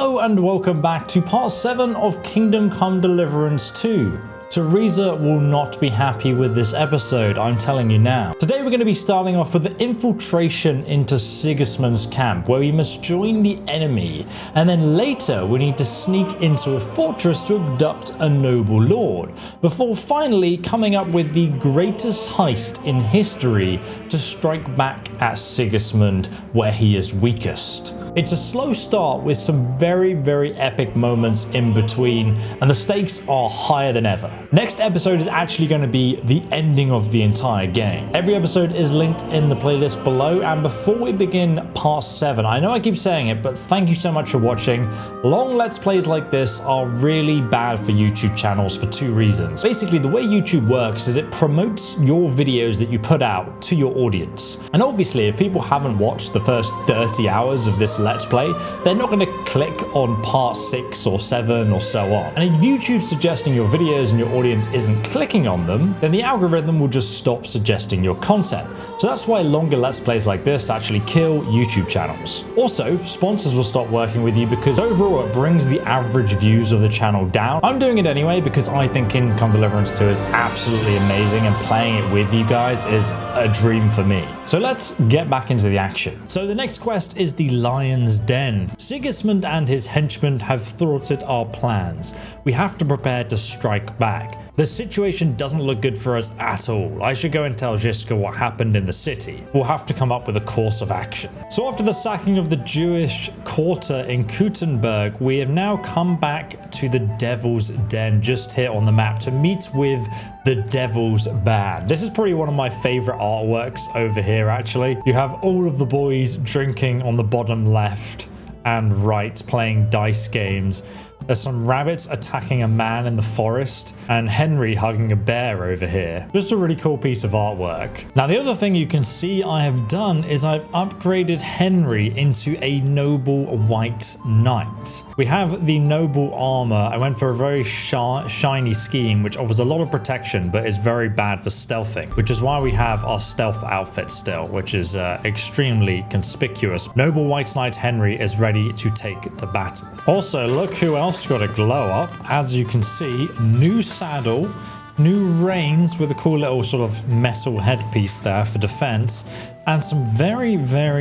Hello and welcome back to part 7 of Kingdom Come Deliverance 2. Theresa will not be happy with this episode, I'm telling you now. Today we're going to be starting off with the infiltration into Sigismund's camp, where we must join the enemy, and then later we need to sneak into a fortress to abduct a noble lord, before finally coming up with the greatest heist in history to strike back at Sigismund where he is weakest. It's a slow start with some very epic moments in between, and the stakes are higher than ever. Next episode is actually going to be the ending of the entire game. Every episode is linked in the playlist below, and before we begin part 7, I know I keep saying it, but thank you so much for watching. Long Let's Plays like this are really bad for YouTube channels for 2 reasons. Basically, the way YouTube works is it promotes your videos that you put out to your audience. And obviously, if people haven't watched the first 30 hours of this Let's Play, they're not going to click on part 6 or 7 or so on. And if YouTube's suggesting your videos and your audience isn't clicking on them, then the algorithm will just stop suggesting your content. So that's why longer Let's Plays like this actually kill YouTube channels. Also, sponsors will stop working with you because overall it brings the average views of the channel down. I'm doing it anyway because I think Kingdom Come Deliverance 2 is absolutely amazing, and playing it with you guys is a dream for me. So let's get back into the action. So the next quest is the Lion's Den. Sigismund and his henchmen have thwarted our plans. We have to prepare to strike back. The situation doesn't look good for us at all. I should go and tell Žižka what happened in the city. We'll have to come up with a course of action. So after the sacking of the Jewish quarter in Kuttenberg, we have now come back to the Devil's Den just here on the map to meet with the Devil's Band. This is probably one of my favorite artworks over here actually. You have all of the boys drinking on the bottom left and right, playing dice games. There's some rabbits attacking a man in the forest, and Henry hugging a bear over here. Just a really cool piece of artwork. Now, the other thing you can see I have done is I've upgraded Henry into a noble white knight. We have the noble armor. I went for a very shiny scheme, which offers a lot of protection, but is very bad for stealthing, which is why we have our stealth outfit still, which is extremely conspicuous. Noble white knight Henry is ready to take to battle. Also, look who else got a glow up. As you can see, new saddle, new reins with a cool little sort of metal headpiece there for defense, and some very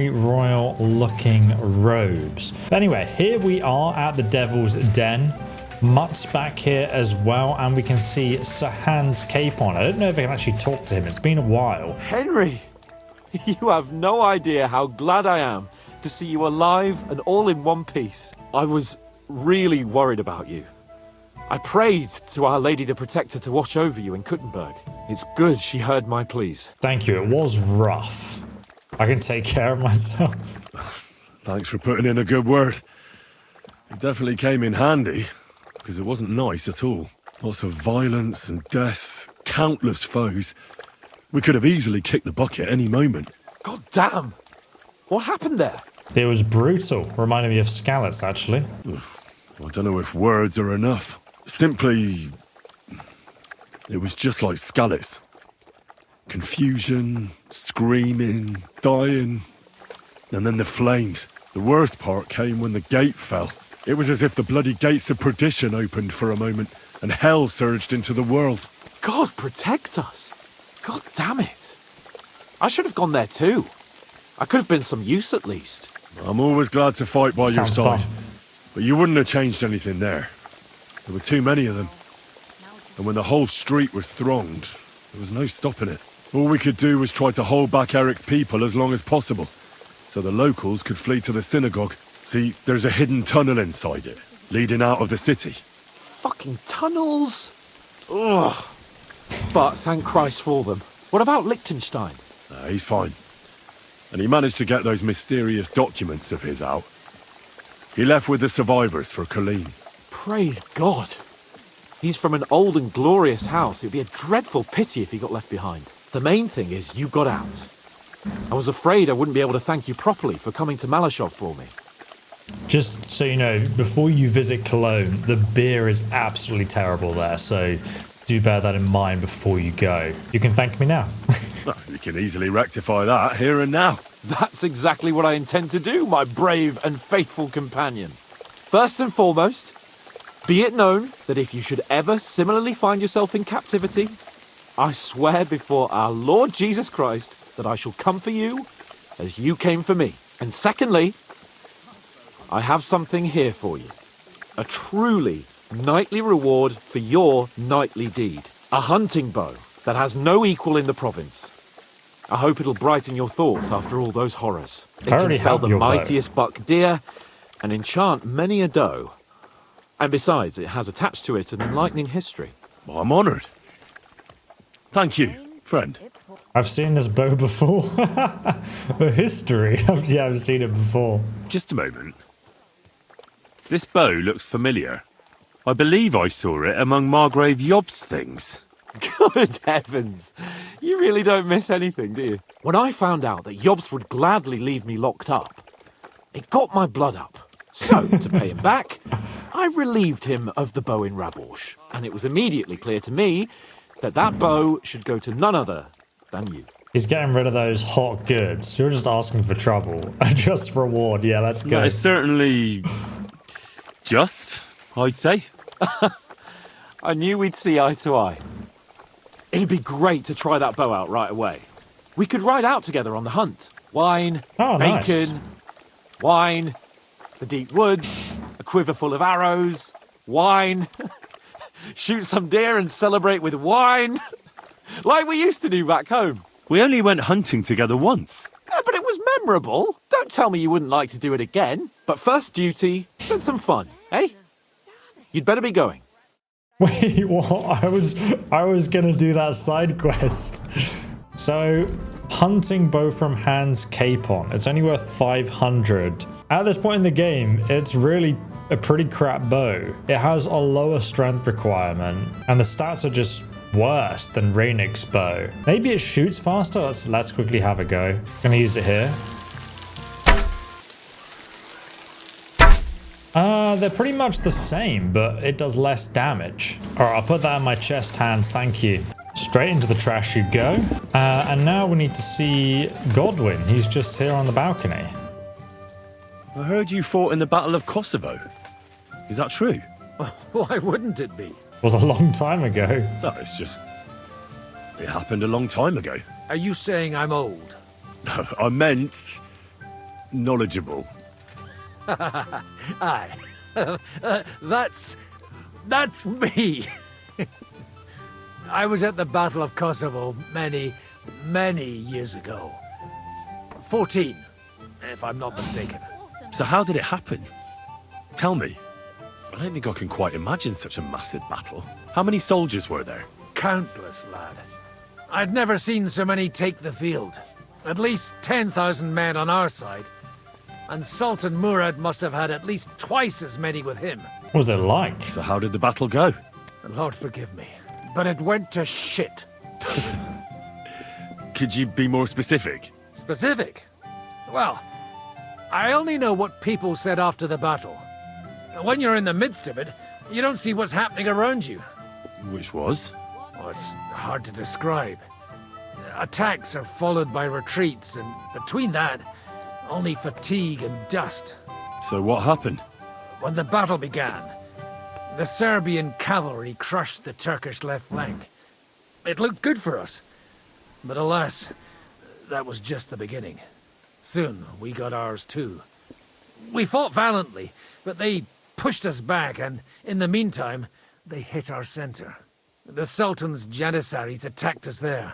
royal looking robes. But anyway, here we are at the Devil's Den. Mutt's back here as well, and we can see Sir Hans Capon. I don't know if I can actually talk to him. It's been a while. Henry, you have no idea how glad I am to see you alive and all in one piece. I was really worried about you. I prayed to Our Lady the Protector to watch over you in Kuttenberg. It's good she heard my pleas. Thank you. It was rough. I can take care of myself. Thanks for putting in a good word. It definitely came in handy, because it wasn't nice at all. Lots of violence and death, countless foes. We could have easily kicked the bucket any moment. God damn! What happened there? It was brutal. Reminded me of Skalitz, actually. I don't know if words are enough. Simply, it was just like Skalitz. Confusion, screaming, dying, and then the flames. The worst part came when the gate fell. It was as if the bloody gates of perdition opened for a moment, and hell surged into the world. God protect us. God damn it. I should have gone there too. I could have been some use at least. I'm always glad to fight by your Sounds side. fun. But you wouldn't have changed anything there. There were too many of them. And when the whole street was thronged, there was no stopping it. All we could do was try to hold back Eric's people as long as possible, so the locals could flee to the synagogue. See, there's a hidden tunnel inside it, leading out of the city. Fucking tunnels. Ugh. But thank Christ for them. What about Liechtenstein? He's fine. And he managed to get those mysterious documents of his out. He left with the survivors for Colleen. Praise God. He's from an old and glorious house. It'd be a dreadful pity if he got left behind. The main thing is you got out. I was afraid I wouldn't be able to thank you properly for coming to Malashov for me. Just so you know, before you visit Cologne, the beer is absolutely terrible there, so do bear that in mind before you go. You can thank me now. You can easily rectify that here and now. That's exactly what I intend to do, my brave and faithful companion. First and foremost, be it known that if you should ever similarly find yourself in captivity, I swear before our Lord Jesus Christ that I shall come for you as you came for me. And secondly, I have something here for you. A truly knightly reward for your knightly deed. A hunting bow that has no equal in the province. I hope it'll brighten your thoughts after all those horrors. It can fell the mightiest buck deer and enchant many a doe. And besides, it has attached to it an enlightening history. Well, I'm honoured. Thank you, friend. I've seen this bow before. The history. Yeah, I've seen it before. Just a moment. This bow looks familiar. I believe I saw it among Margrave Yob's things. Good heavens. You really don't miss anything, do you? When I found out that Yobs would gladly leave me locked up, it got my blood up. So, to pay him back, I relieved him of the bow in Raborsh. And it was immediately clear to me that that bow should go to none other than you. He's getting rid of those hot goods. You're just asking for trouble. Just reward. Yeah, let's go. That is certainly just, I'd say. I knew we'd see eye to eye. It'd be great to try that bow out right away. We could ride out together on the hunt. Wine, bacon, wine, the deep woods, a quiver full of arrows, wine, shoot some deer and celebrate with wine, like we used to do back home. We only went hunting together once. Yeah, but it was memorable. Don't tell me you wouldn't like to do it again. But first duty, then some fun, eh? You'd better be going. Wait, what? I was gonna do that side quest. So, hunting bow from Hans Capon. It's only worth 500. At this point in the game, it's really a pretty crap bow. It has a lower strength requirement, and the stats are just worse than Reinig's bow. Maybe it shoots faster. Let's quickly have a go. Gonna use it here. They're pretty much the same, but it does less damage. All right, I'll put that in my chest hands, thank you. Straight into the trash you go. And now we need to see Godwin. He's just here on the balcony. I heard you fought in the Battle of Kosovo. Is that true? Why wouldn't it be? It was a long time ago. No, it's just... it happened a long time ago. Are you saying I'm old? I meant... knowledgeable. Aye. That's me. I was at the Battle of Kosovo many years ago. 14, if I'm not mistaken. So how did it happen? Tell me. I don't think I can quite imagine such a massive battle. How many soldiers were there? Countless, lad. I'd never seen so many take the field. At least 10,000 men on our side. And Sultan Murad must have had at least twice as many with him. What was it like? So how did the battle go? Lord forgive me, but it went to shit. Could you be more specific? Specific? Well, I only know what people said after the battle. When you're in the midst of it, you don't see what's happening around you. Which was? Well, it's hard to describe. Attacks are followed by retreats, and between that, only fatigue and dust. So what happened? When the battle began, the Serbian cavalry crushed the Turkish left flank. It looked good for us, but alas, that was just the beginning. Soon, we got ours too. We fought valiantly, but they pushed us back, and in the meantime, they hit our center. The Sultan's Janissaries attacked us there.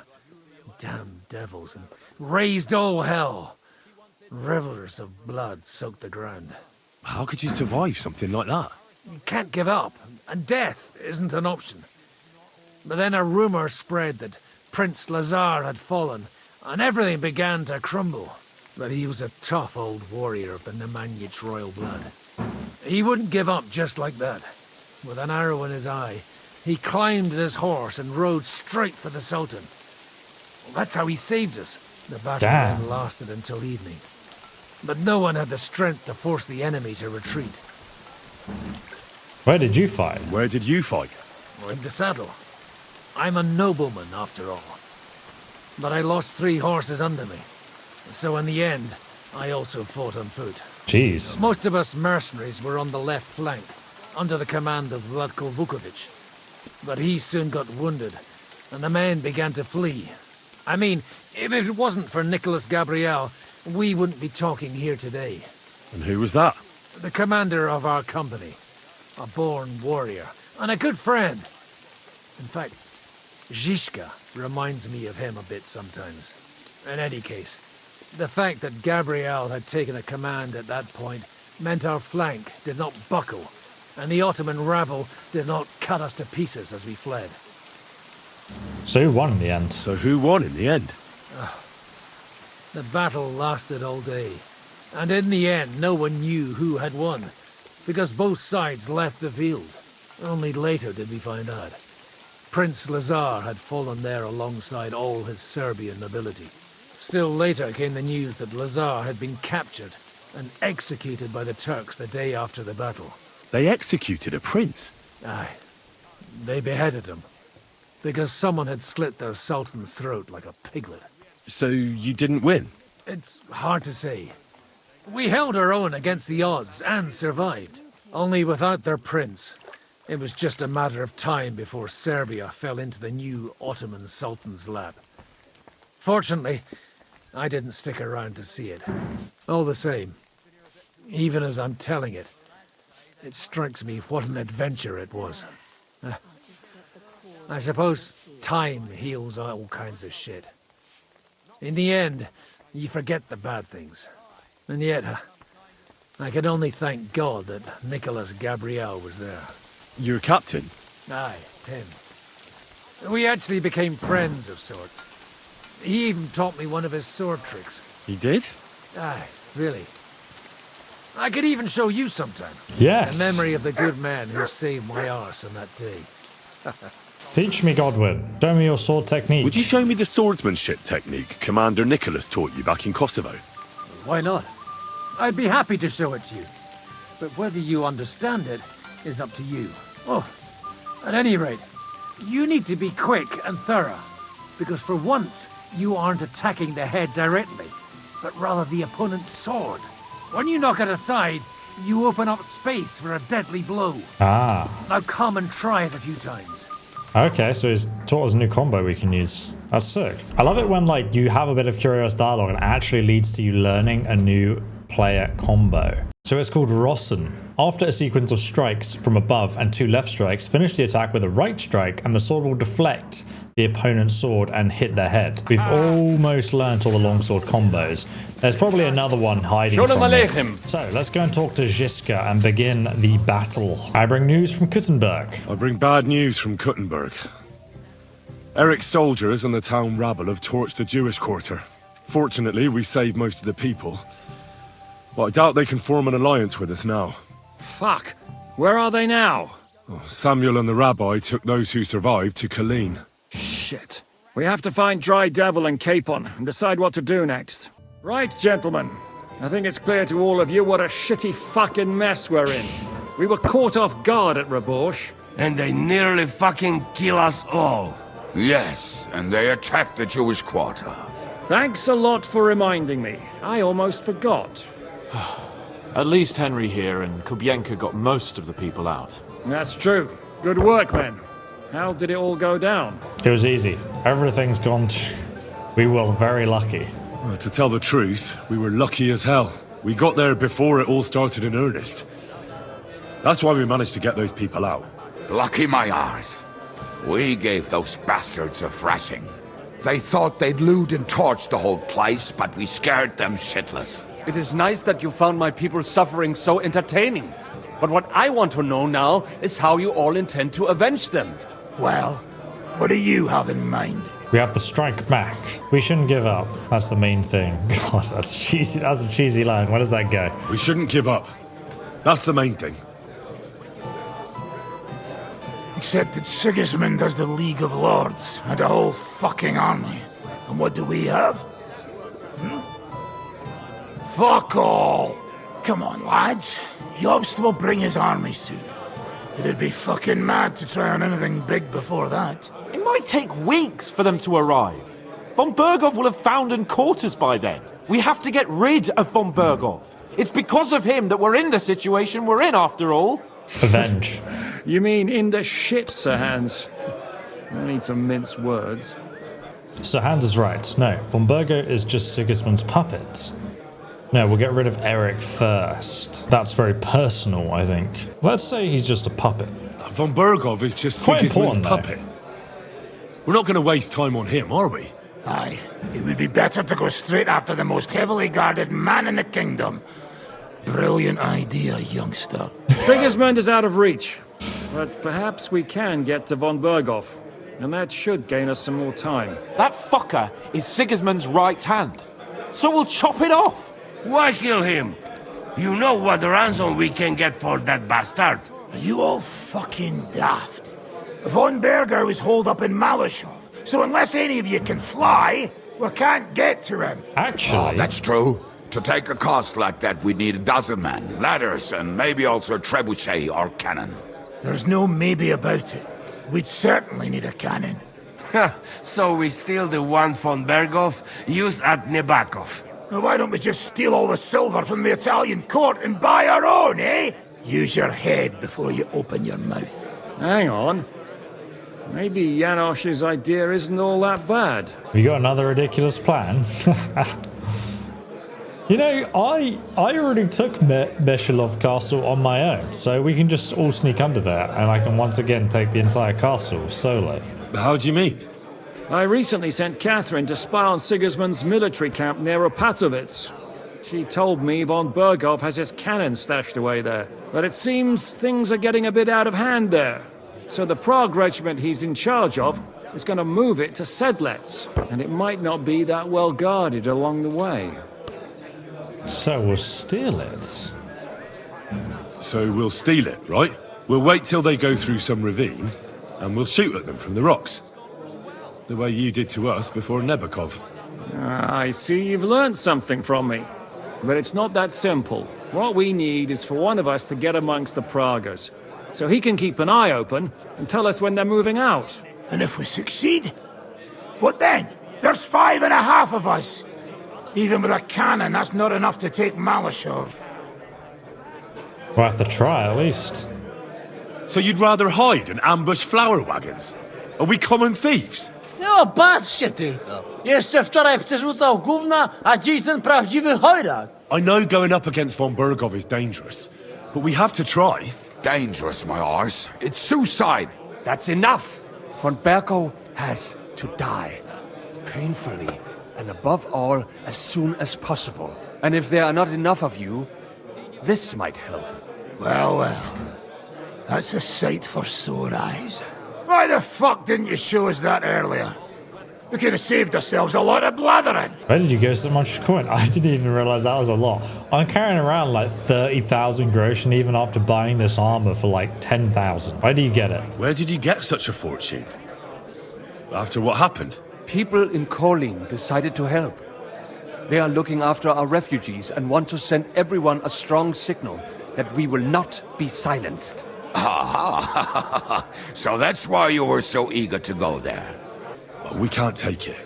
Damn devils, and raised all hell. Rivers of blood soaked the ground. How could you survive something like that? You can't give up, and death isn't an option. But then a rumor spread that Prince Lazar had fallen, and everything began to crumble. But he was a tough old warrior of the Nemanjic royal blood. He wouldn't give up just like that. With an arrow in his eye, he climbed his horse and rode straight for the Sultan. Well, that's how he saved us. The battle then lasted until evening. But no one had the strength to force the enemy to retreat. Where did you fight? Where did you fight? In the saddle. I'm a nobleman, after all. But I lost 3 horses under me. So in the end, I also fought on foot. Jeez. Most of us mercenaries were on the left flank, under the command of Vlatko Vukovic. But he soon got wounded, and the men began to flee. I mean, if it wasn't for Nicholas Gabriel, we wouldn't be talking here today. And who was that? The commander of our company. A born warrior, and a good friend. In fact, Zizka reminds me of him a bit sometimes. In any case, the fact that Gabriel had taken a command at that point meant our flank did not buckle, and the Ottoman rabble did not cut us to pieces as we fled. So who won in the end? So who won in the end? The battle lasted all day, and in the end no one knew who had won, because both sides left the field. Only later did we find out. Prince Lazar had fallen there alongside all his Serbian nobility. Still later came the news that Lazar had been captured and executed by the Turks the day after the battle. They executed a prince? Aye. They beheaded him, because someone had slit their sultan's throat like a piglet. So you didn't win? It's hard to say. We held our own against the odds and survived. Only without their prince, it was just a matter of time before Serbia fell into the new Ottoman Sultan's lap. Fortunately, I didn't stick around to see it. All the same, even as I'm telling it, it strikes me what an adventure it was. I suppose time heals all kinds of shit. In the end, you forget the bad things. And yet, I can only thank God that Nicholas Gabriel was there. Your captain? Aye, him. We actually became friends of sorts. He even taught me one of his sword tricks. He did? Aye, really. I could even show you sometime. Yes. In memory of the good man who saved my arse on that day. Teach me, Godwin. Show me your sword technique. Would you show me the swordsmanship technique Commander Nicholas taught you back in Kosovo? Why not? I'd be happy to show it to you. But whether you understand it is up to you. Oh, at any rate, you need to be quick and thorough. Because for once, you aren't attacking the head directly, but rather the opponent's sword. When you knock it aside, you open up space for a deadly blow. Ah. Now come and try it a few times. Okay, so he's taught us a new combo we can use. That's sick. I love it when like you have a bit of curious dialogue and it actually leads to you learning a new player combo. So it's called Rossen. After a sequence of strikes from above and 2 left strikes, finish the attack with a right strike and the sword will deflect the opponent's sword and hit their head. We've almost learnt all the longsword combos. There's probably another one hiding from me. So let's go and talk to Zizka and begin the battle. I bring news from Kuttenberg. I bring bad news from Kuttenberg. Eric's soldiers and the town rabble have torched the Jewish quarter. Fortunately, we saved most of the people. But I doubt they can form an alliance with us now. Fuck. Where are they now? Samuel and the rabbi took those who survived to Colleen. Shit. We have to find Dry Devil and Capon and decide what to do next. Right, gentlemen. I think it's clear to all of you what a shitty fucking mess we're in. We were caught off guard at Rabosh. And they nearly fucking kill us all. Yes, and they attacked the Jewish quarter. Thanks a lot for reminding me. I almost forgot. At least Henry here and Kubienka got most of the people out. That's true. Good work, men. How did it all go down? It was easy. Everything's gone. We were very lucky. Well, to tell the truth, we were lucky as hell. We got there before it all started in earnest. That's why we managed to get those people out. Lucky my arse. We gave those bastards a thrashing. They thought they'd loot and torch the whole place, but we scared them shitless. It is nice that you found my people's suffering so entertaining. But what I want to know now is how you all intend to avenge them. Well, what do you have in mind? We have to strike back. We shouldn't give up. That's the main thing. God, that's cheesy. That's a cheesy line. Where does that go? We shouldn't give up. That's the main thing. Except that Sigismund has the League of Lords and a whole fucking army. And what do we have? Fuck all! Come on, lads. Jobst will bring his army soon. It'd be fucking mad to try on anything big before that. It might take weeks for them to arrive. Von Bergow will have found and caught us by then. We have to get rid of Von Bergow. It's because of him that we're in the situation we're in, after all. Avenge. You mean in the shit, Sir Hans? No need to mince words. So Hans is right. No, Von Bergow is just Sigismund's puppet. No, we'll get rid of Eric first. That's very personal, I think. Let's say he's just a puppet. Von Bergow is just Quite Sigismund's important, puppet. We're not going to waste time on him, are we? Aye, it would be better to go straight after the most heavily guarded man in the kingdom. Brilliant idea, youngster. Sigismund is out of reach, but perhaps we can get to Von Bergow, and that should gain us some more time. That fucker is Sigismund's right hand. So we'll chop it off. Why kill him? You know what ransom we can get for that bastard. Are you all fucking daft? Von Bergow is holed up in Malashov, so unless any of you can fly, we can't get to him. Actually, That's true. To take a cost like that, we'd need a dozen men, ladders, and maybe also a trebuchet or cannon. There's no maybe about it. We'd certainly need a cannon. So we steal the one von Bergow used at Nebakov. Now why don't we just steal all the silver from the Italian court and buy our own, eh? Use your head before you open your mouth. Hang on. Maybe Janosch's idea isn't all that bad. have you got another ridiculous plan? You know, I already took Meshilov Castle on my own, so we can just all sneak under there, and I can once again take the entire castle solo. How do you mean? I recently sent Kathrine to spy on Sigismund's military camp near Opatovitz. She told me Von Bergow has his cannon stashed away there, but it seems things are getting a bit out of hand there. So the Prague regiment he's in charge of is going to move it to Sedlets, and it might not be that well guarded along the way. So we'll steal it. So we'll steal it, right? We'll wait till they go through some ravine, and we'll shoot at them from the rocks. The way you did to us before Nebakov. I see you've learned something from me. But it's not that simple. What we need is for one of us to get amongst the Praguers, so he can keep an eye open and tell us when they're moving out. And if we succeed, what then? There's 5.5 of us. Even with a cannon, that's not enough to take Malashov. We'll have to try at least. So you'd rather hide and ambush flower wagons? Are we common thieves? No, patrzcie tylko. Jeszcze wczoraj przerzucał gówna, a dziś ten prawdziwy chojrak. I know going up against Von Bergow is dangerous, but we have to try. Dangerous, my arse. It's suicide. That's enough! Von Bergow has to die. Painfully. And above all, as soon as possible. And if there are not enough of you, this might help. Well, well. That's a sight for sore eyes. Why the fuck didn't you show us that earlier? We could have saved ourselves a lot of blathering. Where did you go so much coin? I didn't even realize that was a lot. I'm carrying around like 30,000 grosh, and even after buying this armor for like 10,000. Where do you get it? Where did you get such a fortune? After what happened? People in Kolin decided to help. They are looking after our refugees and want to send everyone a strong signal that we will not be silenced. Aha! So that's why you were so eager to go there. Well, we can't take it.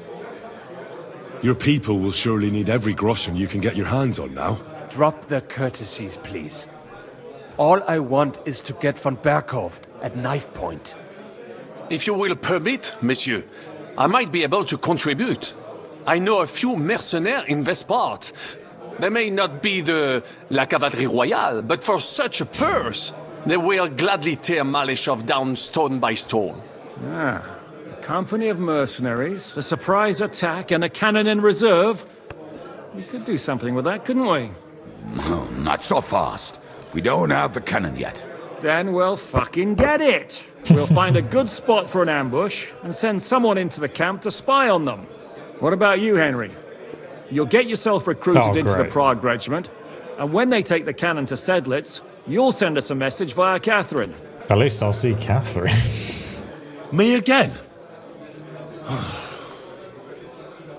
Your people will surely need every groschen you can get your hands on now. Drop the courtesies, please. All I want is to get Von Bergow at knife point. If you will permit, monsieur, I might be able to contribute. I know a few mercenaires in this part. They may not be la cavalerie royale, but for such a purse, they will gladly tear Malashov down stone by stone. Ah, a company of mercenaries, a surprise attack, and a cannon in reserve. We could do something with that, couldn't we? No, not so fast. We don't have the cannon yet. Then we'll fucking get it. We'll find a good spot for an ambush and send someone into the camp to spy on them. What about you, Henry? You'll get yourself recruited into the Prague regiment, and when they take the cannon to Sedlitz, you'll send us a message via Kathrine. At least I'll see Kathrine. Me again?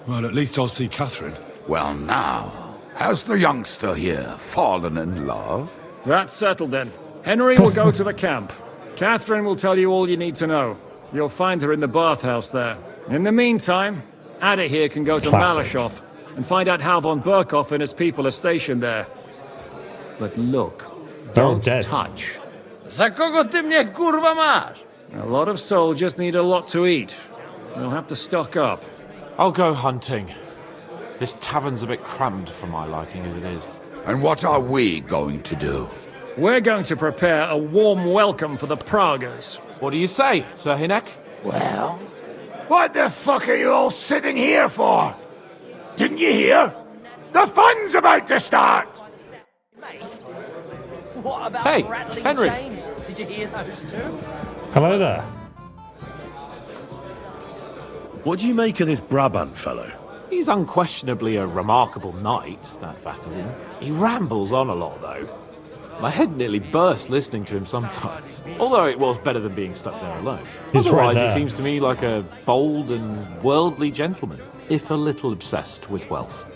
Well, at least I'll see Kathrine. Well, now, has the youngster here fallen in love? That's settled then. Henry will go to the camp. Kathrine will tell you all you need to know. You'll find her in the bathhouse there. In the meantime, Ada here can go to Classic. Malashov. and find out how Von Bergow and his people are stationed there. But look, They're all don't dead. touch. Za kogo ty mnie kurwa masz? A lot of soldiers need a lot to eat. We'll have to stock up. I'll go hunting. This tavern's a bit crammed for my liking as it is. And what are we going to do? We're going to prepare a warm welcome for the Praguers. What do you say, Sir Hinek? Well, what the fuck are you all sitting here for? Didn't you hear? The fun's about to start! What about Hey, rattling Henry. chains? Did you hear those too? Hello there. What do you make of this Brabant fellow? He's unquestionably a remarkable knight, that Vakalin. He rambles on a lot, though. My head nearly burst listening to him sometimes. Although it was better than being stuck there alone. He's right Otherwise, there. he seems to me like a bold and worldly gentleman, if a little obsessed with wealth.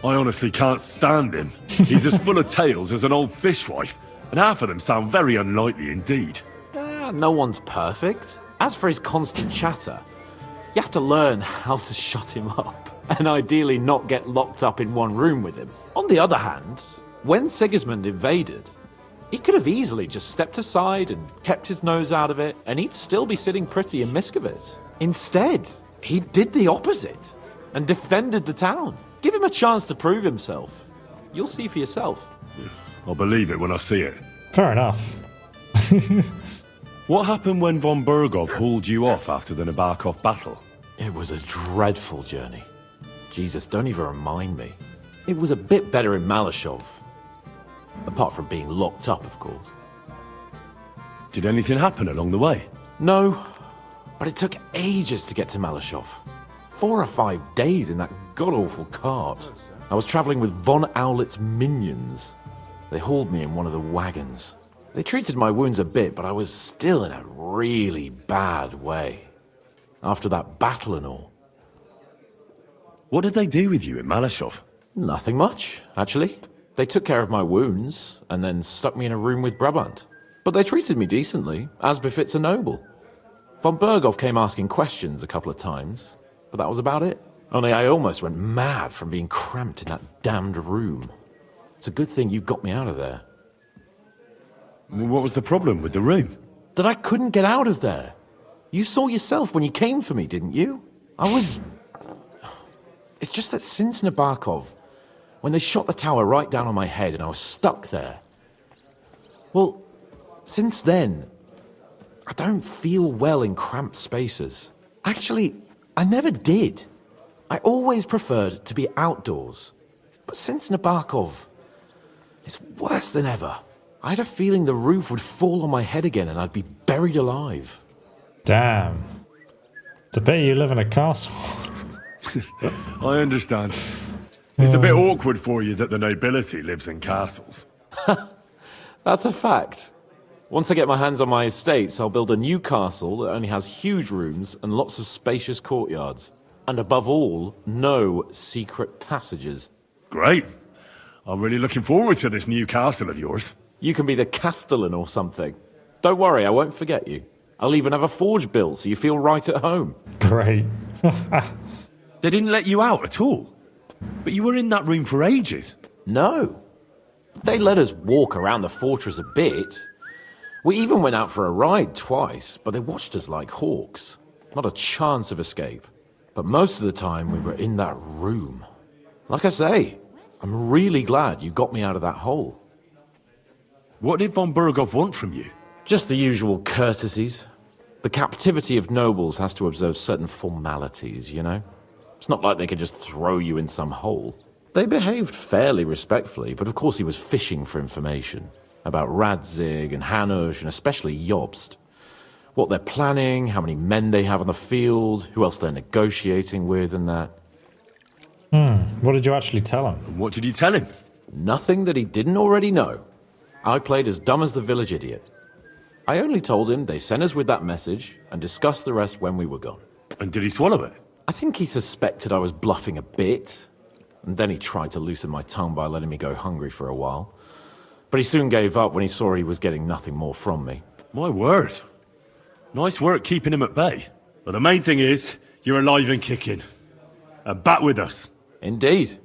I honestly can't stand him. He's as full of tales as an old fishwife, and half of them sound very unlikely indeed. No one's perfect. As for his constant chatter, you have to learn how to shut him up, and ideally not get locked up in one room with him. On the other hand, when Sigismund invaded, he could have easily just stepped aside and kept his nose out of it, and he'd still be sitting pretty in Miskovitz. Instead, he did the opposite, and defended the town. Give him a chance to prove himself. You'll see for yourself. I'll believe it when I see it. Fair enough. What happened when Von Bergow hauled you off after the Nabokov battle? It was a dreadful journey. Jesus, don't even remind me. It was a bit better in Malashov. Apart from being locked up, of course. Did anything happen along the way? No, but it took ages to get to Malashov. 4 or 5 days in that god-awful cart. I was travelling with Von Owlet's minions. They hauled me in one of the wagons. They treated my wounds a bit, but I was still in a really bad way. After that battle and all. What did they do with you in Malashov? Nothing much, actually. They took care of my wounds, and then stuck me in a room with Brabant. But they treated me decently, as befits a noble. Von Bergow came asking questions a couple of times, but that was about it. Only I almost went mad from being cramped in that damned room. It's a good thing you got me out of there. What was the problem with the room? That I couldn't get out of there. You saw yourself when you came for me, didn't you? It's just that since Nabokov, when they shot the tower right down on my head and I was stuck there. Well, since then, I don't feel well in cramped spaces. Actually, I never did. I always preferred to be outdoors. But since Nabokov, it's worse than ever. I had a feeling the roof would fall on my head again and I'd be buried alive. Damn. It's a pity you live in a castle. I understand. It's a bit awkward for you that the nobility lives in castles. That's a fact. Once I get my hands on my estates, I'll build a new castle that only has huge rooms and lots of spacious courtyards. And above all, no secret passages. Great. I'm really looking forward to this new castle of yours. You can be the castellan or something. Don't worry, I won't forget you. I'll even have a forge built so you feel right at home. Great. They didn't let you out at all. But you were in that room for ages. No. They let us walk around the fortress a bit. We even went out for a ride twice, but they watched us like hawks. Not a chance of escape. But most of the time we were in that room. Like I say, I'm really glad you got me out of that hole. What did Von Bergow want from you? Just the usual courtesies. The captivity of nobles has to observe certain formalities, you know? It's not like they could just throw you in some hole. They behaved fairly respectfully, but of course he was fishing for information. About Radzig and Hanush, and especially Jobst. What they're planning, how many men they have on the field, who else they're negotiating with and that. What did you actually tell him? And what did you tell him? Nothing that he didn't already know. I played as dumb as the village idiot. I only told him they sent us with that message and discussed the rest when we were gone. And did he swallow it? I think he suspected I was bluffing a bit, and then he tried to loosen my tongue by letting me go hungry for a while. But he soon gave up when he saw he was getting nothing more from me. My word. Nice work keeping him at bay. But the main thing is, you're alive and kicking. back with us. Indeed.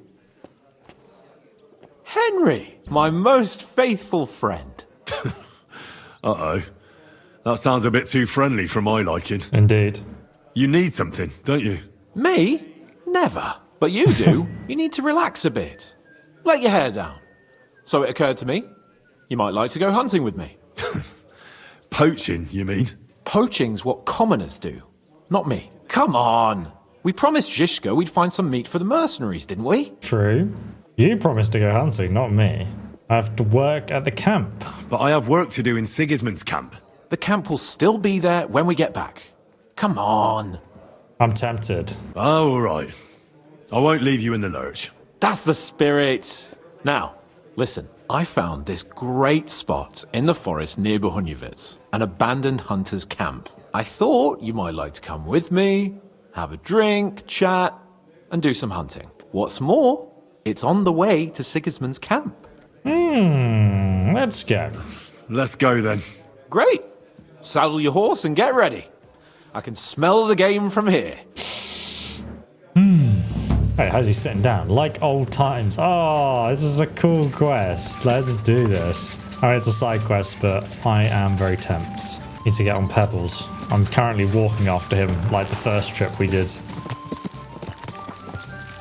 Henry, my most faithful friend. Uh-oh. That sounds a bit too friendly for my liking. Indeed. You need something, don't you? Me? Never. But you do. You need to relax a bit. Let your hair down. So it occurred to me, you might like to go hunting with me. Poaching, you mean? Poaching's what commoners do, not me. Come on. We promised Zizka we'd find some meat for the mercenaries, didn't we? True. You promised to go hunting, not me. I have to work at the camp. But I have work to do in Sigismund's camp. The camp will still be there when we get back. Come on. I'm tempted. Oh, all right. I won't leave you in the lurch. That's the spirit. Now, listen. I found this great spot in the forest near Bohunjevitz, an abandoned hunter's camp. I thought you might like to come with me, have a drink, chat, and do some hunting. What's more, it's on the way to Sigismund's camp. Let's go. Let's go then. Great. Saddle your horse and get ready. I can smell the game from here. Hey, how's he sitting down? Like old times. Oh, this is a cool quest. Let's do this. I mean, it's a side quest, but I am very tempted. Need to get on Pebbles. I'm currently walking after him like the first trip we did.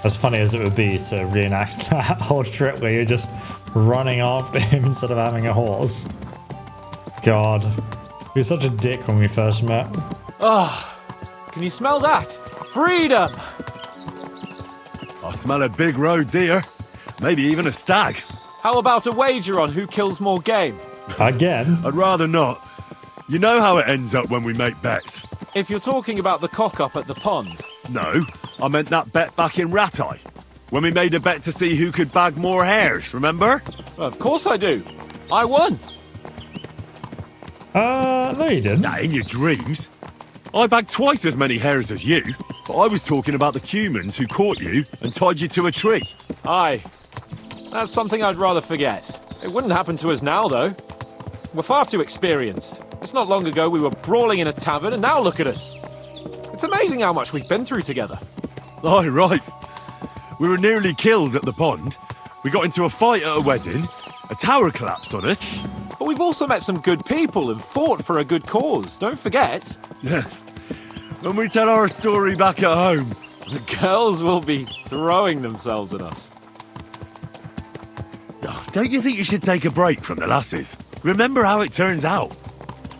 As funny as it would be to reenact that whole trip where you're just running after him instead of having a horse. God. He was such a dick when we first met. Can you smell that? Freedom! I smell a big roe deer. Maybe even a stag. How about a wager on who kills more game? Again? I'd rather not. You know how it ends up when we make bets. If you're talking about the cock-up at the pond. No, I meant that bet back in Ratai. When we made a bet to see who could bag more hares, remember? Of course I do. I won. No you didn't. Nah, in your dreams. I bagged twice as many hares as you, but I was talking about the humans who caught you and tied you to a tree. Aye. That's something I'd rather forget. It wouldn't happen to us now, though. We're far too experienced. It's not long ago we were brawling in a tavern, and now look at us. It's amazing how much we've been through together. Aye, right. We were nearly killed at the pond. We got into a fight at a wedding. A tower collapsed on us. But we've also met some good people and fought for a good cause. Don't forget. Yeah. When we tell our story back at home, the girls will be throwing themselves at us. Don't you think you should take a break from the lasses? Remember how it turns out.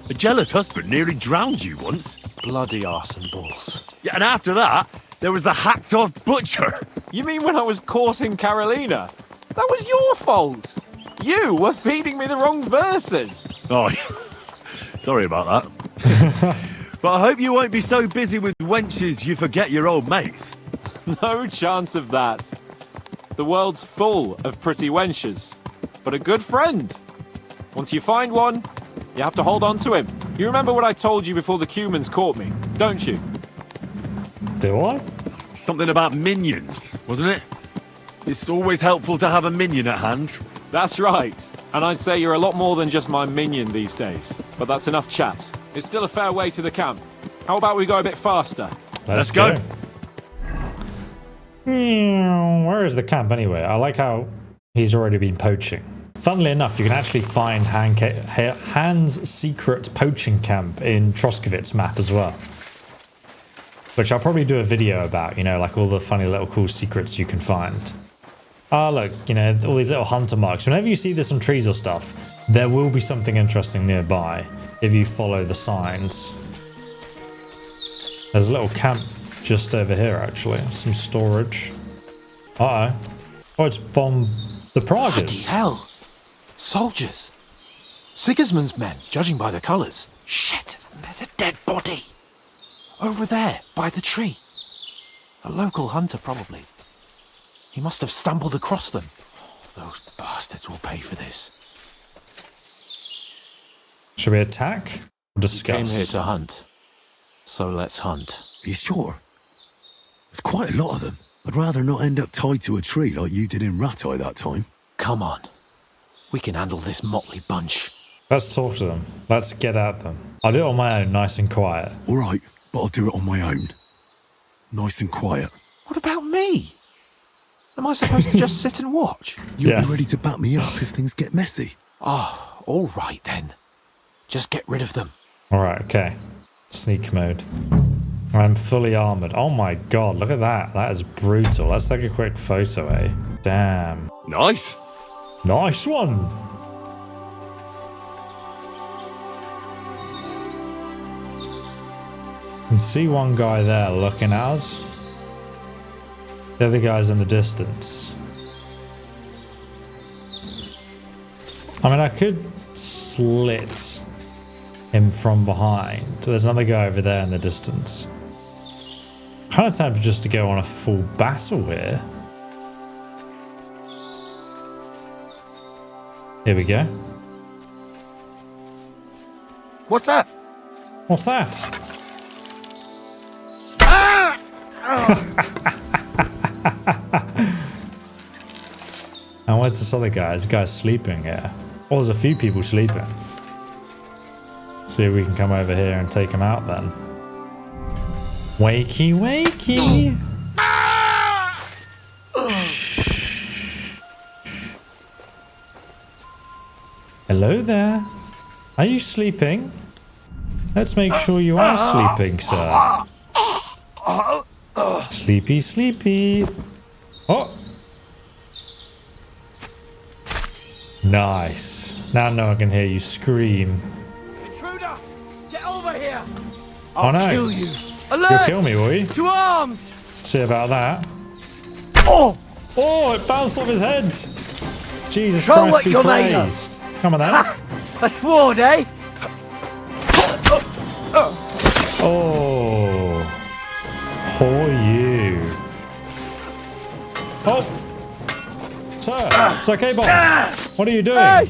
A jealous husband nearly drowned you once. Bloody arse and balls. Yeah, and after that, there was the hacked-off butcher. You mean when I was courting Carolina? That was your fault. You were feeding me the wrong verses. Oh, sorry about that. But I hope you won't be so busy with wenches you forget your old mates. No chance of that. The world's full of pretty wenches. But a good friend. Once you find one, you have to hold on to him. You remember what I told you before the Cumans caught me, don't you? Do I? Something about minions, wasn't it? It's always helpful to have a minion at hand. That's right. And I'd say you're a lot more than just my minion these days. But that's enough chat. It's still a fair way to the camp. How about we go a bit faster? Let's go. Where is the camp anyway? I like how he's already been poaching. Funnily enough, you can actually find Hans' secret poaching camp in Troskowitz map as well. Which I'll probably do a video about, you know, like all the funny little cool secrets you can find. Ah, look, you know, all these little hunter marks. Whenever you see this on trees or stuff, there will be something interesting nearby if you follow the signs. There's a little camp just over here, actually. Some storage. Uh-oh. Oh, it's from the Praguers. Bloody hell. Soldiers. Sigismund's men, judging by the colours. Shit, there's a dead body. Over there, by the tree. A local hunter, probably. He must have stumbled across them. Those bastards will pay for this. Should we attack or discuss? We came here to hunt. So let's hunt. Are you sure? There's quite a lot of them. I'd rather not end up tied to a tree like you did in Ratai that time. Come on. We can handle this motley bunch. Let's talk to them. Let's get at them. I'll do it on my own, nice and quiet. All right, but I'll do it on my own. Nice and quiet. What about me? Am I supposed to just sit and watch? You'll be ready to back me up if things get messy. Oh, all right then. Just get rid of them. Alright, okay. Sneak mode. I'm fully armored. Oh my god, look at that. That is brutal. Let's take a quick photo, eh? Damn. Nice. Nice one. Can see one guy there looking at us. The other guy's in the distance. I mean, I could slit him from behind. There's another guy over there in the distance. Kind of tempted just to go on a full battle here. Here we go. What's that? What's that? And where's this other guy? This guy's sleeping here. Oh, there's a few people sleeping. See if we can come over here and take him out then. Wakey, wakey! Hello there. Are you sleeping? Let's make sure you are sleeping, sir. Sleepy, sleepy. Oh! Nice. Now no one can hear you scream. Intruder! Get over here! Oh no! I'll kill you. You'll kill me, will you? To arms! See about that. Oh! Oh, it bounced off his head! Jesus Show Christ what be you're made of. praised. Come on then. A sword, eh? Oh. Poor you. Oh! Sir! Sir Capon! What are you doing? Hey!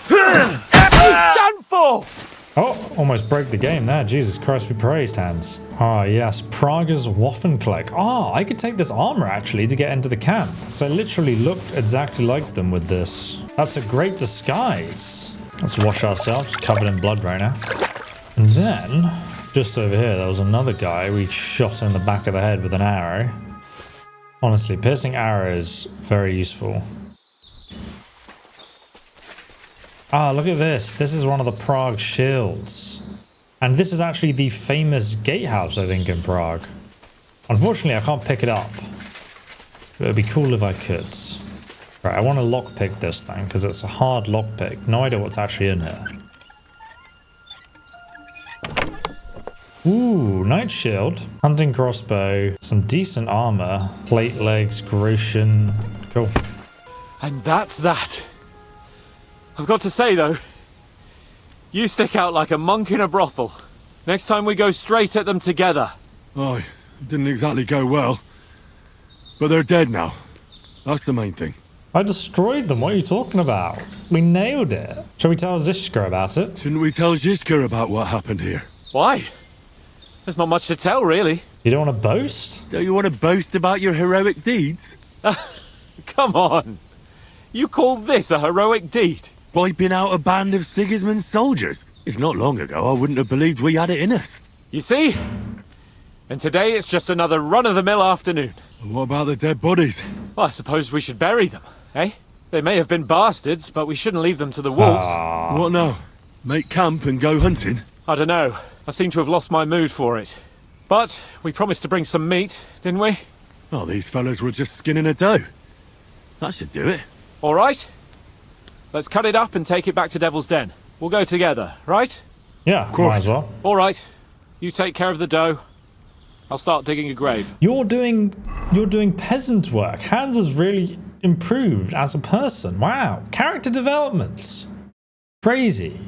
Done for! Oh, almost broke the game there. Jesus Christ be praised, Hans. Ah, yes. Prague's Waffenkleid. Ah, I could take this armor, actually, to get into the camp. So I literally looked exactly like them with this. That's a great disguise. Let's wash ourselves. Covered in blood right now. And then, just over here, there was another guy we shot in the back of the head with an arrow. Honestly, piercing arrows, very useful. Ah, look at this. This is one of the Prague shields. And this is actually the famous gatehouse, I think, in Prague. Unfortunately, I can't pick it up. It would be cool if I could. Right, I want to lockpick this thing, because it's a hard lockpick. No idea what's actually in here. Ooh, knight shield, hunting crossbow, some decent armor, plate legs, Grecian. Cool. And that's that. I've got to say, though, you stick out like a monk in a brothel. Next time we go straight at them together. Oh, it didn't exactly go well. But they're dead now. That's the main thing. I destroyed them. What are you talking about? We nailed it. Shall we tell Zishka about it? Shouldn't we tell Zishka about what happened here? Why? There's not much to tell, really. You don't want to boast? Don't you want to boast about your heroic deeds? Come on. You call this a heroic deed? Wiping out a band of Sigismund's soldiers. It's not long ago I wouldn't have believed we had it in us. You see? And today it's just another run-of-the-mill afternoon. And what about the dead bodies? Well, I suppose we should bury them, eh? They may have been bastards, but we shouldn't leave them to the wolves. What now? Make camp and go hunting? I don't know. I seem to have lost my mood for it. But we promised to bring some meat, didn't we? Oh, these fellas were just skinning a doe. That should do it. All right. Let's cut it up and take it back to Devil's Den. We'll go together, right? Yeah, of course. Might as well. All right. You take care of the dough. I'll start digging a grave. You're doing peasant work. Hans has really improved as a person. Wow. Character development. Crazy.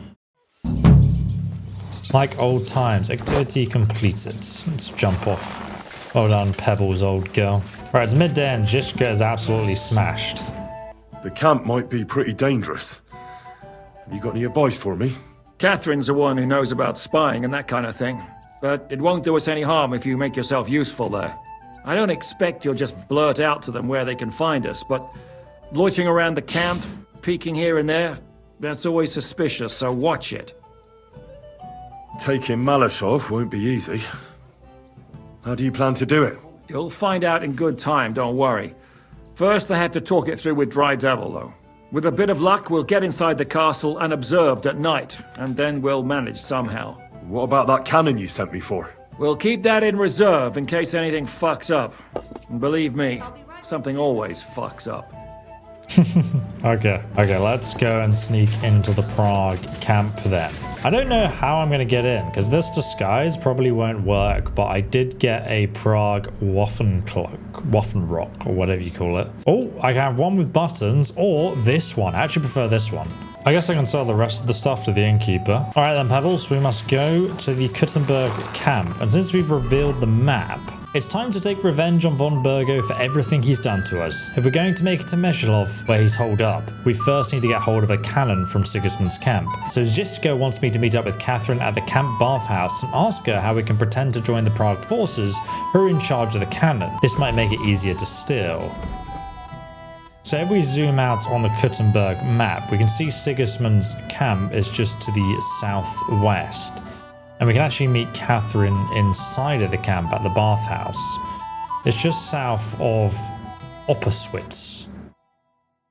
Like old times. Activity completed. Let's jump off. Well done, Pebbles, old girl. Right, it's midday and Zishka is absolutely smashed. The camp might be pretty dangerous. Have you got any advice for me? Kathrine's the one who knows about spying and that kind of thing. But it won't do us any harm if you make yourself useful there. I don't expect you'll just blurt out to them where they can find us, but loitering around the camp, peeking here and there, that's always suspicious, so watch it. Taking Malashov won't be easy. How do you plan to do it? You'll find out in good time, don't worry. First, I have to talk it through with Dry Devil, though. With a bit of luck, we'll get inside the castle unobserved at night, and then we'll manage somehow. What about that cannon you sent me for? We'll keep that in reserve in case anything fucks up. And believe me, something always fucks up. Okay, let's go and sneak into the Prague camp then. I don't know how I'm going to get in, because this disguise probably won't work, but I did get a Prague Waffenrock, or whatever you call it. Oh, I can have one with buttons, or this one. I actually prefer this one. I guess I can sell the rest of the stuff to the innkeeper. All right then, Pebbles, we must go to the Kuttenberg camp. And since we've revealed the map, it's time to take revenge on Von Bergow for everything he's done to us. If we're going to make it to Meshilov, where he's holed up, we first need to get hold of a cannon from Sigismund's camp. So Zisko wants me to meet up with Kathrine at the camp bathhouse and ask her how we can pretend to join the Prague forces who are in charge of the cannon. This might make it easier to steal. So if we zoom out on the Kuttenberg map, we can see Sigismund's camp is just to the southwest. And we can actually meet Kathrine inside of the camp at the bathhouse. It's just south of Opperswitz.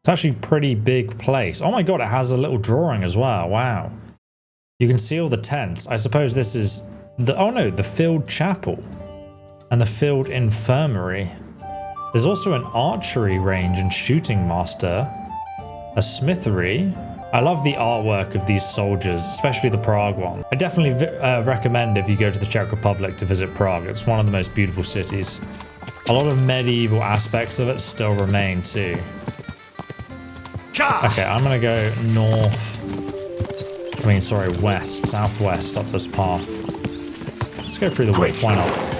It's actually a pretty big place. Oh my god, it has a little drawing as well. Wow. You can see all the tents. I suppose this is the, oh no, the field chapel and the field infirmary. There's also an archery range and shooting master, a smithery. I love the artwork of these soldiers, especially the Prague one. I definitely recommend if you go to the Czech Republic to visit Prague. It's one of the most beautiful cities. A lot of medieval aspects of it still remain too. Okay, I'm gonna go west, southwest up this path. Let's go through the woods, why not?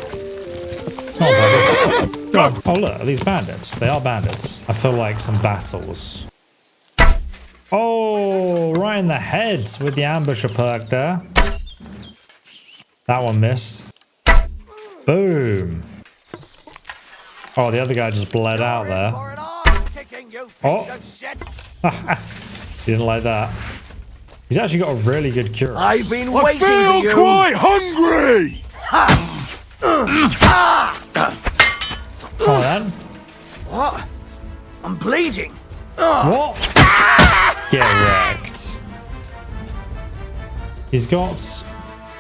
Oh, look, are these bandits? They are bandits. I feel like some battles. Oh, right in the head with the ambusher perk there. That one missed. Boom. Oh, the other guy just bled out there. Oh. He didn't like that. He's actually got a really good cure. I've been waiting for you. I feel quite hungry! Oh, then. What? I'm bleeding. What? Get wrecked. He's got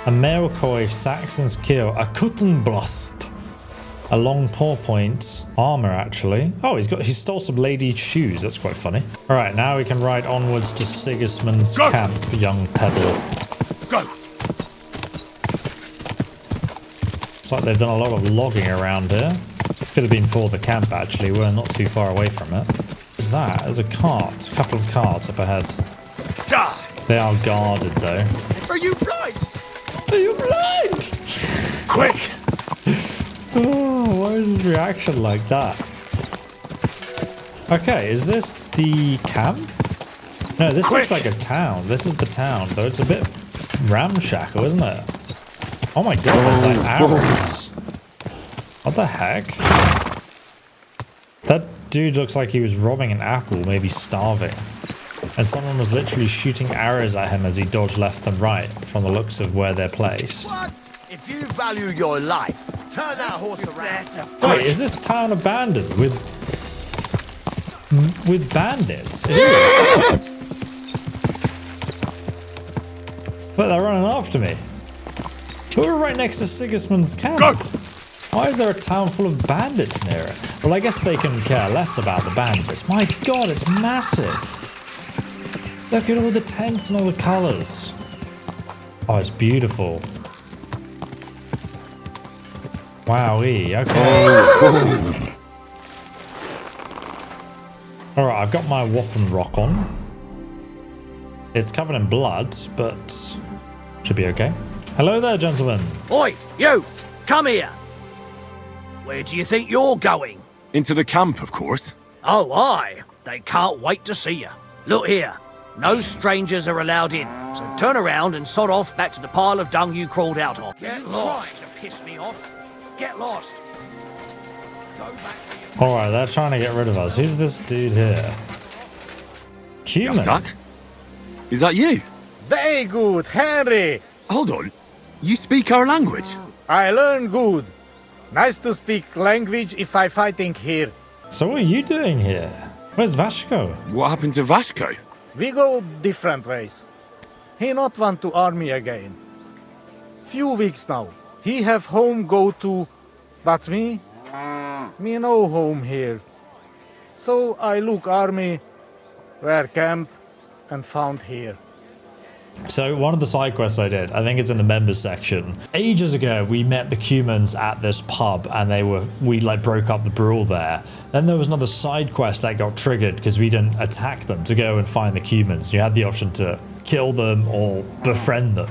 a Mailcoif, Saxon's Kill, a Kuttenblast, a long paw point, armor actually. Oh, he stole some lady's shoes. That's quite funny. All right, now we can ride onwards to Sigismund's camp, young Pebble. Go. It's like they've done a lot of logging around here. Could have been for the camp actually. We're not too far away from it. What's that? There's a cart. A couple of carts up ahead. They are guarded though. Are you blind? Are you blind? Quick! Oh, why is his reaction like that? Okay, is this the camp? No, this looks like a town. This is the town, though it's a bit ramshackle, isn't it? Oh my god, there's like arrows. What the heck? That dude looks like he was robbing an apple, maybe starving. And someone was literally shooting arrows at him as he dodged left and right from the looks of where they're placed. What? If you value your life, turn that horse around. Wait, is this town abandoned with bandits? It is. But they're running after me. But we're right next to Sigismund's camp. Go! Why is there a town full of bandits near it? Well, I guess they can care less about the bandits. My god, it's massive. Look at all the tents and all the colours. Oh, it's beautiful. Wowee, okay. Alright, I've got my Waffenrock on. It's covered in blood, but should be okay. Hello there, gentlemen. Oi, you! Come here! Where do you think you're going? Into the camp, of course. Oh, aye. They can't wait to see you. Look here. No strangers are allowed in, so turn around and sod off back to the pile of dung you crawled out of. Get lost. To piss me off. Get lost. Go back to your... Alright, they're trying to get rid of us. Who's this dude here? Cumin? Is that you? Very good, Henry. Hold on. You speak our language? I learn good. Nice to speak language if I fighting here. So what are you doing here? Where's Vasco? What happened to Vasco? We go different ways. He not want to army again. Few weeks now. He have home go to, but me no home here. So I look army, where camp, and found here. So one of the side quests I did, I think it's in the members section. Ages ago, we met the Cumans at this pub and we like broke up the brawl there. Then there was another side quest that got triggered because we didn't attack them to go and find the Cumans. You had the option to kill them or befriend them.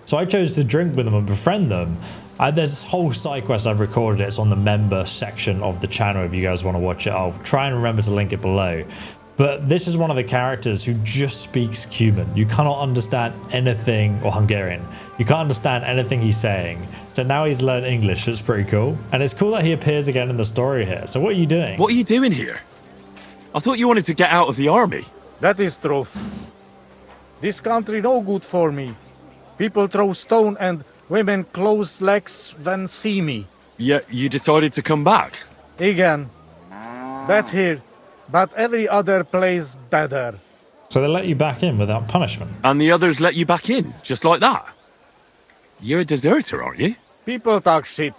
So I chose to drink with them and befriend them. There's this whole side quest I've recorded. It's on the member section of the channel if you guys want to watch it. I'll try and remember to link it below. But this is one of the characters who just speaks Cuman. You cannot understand anything, or Hungarian. You can't understand anything he's saying. So now he's learned English. It's pretty cool. And it's cool that he appears again in the story here. So what are you doing? What are you doing here? I thought you wanted to get out of the army. That is truth. This country no good for me. People throw stone and women close legs when see me. Yet you decided to come back? Again. Bad here. But every other place better. So they let you back in without punishment? And the others let you back in, just like that? You're a deserter, aren't you? People talk shit.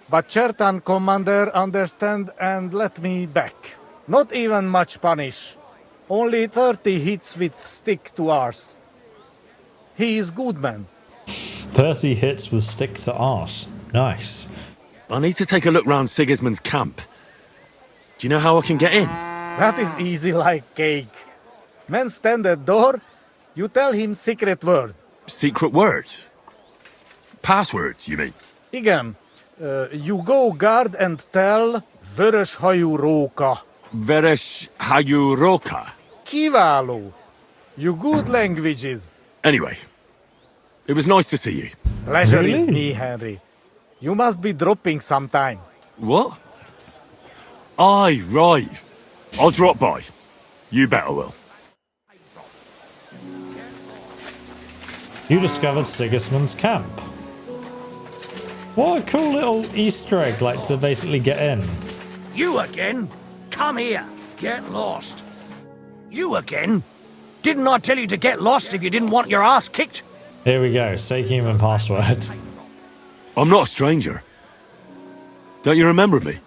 But Chertan commander understand and let me back. Not even much punish. Only 30 hits with stick to arse. He is good man. 30 hits with stick to arse. Nice. I need to take a look round Sigismund's camp. Do you know how I can get in? That is easy like cake. Man stand at door, you tell him secret word. Secret word? Passwords, you mean? Igen. You go guard and tell Vörös hajú róka. Vörös hajú róka. Kiváló. You good languages. Anyway, it was nice to see you. Pleasure is me, Henry. You must be dropping sometime. What? Aye, right. I'll drop by. You better will. You discovered Sigismund's camp. What a cool little Easter egg, like to basically get in. You again? Come here. Get lost. You again? Didn't I tell you to get lost if you didn't want your ass kicked? Here we go. Say human password. I'm not a stranger. Don't you remember me?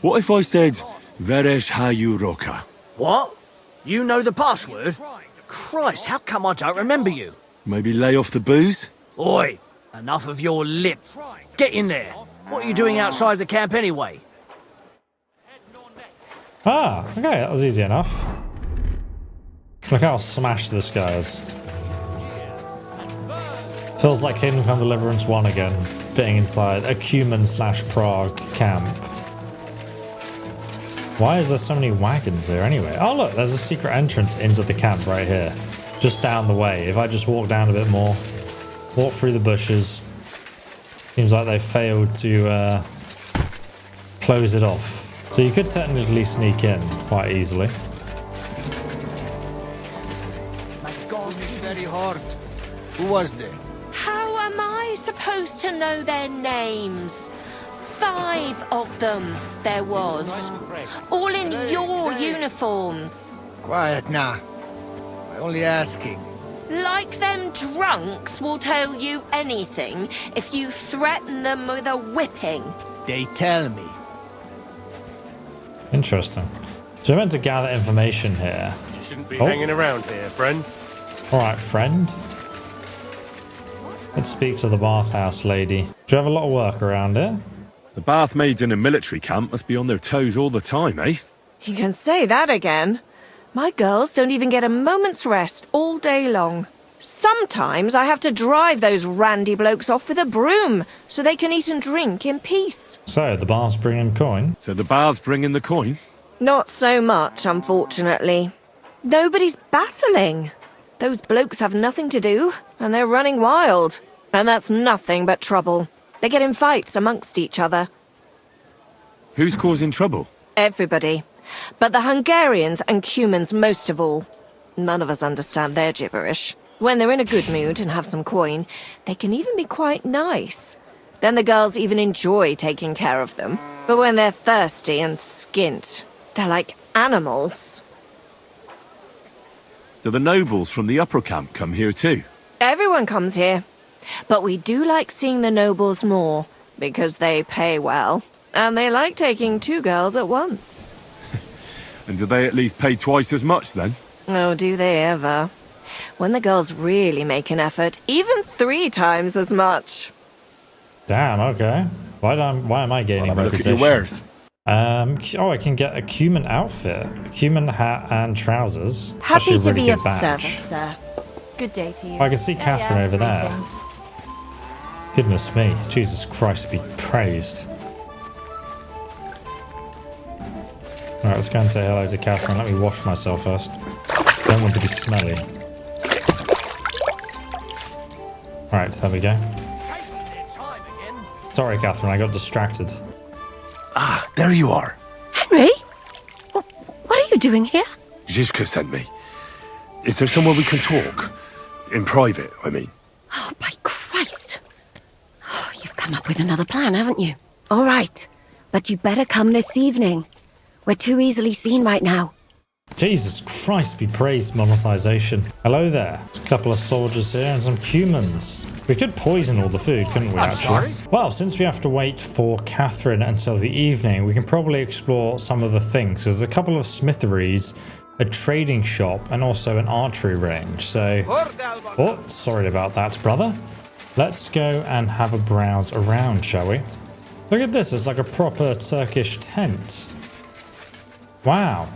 What if I said Vörös hajú róka? What? You know the password? Christ, how come I don't remember you? Maybe lay off the booze? Oi, enough of your lip. Get in there. What are you doing outside the camp anyway? Ah, okay, that was easy enough. Look how smashed this guy is. Feels like Kingdom Come Deliverance 1 again, being inside a Cuman/Prague camp. Why is there so many wagons here anyway? Oh look, there's a secret entrance into the camp right here. Just down the way. If I just walk down a bit more, walk through the bushes. Seems like they failed to close it off. So you could technically sneak in quite easily. My God, it's very hard. Who was there? How am I supposed to know their names? 5 of them there was. All in your uniforms. Quiet now. I'm only asking. Like them drunks will tell you anything if you threaten them with a whipping. They tell me. Interesting. So we're meant to gather information here. You shouldn't be hanging around here, friend. Alright, friend. Let's speak to the bathhouse lady. Do you have a lot of work around here? The bath maids in a military camp must be on their toes all the time, eh? You can say that again. My girls don't even get a moment's rest all day long. Sometimes I have to drive those randy blokes off with a broom so they can eat and drink in peace. So, the bath's bringing coin? So the bath's bringing the coin? Not so much, unfortunately. Nobody's battling. Those blokes have nothing to do, and they're running wild. And that's nothing but trouble. They get in fights amongst each other. Who's causing trouble? Everybody. But the Hungarians and Cumans most of all. None of us understand their gibberish. When they're in a good mood and have some coin, they can even be quite nice. Then the girls even enjoy taking care of them. But when they're thirsty and skint, they're like animals. Do the nobles from the upper camp come here too? Everyone comes here. But we do like seeing the nobles more, because they pay well. And they like taking 2 girls at once. And do they at least pay twice as much then? Oh, do they ever? When the girls really make an effort, even 3 times as much. Damn, okay. Why am I gaining reputation? Look at your wares. Oh, I can get a Cumin outfit, a Cumin hat and trousers. Happy to be good of badge. service, sir. Good day to you. I can see Kathrine over there. Greetings. Goodness me, Jesus Christ be praised. Alright, let's go and say hello to Kathrine. Let me wash myself first. Don't want to be smelly. Alright, there we go. Sorry, Kathrine, I got distracted. Ah, there you are. Henry? What are you doing here? Zizka sent me. Is there somewhere we can talk? In private, I mean. Oh, by Christ. Oh, you've come up with another plan, haven't you? All right. But you better come this evening. We're too easily seen right now. Jesus Christ be praised, monetization. Hello there. There's a couple of soldiers here and some humans. We could poison all the food, couldn't we, actually? Well, since we have to wait for Kathrine until the evening, we can probably explore some of the things. There's a couple of smitheries, a trading shop, and also an archery range. So, oh, sorry about that, brother. Let's go and have a browse around, shall we? Look at this, it's like a proper Turkish tent. Wow.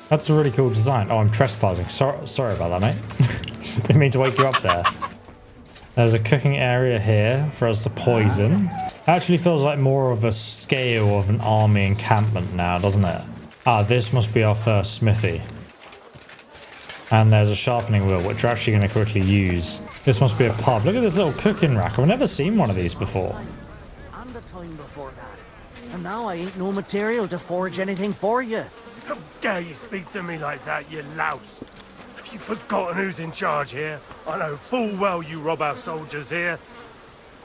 That's a really cool design. Oh, I'm trespassing. Sorry about that, mate. Didn't mean to wake you up there. There's a cooking area here for us to poison. Actually feels like more of a scale of an army encampment now, doesn't it? Ah, this must be our first smithy. And there's a sharpening wheel, which we're actually going to quickly use. This must be a pub. Look at this little cooking rack. I've never seen one of these before. And the time before that. And now I ain't no material to forge anything for you. How dare you speak to me like that, you louse? Have you forgotten who's in charge here? I know full well you rob our soldiers here.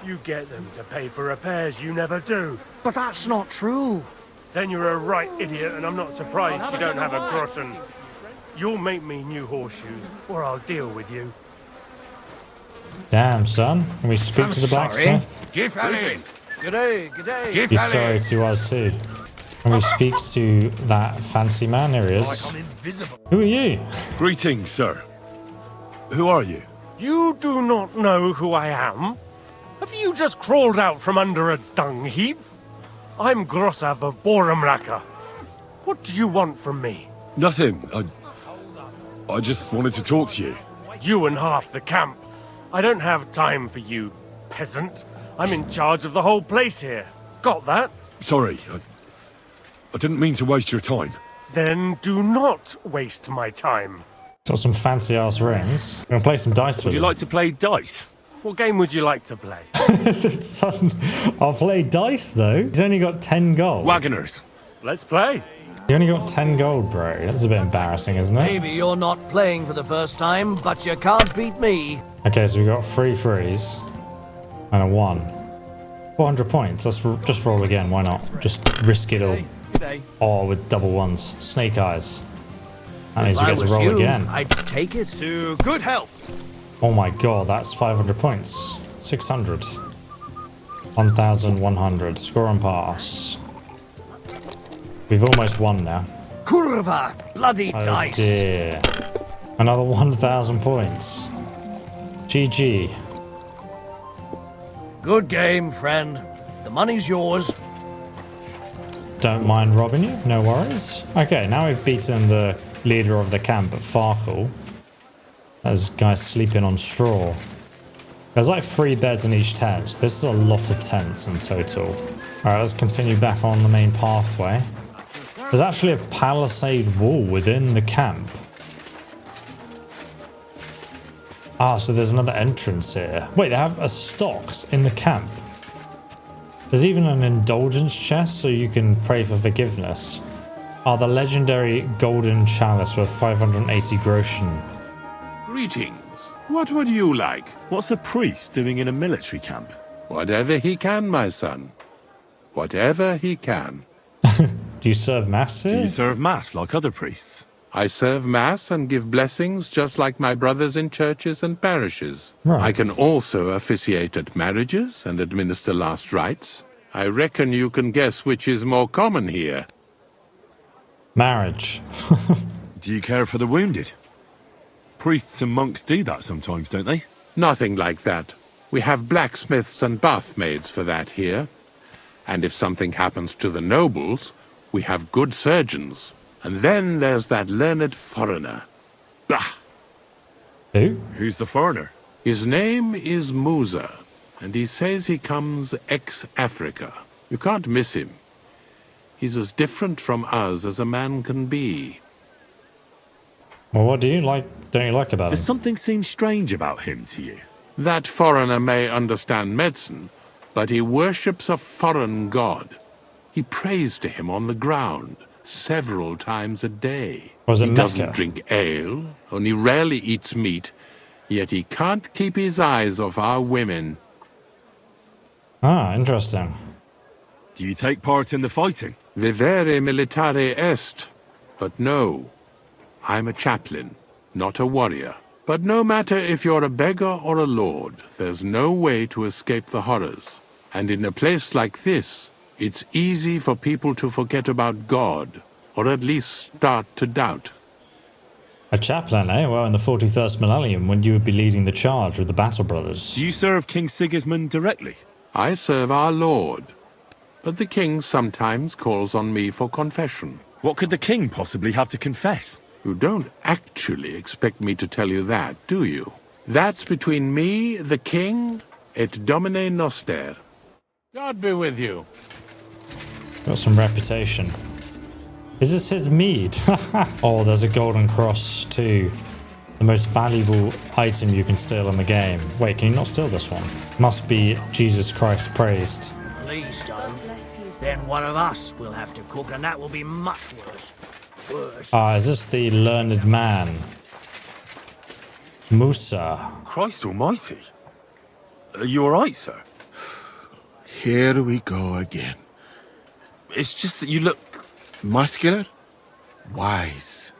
You get them to pay for repairs you never do. But that's not true. Then you're a right idiot, and I'm not surprised you don't have a groschen. You'll make me new horseshoes, or I'll deal with you. Damn, son. Can we speak to the blacksmith? G'day. He's sorry to us too. Can we speak to that fancy man? Here he is. Who are you? Greetings, sir. Who are you? You do not know who I am? Have you just crawled out from under a dung heap? I'm Grossav of Borumraka. What do you want from me? Nothing. I just wanted to talk to you. You and half the camp. I don't have time for you, peasant. I'm in charge of the whole place here. Got that? Sorry, I didn't mean to waste your time. Then do not waste my time. Got some fancy ass rings. We're gonna play some dice with Would you him. like to play dice? What game would you like to play? Son, I'll play dice though. He's only got 10 gold. Wagoners. Let's play. You only got 10 gold, bro. That's a bit embarrassing, isn't it? Maybe you're not playing for the first time, but you can't beat me. Okay, so we got 3 threes and a 1. 400 points. Let's just roll again. Why not? Just risk it all. Oh, with double ones. Snake eyes. That means we get to roll again. I'd take it. To good health. Oh my god, that's 500 points. 600. 1,100. Score and pass. We've almost won now. Kurva! Bloody Oh dice! dear. Another 1,000 points. GG. Good game, friend. The money's yours. Don't mind robbing you, no worries. Okay, now we've beaten the leader of the camp at Farkle. There's guys sleeping on straw. There's like 3 beds in each tent. So this is a lot of tents in total. Alright, let's continue back on the main pathway. There's actually a palisade wall within the camp. Ah, so there's another entrance here. Wait, they have a stocks in the camp. There's even an indulgence chest so you can pray for forgiveness. Ah, the legendary golden chalice worth 580 groschen. Greetings. What would you like? What's a priest doing in a military camp? Whatever he can, my son. Whatever he can. Do you serve mass here? Do you serve mass like other priests? I serve mass and give blessings just like my brothers in churches and parishes. Right. I can also officiate at marriages and administer last rites. I reckon you can guess which is more common here. Marriage. Do you care for the wounded? Priests and monks do that sometimes, don't they? Nothing like that. We have blacksmiths and bath maids for that here. And if something happens to the nobles, we have good surgeons. And then there's that learned foreigner. Bah! Who? Who's the foreigner? His name is Musa, and he says he comes ex-Africa. You can't miss him. He's as different from us as a man can be. Well, what don't you like about Does him? something seem strange about him to you? That foreigner may understand medicine, but he worships a foreign god. He prays to him on the ground several times a day. Was it He doesn't Mecca? drink ale, only rarely eats meat, yet he can't keep his eyes off our women. Ah, interesting. Do you take part in the fighting? Vivere militare est. But no, I'm a chaplain, not a warrior. But no matter if you're a beggar or a lord, there's no way to escape the horrors. And in a place like this, it's easy for people to forget about God, or at least start to doubt. A chaplain, eh? Well, in the 41st millennium, when you would be leading the charge with the Battle Brothers. Do you serve King Sigismund directly? I serve our Lord, but the king sometimes calls on me for confession. What could the king possibly have to confess? You don't actually expect me to tell you that, do you? That's between me, the king, et Domine Noster. God be with you. Got some reputation. Is this his mead? Oh, there's a golden cross too. The most valuable item you can steal in the game. Wait, can you not steal this one? Must be Jesus Christ praised. Please don't. Then one of us will have to cook, and that will be much worse. Worse. Ah, is this the learned man? Musa. Christ almighty. Are you alright, sir? Here we go again. It's just that you look... Muscular, wise,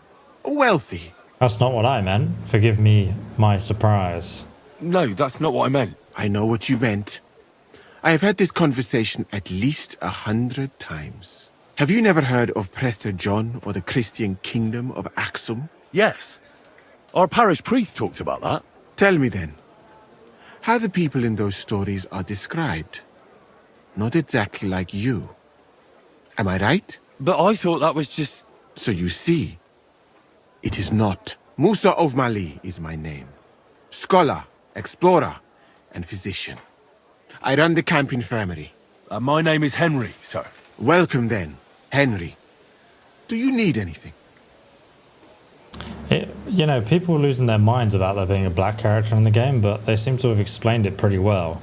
wealthy. That's not what I meant. Forgive me my surprise. No, that's not what I meant. I know what you meant. I have had this conversation at least 100 times. Have you never heard of Prester John or the Christian kingdom of Axum? Yes. Our parish priest talked about that. Tell me then, how the people in those stories are described. Not exactly like you. Am I right? But I thought that was just... So you see, it is not. Musa of Mali is my name. Scholar, explorer, and physician. I run the camp infirmary. My name is Henry, sir. Welcome then, Henry. Do you need anything? You know, people are losing their minds about there being a black character in the game, but they seem to have explained it pretty well.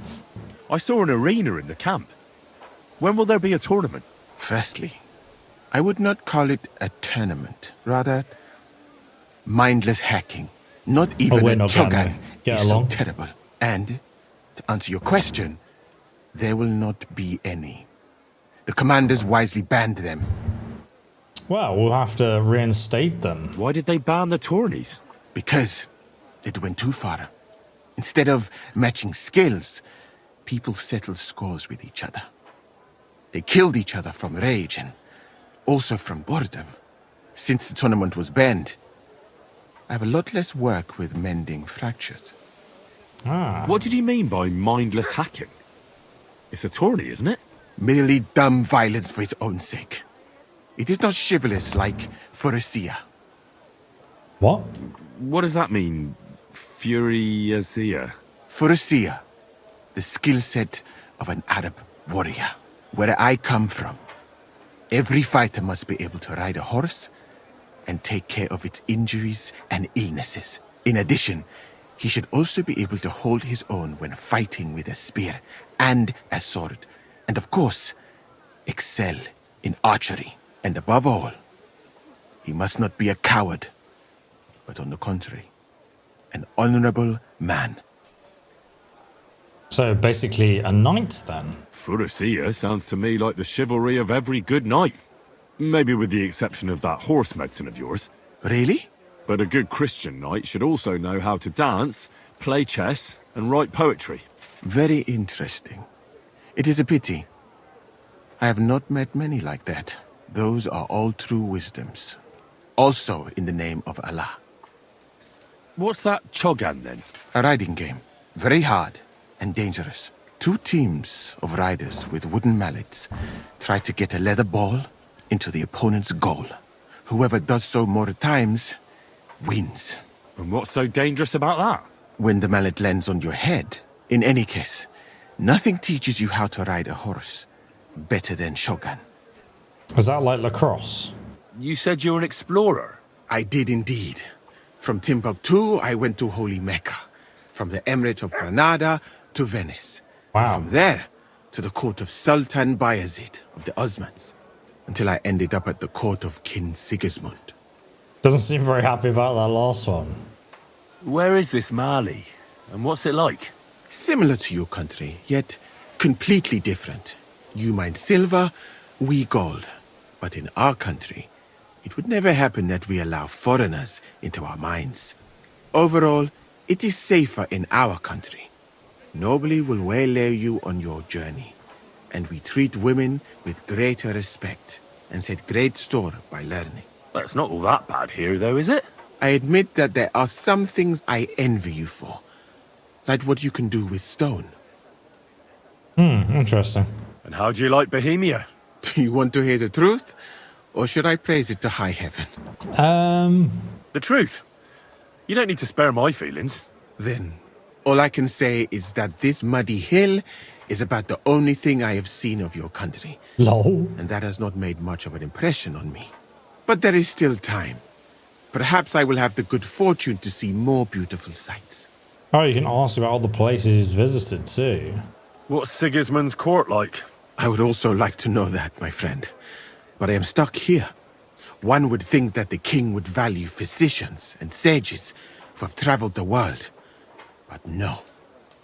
I saw an arena in the camp. When will there be a tournament? Firstly, I would not call it a tournament. Rather, mindless hacking. Not even we're a not gonna Chogan get is along. so terrible. And, to answer your question, there will not be any. The commanders wisely banned them. Well, we'll have to reinstate them. Why did they ban the tourneys? Because it went too far. Instead of matching skills, people settled scores with each other. They killed each other from rage and also from boredom. Since the tournament was banned, I have a lot less work with mending fractures. Ah. What did you mean by mindless hacking? It's a tourney, isn't it? Merely dumb violence for its own sake. It is not chivalrous like Pharisea. What? What does that mean? Furiasia? Pharisea, the skill set of an Arab warrior. Where I come from, every fighter must be able to ride a horse and take care of its injuries and illnesses. In addition, he should also be able to hold his own when fighting with a spear and a sword. And of course, excel in archery. And above all, he must not be a coward, but on the contrary, an honorable man. So basically a knight then? Furussia sounds to me like the chivalry of every good knight. Maybe with the exception of that horse medicine of yours. Really? But a good Christian knight should also know how to dance, play chess, and write poetry. Very interesting. It is a pity. I have not met many like that. Those are all true wisdoms. Also in the name of Allah. What's that Chogan then? A riding game. Very hard and dangerous. 2 teams of riders with wooden mallets try to get a leather ball into the opponent's goal. Whoever does so more times wins. And what's so dangerous about that? When the mallet lands on your head, in any case, nothing teaches you how to ride a horse better than Shogun. Is that like lacrosse? You said you were an explorer. I did indeed. From Timbuktu, I went to Holy Mecca. From the Emirate of Granada to Venice. Wow. And from there to the court of Sultan Bayezid of the Osmans, until I ended up at the court of King Sigismund. Doesn't seem very happy about that last one. Where is this Mali? And what's it like? Similar to your country, yet completely different. You mine silver, we gold. But in our country, it would never happen that we allow foreigners into our mines. Overall, it is safer in our country. Nobody will waylay you on your journey. And we treat women with greater respect and set great store by learning. That's not all that bad here, though, is it? I admit that there are some things I envy you for. Like what you can do with stone. Interesting. And how do you like Bohemia? Do you want to hear the truth? Or should I praise it to high heaven? The truth. You don't need to spare my feelings. Then, all I can say is that this muddy hill is about the only thing I have seen of your country. Lol. And that has not made much of an impression on me. But there is still time. Perhaps I will have the good fortune to see more beautiful sights. Oh, you can ask about all the places he's visited too. What's Sigismund's court like? I would also like to know that, my friend. But I am stuck here. One would think that the king would value physicians and sages who have traveled the world. But no.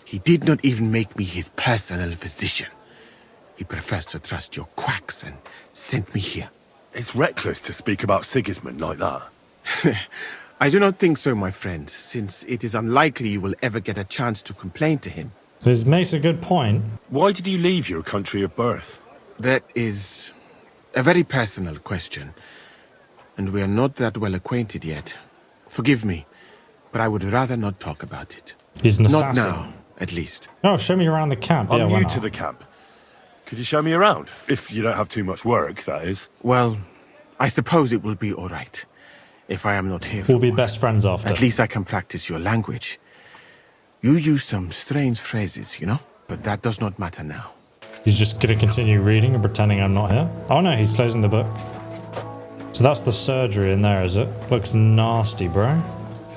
He did not even make me his personal physician. He prefers to trust your quacks and sent me here. It's reckless to speak about Sigismund like that. I do not think so, my friend, since it is unlikely you will ever get a chance to complain to him. This makes a good point. Why did you leave your country of birth? That is a very personal question. And we are not that well acquainted yet. Forgive me, but I would rather not talk about it. He's an Not assassin. now, at least. Oh, show me around the camp. I'm why new not? to the camp. Could you show me around? If you don't have too much work, that is. Well, I suppose it will be all right. If I am not here for We'll be work. best friends after. At least I can practice your language. You use some strange phrases, you know? But that does not matter now. He's just going to continue reading and pretending I'm not here. Oh no, he's closing the book. So that's the surgery in there, is it? Looks nasty, bro.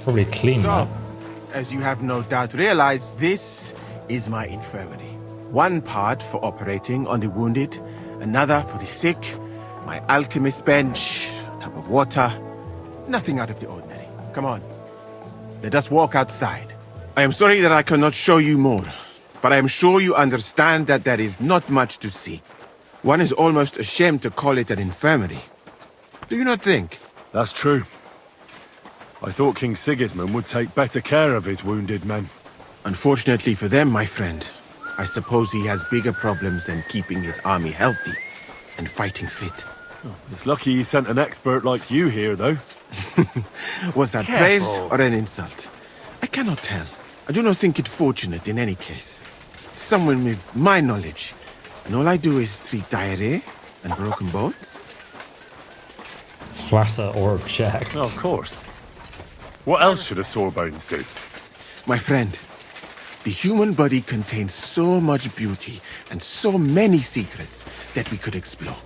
Probably clean that. As you have no doubt realized, this is my infirmary. One part for operating on the wounded, another for the sick, my alchemist bench, a tub of water. Nothing out of the ordinary. Come on. Let us walk outside. I am sorry that I cannot show you more, but I am sure you understand that there is not much to see. One is almost ashamed to call it an infirmary. Do you not think? That's true. I thought King Sigismund would take better care of his wounded men. Unfortunately for them, my friend, I suppose he has bigger problems than keeping his army healthy and fighting fit. It's lucky he sent an expert like you here, though. Was that Careful. praise or an insult? I cannot tell. I do not think it fortunate in any case. Someone with my knowledge, and all I do is treat diarrhea and broken bones. Flatter or object. Oh, of course. What else should a sore bones do? My friend, the human body contains so much beauty and so many secrets that we could explore.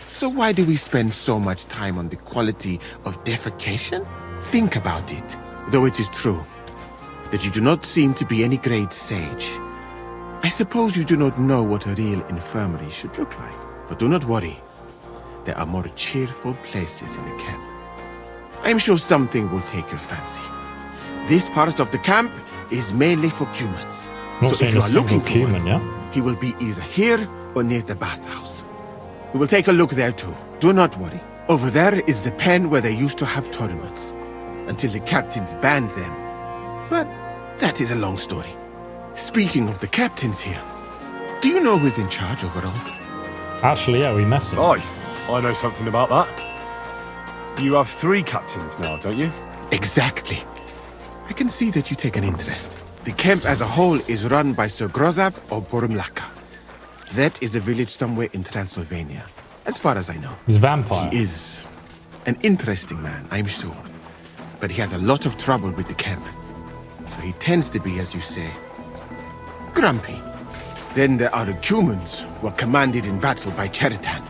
So why do we spend so much time on the quality of defecation? Think about it. Though it is true that you do not seem to be any great sage, I suppose you do not know what a real infirmary should look like. But do not worry. There are more cheerful places in the camp. I am sure something will take your fancy. This part of the camp is mainly for humans. Not So seeing if you a are looking single for human, one, yeah? he will be either here or near the bathhouse. We will take a look there too. Do not worry. Over there is the pen where they used to have tournaments, until the captains banned them. But that is a long story. Speaking of the captains here, do you know who's in charge overall? Actually, yeah, we met him. I know something about that. You have 3 captains now, don't you? Exactly. I can see that you take an interest. The camp as a whole is run by Sir Grozav or Borumlaka. That is a village somewhere in Transylvania, as far as I know. He's a vampire. He is an interesting man, I'm sure. But he has a lot of trouble with the camp. So he tends to be, as you say, grumpy. Then there are the Cumans, who are commanded in battle by Cheritan.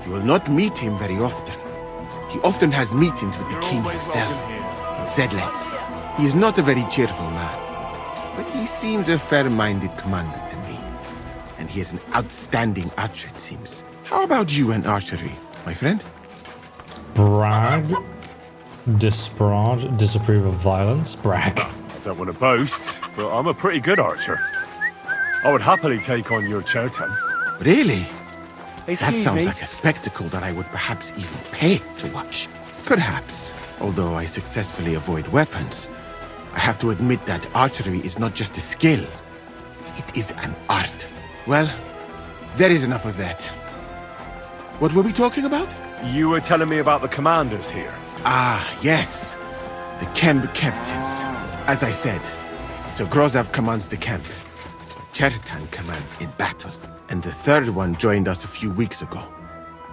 You will not meet him very often. He often has meetings with the king himself, in Zedlets. He is not a very cheerful man, but he seems a fair-minded commander to me. And he is an outstanding archer, it seems. How about you and archery, my friend? Brag. Disapprove of violence. Brag. I don't want to boast, but I'm a pretty good archer. I would happily take on your Cheritan. Really? That Excuse sounds me? like a spectacle that I would perhaps even pay to watch. Perhaps, although I successfully avoid weapons, I have to admit that archery is not just a skill. It is an art. Well, there is enough of that. What were we talking about? You were telling me about the commanders here. Ah, yes. The camp captains. As I said, Sir Grozav commands the camp. Cheritan commands in battle. And the third one joined us a few weeks ago.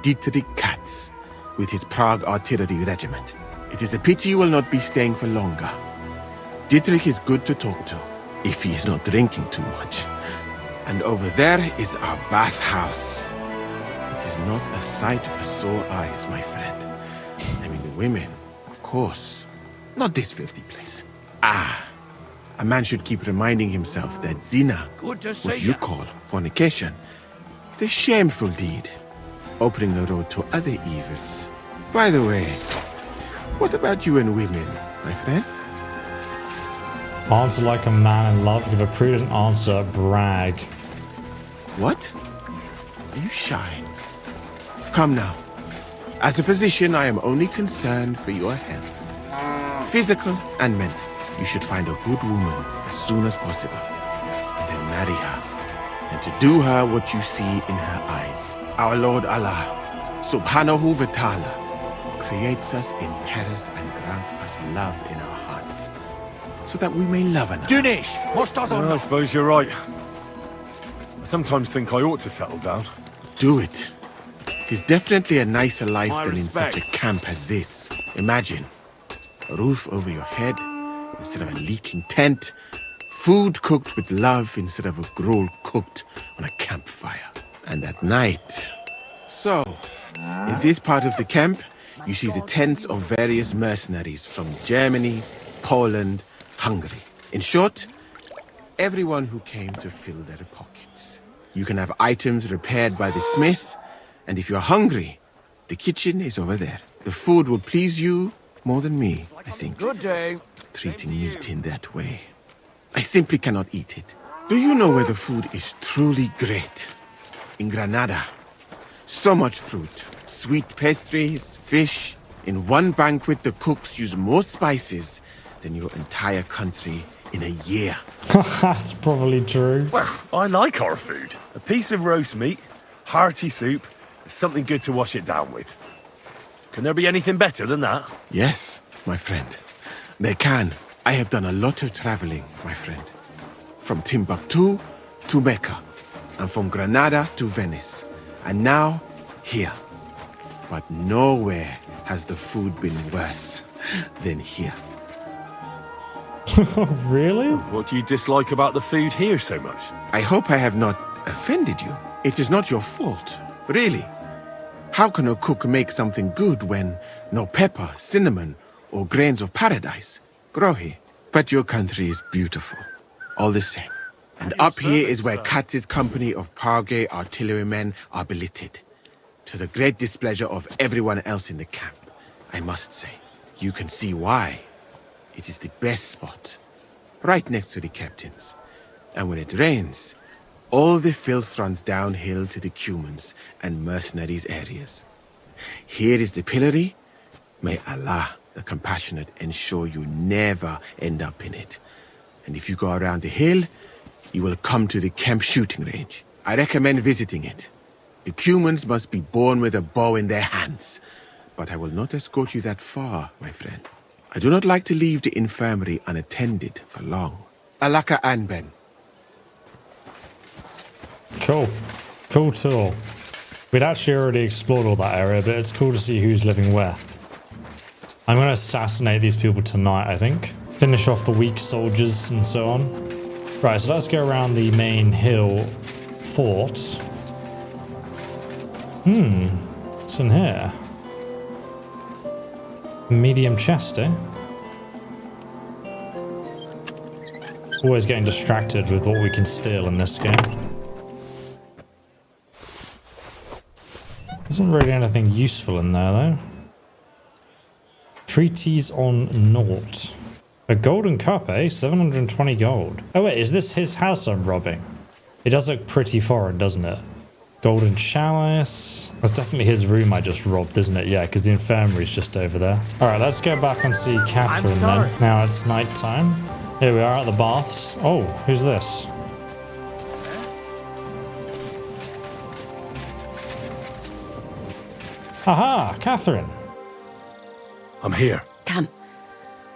Dietrich Katz, with his Prague artillery regiment. It is a pity you will not be staying for longer. Dietrich is good to talk to, if he is not drinking too much. And over there is our bathhouse. It is not a sight for sore eyes, my friend. I mean, the women, of course. Not this filthy place. Ah, a man should keep reminding himself that zina, Good to see what you ya. call fornication, is a shameful deed, opening the road to other evils. By the way, what about you and women, my friend? Answer like a man in love. Give a prudent answer. Brag. What? Are you shy? Come now. As a physician, I am only concerned for your health. Physical and mental. You should find a good woman as soon as possible. And then marry her. And to do her what you see in her eyes. Our Lord Allah, Subhanahu wa Ta'ala, creates us in pairs and grants us love in our hearts. So that we may love another. I suppose you're right. I sometimes think I ought to settle down. Do it. It's definitely a nicer life My than in such a respects. camp as this. Imagine, a roof over your head instead of a leaking tent, food cooked with love instead of a gruel cooked on a campfire. And at night. So, in this part of the camp, you see the tents of various mercenaries from Germany, Poland, Hungary. In short, everyone who came to fill their pockets. You can have items repaired by the smith, and if you're hungry, the kitchen is over there. The food will please you more than me, I think. Good day. Treating meat in that way. I simply cannot eat it. Do you know where the food is truly great? In Granada. So much fruit, sweet pastries, fish. In one banquet, the cooks use more spices than your entire country in a year. That's probably true. Well, I like our food. A piece of roast meat, hearty soup, something good to wash it down with. Can there be anything better than that? Yes, my friend. They can. I have done a lot of traveling, my friend. From Timbuktu to Mecca, and from Granada to Venice, and now here. But nowhere has the food been worse than here. Really? What do you dislike about the food here so much? I hope I have not offended you. It is not your fault, really. How can a cook make something good when no pepper, cinnamon, or grains of paradise grow here? But your country is beautiful, all the same. And up here is where Katz's company of Prague artillerymen are billeted. To the great displeasure of everyone else in the camp, I must say. You can see why. It is the best spot, right next to the captains. And when it rains, all the filth runs downhill to the Cumans and mercenaries areas. Here is the pillory. May Allah, the compassionate, ensure you never end up in it. And if you go around the hill, you will come to the camp shooting range. I recommend visiting it. The Cumans must be born with a bow in their hands. But I will not escort you that far, my friend. I do not like to leave the infirmary unattended for long. Alaka Anben. Cool. Cool tour. We'd actually already explored all that area, but it's cool to see who's living where. I'm going to assassinate these people tonight, I think. Finish off the weak soldiers and so on. Right, so let's go around the main hill fort. What's in here? Medium chest, eh? Always getting distracted with what we can steal in this game. Isn't really anything useful in there, though. Treatise on naught. A golden cup, eh? 720 gold. Oh wait, is this his house I'm robbing? It does look pretty foreign, doesn't it? Golden chalice. That's definitely his room I just robbed, isn't it? Yeah, because the infirmary's just over there. Alright, let's go back and see Kathrine then. Now it's night time. Here we are at the baths. Oh, who's this? Aha, Kathrine. I'm here. Come.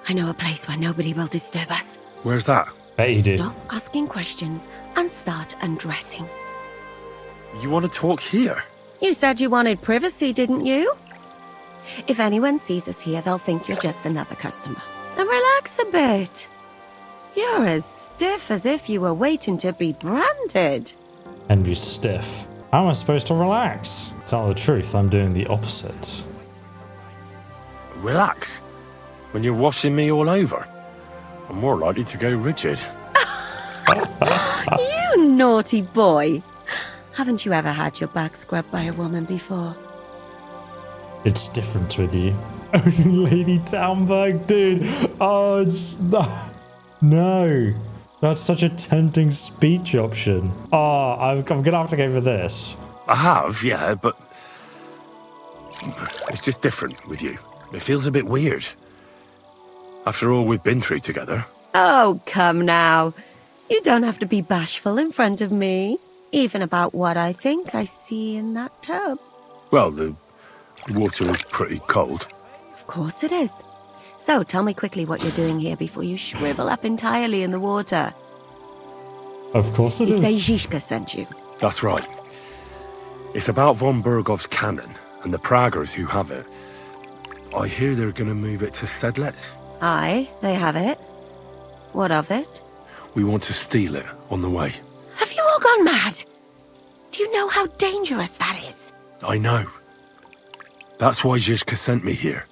I know a place where nobody will disturb us. Where's that? Bet you do. Stop asking questions and start undressing. You want to talk here? You said you wanted privacy, didn't you? If anyone sees us here, they'll think you're just another customer. And relax a bit. You're as stiff as if you were waiting to be branded. And be stiff. How am I supposed to relax? To tell the truth, I'm doing the opposite. Relax. When you're washing me all over, I'm more likely to go rigid. You naughty boy. Haven't you ever had your back scrubbed by a woman before? It's different with you. Only Lady Townberg, dude. Oh, it's... No. That's such a tempting speech option. Oh, I'm gonna have to go for this. I have, yeah, but... it's just different with you. It feels a bit weird. After all we've been through together. Oh, come now. You don't have to be bashful in front of me. Even about what I think I see in that tub. Well, the water is pretty cold. Of course it is. So tell me quickly what you're doing here before you shrivel up entirely in the water. Of course it You is. say Zizka sent you. That's right. It's about Von Bergow's cannon and the Praggers who have it. I hear they're going to move it to Sedlec. Aye, they have it. What of it? We want to steal it on the way. Have you all gone mad? Do you know how dangerous that is? I know. That's why Zizka sent me here.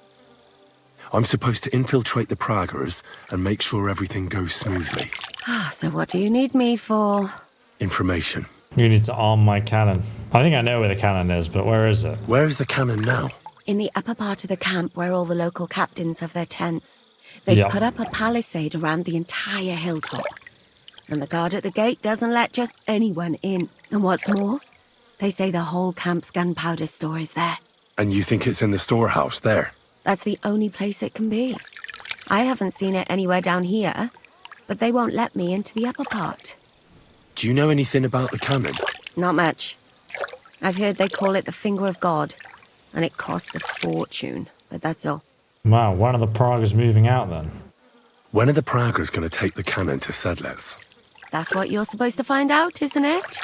I'm supposed to infiltrate the Praggers and make sure everything goes smoothly. Ah, so what do you need me for? Information. You need to arm my cannon. I think I know where the cannon is, but where is it? Where is the cannon now? In the upper part of the camp where all the local captains have their tents. They've put up a palisade around the entire hilltop. And the guard at the gate doesn't let just anyone in. And what's more, they say the whole camp's gunpowder store is there. And you think it's in the storehouse there? That's the only place it can be. I haven't seen it anywhere down here, but they won't let me into the upper part. Do you know anything about the cannon? Not much. I've heard they call it the Finger of God, and it costs a fortune, but that's all. Wow, one of the Praggers moving out then. When are the Praggers going to take the cannon to Sedlec? That's what you're supposed to find out, isn't it?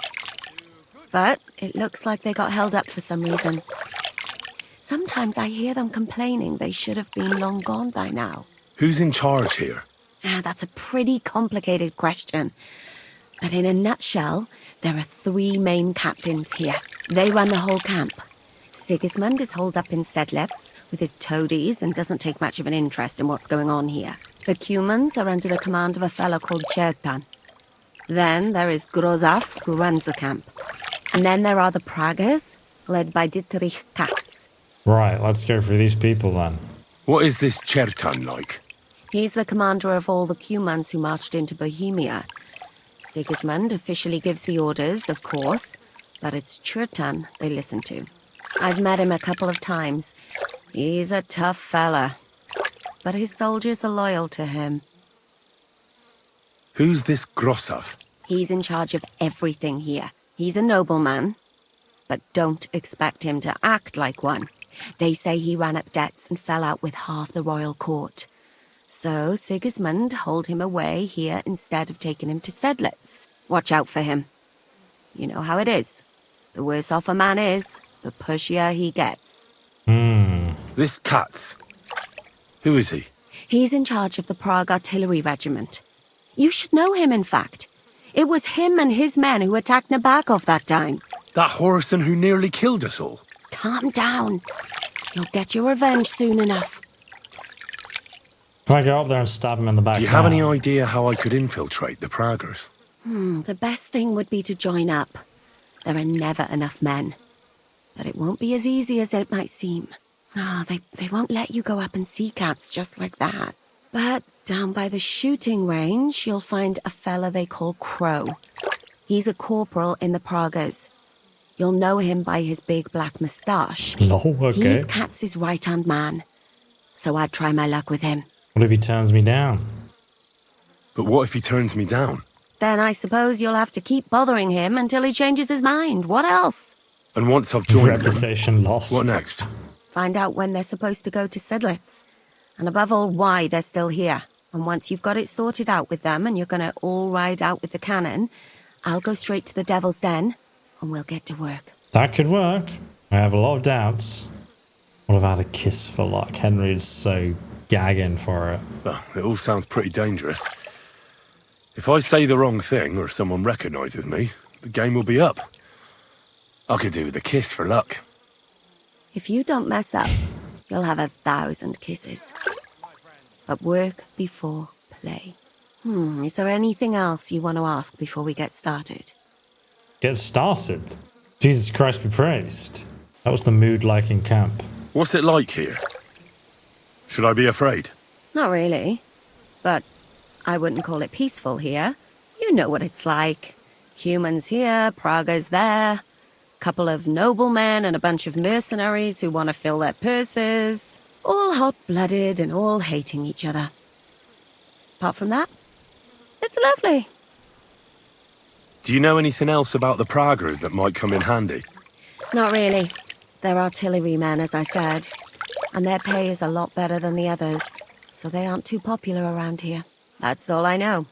But it looks like they got held up for some reason. Sometimes I hear them complaining they should have been long gone by now. Who's in charge here? That's a pretty complicated question. But in a nutshell, there are 3 main captains here. They run the whole camp. Sigismund is holed up in Sedlec with his toadies and doesn't take much of an interest in what's going on here. The Cumans are under the command of a fellow called Chertan. Then there is Grozaf, who runs the camp. And then there are the Praggers, led by Dietrich Katz. Right, let's go through these people then. What is this Chertan like? He's the commander of all the Cumans who marched into Bohemia. Sigismund officially gives the orders, of course, but it's Churtan they listen to. I've met him a couple of times. He's a tough fella, but his soldiers are loyal to him. Who's this Grossav? He's in charge of everything here. He's a nobleman, but don't expect him to act like one. They say he ran up debts and fell out with half the royal court. So Sigismund holed him away here instead of taking him to Sedlitz. Watch out for him. You know how it is. The worse off a man is, the pushier he gets. This Katz. Who is he? He's in charge of the Prague artillery regiment. You should know him, in fact. It was him and his men who attacked Nabakov that time. That Horison who nearly killed us all. Calm down. You'll get your revenge soon enough. Can I go up there and stab him in the back? Do you have any idea how I could infiltrate the Praggers? The best thing would be to join up. There are never enough men. But it won't be as easy as it might seem. They won't let you go up and see cats just like that. But down by the shooting range, you'll find a fella they call Crow. He's a corporal in the Praggers. You'll know him by his big black moustache. No, okay. He's Katz's right-hand man. So I'd try my luck with him. What if he turns me down? But what if he turns me down? Then I suppose you'll have to keep bothering him until he changes his mind. What else? And once I've joined Reputation lost. What next? Find out when they're supposed to go to Sedlitz. And above all, why they're still here. And once you've got it sorted out with them and you're going to all ride out with the cannon, I'll go straight to the Devil's Den and we'll get to work. That could work. I have a lot of doubts. What about a kiss for luck? Henry's so gagging for it. Well, it all sounds pretty dangerous. If I say the wrong thing or someone recognises me, the game will be up. I could do the kiss for luck. If you don't mess up, you'll have 1,000 kisses. But work before play. Is there anything else you want to ask before we get started? Get started? Jesus Christ be praised. That was the mood like in camp. What's it like here? Should I be afraid? Not really. But I wouldn't call it peaceful here. You know what it's like. Humans here, Prague's there. Couple of noblemen and a bunch of mercenaries who want to fill their purses. All hot-blooded and all hating each other. Apart from that, it's lovely. Do you know anything else about the Praggers that might come in handy? Not really. They're artillerymen, as I said. And their pay is a lot better than the others. So they aren't too popular around here. That's all I know.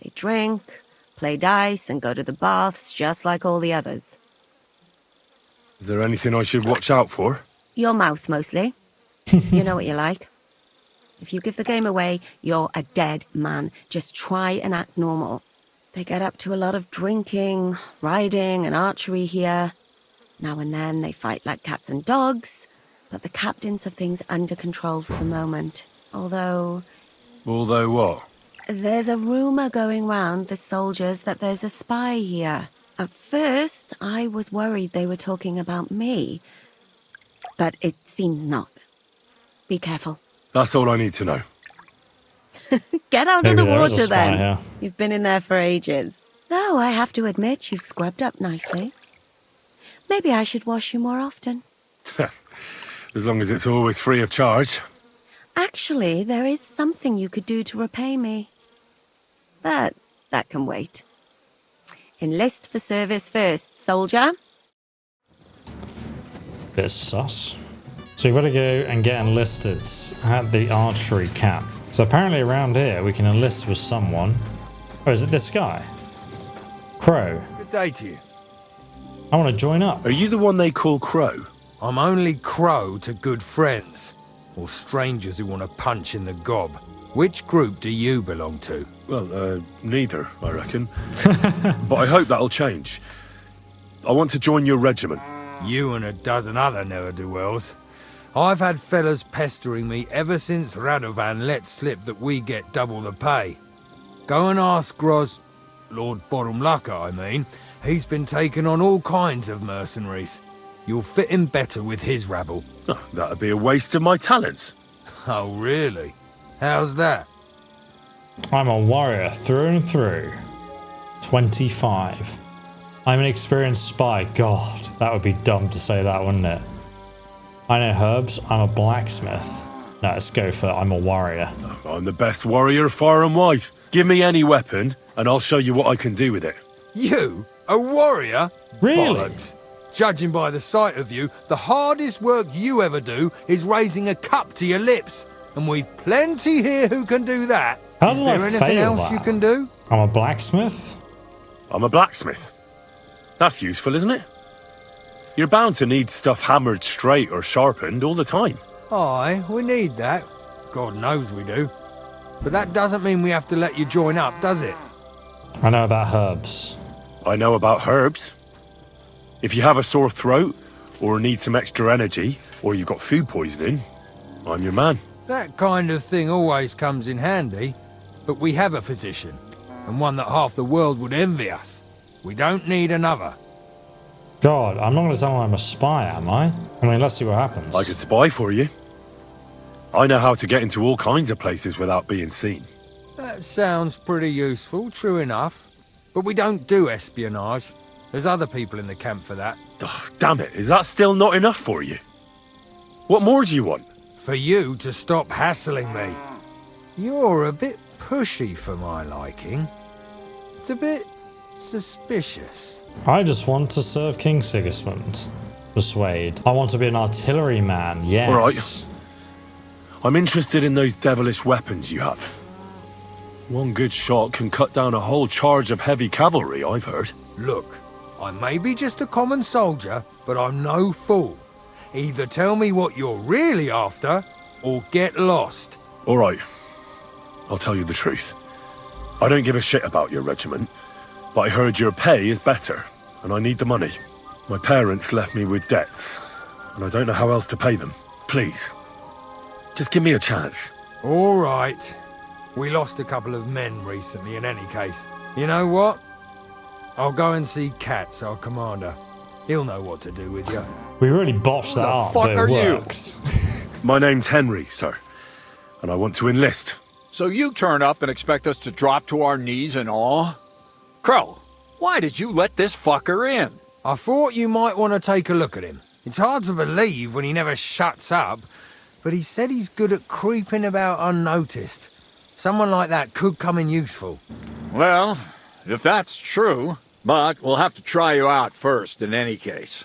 They drink, play dice, and go to the baths just like all the others. Is there anything I should watch out for? Your mouth, mostly. You know what you like. If you give the game away, you're a dead man. Just try and act normal. They get up to a lot of drinking, riding, and archery here. Now and then they fight like cats and dogs, but the captains have things under control for the moment. Although what? There's a rumor going round the soldiers that there's a spy here. At first, I was worried they were talking about me. But it seems not. Be careful. That's all I need to know. Get out Maybe of the there is a water spy then. here. You've been in there for ages. Though I have to admit, you've scrubbed up nicely. Maybe I should wash you more often. As long as it's always free of charge. Actually, there is something you could do to repay me. But that can wait. Enlist for service first, soldier. Bit sus. So you've got to go and get enlisted at the archery camp. So apparently around here we can enlist with someone. Oh, is it this guy? Crow. Good day to you. I want to join up. Are you the one they call Crow? I'm only Crow to good friends. Or strangers who want to punch in the gob. Which group do you belong to? Well, neither, I reckon. But I hope that'll change. I want to join your regiment. You and a dozen other ne'er-do-wells. I've had fellas pestering me ever since Radovan let slip that we get double the pay. Go and ask Lord Borumlaka, I mean. He's been taking on all kinds of mercenaries. You'll fit in better with his rabble. Oh, that'd be a waste of my talents. Oh, really? How's that? I'm a warrior through and through. 25. I'm an experienced spy. God, that would be dumb to say that, wouldn't it? I know herbs. I'm a blacksmith. No, let's go for I'm a warrior. I'm the best warrior far and wide. Give me any weapon, and I'll show you what I can do with it. You? A warrior? Really? Bollocks. Judging by the sight of you, the hardest work you ever do is raising a cup to your lips. And we've plenty here who can do that. How Is did there I anything fail else that? you can do? I'm a blacksmith? I'm a blacksmith. That's useful, isn't it? You're bound to need stuff hammered straight or sharpened all the time. Aye, we need that. God knows we do. But that doesn't mean we have to let you join up, does it? I know about herbs. I know about herbs. If you have a sore throat, or need some extra energy, or you've got food poisoning, I'm your man. That kind of thing always comes in handy. But we have a physician, and one that half the world would envy us. We don't need another. God, I'm not going to tell him I'm a spy, am I? I mean, let's see what happens. I could spy for you. I know how to get into all kinds of places without being seen. That sounds pretty useful, true enough. But we don't do espionage. There's other people in the camp for that. Oh, damn it, is that still not enough for you? What more do you want? For you to stop hassling me. You're a bit pushy for my liking. It's a bit suspicious. I just want to serve King Sigismund. Persuade. I want to be an artilleryman, yes. All right. I'm interested in those devilish weapons you have. One good shot can cut down a whole charge of heavy cavalry, I've heard. Look, I may be just a common soldier, but I'm no fool. Either tell me what you're really after, or get lost. All right. I'll tell you the truth. I don't give a shit about your regiment, but I heard your pay is better, and I need the money. My parents left me with debts, and I don't know how else to pay them. Please, just give me a chance. All right. We lost a couple of men recently in any case. You know what? I'll go and see Katz, our commander. He'll know what to do with you. We really botched that up, but it worked. My name's Henry, sir, and I want to enlist. So you turn up and expect us to drop to our knees in awe? Crow, why did you let this fucker in? I thought you might want to take a look at him. It's hard to believe when he never shuts up, but he said he's good at creeping about unnoticed. Someone like that could come in useful. Well, if that's true, but we'll have to try you out first in any case.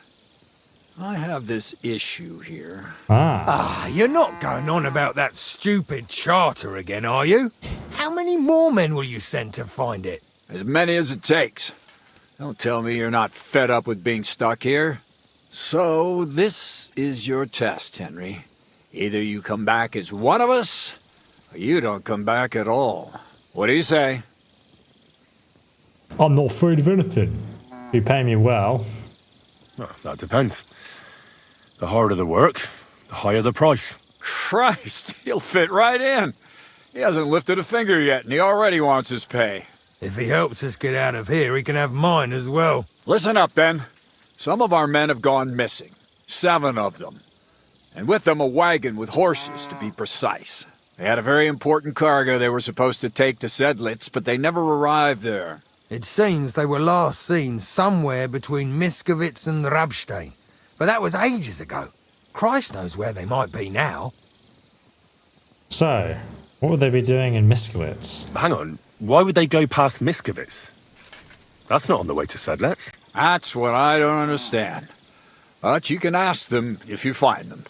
I have this issue here. You're not going on about that stupid charter again, are you? How many more men will you send to find it? As many as it takes. Don't tell me you're not fed up with being stuck here. So, this is your test, Henry. Either you come back as one of us, or you don't come back at all. What do you say? I'm not afraid of anything. You pay me well. Well, that depends. The harder the work, the higher the price. Christ, he'll fit right in. He hasn't lifted a finger yet, and he already wants his pay. If he helps us get out of here, he can have mine as well. Listen up, then. Some of our men have gone missing. 7 of them. And with them a wagon with horses, to be precise. They had a very important cargo they were supposed to take to Sedlitz, but they never arrived there. It seems they were last seen somewhere between Miskovitz and Rabstein. But that was ages ago. Christ knows where they might be now. So, what would they be doing in Miskovitz? Hang on, why would they go past Miskovitz? That's not on the way to Sedlitz. That's what I don't understand. But you can ask them if you find them.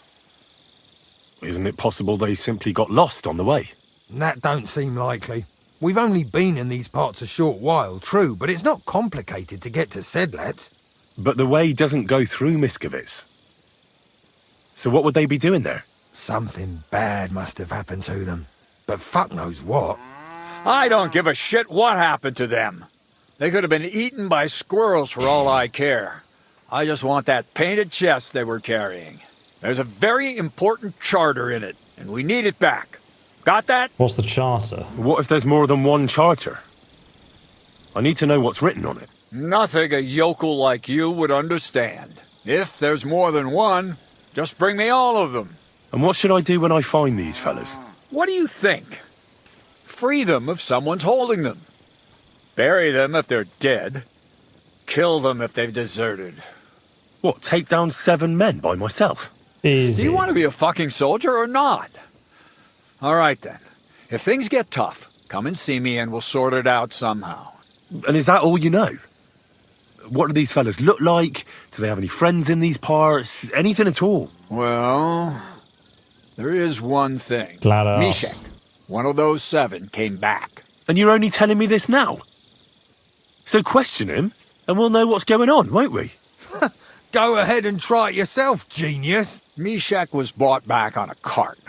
Isn't it possible they simply got lost on the way? That don't seem likely. We've only been in these parts a short while, true, but it's not complicated to get to Sedlitz. But the way doesn't go through Miskovitz. So what would they be doing there? Something bad must have happened to them. But fuck knows what. I don't give a shit what happened to them. They could have been eaten by squirrels for all I care. I just want that painted chest they were carrying. There's a very important charter in it, and we need it back. Got that? What's the charter? What if there's more than one charter? I need to know what's written on it. Nothing a yokel like you would understand. If there's more than one, just bring me all of them. And what should I do when I find these fellas? What do you think? Free them if someone's holding them. Bury them if they're dead. Kill them if they've deserted. What, take down 7 men by myself? Easy. Do you want to be a fucking soldier or not? All right then. If things get tough, come and see me and we'll sort it out somehow. And is that all you know? What do these fellas look like? Do they have any friends in these parts? Anything at all? Well, there is one thing. Glad I Mishek, asked. one of those 7, came back. And you're only telling me this now? So question him, and we'll know what's going on, won't we? Go ahead and try it yourself, genius. Mishek was brought back on a cart.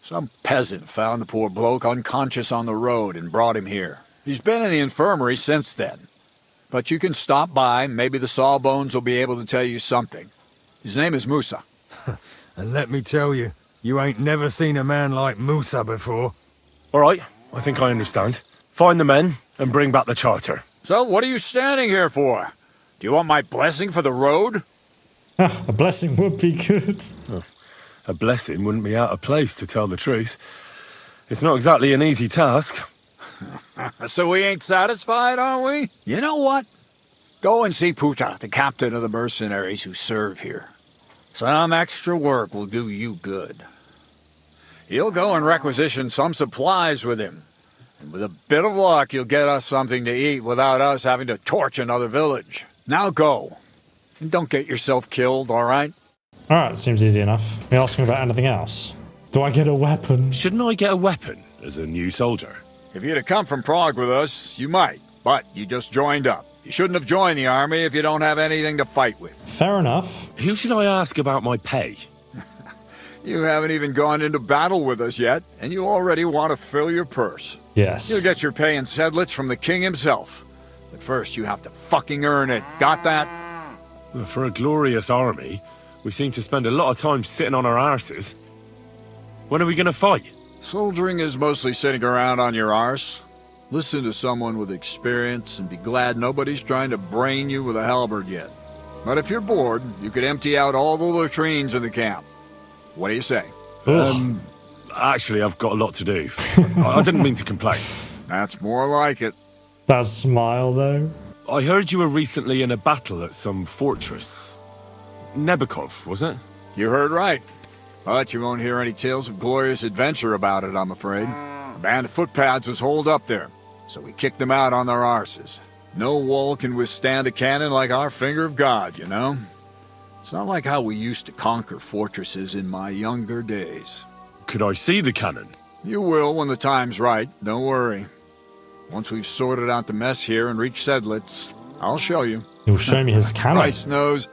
Some peasant found the poor bloke unconscious on the road and brought him here. He's been in the infirmary since then. But you can stop by, maybe the Sawbones will be able to tell you something. His name is Musa. And let me tell you, you ain't never seen a man like Musa before. All right, I think I understand. Find the men and bring back the charter. So what are you standing here for? Do you want my blessing for the road? A blessing would be good. Oh, a blessing wouldn't be out of place, to tell the truth. It's not exactly an easy task. So we ain't satisfied, are we? You know what? Go and see Puta, the captain of the mercenaries who serve here. Some extra work will do you good. He'll go and requisition some supplies with him. And with a bit of luck, you'll get us something to eat without us having to torch another village. Now go. And don't get yourself killed, all right? All right, seems easy enough. Are you asking about anything else? Do I get a weapon? Shouldn't I get a weapon as a new soldier? If you'd have come from Prague with us, you might. But you just joined up. You shouldn't have joined the army if you don't have anything to fight with. Fair enough. Who should I ask about my pay? You haven't even gone into battle with us yet, and you already want to fill your purse. Yes. You'll get your pay in sedlets from the king himself. But first you have to fucking earn it. Got that? For a glorious army, we seem to spend a lot of time sitting on our arses. When are we going to fight? Soldiering is mostly sitting around on your arse. Listen to someone with experience and be glad nobody's trying to brain you with a halberd yet. But if you're bored, you could empty out all the latrines in the camp. What do you say? Actually, I've got a lot to do. I didn't mean to complain. That's more like it. That smile, though. I heard you were recently in a battle at some fortress. Nebukov, was it? You heard right. But you won't hear any tales of glorious adventure about it, I'm afraid. A band of footpads was holed up there, so we kicked them out on their arses. No wall can withstand a cannon like our finger of God, you know? It's not like how we used to conquer fortresses in my younger days. Could I see the cannon? You will when the time's right, don't worry. Once we've sorted out the mess here and reached Sedlitz, I'll show you. He'll show me his cannon. Christ knows,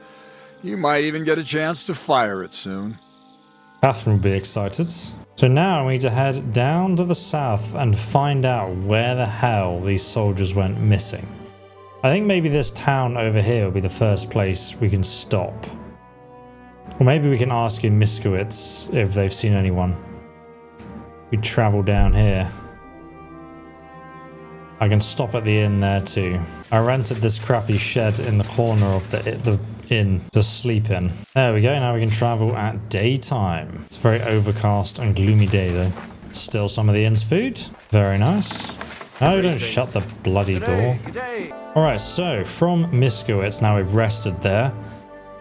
you might even get a chance to fire it soon. Kathrine will be excited. So now we need to head down to the south and find out where the hell these soldiers went missing. I think maybe this town over here will be the first place we can stop. Or maybe we can ask in Miskowitz if they've seen anyone. We travel down here. I can stop at the inn there too. I rented this crappy shed in the corner of the inn to sleep in. There we go, now we can travel at daytime. It's a very overcast and gloomy day though. Still some of the inn's food. Very nice. No, don't shut the bloody door. Alright, so from Miskowitz, now we've rested there.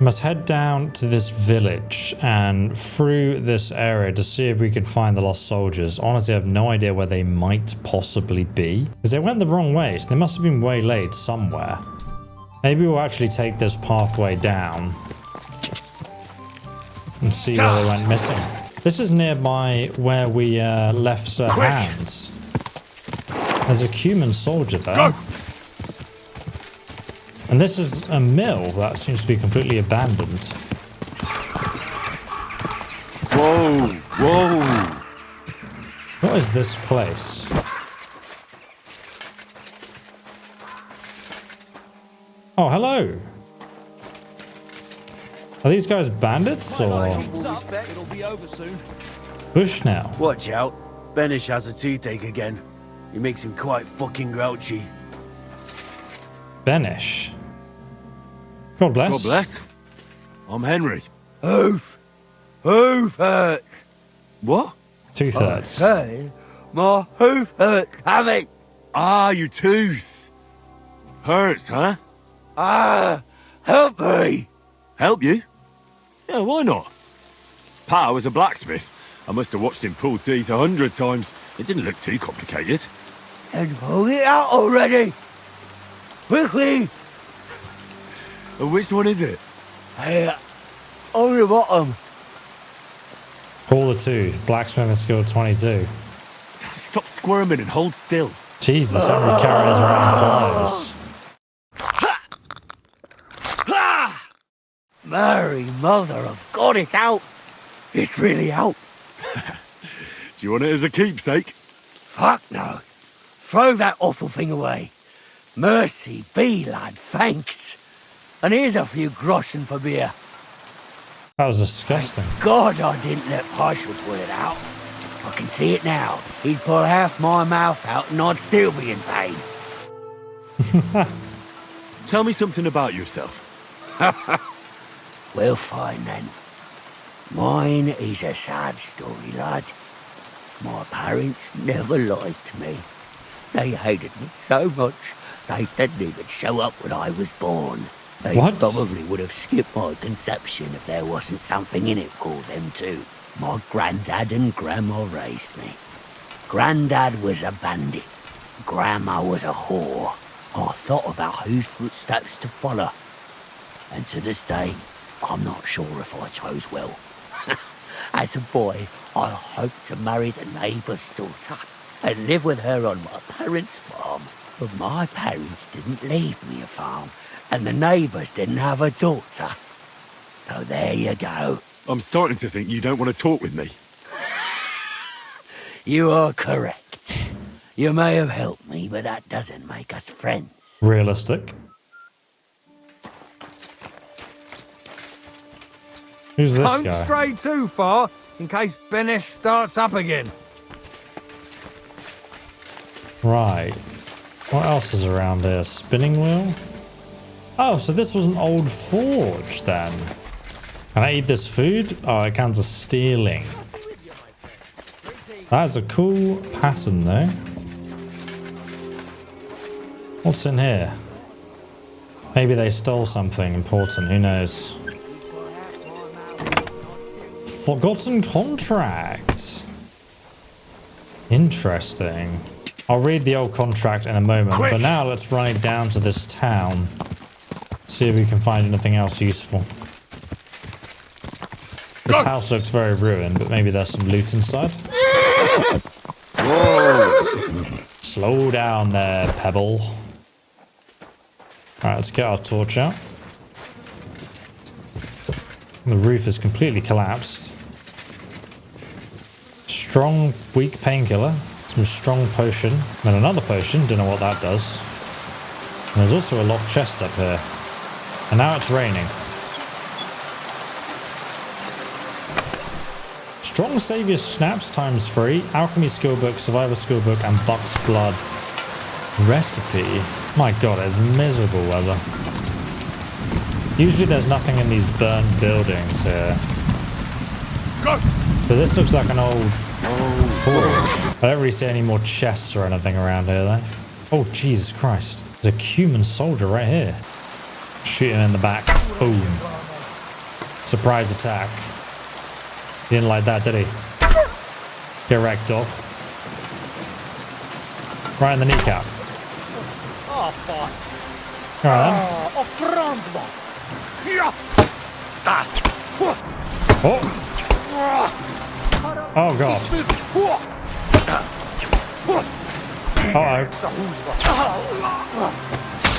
We must head down to this village and through this area to see if we can find the lost soldiers. Honestly, I have no idea where they might possibly be. Because they went the wrong way, so they must have been waylaid somewhere. Maybe we'll actually take this pathway down and see where they went missing. This is nearby where we left Sir Hans. There's a Cuman soldier there. Go. And this is a mill that seems to be completely abandoned. Whoa, whoa. What is this place? Oh, hello. Are these guys bandits or It'll be over soon. Bushnell? Watch out. Benish has a toothache again. He makes him quite fucking grouchy. Benish? God bless. God bless. I'm Henry. Hoof hurts. What? 2/3. Okay. My hoof hurts, having. Ah, your tooth. Hurts, huh? Help me! Help you? Yeah, why not? Pa was a blacksmith. I must have watched him pull teeth 100 times. It didn't look too complicated. And pull it out already! Quickly! And which one is it? Hey, on the bottom. Pull the tooth. Blacksmithing skill 22. Stop squirming and hold still. Jesus, Henry carries around pliers. Mary, mother of God, it's out! It's really out! Do you want it as a keepsake? Fuck no! Throw that awful thing away. Mercy be, lad, thanks. And here's a few groschen for beer. That was disgusting. Thank God I didn't let Partial pull it out. I can see it now. He'd pull half my mouth out and I'd still be in pain. Tell me something about yourself. Well, fine then. Mine is a sad story, lad. My parents never liked me. They hated me so much, they didn't even show up when I was born. They probably would have skipped my conception if there wasn't something in it for them too. My granddad and grandma raised me. Granddad was a bandit. Grandma was a whore. I thought about whose footsteps to follow. And to this day, I'm not sure if I chose well. As a boy, I hoped to marry the neighbour's daughter and live with her on my parents' farm. But my parents didn't leave me a farm, and the neighbours didn't have a daughter. So there you go. I'm starting to think you don't want to talk with me. You are correct. You may have helped me, but that doesn't make us friends. Realistic. Who's this Don't guy? stray too far, in case Benesh starts up again. Right. What else is around here? Spinning wheel? Oh, so this was an old forge then. Can I eat this food? Oh, it counts as stealing. That's a cool pattern though. What's in here? Maybe they stole something important, who knows? Forgotten contract. Interesting. I'll read the old contract in a moment, but now let's ride down to this town. See if we can find anything else useful. This house looks very ruined, but maybe there's some loot inside. Whoa. Slow down there, Pebble. Alright, let's get our torch out. The roof is completely collapsed. Strong, weak painkiller. Some strong potion. And another potion. Don't know what that does. And there's also a locked chest up here. And now it's raining. Strong Savior Snaps ×3. Alchemy Skillbook, Survivor Skillbook, and Buck's Blood recipe. My god, it's miserable weather. Usually there's nothing in these burnt buildings here. But this looks like an old forge. I don't really see any more chests or anything around here though. Oh, Jesus Christ. There's a human soldier right here. Shoot him in the back. Boom. Surprise attack. He didn't like that, did he? Get wrecked, dog. Right in the kneecap. Oh, boss. Alright then. Oh. Oh god. Uh-oh.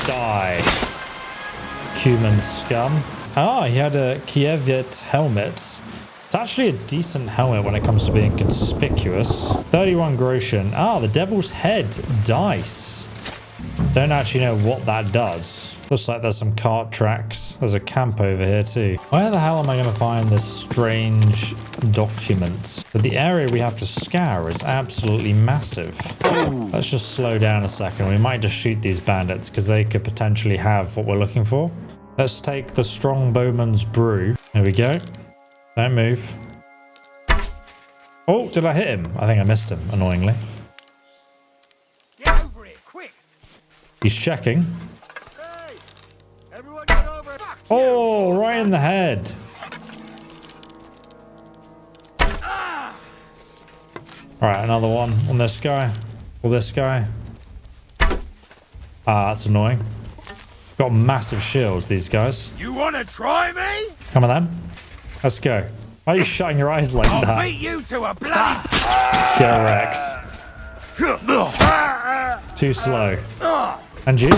Die. Human scum. Ah, he had a Kieviet helmet. It's actually a decent helmet when it comes to being conspicuous. 31 groschen. Ah, the devil's head dice. Don't actually know what that does. Looks like there's some cart tracks. There's a camp over here too. Where the hell am I going to find this strange document? But the area we have to scour is absolutely massive. Let's just slow down a second. We might just shoot these bandits because they could potentially have what we're looking for. Let's take the Strongbowman's brew. There we go. Don't move. Oh, did I hit him? I think I missed him, annoyingly. Get over it, quick. He's checking. Oh, right in the head. Alright, another one on this guy. Or this guy. Ah, that's annoying. Got massive shields, these guys. You wanna try me? Come on then. Let's go. Why are you shutting your eyes like that? I'll beat you to a bloody... Get Rex. Too slow. And you?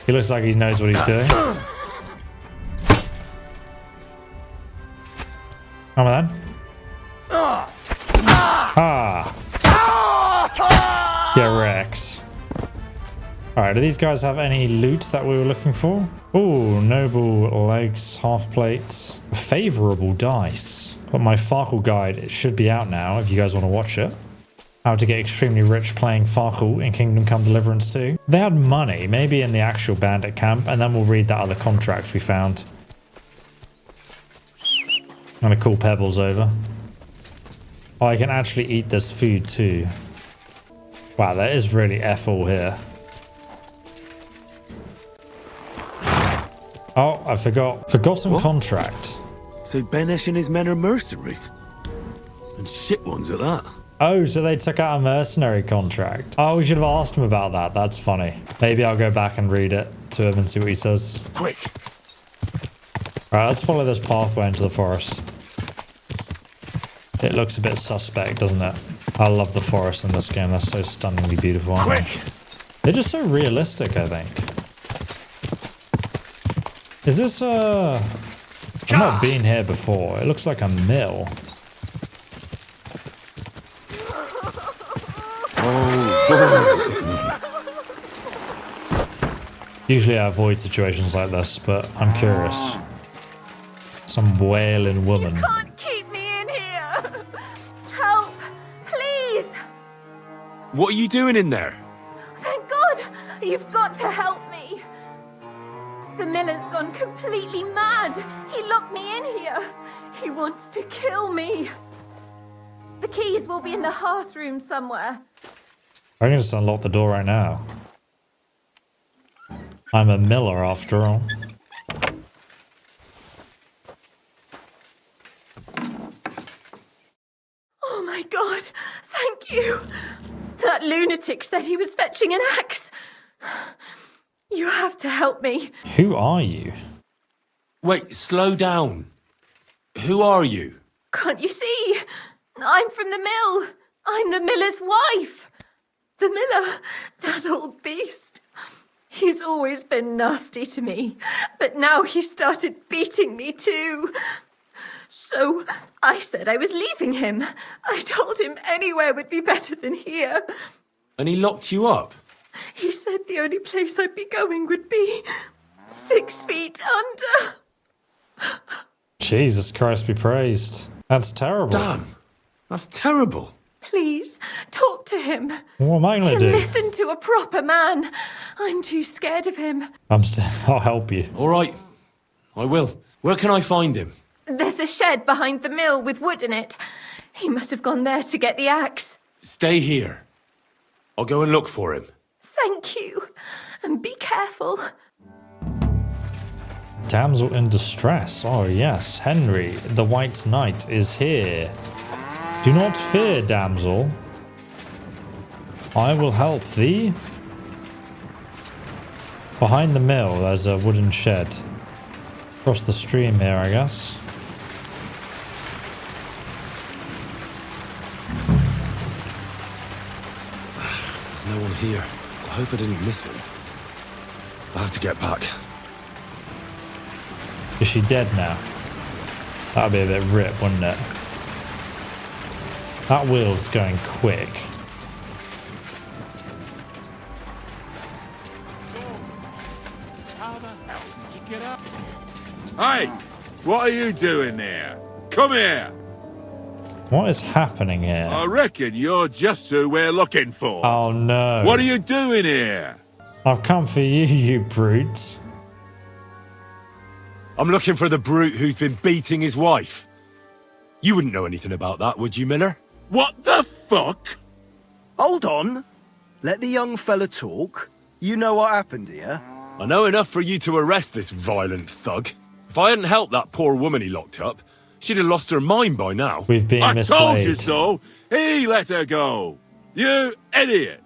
He looks like he knows what he's doing. Come on then. Ah. Get Rex. Alright, do these guys have any loot that we were looking for? Ooh, noble legs, half plates, favorable dice. Got my Farkle guide. It should be out now if you guys want to watch it. How to get extremely rich playing Farkle in Kingdom Come Deliverance 2. They had money, maybe in the actual bandit camp, and then we'll read that other contract we found. I'm gonna call Pebbles over. Oh, I can actually eat this food too. Wow, that is really F all here. Oh, I forgot. Forgotten What? contract. So Benesh and his men are mercenaries? And shit ones at that. Oh, so they took out a mercenary contract. Oh, we should have asked him about that. That's funny. Maybe I'll go back and read it to him and see what he says. Quick! Alright, let's follow this pathway into the forest. It looks a bit suspect, doesn't it? I love the forest in this game. They're so stunningly beautiful, aren't they? They're just so realistic, I think. Is this, I've not been here before. It looks like a mill. Usually I avoid situations like this, but I'm curious. Some wailing woman. You can't keep me in here! Help! Please! What are you doing in there? Thank God! You've got to help me! The miller's gone completely mad! He locked me in here! He wants to kill me! The keys will be in the hearth room somewhere. I can just unlock the door right now. I'm a miller after all. Oh my God! Thank you! That lunatic said he was fetching an axe! You have to help me. Who are you? Wait, slow down. Who are you? Can't you see? I'm from the mill. I'm the miller's wife. The miller, that old beast. He's always been nasty to me, but now he started beating me too. So I said I was leaving him. I told him anywhere would be better than here. And he locked you up? He said the only place I'd be going would be 6 feet under. Jesus Christ be praised. That's terrible. Damn, that's terrible. Please, talk to him. What am I going to do? Listen to a proper man. I'm too scared of him. I'll help you. All right, I will. Where can I find him? There's a shed behind the mill with wood in it. He must have gone there to get the axe. Stay here. I'll go and look for him. Thank you. And be careful. Damsel in distress. Oh yes, Henry, the White Knight is here. Do not fear, damsel. I will help thee. Behind the mill, there's a wooden shed. Across the stream here, I guess. There's no one here. I hope I didn't miss him. I have to get back. Is she dead now? That'd be a bit rip, wouldn't it? That wheel's going quick. Hey, what are you doing there? Come here. What is happening here? I reckon you're just who we're looking for. Oh no. What are you doing here? I've come for you, you brute. I'm looking for the brute who's been beating his wife. You wouldn't know anything about that, would you, Miller? What the fuck? Hold on. Let the young fella talk. You know what happened here? I know enough for you to arrest this violent thug. If I hadn't helped that poor woman he locked up, she'd have lost her mind by now. We've been misled. I told you so. He let her go. You idiot.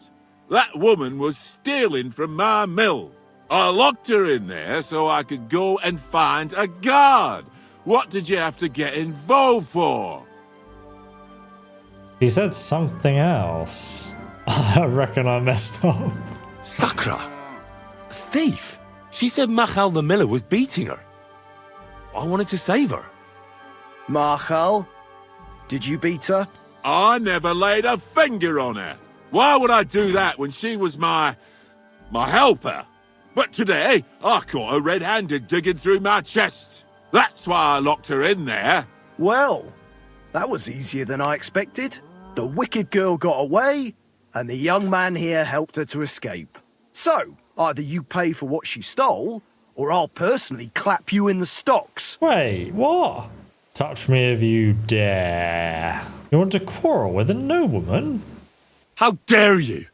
That woman was stealing from my mill. I locked her in there so I could go and find a guard. What did you have to get involved for? He said something else. I reckon I messed up. Sakra! A thief! She said Machal the miller was beating her. I wanted to save her. Machal? Did you beat her? I never laid a finger on her. Why would I do that when she was my helper? But today, I caught her red-handed digging through my chest. That's why I locked her in there. Well, that was easier than I expected. The wicked girl got away, and the young man here helped her to escape. So, either you pay for what she stole, or I'll personally clap you in the stocks. Wait, what? Touch me if you dare. You want to quarrel with a nobleman? How dare you?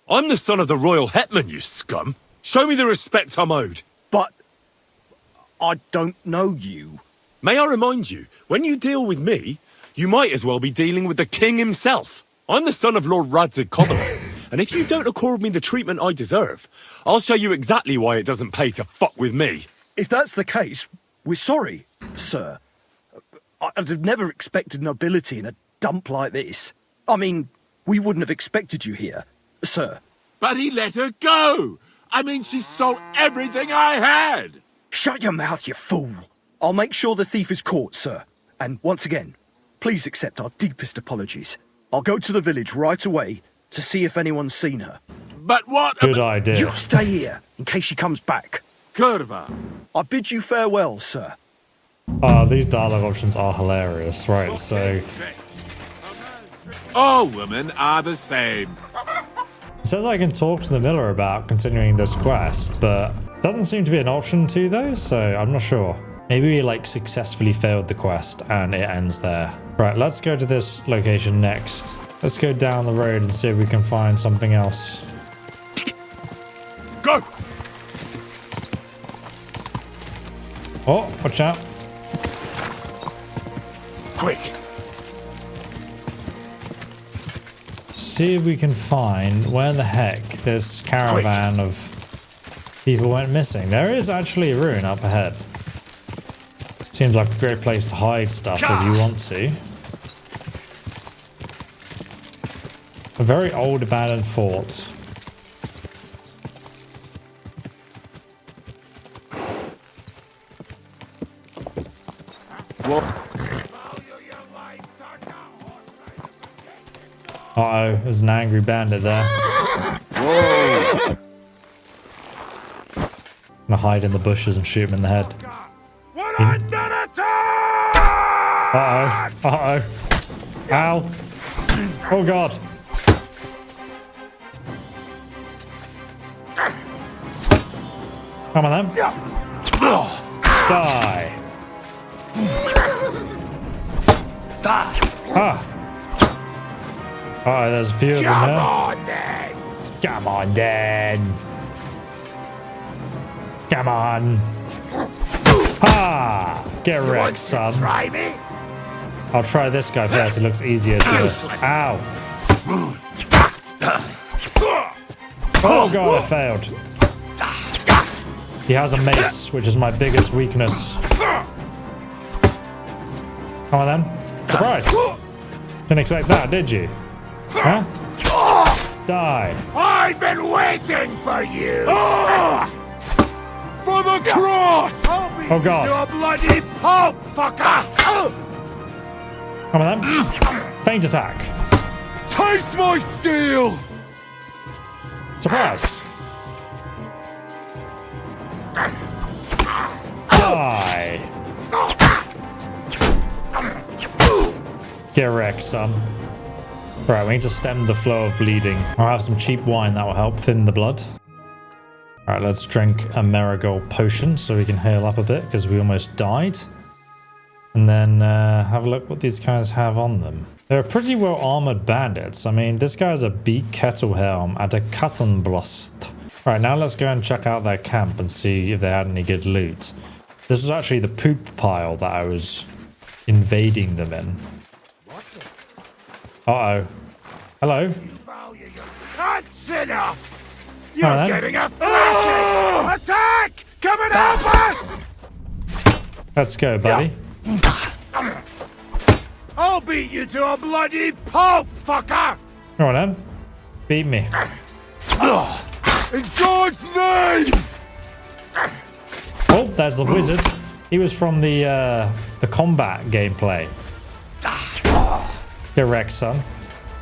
I'm the son of the royal hetman, you scum. Show me the respect I'm owed. But I don't know you. May I remind you, when you deal with me, you might as well be dealing with the king himself. I'm the son of Lord Radzig Kuttenberg, and if you don't accord me the treatment I deserve, I'll show you exactly why it doesn't pay to fuck with me. If that's the case, we're sorry, sir. I'd have never expected nobility in a dump like this. I mean, we wouldn't have expected you here, sir. But he let her go. I mean, she stole everything I had. Shut your mouth, you fool. I'll make sure the thief is caught, sir. And once again, please accept our deepest apologies. I'll go to the village right away to see if anyone's seen her. But what? Good idea. You stay here in case she comes back. Kurva. I bid you farewell, sir. These dialogue options are hilarious. Right, so... All women are the same. It says I can talk to the miller about continuing this quest, but doesn't seem to be an option to though, so I'm not sure. Maybe we like successfully failed the quest and it ends there. Right, let's go to this location next. Let's go down the road and see if we can find something else. Go! Oh, watch out. Quick! See if we can find where the heck this caravan of people went missing. There is actually a ruin up ahead. Seems like a great place to hide stuff if you want to. A very old abandoned fort. Uh-oh, there's an angry bandit there. Whoa! I'm gonna hide in the bushes and shoot him in the head. Uh-oh. Uh-oh. Ow. Oh, God. Come on, then. Die. Ah. Oh, there's a few of them there. Come on, then. Come on, then. Come on. Ah! Get wrecked, son. Try me? I'll try this guy first. He looks easier to... Ow! Oh god, I failed. He has a mace, which is my biggest weakness. Come on then. Surprise! Didn't expect that, did you? Huh? Die. I've been waiting for you. For the cross! Oh god. You're bloody pope, fucker! Come on then. Feint attack. Taste my steel! Surprise. Die. Get wrecked, son. Right, we need to stem the flow of bleeding. I'll have some cheap wine that will help thin the blood. Alright, let's drink a marigold potion so we can heal up a bit because we almost died. And then have a look what these guys have on them. They're pretty well armored bandits. I mean, this guy has a beak kettle helm and a Kuttenbrust. Right, now let's go and check out their camp and see if they had any good loot. This was actually the poop pile that I was invading them in. Uh-oh. Hello. That's enough! You're All right, then. getting a thrashing! Attack! Come and help us! Let's go, buddy. I'll beat you to a bloody pulp, fucker! All right, then. Beat me. In God's name! Oh, there's the wizard. He was from the combat gameplay. Get wrecked, son.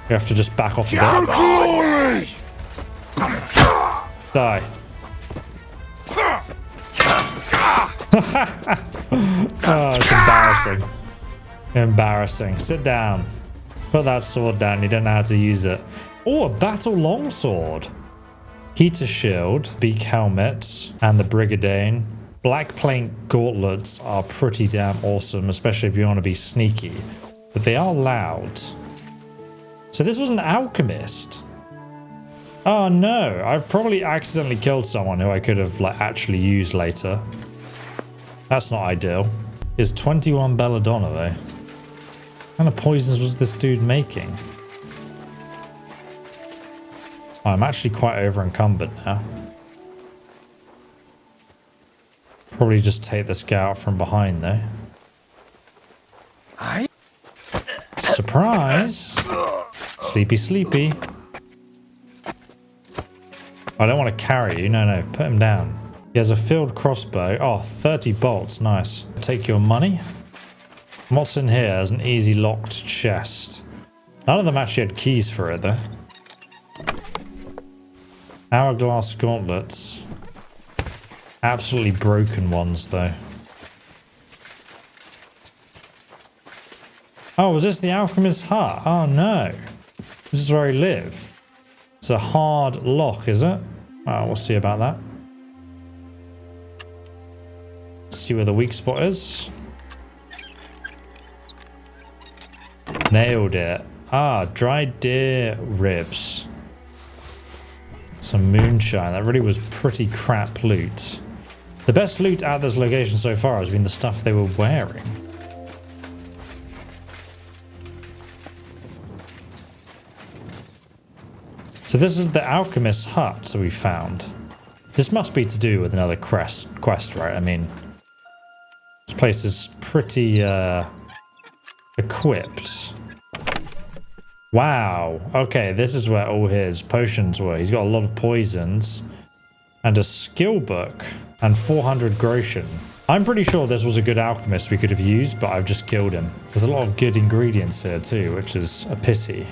You have to just back off a bit. Glory! Die. Oh, it's embarrassing. Embarrassing. Sit down. Put that sword down. You don't know how to use it. Oh, a battle longsword. Heater shield, beak helmet, and the brigadine. Black plank gauntlets are pretty damn awesome, especially if you want to be sneaky. But they are loud. So this was an alchemist. Oh no, I've probably accidentally killed someone who I could have like actually used later. That's not ideal. It's 21 belladonna though. What kind of poisons was this dude making? Oh, I'm actually quite over encumbered now. Probably just take this guy out from behind though. Surprise! Sleepy, sleepy. I don't want to carry you. No, no, put him down. He has a field crossbow. Oh, 30 bolts. Nice. Take your money. What's in here? There's an easy locked chest. None of them actually had keys for it though. Hourglass gauntlets. Absolutely broken ones though. Oh, was this the alchemist's hut? Oh no. This is where he lived. It's a hard lock, is it? Oh, we'll see about that. Let's see where the weak spot is. Nailed it. Ah, dried deer ribs. Some moonshine. That really was pretty crap loot. The best loot at this location so far has been the stuff they were wearing. So this is the alchemist's hut that we found. This must be to do with another quest, right? I mean, this place is pretty equipped. Wow. Okay, this is where all his potions were. He's got a lot of poisons and a skill book and 400 groschen. I'm pretty sure this was a good alchemist we could have used, but I've just killed him. There's a lot of good ingredients here too, which is a pity.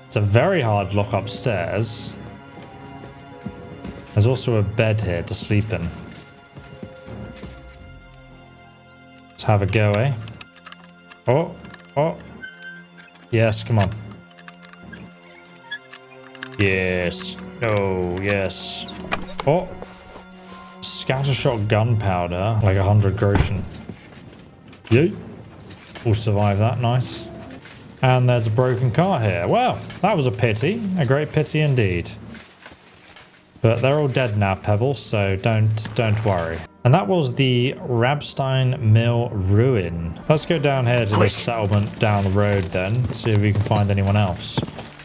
It's a very hard lock upstairs. There's also a bed here to sleep in. Let's have a go, eh? Oh, oh. Yes, come on. Yes. Oh, yes. Oh. Scattershot gunpowder. Like 100 groschen. Yeet. We'll survive that. Nice. And there's a broken cart here. Well, that was a pity. A great pity indeed. But they're all dead now, Pebbles, so don't worry. And that was the Rabstein Mill Ruin. Let's go down here to this settlement down the road then, see if we can find anyone else.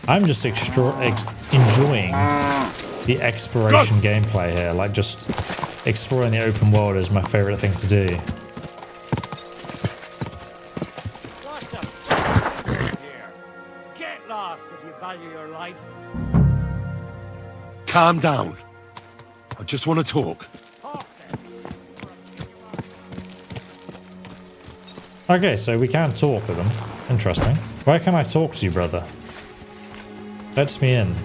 I'm just enjoying the exploration gameplay here. Like, just exploring the open world is my favorite thing to do. Get lost if you value your life. Calm down. I just want to talk. Okay, so we can talk with them. Interesting. Where can I talk to you, brother? Lets me in.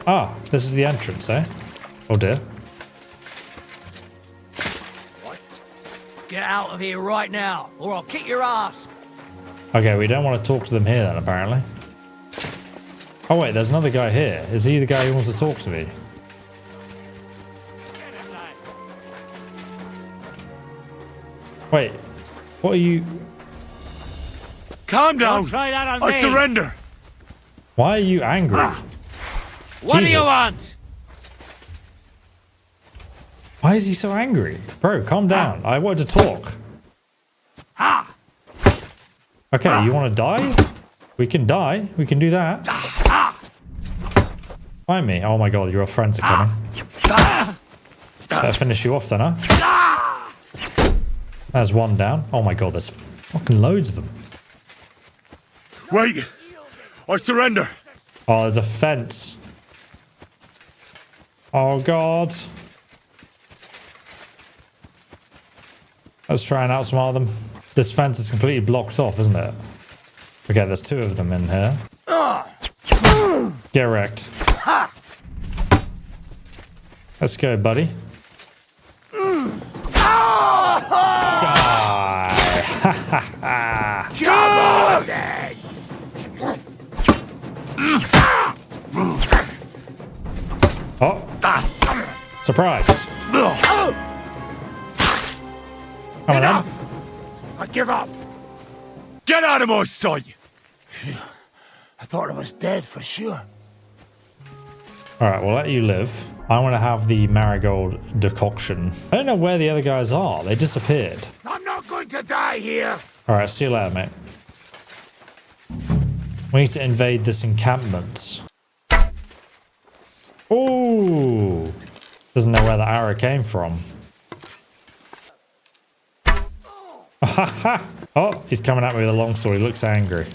Ah, this is the entrance, eh? Oh dear. Get out of here right now, or I'll kick your ass. Okay, we don't want to talk to them here then, apparently. Oh wait, there's another guy here. Is he the guy who wants to talk to me? Wait, what are you... Calm down. Don't try that on I me. surrender. Why are you angry? What do you Jesus. want? Why is he so angry? Bro, calm down. I want to talk. Okay, you want to die? We can die. We can do that. Find me. Oh my god, your friends are coming. Better finish you off then, huh? There's one down. Oh my god, there's fucking loads of them. Wait. I surrender. Oh, there's a fence. Oh god. Let's try and outsmart them. This fence is completely blocked off, isn't it? Okay, there's two of them in here. Get wrecked. Let's go, buddy. Die. Come on, then. Oh. Surprise. Come on, then. I give up. Get out of my sight. I thought I was dead for sure. Alright, we'll let you live. I want to have the marigold decoction. I don't know where the other guys are. They disappeared. I'm not going to die here. Alright, see you later, mate. We need to invade this encampment. Ooh. Doesn't know where the arrow came from. Oh, he's coming at me with a longsword. He looks angry.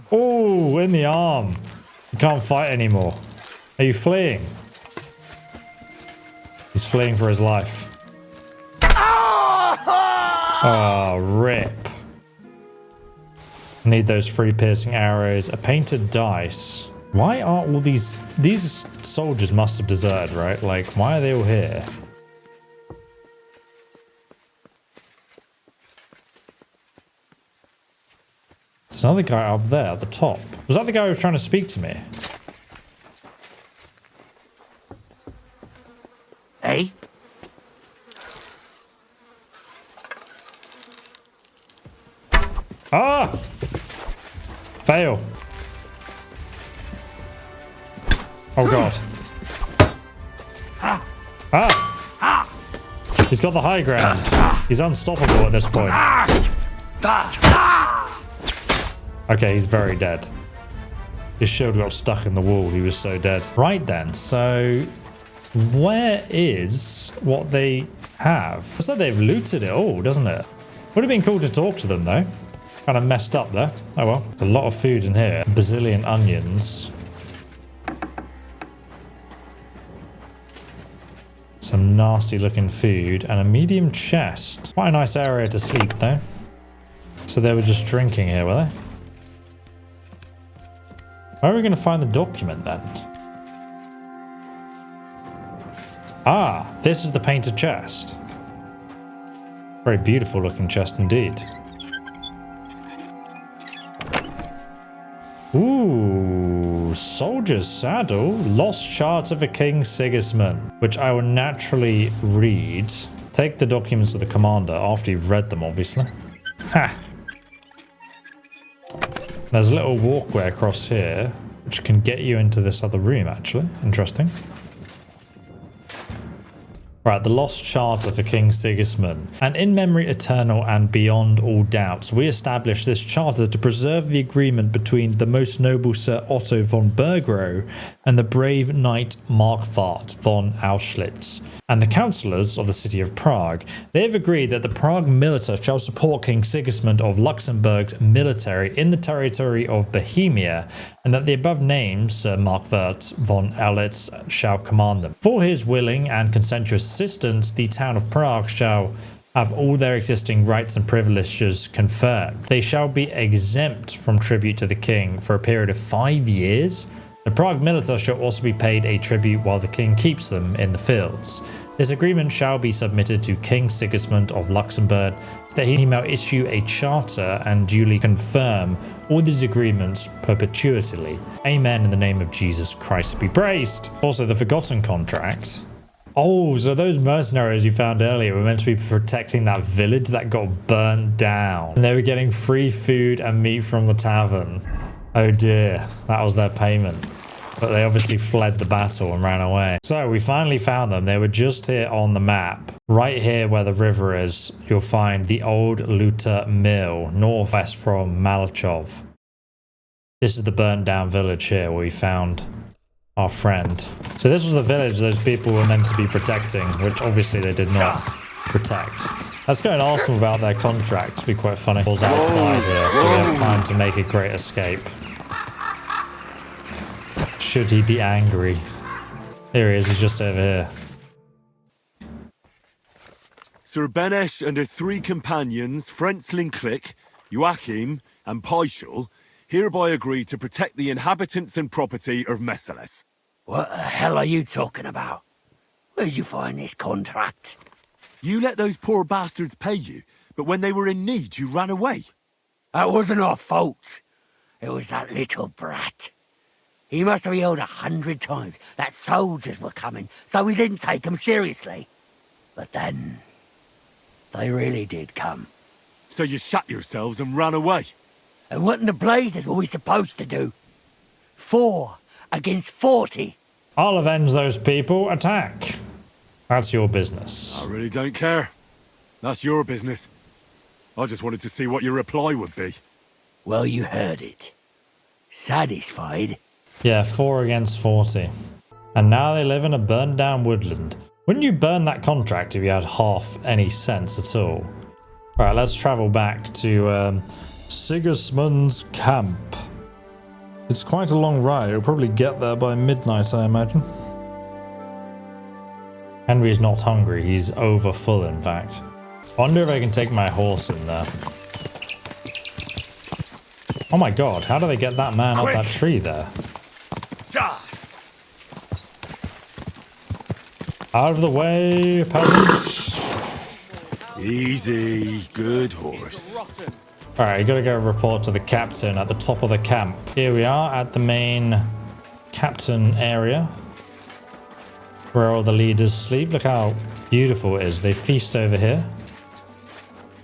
Oh, in the arm. You can't fight anymore. Are you fleeing? He's fleeing for his life. Oh, rip. I need those 3 piercing arrows. A painted dice. Why are all these soldiers must have deserted, right? Like, why are they all here? There's another guy up there at the top. Was that the guy who was trying to speak to me? Hey? Ah! Fail. Oh god. Ah! He's got the high ground. He's unstoppable at this point. Okay, he's very dead. His shield got stuck in the wall. He was so dead. Right then, so where is what they have? Looks like they've looted it all, doesn't it? Would have been cool to talk to them though. Kind of messed up there. Oh well. There's a lot of food in here. A bazillion onions. Some nasty looking food and a medium chest. Quite a nice area to sleep though. So they were just drinking here, were they? Where are we going to find the document then? Ah, this is the painted chest. Very beautiful looking chest indeed. Ooh, soldier's saddle, lost chart of a King Sigismund, which I will naturally read. Take the documents to the commander after you've read them, obviously. Ha! There's a little walkway across here, which can get you into this other room, actually. Interesting. Right, the lost charter for King Sigismund. And in memory eternal and beyond all doubts, we established this charter to preserve the agreement between the most noble Sir Otto von Bergow and the brave knight Markvart von Auschlitz, and the councillors of the city of Prague. They have agreed that the Prague militia shall support King Sigismund of Luxembourg's military in the territory of Bohemia, and that the above named Sir Markvart von Auschlitz shall command them. For his willing and consensuous assistance, the town of Prague shall have all their existing rights and privileges confirmed. They shall be exempt from tribute to the king for a period of 5 years. The Prague militia shall also be paid a tribute while the king keeps them in the fields. This agreement shall be submitted to King Sigismund of Luxembourg so that he may issue a charter and duly confirm all these agreements perpetually. Amen in the name of Jesus Christ be praised. Also, the forgotten contract Oh, so those mercenaries you found earlier were meant to be protecting that village that got burnt down. And they were getting free food and meat from the tavern. Oh dear, that was their payment. But they obviously fled the battle and ran away. So we finally found them. They were just here on the map. Right here where the river is, you'll find the old Luta mill, northwest from Malachov. This is the burnt down village here where we found our friend. So this was the village those people were meant to be protecting, which obviously they did not protect. Let's go and ask them about their contract. It'd be quite funny. Pulls outside here, so we have time to make a great escape. Should he be angry? Here he is, he's just over here. Sir Benesh and his 3 companions, Frenzling Click, Joachim, and Paishal, hereby agree to protect the inhabitants and property of Messeles. What the hell are you talking about? Where'd you find this contract? You let those poor bastards pay you, but when they were in need, you ran away. That wasn't our fault. It was that little brat. He must have yelled 100 times that soldiers were coming, so we didn't take them seriously. But then, they really did come. So you shut yourselves and ran away? And what in the blazes were we supposed to do? 4 against 40. I'll avenge those people. Attack. That's your business. I really don't care. That's your business. I just wanted to see what your reply would be. Well, you heard it. Satisfied? Yeah, 4 against 40. And now they live in a burned down woodland. Wouldn't you burn that contract if you had half any sense at all? Alright, let's travel back to Sigismund's camp. It's quite a long ride. It'll probably get there by midnight, I imagine. Henry's not hungry. He's over full, in fact. Wonder if I can take my horse in there. Oh my god, how do they get that man up that tree there? Out of the way, peasants. Easy, good horse. Alright, you gotta go report to the captain at the top of the camp. Here we are at the main captain area, where all the leaders sleep. Look how beautiful it is. They feast over here.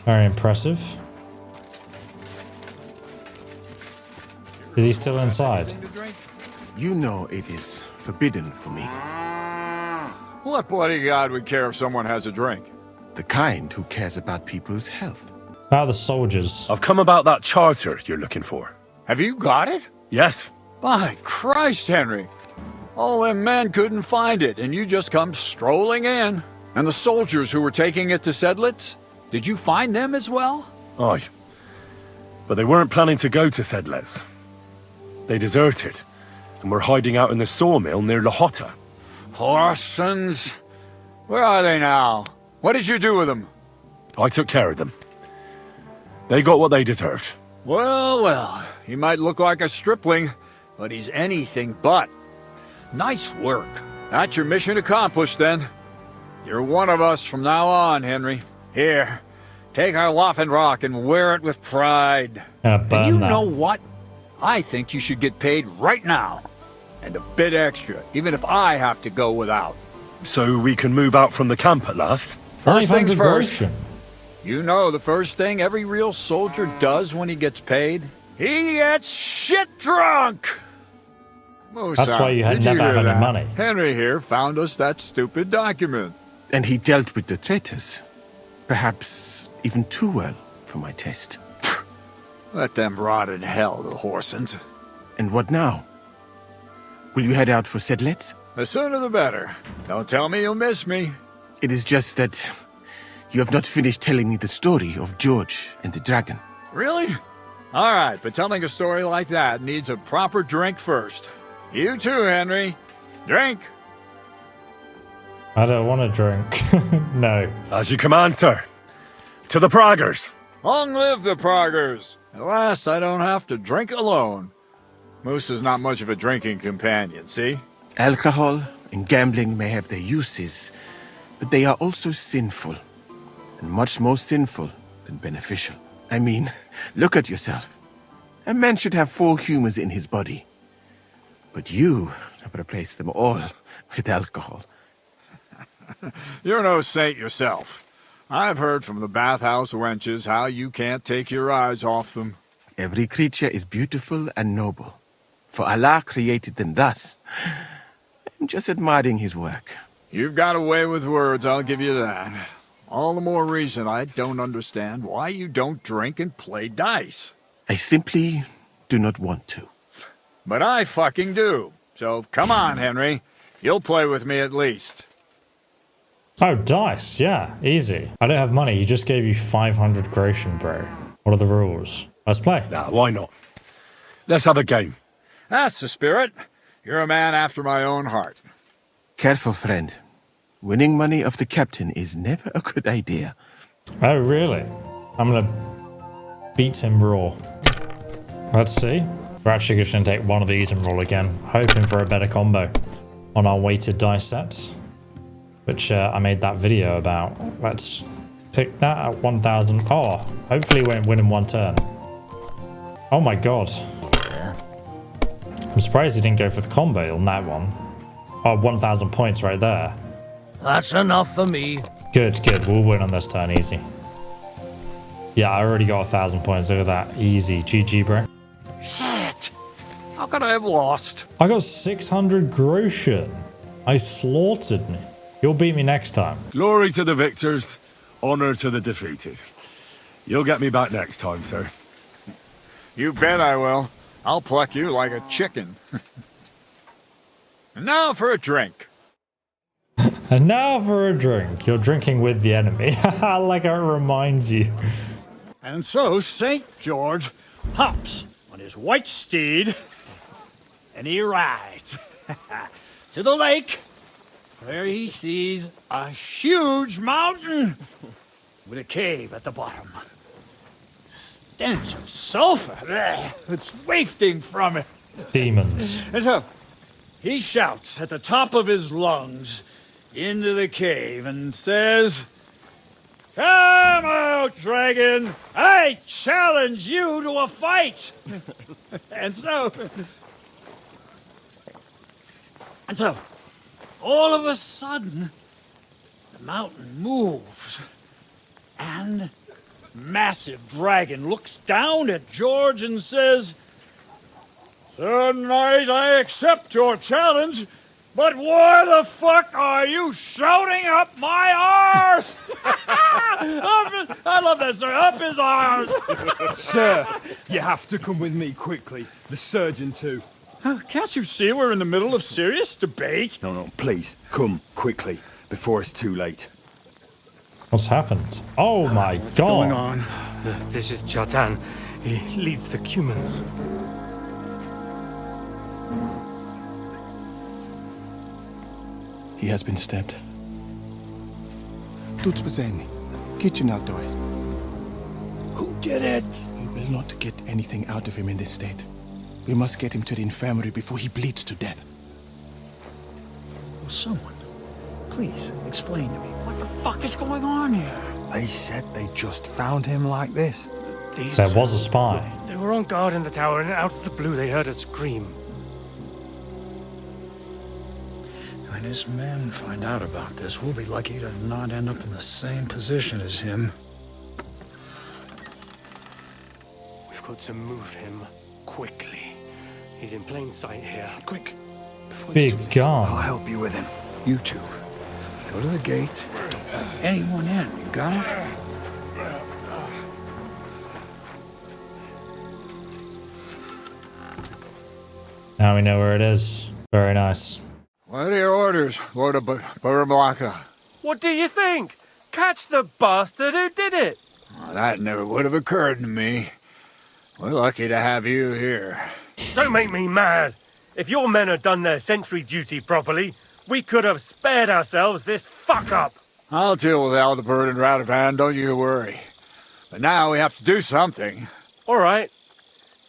Very impressive. Is he still inside? You know it is forbidden for me. What bodyguard would care if someone has a drink? The kind who cares about people's health. About the soldiers. I've come about that charter you're looking for. Have you got it? Yes. By Christ, Henry. All them men couldn't find it, and you just come strolling in. And the soldiers who were taking it to Sedlitz? Did you find them as well? Aye. But they weren't planning to go to Sedlitz. They deserted, and were hiding out in the sawmill near Lahota. Horsons. Where are they now? What did you do with them? I took care of them. They got what they deserved. Well, well, he might look like a stripling, but he's anything but. Nice work. That's your mission accomplished, then. You're one of us from now on, Henry. Here, take our Waffenrock and wear it with pride. And you know what? I think you should get paid right now. And a bit extra, even if I have to go without. So we can move out from the camp at last? First things first. You know the first thing every real soldier does when he gets paid? He gets shit drunk! Musa, that's why you had did never hear have any that? money. Henry here found us that stupid document. And he dealt with the traitors. Perhaps even too well for my taste. Let them rot in hell, the Horsens. And what now? Will you head out for Sedlitz? The sooner the better. Don't tell me you'll miss me. It is just that you have not finished telling me the story of George and the dragon. Really? All right, but telling a story like that needs a proper drink first. You too, Henry. Drink. I don't want to drink. No. As you command, sir. To the Praggers. Long live the Praggers. At last, I don't have to drink alone. Moose is not much of a drinking companion, see? Alcohol and gambling may have their uses, but they are also sinful. And much more sinful than beneficial. I mean, look at yourself. A man should have 4 humors in his body. But you have replaced them all with alcohol. You're no saint yourself. I've heard from the bathhouse wenches how you can't take your eyes off them. Every creature is beautiful and noble. For Allah created them thus. I'm just admiring his work. You've got a way with words, I'll give you that. All the more reason I don't understand why you don't drink and play dice. I simply do not want to. But I fucking do. So come on, Henry. You'll play with me at least. Oh, dice. Yeah, easy. I don't have money. He just gave you 500 groschen, bro. What are the rules? Let's play. Nah, why not? Let's have a game. That's the spirit. You're a man after my own heart. Careful, friend. Winning money off the captain is never a good idea. Oh, really? I'm gonna beat him raw. Let's see. We're actually just gonna take one of these and roll again, hoping for a better combo on our weighted dice sets, which I made that video about. Let's pick that at 1,000. Oh, hopefully we won't win in one turn. Oh my god. I'm surprised he didn't go for the combo on that one. Oh, 1,000 points right there. That's enough for me. Good, good. We'll win on this turn, easy. Yeah, I already got 1,000 points. Look at that. Easy. GG, bro. Shit! How could I have lost? I got 600 groschen. I slaughtered me. You'll beat me next time. Glory to the victors, honor to the defeated. You'll get me back next time, sir. You bet I will. I'll pluck you like a chicken. And now for a drink. And now for a drink. You're drinking with the enemy. Like it reminds you. And so St. George hops on his white steed and he rides to the lake where he sees a huge mountain with a cave at the bottom. Stench of sulfur. It's wafting from it. Demons. And so he shouts at the top of his lungs into the cave and says, "Come out, dragon! I challenge you to a fight!" And so, all of a sudden, the mountain moves, and massive dragon looks down at George and says, "Sir Knight, I accept your challenge, but why the fuck are you shouting up my arse?" I love that, sir. Up his arse. Sir, you have to come with me quickly. The surgeon too. Can't you see we're in the middle of serious debate? No, please, come quickly, before it's too late. What's happened? Oh my god. What's going on? This is Chatan. He leads the Cumans. He has been stabbed. Tuts bezeni. Kitchen outdoors. Who did it? We will not get anything out of him in this state. We must get him to the infirmary before he bleeds to death. Will someone please explain to me what the fuck is going on here? They said they just found him like this. There was a spy. They were on guard in the tower, and out of the blue they heard a scream. When his men find out about this, we'll be lucky to not end up in the same position as him. We've got to move him quickly. He's in plain sight here. Quick. Big gun. I'll help you with him. You two, go to the gate. Don't let anyone in. You got it? Now we know where it is. Very nice. What are your orders, Lord of Burblaka? What do you think? Catch the bastard who did it! Well, that never would have occurred to me. We're lucky to have you here. Don't make me mad! If your men had done their sentry duty properly, we could have spared ourselves this fuck-up! I'll deal with Aldebert and Radovan, don't you worry. But now we have to do something. All right.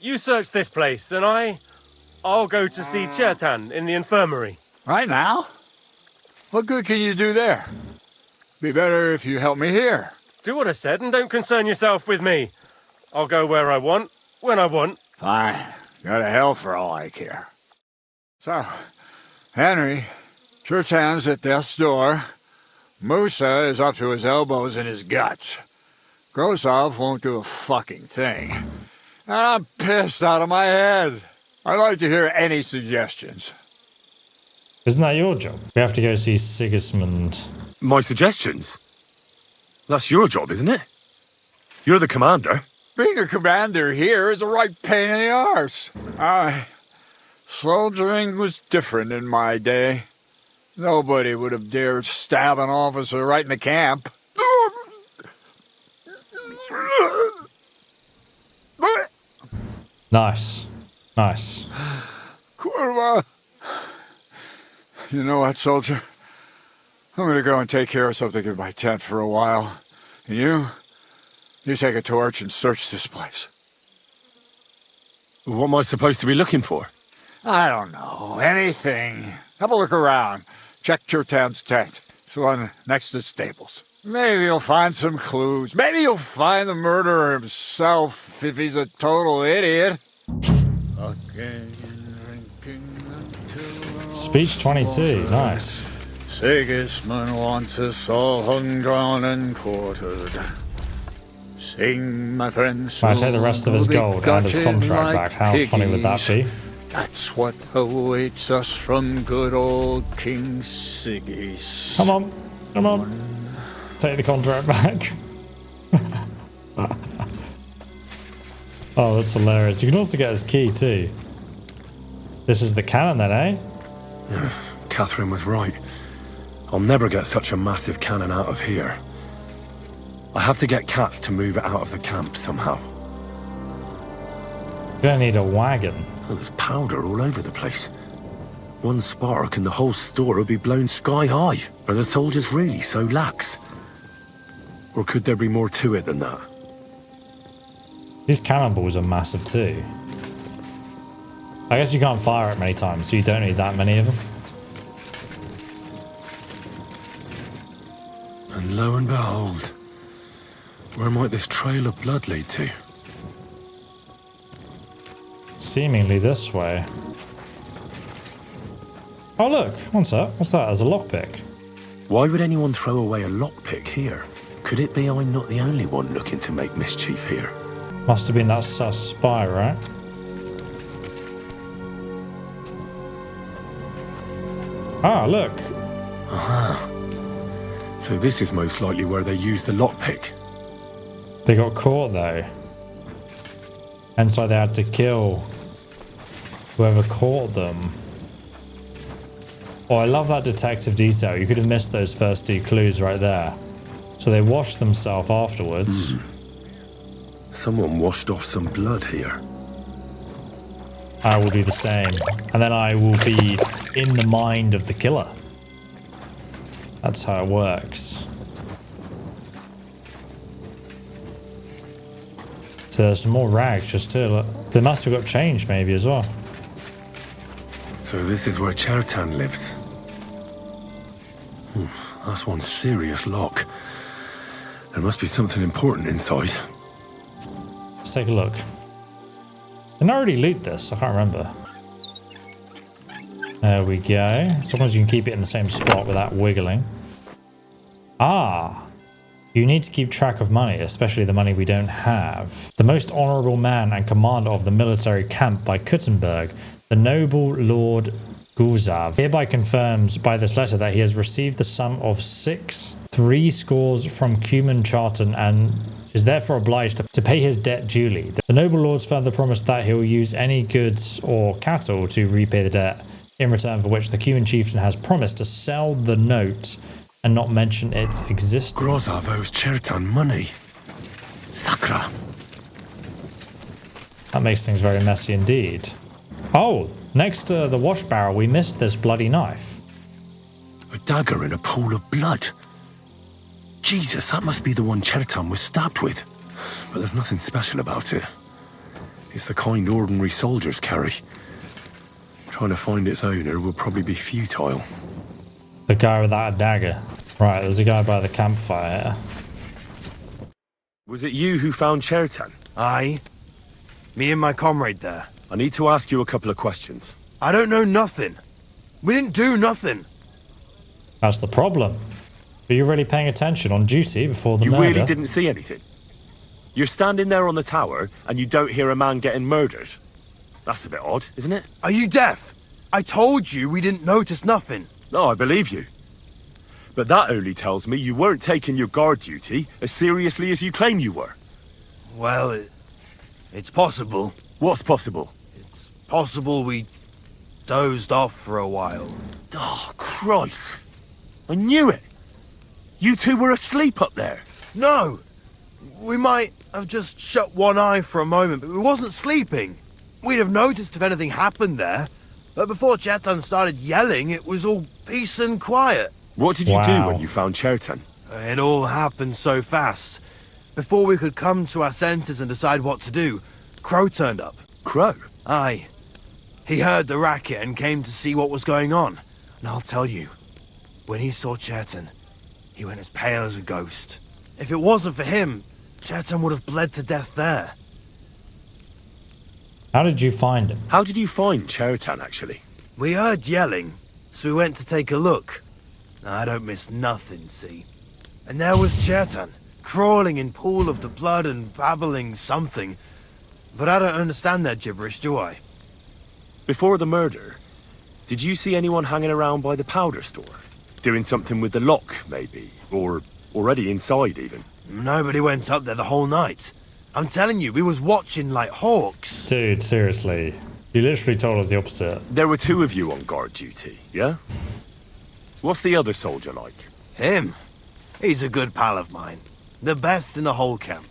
You search this place, and I'll go to see Chatan in the infirmary. Right now? What good can you do there? Be better if you help me here. Do what I said and don't concern yourself with me. I'll go where I want, when I want. Fine. Go to hell for all I care. So, Henry, Chatan's at death's door. Musa is up to his elbows in his guts. Grosov won't do a fucking thing. And I'm pissed out of my head. I'd like to hear any suggestions. Isn't that your job? We have to go see Sigismund. My suggestions? That's your job, isn't it? You're the commander. Being a commander here is a right pain in the arse. Soldiering was different in my day. Nobody would have dared stab an officer right in the camp. Nice. Nice. Kurva. You know what, soldier? I'm gonna go and take care of something in my tent for a while. And you take a torch and search this place. What am I supposed to be looking for? I don't know. Anything. Have a look around. Check Chertan's tent. It's the one next to the stables. Maybe you'll find some clues. Maybe you'll find the murderer himself if he's a total idiot. Speech 22. Nice. Sigismund wants us all hung, drawn, and quartered. Sing, my friends. Might take the rest of his gold and his contract back. How funny would that be? That's what awaits us from good old King Sigis. Come on. Come on. Take the contract back. Oh, that's hilarious. You can also get his key too. This is the cannon then, eh? Yeah, Kathrine was right. I'll never get such a massive cannon out of here. I have to get Katz to move it out of the camp somehow. You're gonna need a wagon. Oh, there's powder all over the place. One spark and the whole store will be blown sky high. Are the soldiers really so lax? Or could there be more to it than that? These cannonballs are massive too. I guess you can't fire it many times, so you don't need that many of them. And lo and behold, where might this trail of blood lead to? Seemingly this way. Oh look, one sec. What's that? There's a lockpick. Why would anyone throw away a lockpick here? Could it be I'm not the only one looking to make mischief here? Must have been that sus spy, right? Ah, look. Aha. So this is most likely where they used the lockpick. They got caught though. And so they had to kill whoever caught them. Oh, I love that detective detail. You could have missed those first two clues right there. So they washed themselves afterwards. Someone washed off some blood here. I will do the same. And then I will be in the mind of the killer. That's how it works. So there's some more rags just here. Look. They must have got changed maybe as well. So this is where Chertan lives. That's one serious lock. There must be something important inside. Let's take a look. Didn't I already loot this? I can't remember. There we go. Sometimes you can keep it in the same spot without wiggling. Ah. You need to keep track of money, especially the money we don't have. The most honorable man and commander of the military camp by Kuttenberg, the noble Lord Guzav, hereby confirms by this letter that he has received the sum of 3 scores from Cuman Charton and is therefore obliged to pay his debt duly. The noble lords further promised that he will use any goods or cattle to repay the debt, in return for which the Cuman chieftain has promised to sell the note and not mention its existence. Grozov owes Chertan money. Sakra. That makes things very messy indeed. Oh, next to the wash barrel, we missed this bloody knife. A dagger in a pool of blood. Jesus, that must be the one Chertan was stabbed with. But there's nothing special about it. It's the kind ordinary soldiers carry. Trying to find its owner will probably be futile. The guy without a dagger. Right, there's a guy by the campfire here. Was it you who found Chertan? Aye. Me and my comrade there. I need to ask you a couple of questions. I don't know nothing. We didn't do nothing. That's the problem. Were you really paying attention on duty before the You murder? really didn't see anything? You're standing there on the tower and you don't hear a man getting murdered? That's a bit odd, isn't it? Are you deaf? I told you we didn't notice nothing. No, I believe you. But that only tells me you weren't taking your guard duty as seriously as you claim you were. Well, it's possible. What's possible? It's possible we dozed off for a while. Oh, Christ. I knew it. You two were asleep up there. No! We might have just shut one eye for a moment, but we wasn't sleeping. We'd have noticed if anything happened there. But before Chetan started yelling, it was all peace and quiet. What did you do when you found Chetan? It all happened so fast. Before we could come to our senses and decide what to do, Crow turned up. Crow? Aye. He heard the racket and came to see what was going on. And I'll tell you, when he saw Chetan, he went as pale as a ghost. If it wasn't for him, Chetan would have bled to death there. How did you find him? How did you find Chetan, actually? We heard yelling, so we went to take a look. I don't miss nothing, see? And there was Chetan, crawling in pool of the blood and babbling something. But I don't understand their gibberish, do I? Before the murder, did you see anyone hanging around by the powder store? Doing something with the lock, maybe? Or already inside, even? Nobody went up there the whole night. I'm telling you, we was watching like hawks. Dude, seriously. You literally told us the opposite. There were two of you on guard duty, yeah? What's the other soldier like? Him? He's a good pal of mine. The best in the whole camp.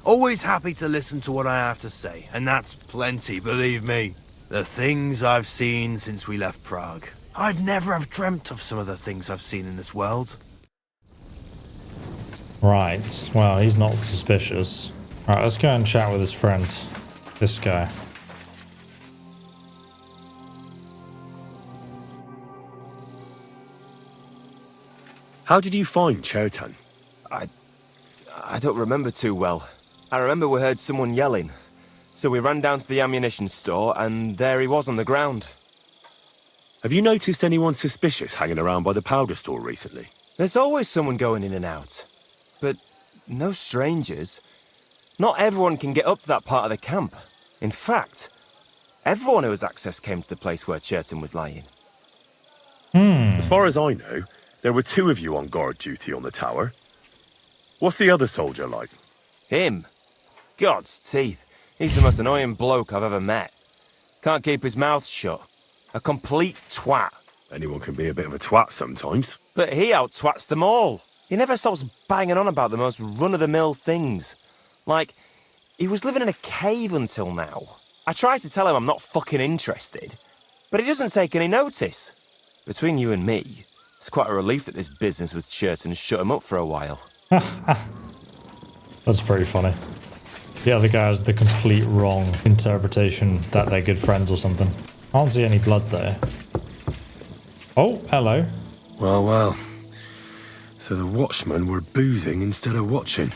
Always happy to listen to what I have to say, and that's plenty, believe me. The things I've seen since we left Prague. I'd never have dreamt of some of the things I've seen in this world. Right. Well, he's not suspicious. Alright, let's go and chat with his friend. This guy. How did you find Chetan? I don't remember too well. I remember we heard someone yelling. So we ran down to the ammunition store, and there he was on the ground. Have you noticed anyone suspicious hanging around by the powder store recently? There's always someone going in and out. But no strangers. Not everyone can get up to that part of the camp. In fact, everyone who has access came to the place where Chetan was lying. As far as I know, there were two of you on guard duty on the tower. What's the other soldier like? Him? God's teeth. He's the most annoying bloke I've ever met. Can't keep his mouth shut. A complete twat. Anyone can be a bit of a twat sometimes. But he out-twats them all. He never stops banging on about the most run-of-the-mill things. Like, he was living in a cave until now. I tried to tell him I'm not fucking interested, but he doesn't take any notice. Between you and me, it's quite a relief that this business with Chetan shut him up for a while. That's pretty funny. The other guy has the complete wrong interpretation that they're good friends or something. I don't see any blood there. Oh, hello. Well, well. So the watchmen were boozing instead of watching.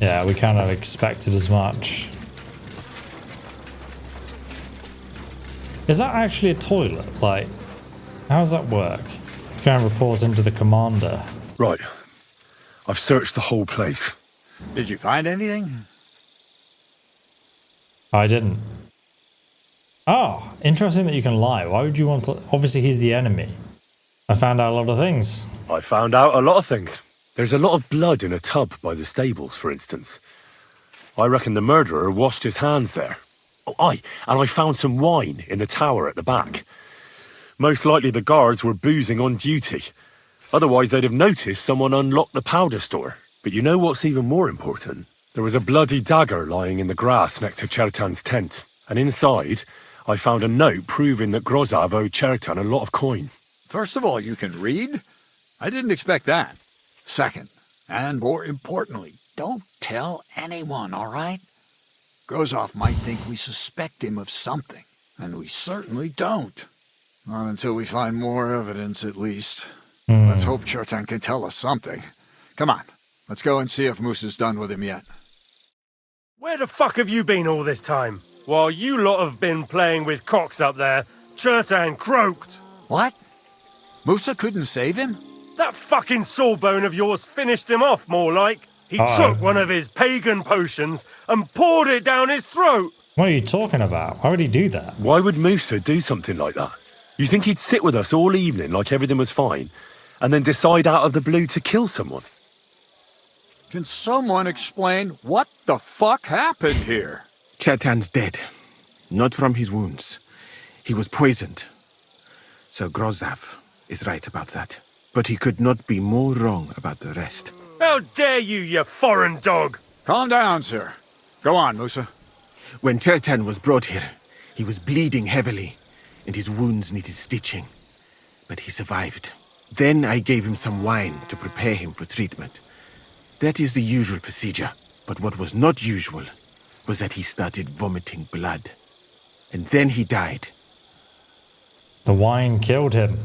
Yeah, we kind of expected as much. Is that actually a toilet? Like, how does that work? Go and report into the commander. Right. I've searched the whole place. Did you find anything? I didn't. Oh, interesting that you can lie. Why would you want to? Obviously, he's the enemy. I found out a lot of things. I found out a lot of things. There's a lot of blood in a tub by the stables, for instance. I reckon the murderer washed his hands there. Oh, aye, and I found some wine in the tower at the back. Most likely the guards were boozing on duty. Otherwise, they'd have noticed someone unlocked the powder store. But you know what's even more important? There was a bloody dagger lying in the grass next to Chetan's tent. And inside, I found a note proving that Grozov owed Chetan a lot of coin. First of all, you can read? I didn't expect that. Second, and more importantly, don't tell anyone, all right? Grozov might think we suspect him of something, and we certainly don't. Not until we find more evidence, at least. Let's hope Chetan can tell us something. Come on, let's go and see if Moose is done with him yet. Where the fuck have you been all this time? While you lot have been playing with cocks up there, Chetan croaked. What? Musa couldn't save him? That fucking sawbone of yours finished him off, more like. He took one of his pagan potions and poured it down his throat. What are you talking about? Why would he do that? Why would Musa do something like that? You think he'd sit with us all evening like everything was fine, and then decide out of the blue to kill someone? Can someone explain what the fuck happened here? Chetan's dead. Not from his wounds. He was poisoned. So Grozav is right about that. But he could not be more wrong about the rest. How dare you, you foreign dog! Calm down, sir. Go on, Musa. When Chetan was brought here, he was bleeding heavily, and his wounds needed stitching. But he survived. Then I gave him some wine to prepare him for treatment. That is the usual procedure. But what was not usual was that he started vomiting blood. And then he died. The wine killed him.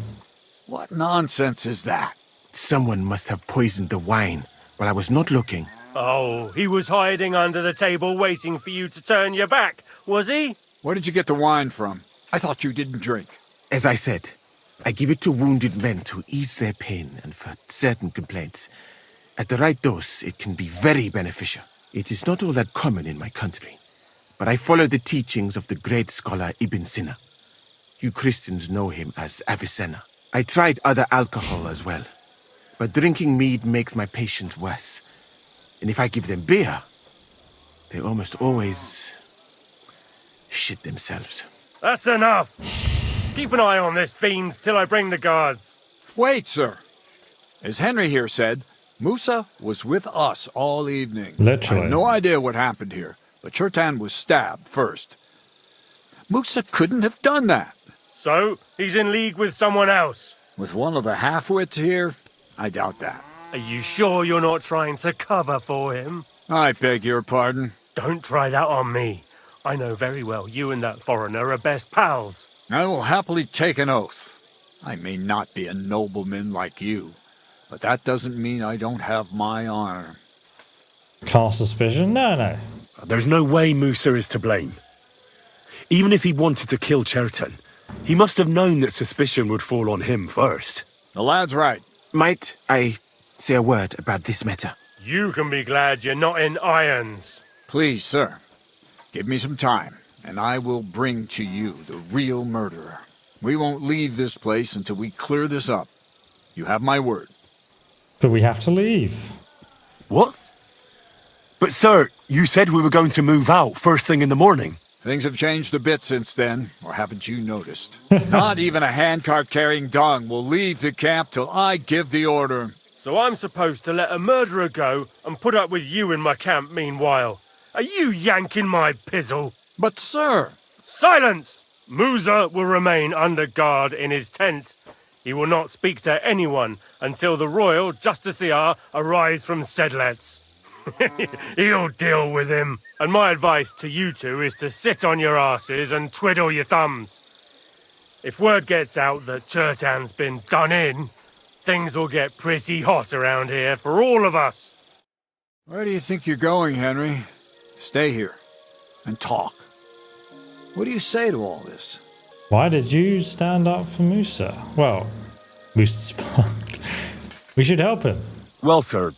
What nonsense is that? Someone must have poisoned the wine while I was not looking. Oh, he was hiding under the table waiting for you to turn your back, was he? Where did you get the wine from? I thought you didn't drink. As I said, I give it to wounded men to ease their pain and for certain complaints. At the right dose, it can be very beneficial. It is not all that common in my country, but I follow the teachings of the great scholar Ibn Sina. You Christians know him as Avicenna. I tried other alcohol as well, but drinking mead makes my patients worse. And if I give them beer, they almost always shit themselves. That's enough! Keep an eye on this fiend till I bring the guards. Wait, sir. As Henry here said, Musa was with us all evening. Literally. I have no idea what happened here, but Chertan was stabbed first. Musa couldn't have done that. So, he's in league with someone else? With one of the half-wits here? I doubt that. Are you sure you're not trying to cover for him? I beg your pardon. Don't try that on me. I know very well you and that foreigner are best pals. I will happily take an oath. I may not be a nobleman like you, but that doesn't mean I don't have my honor. Cast suspicion? No. There's no way Musa is to blame. Even if he wanted to kill Chertan, he must have known that suspicion would fall on him first. The lad's right. Might I say a word about this matter? You can be glad you're not in irons. Please, sir. Give me some time, and I will bring to you the real murderer. We won't leave this place until we clear this up. You have my word. But we have to leave. What? But sir, you said we were going to move out first thing in the morning. Things have changed a bit since then, or haven't you noticed? Not even a handcart carrying dung will leave the camp till I give the order. So I'm supposed to let a murderer go and put up with you in my camp meanwhile. Are you yanking my pizzle? But sir... Silence! Musa will remain under guard in his tent. He will not speak to anyone until the royal justiciar arrives from Sedlets. He'll deal with him. And my advice to you two is to sit on your asses and twiddle your thumbs. If word gets out that Chertan's been done in, things will get pretty hot around here for all of us. Where do you think you're going, Henry? Stay here and talk. What do you say to all this? Why did you stand up for Musa? Well, Musa's fucked. We should help him. Well, sir,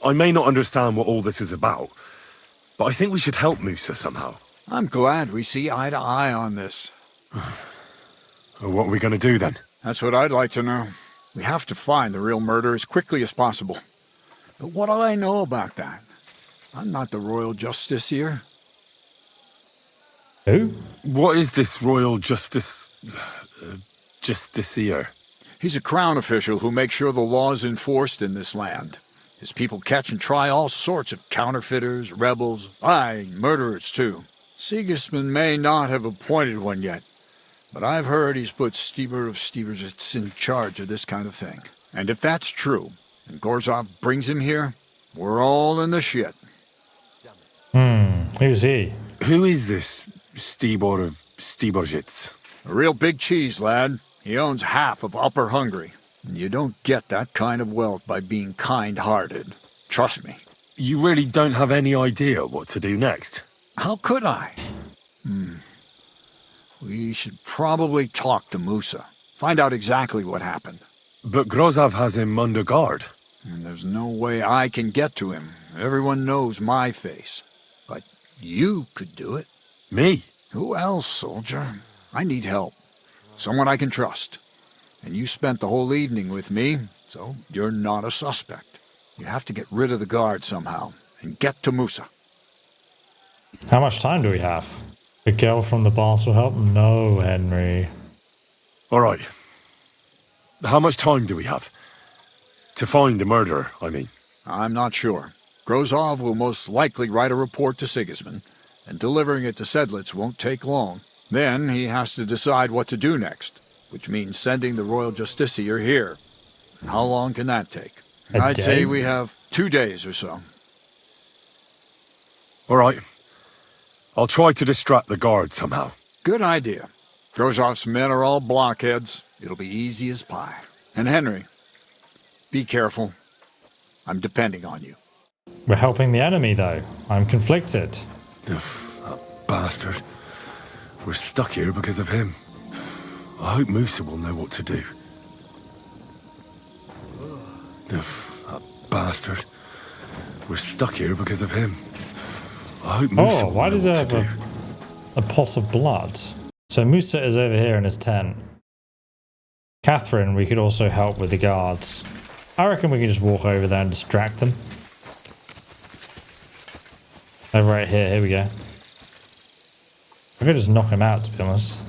I may not understand what all this is about, but I think we should help Musa somehow. I'm glad we see eye to eye on this. What are we going to do then? That's what I'd like to know. We have to find the real murderer as quickly as possible. But what do I know about that? I'm not the royal justiciar. Who? What is this royal justiciar? He's a crown official who makes sure the law's enforced in this land. His people catch and try all sorts of counterfeiters, rebels, aye, murderers too. Sigismund may not have appointed one yet, but I've heard he's put Stieber of Stiebersitz in charge of this kind of thing. And if that's true, and Gorzov brings him here, we're all in the shit. Who's he? Who is this Stibor of Stiebersitz? A real big cheese, lad. He owns half of Upper Hungary. And you don't get that kind of wealth by being kind-hearted. Trust me. You really don't have any idea what to do next? How could I? We should probably talk to Musa. Find out exactly what happened. But Grozov has him under guard. And there's no way I can get to him. Everyone knows my face. But you could do it. Me? Who else, soldier? I need help. Someone I can trust. And you spent the whole evening with me, so you're not a suspect. You have to get rid of the guard somehow, and get to Musa. How much time do we have? The girl from the boss will help? No, Henry. Alright. How much time do we have? To find the murderer, I mean. I'm not sure. Grozov will most likely write a report to Sigismund, and delivering it to Sedlitz won't take long. Then he has to decide what to do next, which means sending the Royal Justiciar here. And how long can that take? I'd say we have 2 days or so. Alright. I'll try to distract the guard somehow. Good idea. Grozov's men are all blockheads. It'll be easy as pie. And Henry, be careful. I'm depending on you. We're helping the enemy, though. I'm conflicted. That bastard. We're stuck here because of him. I hope Musa will know what to do. That bastard. We're stuck here because of him. I hope Musa will why know does what it to have do. a pot of blood? So Musa is over here in his tent. Kathrine, we could also help with the guards. I reckon we can just walk over there and distract them. Over right here we go. I could just knock him out, to be honest.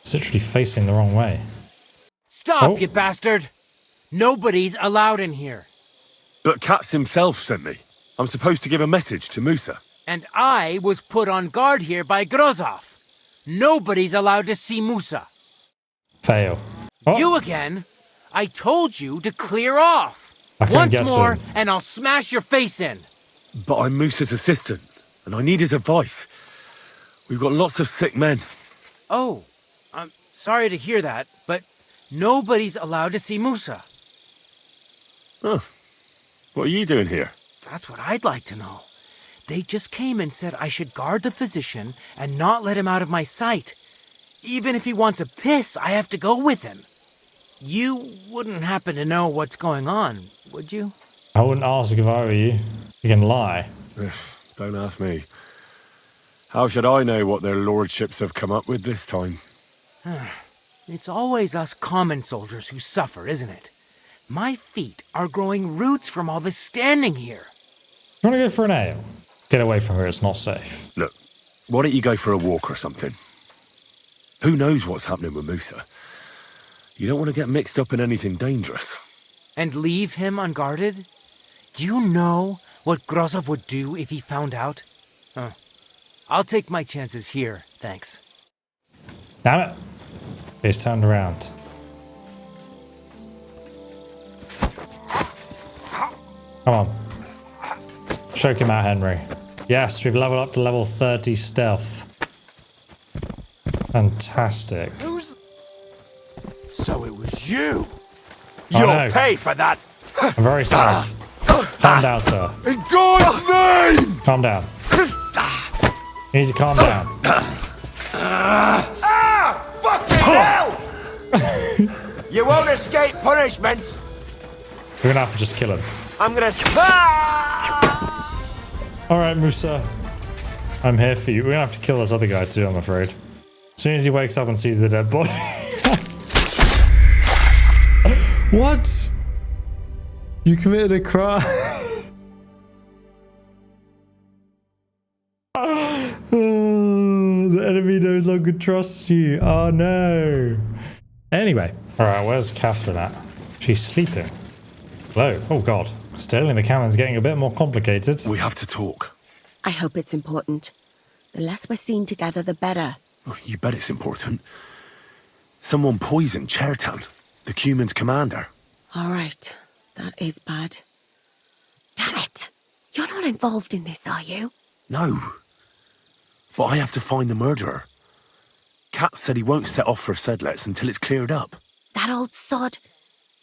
It's literally facing the wrong way. Stop, you bastard! Nobody's allowed in here. But Katz himself sent me. I'm supposed to give a message to Musa. And I was put on guard here by Grozov. Nobody's allowed to see Musa. Fail. You again? I told you to clear off. I can't Once get to more, him. and I'll smash your face in. But I'm Musa's assistant, and I need his advice. We've got lots of sick men. Oh, I'm sorry to hear that, but nobody's allowed to see Musa. Oh. What are you doing here? That's what I'd like to know. They just came and said I should guard the physician and not let him out of my sight. Even if he wants a piss, I have to go with him. You wouldn't happen to know what's going on, would you? I wouldn't ask if I were you. You can lie. Don't ask me. How should I know what their lordships have come up with this time? It's always us common soldiers who suffer, isn't it? My feet are growing roots from all this standing here. You want to go for an ale? Get away from here, it's not safe. Look, why don't you go for a walk or something? Who knows what's happening with Musa? You don't want to get mixed up in anything dangerous. And leave him unguarded? Do you know what Grozov would do if he found out? I'll take my chances here, thanks. Damn it. He's turned around. Come on. Choke him out, Henry. Yes, we've leveled up to level 30 stealth. Fantastic. So it was you. Oh, You'll no. pay for that. I'm very sorry. Calm down, sir. In God's name! Calm down. You need to calm down. Fucking hell! You won't escape punishment. We're gonna have to just kill him. I'm gonna. Alright, Musa. I'm here for you. We're gonna have to kill this other guy too, I'm afraid. As soon as he wakes up and sees the dead body. What? You committed a crime. Oh, the enemy no longer trusts you. Oh no. Anyway. Alright, where's Kathrine at? She's sleeping. Hello. Oh god. Stealing the cannon's getting a bit more complicated. We have to talk. I hope it's important. The less we're seen together, the better. Oh, you bet it's important. Someone poisoned Chertown, the Cuman's commander. All right. That is bad. Damn it! You're not involved in this, are you? No. But I have to find the murderer. Kat said he won't set off for Sedlitz until it's cleared up. That old sod.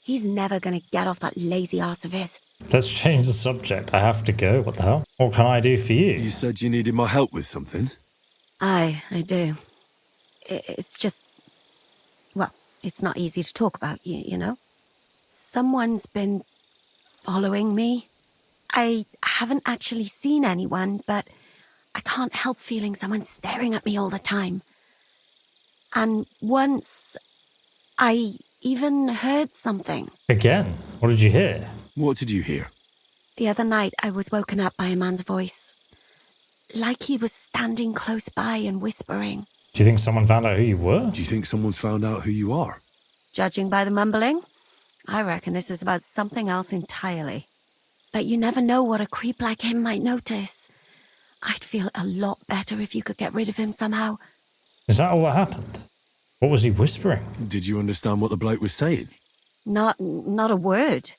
He's never gonna get off that lazy arse of his. Let's change the subject. I have to go. What the hell? What can I do for you? You said you needed my help with something. I do. It's just... Well, it's not easy to talk about, you know? Someone's been following me. I haven't actually seen anyone, but I can't help feeling someone staring at me all the time. And once, I even heard something. Again? What did you hear? What did you hear? The other night, I was woken up by a man's voice. Like he was standing close by and whispering. Do you think someone found out who you were? Do you think someone's found out who you are? Judging by the mumbling, I reckon this is about something else entirely. But you never know what a creep like him might notice. I'd feel a lot better if you could get rid of him somehow. Is that all that happened? What was he whispering? Did you understand what the bloke was saying? Not a word.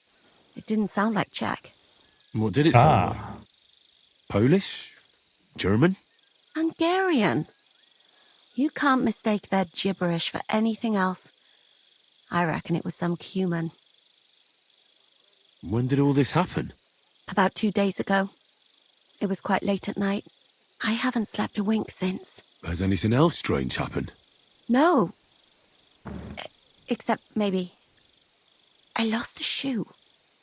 It didn't sound like Czech. What did it sound like? Polish? German? Hungarian. You can't mistake their gibberish for anything else. I reckon it was some Cuman. When did all this happen? About 2 days ago. It was quite late at night. I haven't slept a wink since. Has anything else strange happened? No. Except maybe I lost a shoe.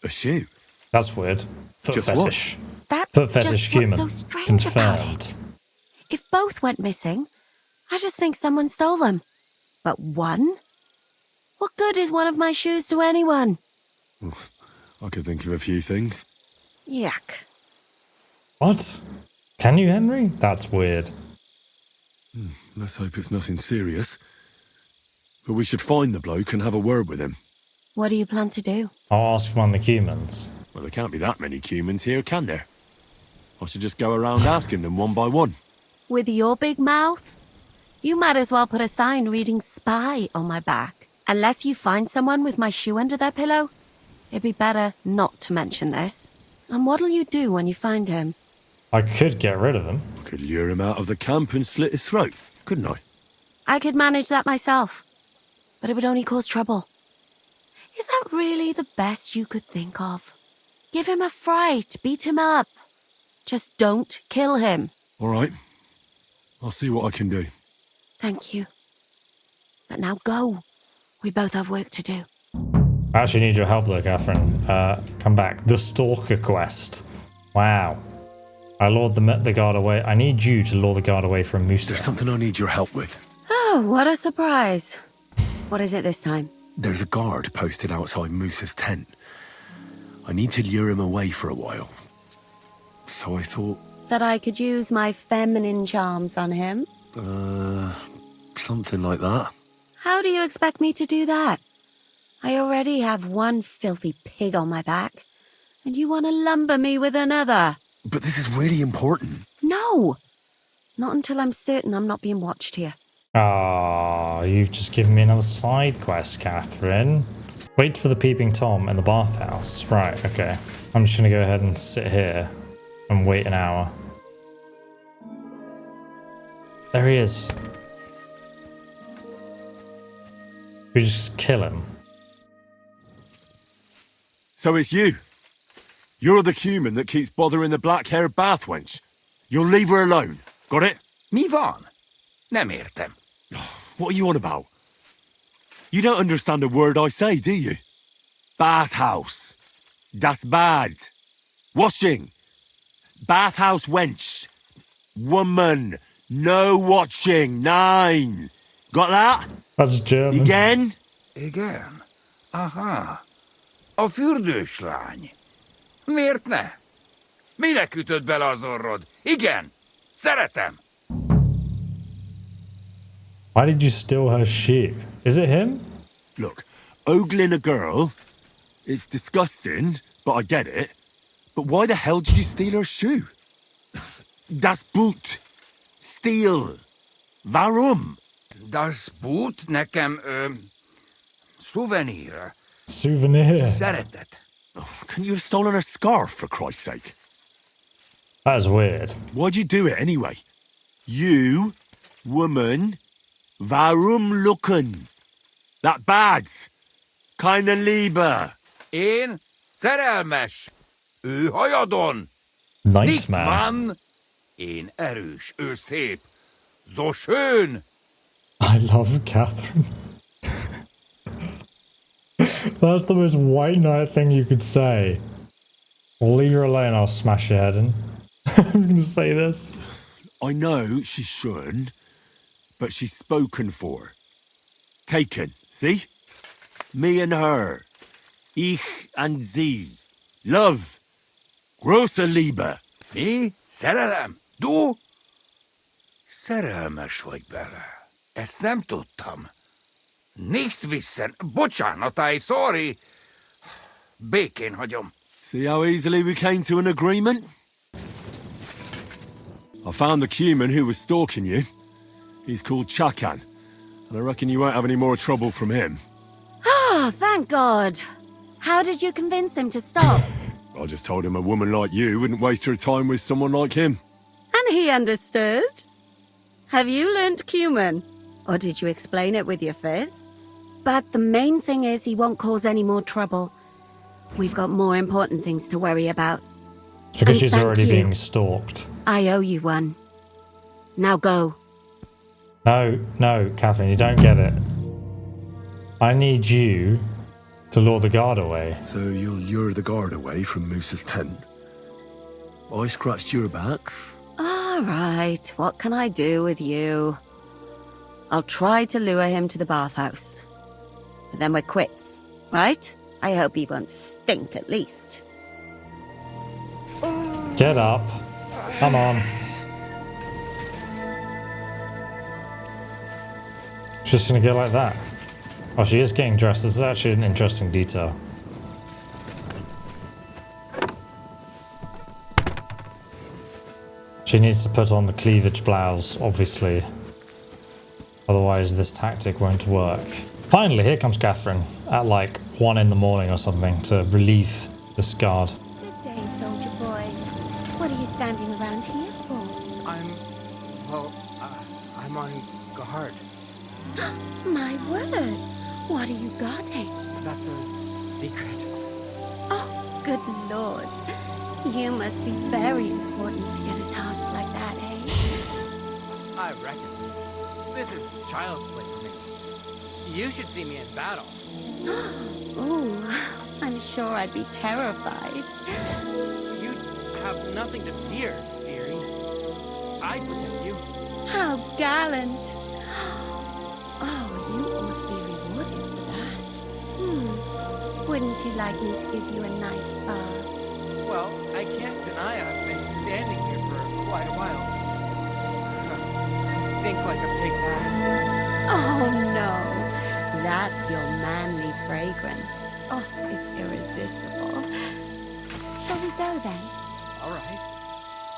A shoe? That's weird. Foot Just fetish. That's Foot fetish just human. what's so strange about it. If both went missing, I just think someone stole them. But one? What good is one of my shoes to anyone? I could think of a few things. Yuck. What? Can you, Henry? That's weird. Let's hope it's nothing serious. But we should find the bloke and have a word with him. What do you plan to do? I'll ask one of the Cumans. Well, there can't be that many Cumans here, can there? I should just go around asking them one by one. With your big mouth? You might as well put a sign reading spy on my back. Unless you find someone with my shoe under their pillow, it'd be better not to mention this. And what'll you do when you find him? I could get rid of him. I could lure him out of the camp and slit his throat, couldn't I? I could manage that myself, but it would only cause trouble. Is that really the best you could think of? Give him a fright, beat him up. Just don't kill him. All right. I'll see what I can do. Thank you. But now go. We both have work to do. I actually need your help though, Kathrine. Come back. The Stalker quest. Wow. I lured the guard away. I need you to lure the guard away from Musa. There's something I need your help with. Oh, what a surprise. What is it this time? There's a guard posted outside Musa's tent. I need to lure him away for a while. So I thought... That I could use my feminine charms on him? Something like that. How do you expect me to do that? I already have one filthy pig on my back, and you want to lumber me with another. But this is really important. No! Not until I'm certain I'm not being watched here. Ah, you've just given me another side quest, Kathrine. Wait for the peeping Tom in the bathhouse. Right, okay. I'm just going to go ahead and sit here and wait an hour. There he is. We just kill him. So it's you. You're the Cuman that keeps bothering the black-haired bath wench. You'll leave her alone. Got it? Mi van? Nem értem. What are you on about? You don't understand a word I say, do you? Bathhouse. Das Bad. Washing. Bathhouse wench. Woman. No watching. 9. Got that? That's German. Again? Igen. Aha. A fürdőslány. Miért ne? Minek ütöd bele az orrod? Igen. Szeretem. Why did you steal her shoe? Is it him? Look, ogling a girl, it's disgusting, but I get it. But why the hell did you steal her shoe? Das Boot. Steal. Warum? Das Boot nekem, souvenir. Souvenir. Szeretet. Couldn't you have stolen her scarf, for Christ's sake? That is weird. Why'd you do it anyway? You, woman, warum lucken? That bad. Keine Liebe. Én szerelmes. Ő hajadon. Nice man. Man. Én erős, ő szép. So schön. I love Kathrine. That's the most white knight thing you could say. I'll leave her alone, I'll smash your head in. I'm gonna say this. I know she shouldn't, but she's spoken for. Taken, see? Me and her. Ich and sie. Love. Große Liebe. Mi? Szerelem? Du? Szerelmes vagy bele. Ezt nem tudtam. Nicht wissen. Bocsánat, sorry. Békén hagyom. See how easily we came to an agreement? I found the Cuman who was stalking you. He's called Chakan, and I reckon you won't have any more trouble from him. Ah, thank God. How did you convince him to stop? I just told him a woman like you wouldn't waste her time with someone like him. And he understood? Have you learnt Cuman? Or did you explain it with your fists? But the main thing is he won't cause any more trouble. We've got more important things to worry about. Because she's already being stalked. I owe you one. Now go. No, Kathrine, you don't get it. I need you to lure the guard away. So you'll lure the guard away from Moose's tent? I scratched your back. All right, what can I do with you? I'll try to lure him to the bathhouse. But then we're quits, right? I hope he won't stink at least. Get up. Come on. She's just gonna go like that. Oh, she is getting dressed. This is actually an interesting detail. She needs to put on the cleavage blouse, obviously. Otherwise, this tactic won't work. Finally, here comes Kathrine at like 1 in the morning or something to relieve this guard. Good day, soldier boy. What are you standing around here for? I'm on guard. My word. What are you guarding? That's a secret. Oh, good lord. You must be very important to get a task like that, eh? I reckon. This is child's play for me. You should see me in battle. Ooh, I'm sure I'd be terrified. You'd have nothing to fear, dearie. I'd protect you. How gallant. Oh, you ought to be rewarded for that. Wouldn't you like me to give you a nice bath? Well, I can't deny I've been standing here for quite a while. I stink like a pig's ass. Oh, no. That's your manly fragrance. Oh, it's irresistible. Shall we go then? All right.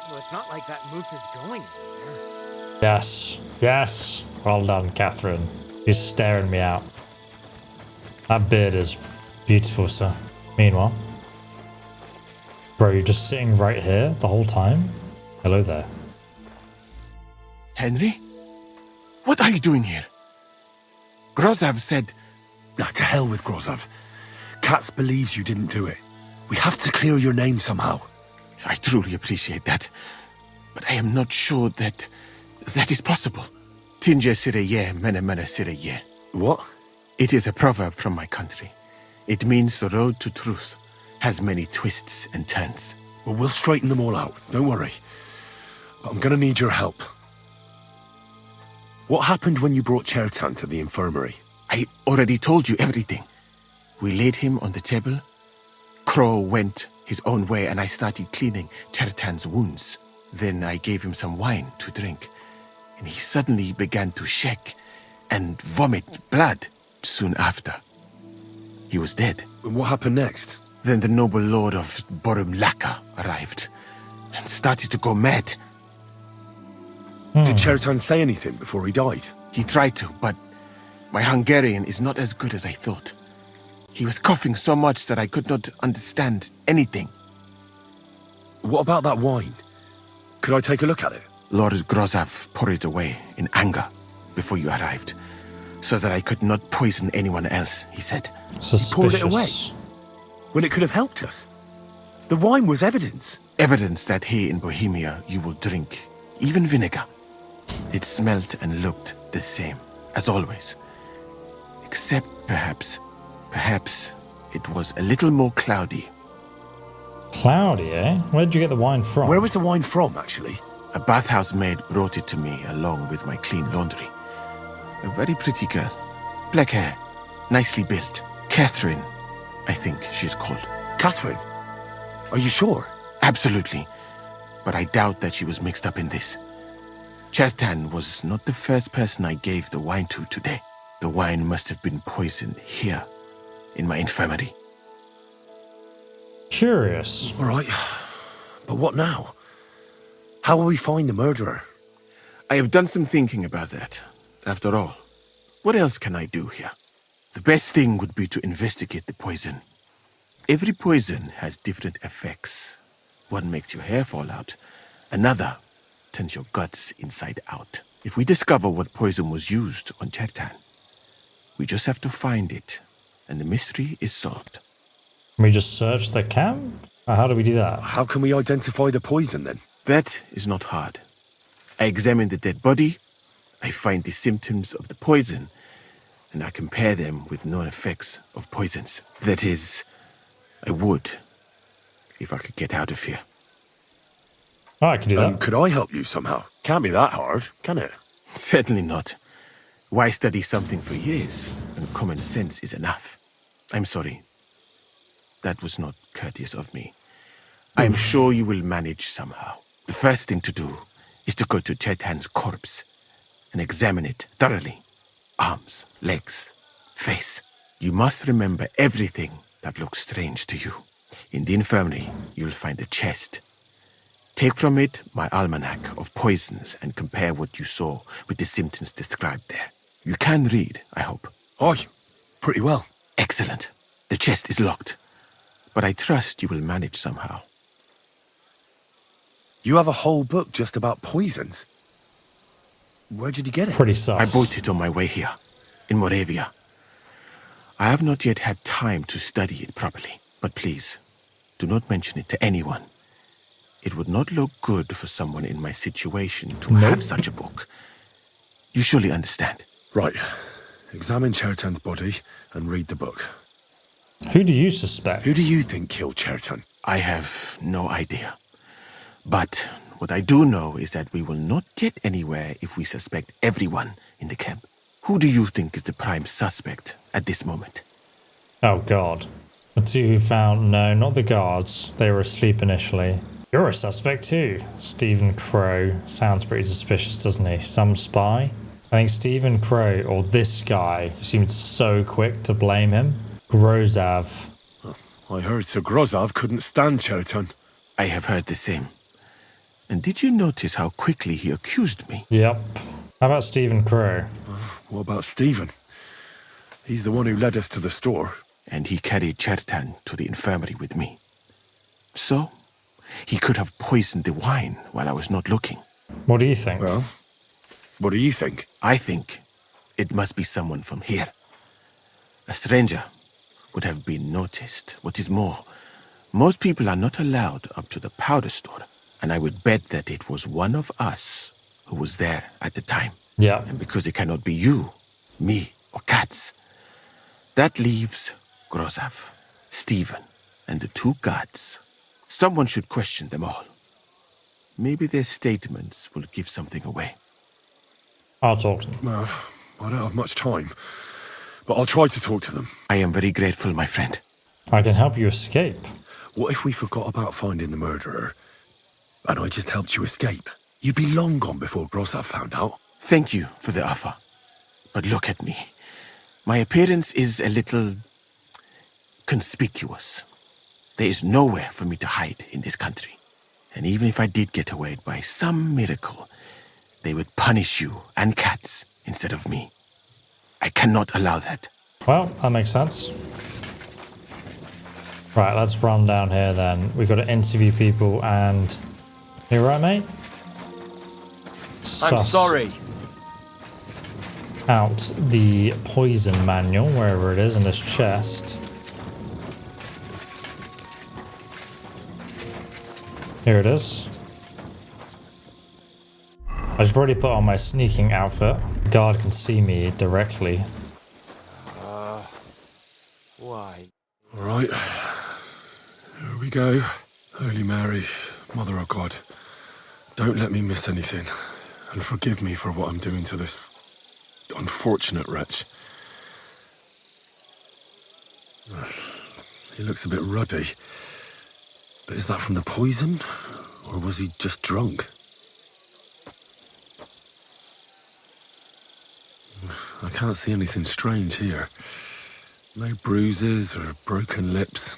Well, it's not like that moose is going anywhere. Yes. Yes. Well done, Kathrine. You're staring me out. That beard is beautiful, sir. Meanwhile... Bro, you're just sitting right here the whole time? Hello there. Henry? What are you doing here? Grozav said... Nah, to hell with Grozav. Katz believes you didn't do it. We have to clear your name somehow. I truly appreciate that. But I am not sure that is possible. Tinge sireye, mene mene sireye. What? It is a proverb from my country. It means the road to truth has many twists and turns. Well, we'll straighten them all out. Don't worry. But I'm gonna need your help. What happened when you brought Chertan to the infirmary? I already told you everything. We laid him on the table. Crow went his own way and I started cleaning Chertan's wounds. Then I gave him some wine to drink. And he suddenly began to shake and vomit blood soon after. He was dead. And what happened next? Then the noble lord of Borumlaka arrived and started to go mad. Did Chertan say anything before he died? He tried to, but my Hungarian is not as good as I thought. He was coughing so much that I could not understand anything. What about that wine? Could I take a look at it? Lord Grozav poured it away in anger before you arrived, so that I could not poison anyone else, he said. Suspicious. He poured it away? When it could have helped us. The wine was evidence. Evidence that here in Bohemia you will drink, even vinegar. It smelt and looked the same, as always. Except perhaps it was a little more cloudy. Cloudy, eh? Where'd you get the wine from? Where was the wine from, actually? A bathhouse maid brought it to me along with my clean laundry. A very pretty girl. Black hair. Nicely built. Kathrine, I think she's called. Kathrine? Are you sure? Absolutely. But I doubt that she was mixed up in this. Chertan was not the first person I gave the wine to today. The wine must have been poisoned here, in my infirmary. Curious. All right. But what now? How will we find the murderer? I have done some thinking about that. After all, what else can I do here? The best thing would be to investigate the poison. Every poison has different effects. One makes your hair fall out. Another turns your guts inside out. If we discover what poison was used on Chertan, we just have to find it, and the mystery is solved. Can we just search the camp? Or how do we do that? How can we identify the poison, then? That is not hard. I examine the dead body, I find the symptoms of the poison, and I compare them with known effects of poisons. That is, I would, if I could get out of here. Oh, I can do that. Could I help you somehow? Can't be that hard, can it? Certainly not. Why study something for years when common sense is enough? I'm sorry. That was not courteous of me. I am sure you will manage somehow. The first thing to do is to go to Chertan's corpse and examine it thoroughly. Arms, legs, face. You must remember everything that looks strange to you. In the infirmary, you'll find a chest. Take from it my almanac of poisons and compare what you saw with the symptoms described there. You can read, I hope. Aye, pretty well. Excellent. The chest is locked, but I trust you will manage somehow. You have a whole book just about poisons? Where did you get it? Pretty sus. I bought it on my way here, in Moravia. I have not yet had time to study it properly, but please, do not mention it to anyone. It would not look good for someone in my situation to have such a book. You surely understand. Right. Examine Chertan's body and read the book. Who do you suspect? Who do you think killed Chertan? I have no idea. But what I do know is that we will not get anywhere if we suspect everyone in the camp. Who do you think is the prime suspect at this moment? Oh, God. The two who found... No, not the guards. They were asleep initially. You're a suspect too. Stephen Crow. Sounds pretty suspicious, doesn't he? Some spy? I think Stephen Crow, or this guy, who seemed so quick to blame him. Grozav. I heard Sir Grozav couldn't stand Chertan. I have heard the same. And did you notice how quickly he accused me? Yep. How about Stephen Crow? What about Stephen? He's the one who led us to the store. And he carried Chertan to the infirmary with me. So, he could have poisoned the wine while I was not looking. What do you think? Well, what do you think? I think it must be someone from here. A stranger would have been noticed. What is more, most people are not allowed up to the powder store. And I would bet that it was one of us who was there at the time. Yeah. And because it cannot be you, me, or Katz, that leaves Grozav, Stephen, and the two guards. Someone should question them all. Maybe their statements will give something away. I'll talk to them. Well, I don't have much time, but I'll try to talk to them. I am very grateful, my friend. I can help you escape. What if we forgot about finding the murderer, and I just helped you escape? You'd be long gone before Grozav found out. Thank you for the offer. But look at me. My appearance is a little conspicuous. There is nowhere for me to hide in this country. And even if I did get away by some miracle, they would punish you and Katz instead of me. I cannot allow that. Well, that makes sense. Right, let's run down here then. We've got to interview people and... You right, mate? I'm sorry. Out the poison manual, wherever it is, in this chest. Here it is. I should probably put on my sneaking outfit. The guard can see me directly. Why? All Right. Here we go. Holy Mary, Mother of God, don't let me miss anything, and forgive me for what I'm doing to this unfortunate wretch. He looks a bit ruddy. But is that from the poison? Or was he just drunk? I can't see anything strange here. No bruises or broken lips.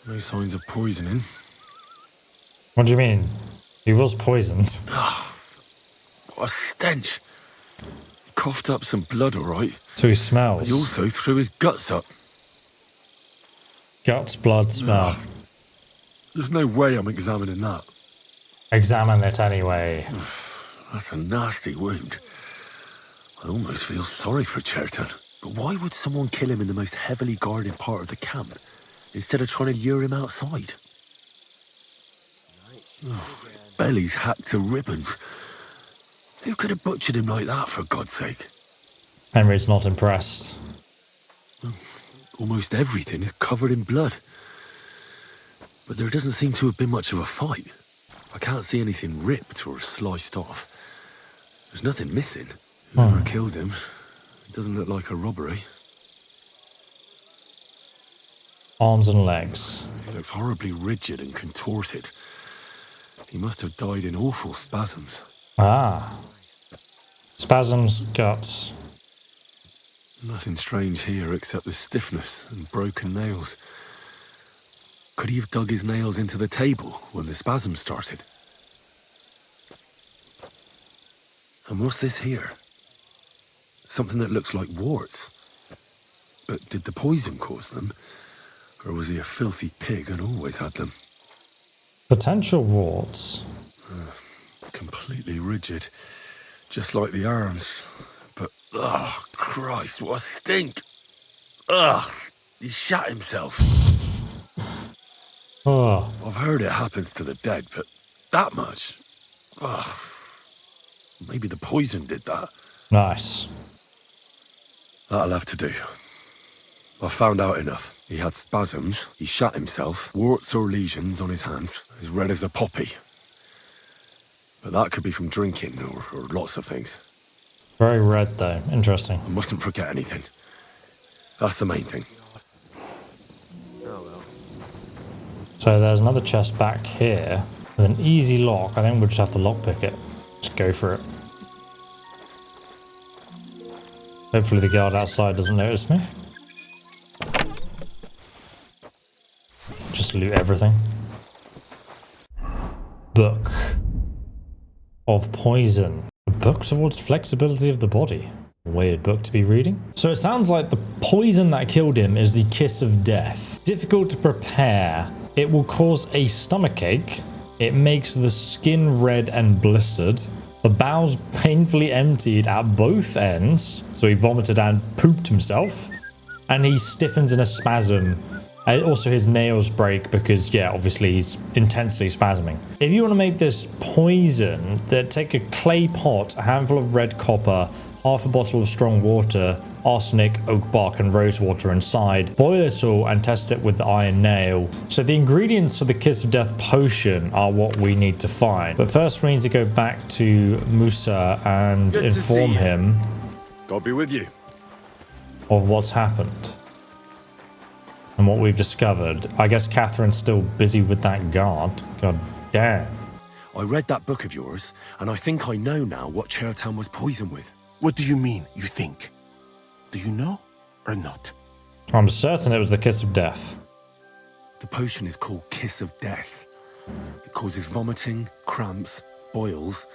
No signs of poisoning. What do you mean? He was poisoned. What a stench. He coughed up some blood, all right. So he smells. But he also threw his guts up. Guts, blood, smell. There's no way I'm examining that. Examine it anyway. That's a nasty wound. I almost feel sorry for Cherton. But why would someone kill him in the most heavily guarded part of the camp, instead of trying to lure him outside? His belly's hacked to ribbons. Who could have butchered him like that, for God's sake? Henry's not impressed. Almost everything is covered in blood. But there doesn't seem to have been much of a fight. I can't see anything ripped or sliced off. There's nothing missing. Whoever killed him, it doesn't look like a robbery. Arms and legs. He looks horribly rigid and contorted. He must have died in awful spasms. Ah. Spasms, guts. Nothing strange here except the stiffness and broken nails. Could he have dug his nails into the table when the spasms started? And what's this here? Something that looks like warts. But did the poison cause them? Or was he a filthy pig and always had them? Potential warts. Completely rigid. Just like the arms. But, oh, Christ, what a stink! Ugh, he shot himself. Oh. I've heard it happens to the dead, but that much? Ugh. Maybe the poison did that. Nice. That'll have to do. I've found out enough. He had spasms, he shot himself, warts or lesions on his hands, as red as a poppy. But that could be from drinking or lots of things. Very red, though. Interesting. I mustn't forget anything. That's the main thing. So there's another chest back here with an easy lock. I think we'll just have to lockpick it. Just go for it. Hopefully the guard outside doesn't notice me. Just loot everything. Book of Poison. A book towards flexibility of the body. Weird book to be reading. So it sounds like the poison that killed him is the kiss of death. Difficult to prepare. It will cause a stomachache. It makes the skin red and blistered. The bowels painfully emptied at both ends. So he vomited and pooped himself. And he stiffens in a spasm. Also his nails break because, yeah, obviously he's intensely spasming. If you want to make this poison, then take a clay pot, a handful of red copper, half a bottle of strong water, arsenic, oak bark and rose water inside. Boil it all and test it with the iron nail. So the ingredients for the Kiss of Death potion are what we need to find. But first we need to go back to Musa and inform him. God be with you. Of what's happened. And what we've discovered. I guess Kathrine's still busy with that guard. God damn. I read that book of yours, and I think I know now what Cherton was poisoned with. What do you mean, you think? Do you know or not? I'm certain it was the Kiss of Death. The potion is called Kiss of Death. It causes vomiting, cramps, boils,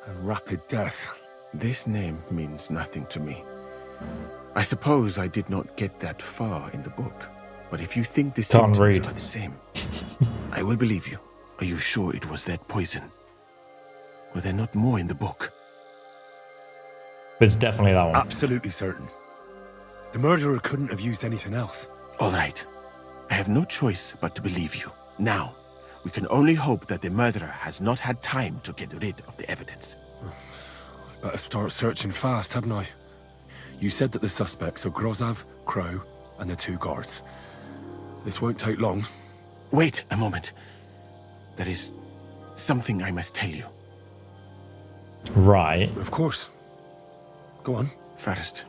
and rapid death. This name means nothing to me. I suppose I did not get that far in the book. But if you think the symptoms are the same, I will believe you. Are you sure it was that poison? Were there not more in the book? It's definitely that one. Absolutely certain. The murderer couldn't have used anything else. All right. I have no choice but to believe you. Now, we can only hope that the murderer has not had time to get rid of the evidence. I better start searching fast, hadn't I? You said that the suspects are Grozov, Crow, and the 2 guards. This won't take long. Wait a moment. There is something I must tell you. Right. Of course. Go on. First,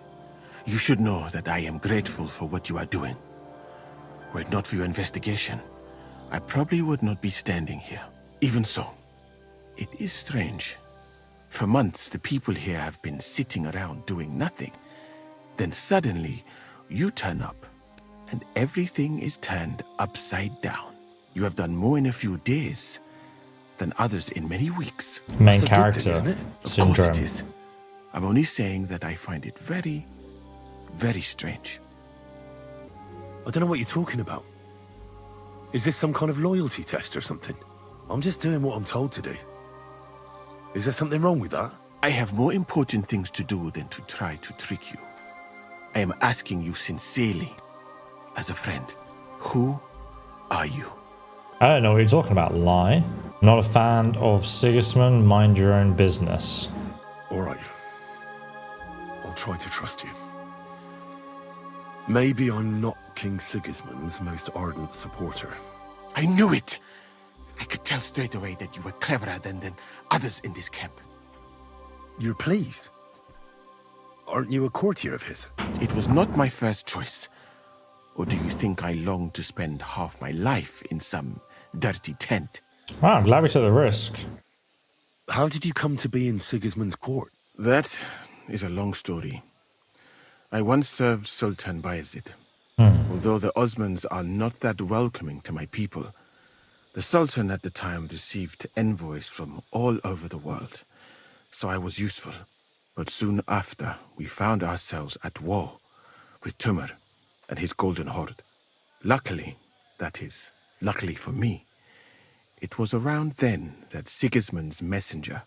you should know that I am grateful for what you are doing. Were it not for your investigation, I probably would not be standing here. Even so, it is strange. For months, the people here have been sitting around doing nothing. Then suddenly, you turn up, and everything is turned upside down. You have done more in a few days than others in many weeks. Main character syndrome. Of course it is. I'm only saying that I find it very, very strange. I don't know what you're talking about. Is this some kind of loyalty test or something? I'm just doing what I'm told to do. Is there something wrong with that? I have more important things to do than to try to trick you. I am asking you sincerely, as a friend, who are you? I don't know what you're talking about, lie. Not a fan of Sigismund, mind your own business. Alright. I'll try to trust you. Maybe I'm not King Sigismund's most ardent supporter. I knew it! I could tell straight away that you were cleverer than others in this camp. You're pleased? Aren't you a courtier of his? It was not my first choice. Or do you think I long to spend half my life in some dirty tent? Wow, I'm glad we took the risk. How did you come to be in Sigismund's court? That is a long story. I once served Sultan Bayezid. Although the Osmans are not that welcoming to my people, the Sultan at the time received envoys from all over the world, so I was useful. But soon after, we found ourselves at war with Timur and his Golden Horde. Luckily, that is, luckily for me, it was around then that Sigismund's messenger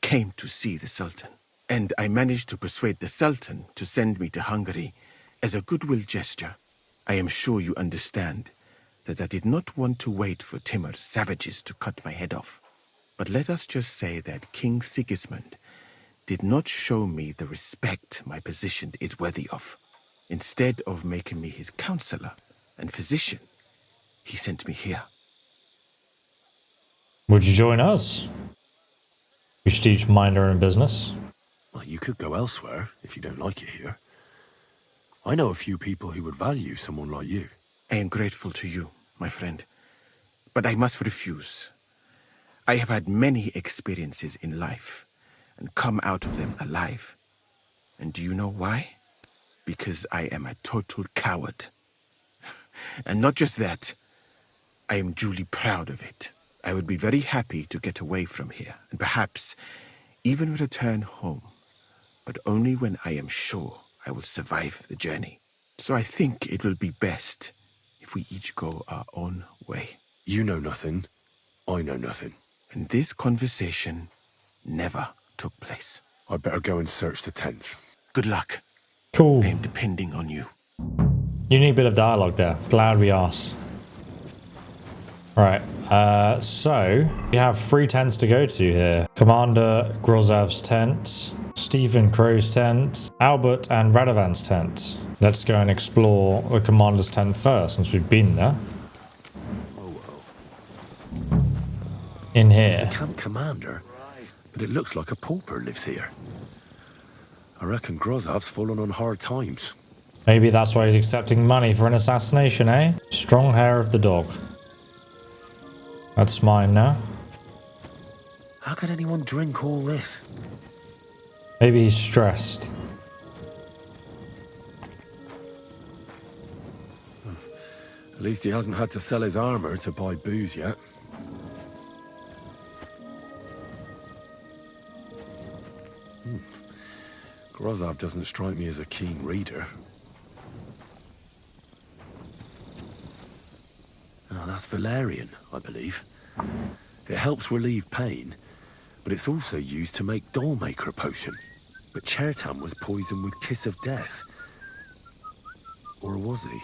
came to see the Sultan. And I managed to persuade the Sultan to send me to Hungary as a goodwill gesture. I am sure you understand that I did not want to wait for Timur's savages to cut my head off. But let us just say that King Sigismund did not show me the respect my position is worthy of. Instead of making me his counselor and physician, he sent me here. Would you join us? We should each mind our own business. Well, you could go elsewhere if you don't like it here. I know a few people who would value someone like you. I am grateful to you, my friend, but I must refuse. I have had many experiences in life and come out of them alive. And do you know why? Because I am a total coward. And not just that, I am duly proud of it. I would be very happy to get away from here and perhaps even return home, but only when I am sure I will survive the journey. So I think it will be best if we each go our own way. You know nothing, I know nothing. And this conversation never took place. I'd better go and search the tents. Good luck. Cool. I am depending on you. Unique bit of dialogue there. Glad we asked. Right. So we have 3 tents to go to here. Commander Grozov's tent, Stephen Crow's tent, Albert and Radovan's tent. Let's go and explore the commander's tent first, since we've been there. In here. He's the camp commander, but it looks like a pauper lives here. I reckon Grozov's fallen on hard times. Maybe that's why he's accepting money for an assassination, eh? Strong hair of the dog. That's mine now. How could anyone drink all this? Maybe he's stressed. At least he hasn't had to sell his armor to buy booze yet. Grozov doesn't strike me as a keen reader. Oh, that's valerian, I believe. It helps relieve pain, but it's also used to make Dollmaker potion. But Chertam was poisoned with Kiss of Death. Or was he?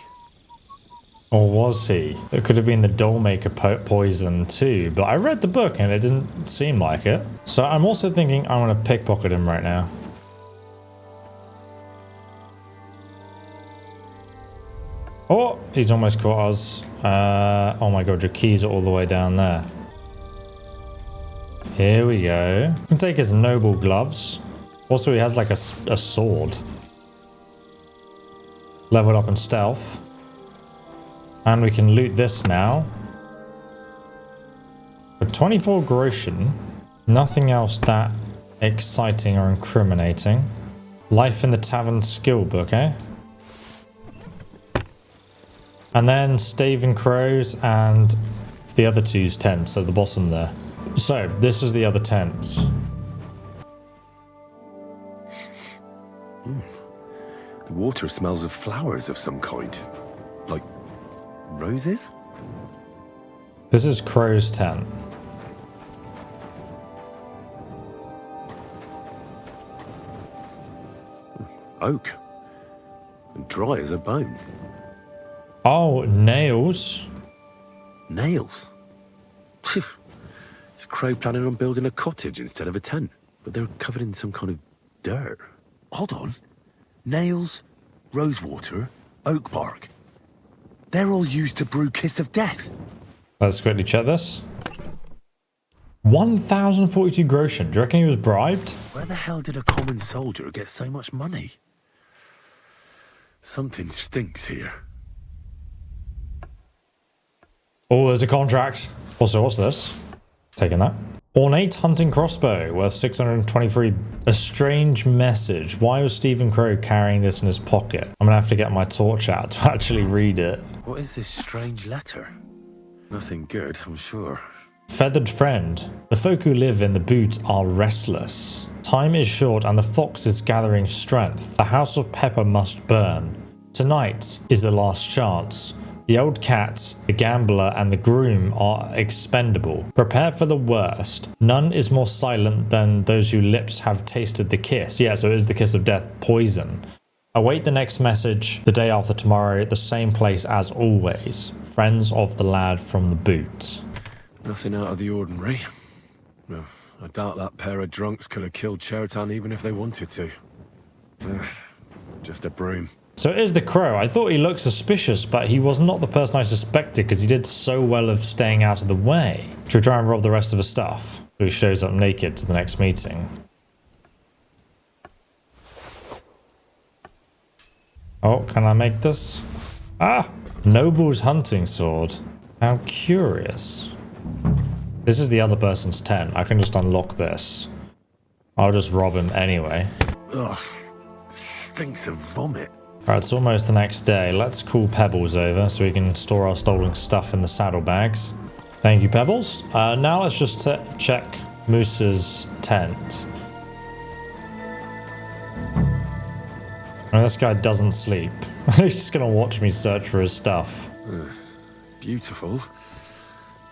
Or was he? It could have been the Dollmaker poison too, but I read the book and it didn't seem like it. So I'm also thinking I'm going to pickpocket him right now. Oh, he's almost caught us. Oh my god, your keys are all the way down there. Here we go. We can take his noble gloves. Also, he has like a sword. Leveled up in stealth. And we can loot this now. For 24 groschen, nothing else that exciting or incriminating. Life in the Tavern skill book, eh? And then Staving Crows and the other two's tents at the bottom there. So, this is the other tents. The water smells of flowers of some kind. Like roses? This is Crow's tent. Oak. And dry as a bone. Oh, nails. Nails? Is Crow planning on building a cottage instead of a tent? But they're covered in some kind of dirt. Hold on. Nails, rosewater, oak bark. They're all used to brew Kiss of Death. Let's quickly check this. 1,042 groschen. Do you reckon he was bribed? Where the hell did a common soldier get so much money? Something stinks here. Oh, there's a contract. Also, what's this? Taking that. Ornate hunting crossbow worth 623. A strange message. Why was Stephen Crow carrying this in his pocket? I'm gonna have to get my torch out to actually read it. What is this strange letter? Nothing good, I'm sure. Feathered friend. The folk who live in the boot are restless. Time is short and the fox is gathering strength. The house of pepper must burn. Tonight is the last chance. The old cat, the gambler, and the groom are expendable. Prepare for the worst. None is more silent than those whose lips have tasted the kiss. Yeah, so it is the kiss of death, poison. Await the next message the day after tomorrow at the same place as always. Friends of the lad from the boot. Nothing out of the ordinary. No, I doubt that pair of drunks could have killed Chertan even if they wanted to. Just a broom. So it is the Crow. I thought he looked suspicious, but he was not the person I suspected because he did so well of staying out of the way. Should we try and rob the rest of his stuff? So he shows up naked to the next meeting. Oh, can I make this? Ah! Noble's hunting sword. How curious. This is the other person's tent. I can just unlock this. I'll just rob him anyway. Ugh, stinks of vomit. Alright, it's almost the next day. Let's call Pebbles over so we can store our stolen stuff in the saddlebags. Thank you, Pebbles. Now let's just check Moose's tent. I mean, this guy doesn't sleep. He's just going to watch me search for his stuff. Beautiful,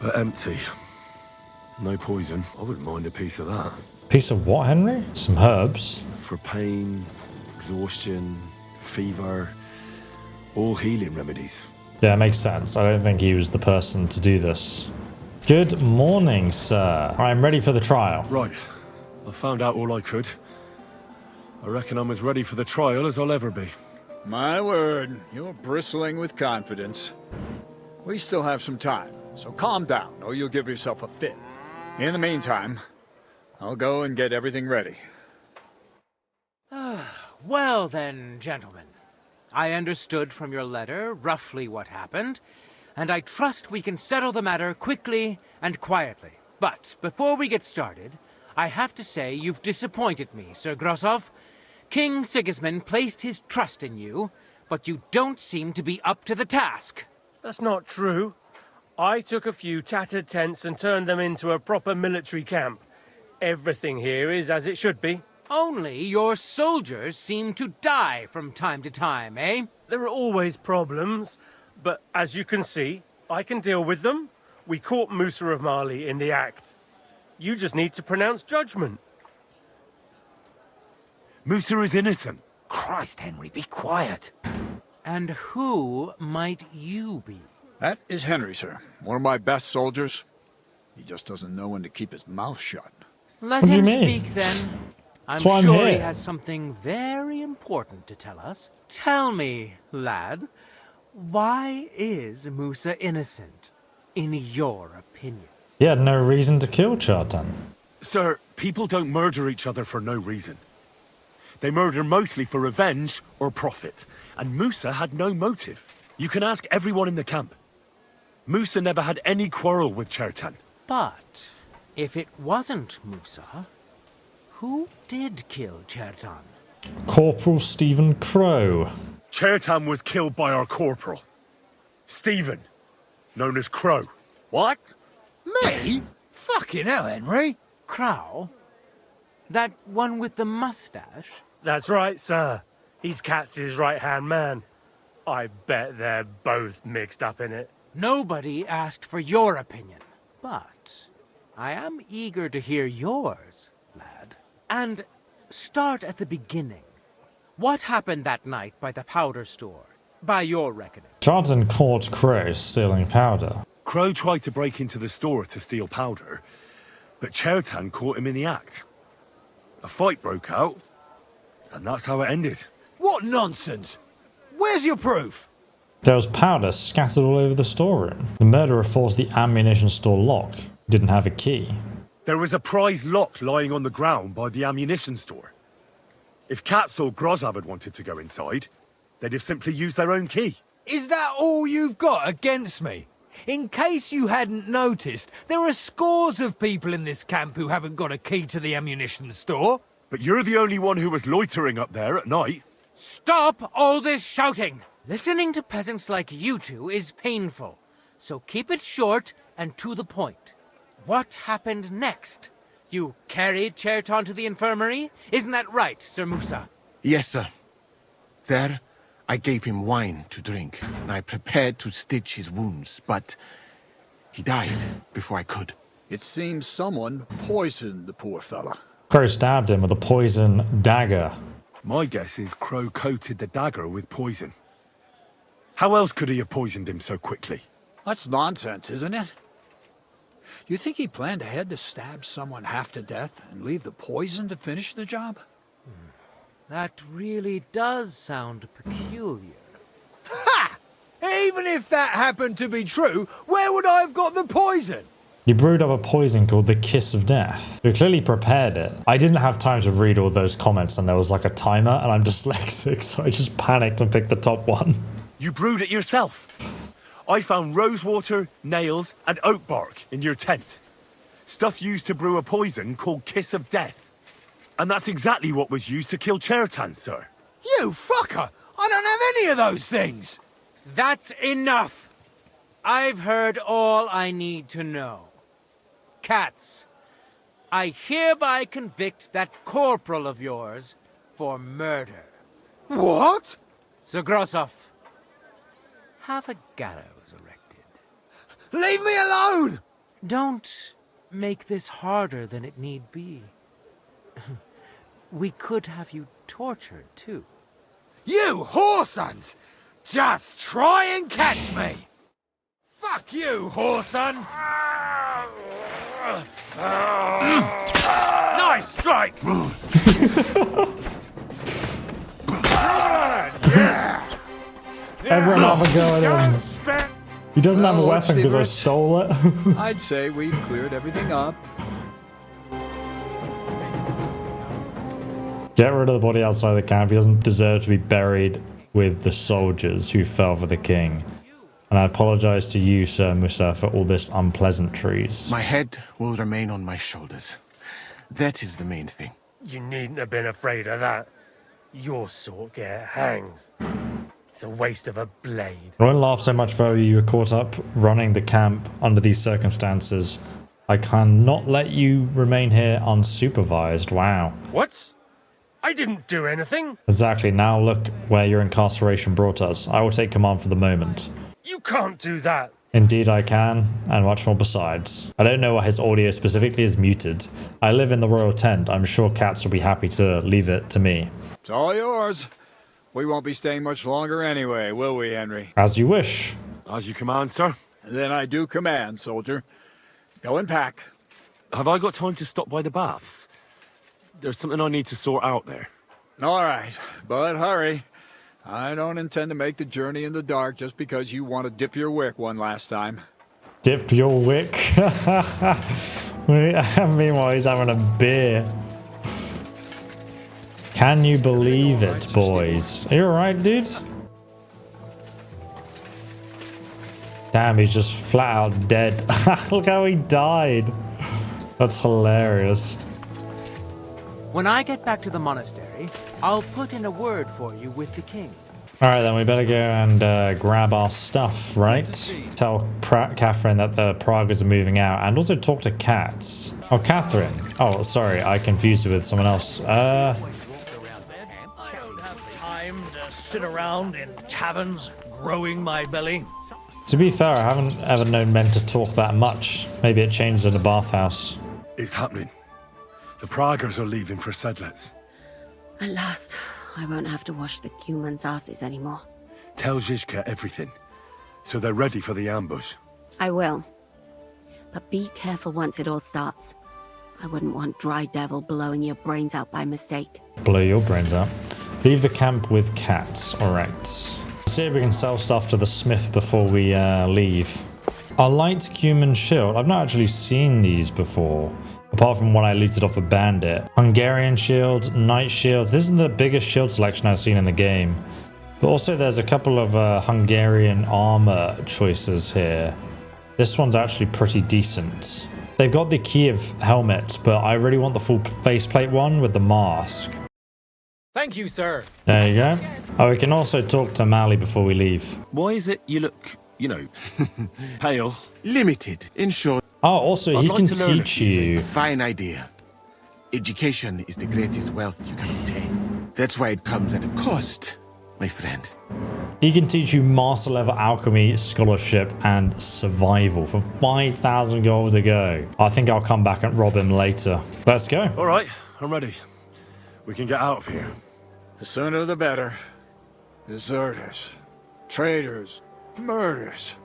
but empty. No poison. I wouldn't mind a piece of that. Piece of what, Henry? Some herbs? For pain, exhaustion, fever, all healing remedies. Yeah, it makes sense. I don't think he was the person to do this. Good morning, sir. I'm ready for the trial. Right. I found out all I could. I reckon I'm as ready for the trial as I'll ever be. My word, you're bristling with confidence. We still have some time, so calm down, or you'll give yourself a fit. In the meantime, I'll go and get everything ready. Well then, gentlemen. I understood from your letter roughly what happened, and I trust we can settle the matter quickly and quietly. But before we get started, I have to say you've disappointed me, Sir Grosov. King Sigismund placed his trust in you, but you don't seem to be up to the task. That's not true. I took a few tattered tents and turned them into a proper military camp. Everything here is as it should be. Only your soldiers seem to die from time to time, eh? There are always problems, but as you can see, I can deal with them. We caught Musa of Mali in the act. You just need to pronounce judgment. Musa is innocent. Christ, Henry, be quiet. And who might you be? That is Henry, sir. One of my best soldiers. He just doesn't know when to keep his mouth shut. Let him speak, then. I'm sure he has something very important to tell us. Tell me, lad, Why is Musa innocent, in your opinion? He had no reason to kill Chertan. Sir, people don't murder each other for no reason. They murder mostly for revenge or profit, and Musa had no motive. You can ask everyone in the camp. Musa never had any quarrel with Chertan. But if it wasn't Musa, who did kill Chertan? Corporal Stephen Crow. Chertan was killed by our corporal, Stephen, known as Crow. What? Me? Fucking hell, Henry. Crow? That one with the mustache? That's right, sir. He's Katz's right-hand man. I bet they're both mixed up in it. Nobody asked for your opinion, but I am eager to hear yours, lad. And start at the beginning. What happened that night by the powder store, by your reckoning? Chertan caught Crow stealing powder. Crow tried to break into the store to steal powder, but Chertan caught him in the act. A fight broke out, and that's how it ended. What nonsense! Where's your proof? There was powder scattered all over the storeroom. The murderer forced the ammunition store lock. He didn't have a key. There was a prize lock lying on the ground by the ammunition store. If Katz or Grozab had wanted to go inside, they'd have simply used their own key. Is that all you've got against me? In case you hadn't noticed, there are scores of people in this camp who haven't got a key to the ammunition store. But you're the only one who was loitering up there at night. Stop all this shouting! Listening to peasants like you two is painful, so keep it short and to the point. What happened next? You carried Chertan to the infirmary? Isn't that right, Sir Musa? Yes, sir. There, I gave him wine to drink, and I prepared to stitch his wounds, but he died before I could. It seems someone poisoned the poor fella. Crow stabbed him with a poison dagger. My guess is Crow coated the dagger with poison. How else could he have poisoned him so quickly? That's nonsense, isn't it? You think he planned ahead to stab someone half to death and leave the poison to finish the job? That really does sound peculiar. Ha! Even if that happened to be true, where would I have got the poison? He brewed up a poison called the Kiss of Death. He clearly prepared it. I didn't have time to read all those comments, and there was like a timer, and I'm dyslexic, so I just panicked and picked the top one. You brewed it yourself. I found rosewater, nails, and oak bark in your tent. Stuff used to brew a poison called Kiss of Death. And that's exactly what was used to kill Chertan, sir. You fucker! I don't have any of those things! That's enough! I've heard all I need to know. Katz, I hereby convict that corporal of yours for murder. What? Sir Grossoff, have a gallows erected. Leave me alone! Don't make this harder than it need be. We could have you tortured, too. You whoresons! Just try and catch me! Fuck you, whoreson! Nice strike! Everyone have a go at him. He doesn't have a weapon because I stole it. I'd say we've cleared everything up. Get rid of the body outside the camp. He doesn't deserve to be buried with the soldiers who fell for the king. And I apologize to you, Sir Musa, for all this unpleasantries. My head will remain on my shoulders. That is the main thing. You needn't have been afraid of that. Your sort get hanged. It's a waste of a blade. I won't laugh so much though. You were caught up running the camp under these circumstances. I cannot let you remain here unsupervised. Wow. What? I didn't do anything. Exactly. Now look where your incarceration brought us. I will take command for the moment. You can't do that. Indeed I can, and much more besides. I don't know why his audio specifically is muted. I live in the royal tent. I'm sure Katz will be happy to leave it to me. It's all yours. We won't be staying much longer anyway, will we, Henry? As you wish. As you command, sir. Then I do command, soldier. Go and pack. Have I got time to stop by the baths? There's something I need to sort out there. All right, but hurry. I don't intend to make the journey in the dark just because you want to dip your wick one last time. Dip your wick? Meanwhile, he's having a beer. Can you believe it, boys? Are you alright, dude? Damn, he's just flat out dead. Look how he died. That's hilarious. When I get back to the monastery, I'll put in a word for you with the king. Alright, then we better go and grab our stuff, right? Tell Kathrine that the Praguers are moving out, and also talk to Cats. Oh, Kathrine. Oh, sorry, I confused you with someone else. I don't have time to sit around in taverns growing my belly. To be fair, I haven't ever known men to talk that much. Maybe it changed in the bathhouse. It's happening. The Praguers are leaving for Sedlets. At last, I won't have to wash the Cumans' asses anymore. Tell Zizka everything, so they're ready for the ambush. I will. But be careful once it all starts. I wouldn't want Dry Devil blowing your brains out by mistake. Blow your brains out. Leave the camp with Cats. Alright. See if we can sell stuff to the smith before we leave. A light Cuman shield. I've not actually seen these before. Apart from when I looted off a bandit. Hungarian shield, knight shield. This is the biggest shield selection I've seen in the game. But also there's a couple of Hungarian armor choices here. This one's actually pretty decent. They've got the Kiev helmet, but I really want the full faceplate one with the mask. Thank you, sir. There you go. Oh, we can also talk to Mally before we leave. Why is it you look, you know, pale? Limited, in short. Oh, also, he can teach you. A fine idea. Education is the greatest wealth you can obtain. That's why it comes at a cost, my friend. He can teach you master level alchemy, scholarship, and survival for 5,000 gold to go. I think I'll come back and rob him later. Let's go. All right, I'm ready. We can get out of here. The sooner the better. Deserters, traitors, murders.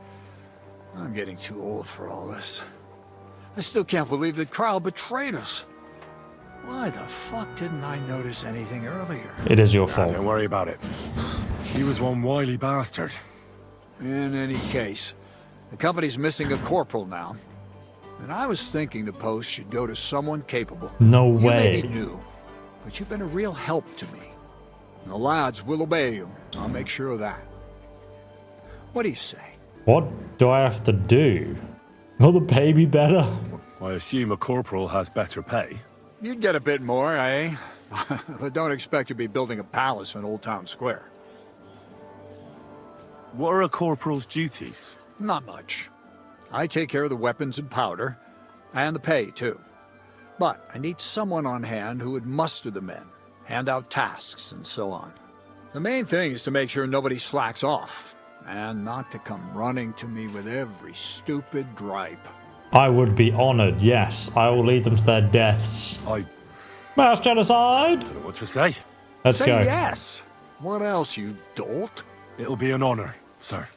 I'm getting too old for all this. I still can't believe that Kyle betrayed us. Why the fuck didn't I notice anything earlier? It is your fault. Don't worry about it. He was one wily bastard. In any case, the company's missing a corporal now. And I was thinking the post should go to someone capable. No You way. may be new, but you've been a real help to me. And the lads will obey you. I'll make sure of that. What do you say? What do I have to do? Will the pay be better? I assume a corporal has better pay. You'd get a bit more, eh? But don't expect to be building a palace in Old Town Square. What are a corporal's duties? Not much. I take care of the weapons and powder, and the pay, too. But I need someone on hand who would muster the men, hand out tasks, and so on. The main thing is to make sure nobody slacks off, and not to come running to me with every stupid gripe. I would be honored, yes. I will lead them to their deaths. Mass genocide! Don't know what to say. Let's Say go. yes! What else, you dolt? It'll be an honor, sir.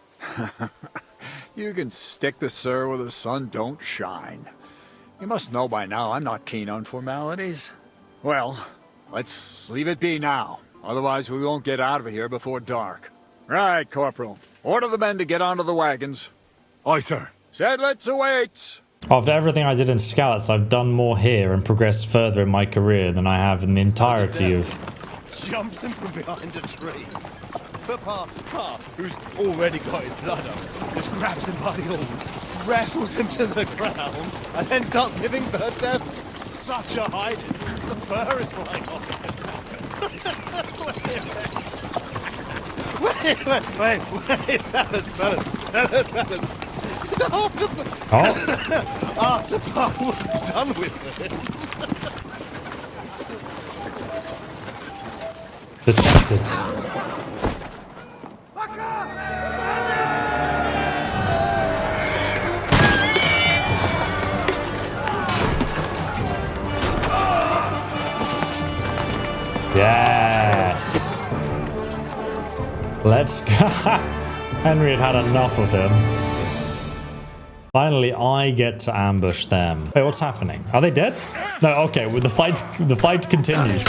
You can stick the sir where the sun don't shine. You must know by now I'm not keen on formalities. Well, let's leave it be now. Otherwise we won't get out of here before dark. Right, Corporal. Order the men to get onto the wagons. Aye, sir. Sedlets awaits! After everything I did in Scouts, I've done more here and progressed further in my career than I have in the entirety of... Jumps him from behind a tree. But Pa, who's already got his blood up, just grabs him by the arm, wrestles him to the ground, and then starts giving birth to such a hiding. The fur is flying off. Wait, fellas. After Pa was done with it. Detected. Yes. Let's go. Henry had enough of him. Finally, I get to ambush them. Wait, what's happening? Are they dead? No, okay, well, the fight continues.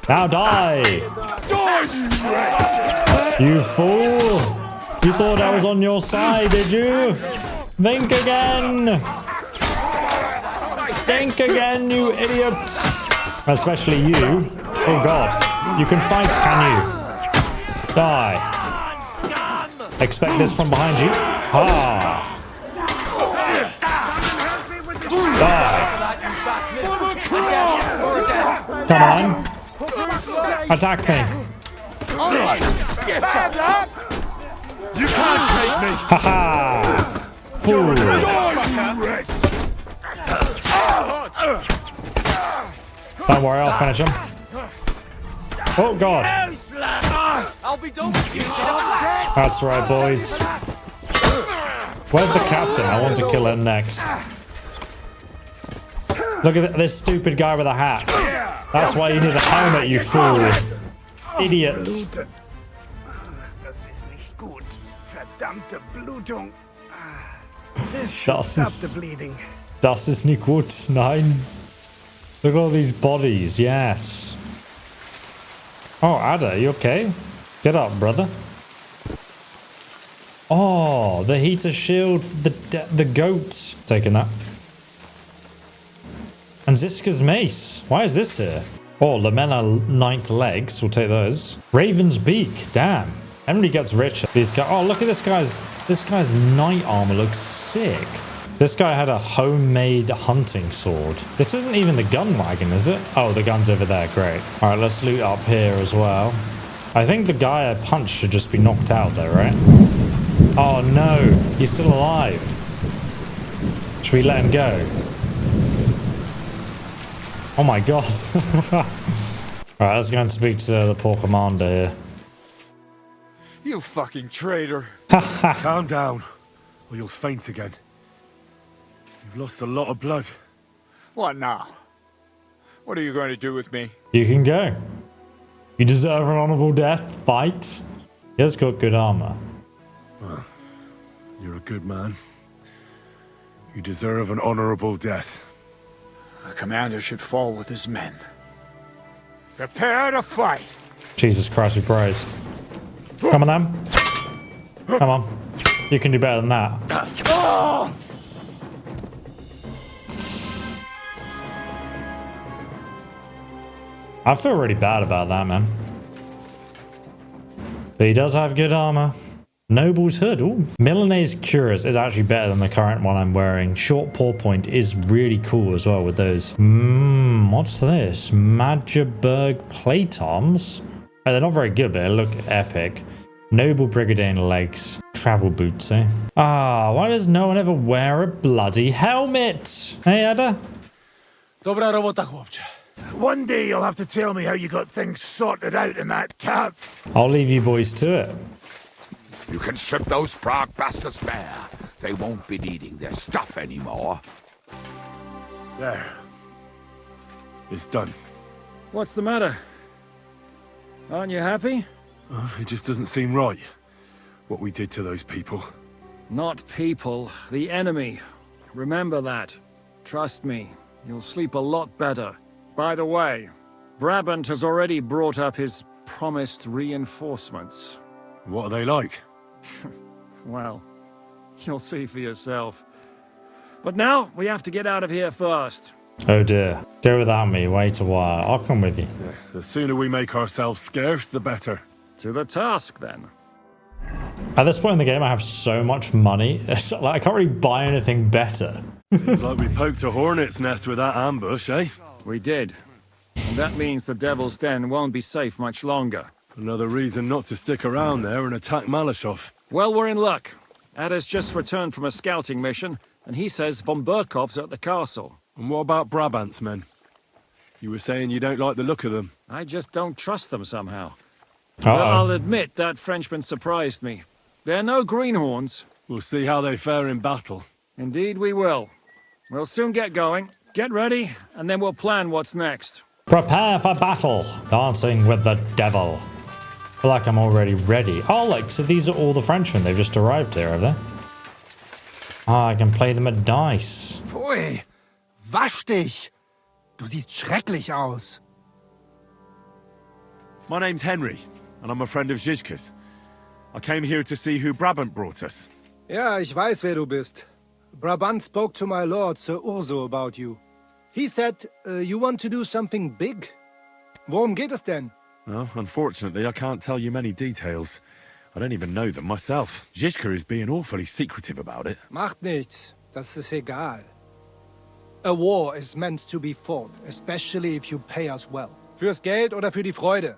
Now die! You fool! You thought I was on your side, did you? Think again! Think again, you idiot! Especially you. Oh god. You can fight, can you? Die. Expect this from behind you. Ah! Die. Come on. Attack me. You can't take me! Haha! Fool! Don't worry, I'll finish him. Oh god! I'll be done with you. That's right, boys. Where's the captain? I want to kill him next. Look at this stupid guy with a hat. That's why you need a helmet, you fool. Idiot. Das ist nicht gut. Verdammte Blutung. This should Das stop ist- the bleeding. Das ist nicht gut. Nein. Look at all these bodies. Yes. Oh, Ada, you okay? Get up, brother. Oh, the heater shield, the goat. Taking that. And Ziska's mace. Why is this here? Oh, Lamella Knight legs. We'll take those. Raven's beak. Damn. Everybody gets richer. These guys. Oh, look at this guy's knight armor. Looks sick. This guy had a homemade hunting sword. This isn't even the gun wagon, is it? Oh, the gun's over there. Great. All right, let's loot up here as well. I think the guy I punched should just be knocked out though, right? Oh no, he's still alive. Should we let him go? Oh my god. Alright, let's go and speak to the poor commander here. You fucking traitor. Calm down, or you'll faint again. You've lost a lot of blood. What now? What are you going to do with me? You can go. You deserve an honorable death. Fight. He has got good armor. Well, you're a good man. You deserve an honorable death. The commander should fall with his men. Prepare to fight. Jesus Christ, we praised. Come on, then. Come on. You can do better than that. I feel really bad about that, man. But he does have good armor. Noble's hood. Ooh. Milanese cuirass is actually better than the current one I'm wearing. Short paw point is really cool as well with those. What's this? Magdeburg plate arms? Oh, they're not very good, but they look epic. Noble brigadier legs. Travel boots, eh? Ah, why does no one ever wear a bloody helmet? Hey, Ada? Dobra robota, chłopcze. One day you'll have to tell me how you got things sorted out in that camp. I'll leave you boys to it. You can strip those Prague bastards bare. They won't be needing their stuff anymore. There. It's done. What's the matter? Aren't you happy? It just doesn't seem right, what we did to those people. Not people, the enemy. Remember that. Trust me, you'll sleep a lot better. By the way, Brabant has already brought up his promised reinforcements. What are they like? Well, you'll see for yourself. But now, we have to get out of here first. Oh dear. Go without me. Wait a while. I'll come with you. The sooner we make ourselves scarce, the better. To the task, then. At this point in the game, I have so much money. It's like I can't really buy anything better. Seems like we poked a hornet's nest with that ambush, eh? We did. And that means the Devil's Den won't be safe much longer. Another reason not to stick around there and attack Malashov. Well, we're in luck. Ada's just returned from a scouting mission, and he says Von Bergow's at the castle. And what about Brabant's men? You were saying you don't like the look of them. I just don't trust them somehow. Uh-oh. I'll admit that Frenchman surprised me. They're no greenhorns. We'll see how they fare in battle. Indeed we will. We'll soon get going. Get ready, and then we'll plan what's next. Prepare for battle. Dancing with the devil. I feel like I'm already ready. Oh, like, so these are all the Frenchmen. They've just arrived here, have they? Ah, I can play them at dice. Pfui! Wasch dich! Du siehst schrecklich aus. My name's Henry, and I'm a friend of Zizka's. I came here to see who Brabant brought us. Ja, ich weiß, wer du bist. Brabant spoke to my lord, Sir Urso, about you. He said you want to do something big. Worum geht es denn? Well, unfortunately, I can't tell you many details. I don't even know them myself. Zizka is being awfully secretive about it. Macht nichts. Das ist egal. A war is meant to be fought, especially if you pay us well. Fürs Geld oder für die Freude?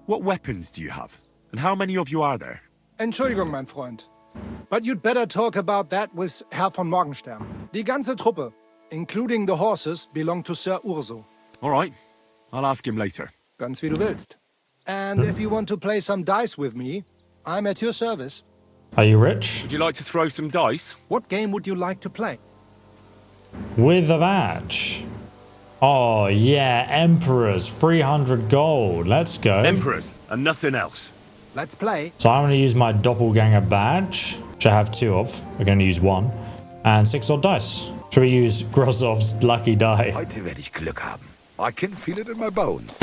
What weapons do you have? And how many of you are there? Entschuldigung, mein Freund. But you'd better talk about that with Herr von Morgenstern. Die ganze Truppe, including the horses, belong to Sir Urso. All right. I'll ask him later. Ganz wie du willst. And if you want to play some dice with me, I'm at your service. Are you rich? Would you like to throw some dice? What game would you like to play? With a badge. Oh, yeah, Emperors, 300 gold. Let's go. Emperors, and nothing else. Let's play. So I'm going to use my doppelganger badge, which I have 2 of. We're going to use 1. And 6 odd dice. Should we use Grozov's lucky die? Heute werde ich Glück haben. I can feel it in my bones.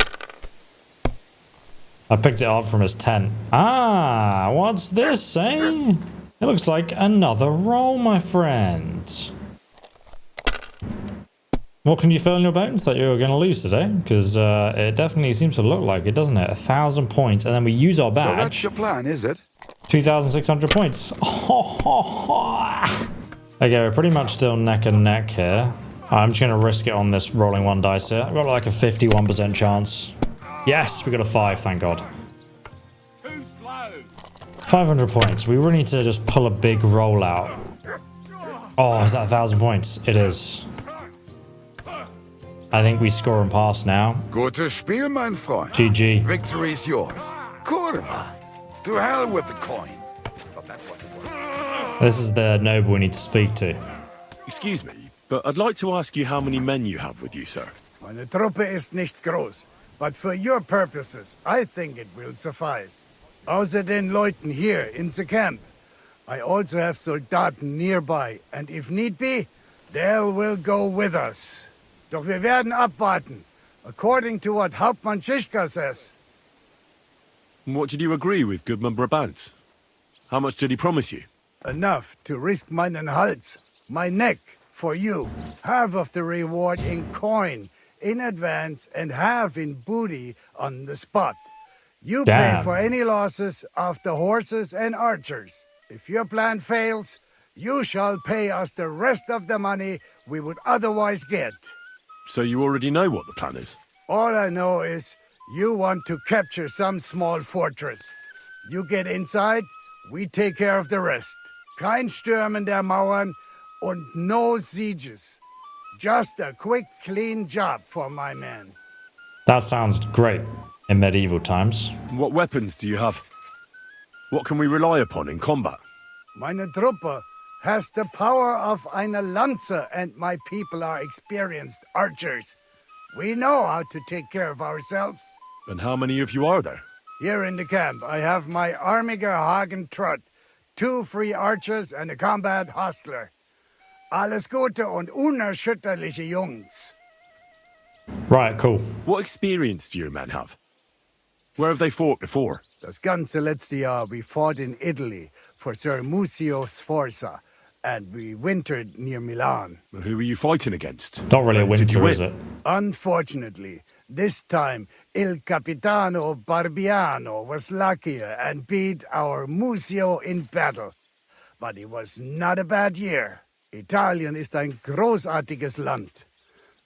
I picked it up from his tent. Ah, what's this, eh? It looks like another roll, my friend. What can you feel in your bones that you're going to lose today? Because it definitely seems to look like it, doesn't it? 1,000 points, and then we use our badge. So that's your plan, is it? 2,600 points. Okay, we're pretty much still neck and neck here. I'm just going to risk it on this rolling 1 dice here. I've got like a 51% chance. Yes, we got a 5, thank God. 500 points. We really need to just pull a big roll out. Oh, is that 1,000 points? It is. I think we score and pass now. Gutes Spiel, mein Freund. GG. Victory's yours. Kurva. To hell with the coin. This is the noble we need to speak to. Excuse me, but I'd like to ask you how many men you have with you, sir. Meine Truppe ist nicht groß, but for your purposes, I think it will suffice. Außer den Leuten here in the camp. I also have Soldaten nearby, and if need be, they will go with us. Doch wir werden abwarten, according to what Hauptmann Schischka says. What did you agree with Goodman Brabant? How much did he promise you? Enough to risk meinen Hals, my neck, for you. Half of the reward in coin, in advance, and half in booty on the spot. You pay for any losses of the horses and archers. If your plan fails, you shall pay us the rest of the money we would otherwise get. So you already know what the plan is? All I know is you want to capture some small fortress. You get inside, we take care of the rest. Kein Stürmen der Mauern und no sieges. Just a quick, clean job for my men. That sounds great in medieval times. What weapons do you have? What can we rely upon in combat? Meine Truppe has the power of eine Lanze, and my people are experienced archers. We know how to take care of ourselves. And how many of you are there? Here in the camp, I have my Armiger Hagen Trott, 2 free archers and a combat hostler. Alles Gute und unerschütterliche Jungs. Right, cool. What experience do your men have? Where have they fought before? Das ganze letzte Jahr we fought in Italy for Sir Musio Sforza, and we wintered near Milan. Who were you fighting against? Not really a winter, is it? Unfortunately, this time Il Capitano Barbiano was luckier and beat our Musio in battle. But it was not a bad year. Italien ist ein großartiges Land.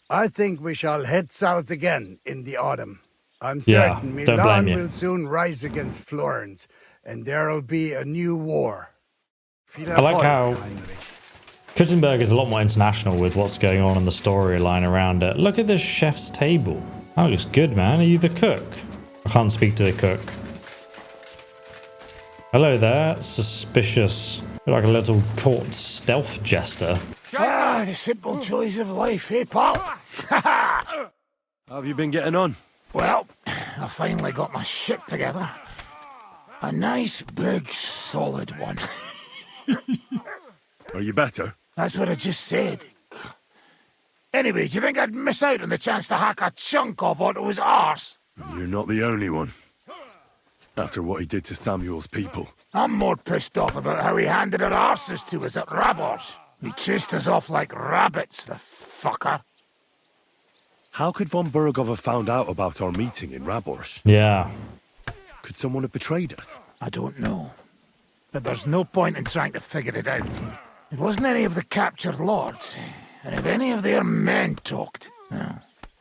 I think we shall head south again in the autumn. I'm certain Milan will soon rise against Florence, and there'll be a new war. I like how Kuttenberg is a lot more international with what's going on in the storyline around it. Look at this chef's table. That looks good, man. Are you the cook? I can't speak to the cook. Hello there, suspicious. You're like a little court stealth jester. Ah, the simple joys of life, eh, pal? How have you been getting on? Well, I finally got my shit together. A nice, big, solid one. Are you better? That's what I just said. Anyway, do you think I'd miss out on the chance to hack a chunk off onto his arse? You're not the only one. After what he did to Samuel's people. I'm more pissed off about how he handed our arses to us at Rabos. He chased us off like rabbits, the fucker. How could Von Bergow have found out about our meeting in Rabors? Yeah. Could someone have betrayed us? I don't know. But there's no point in trying to figure it out. It wasn't any of the captured lords. And if any of their men talked, well,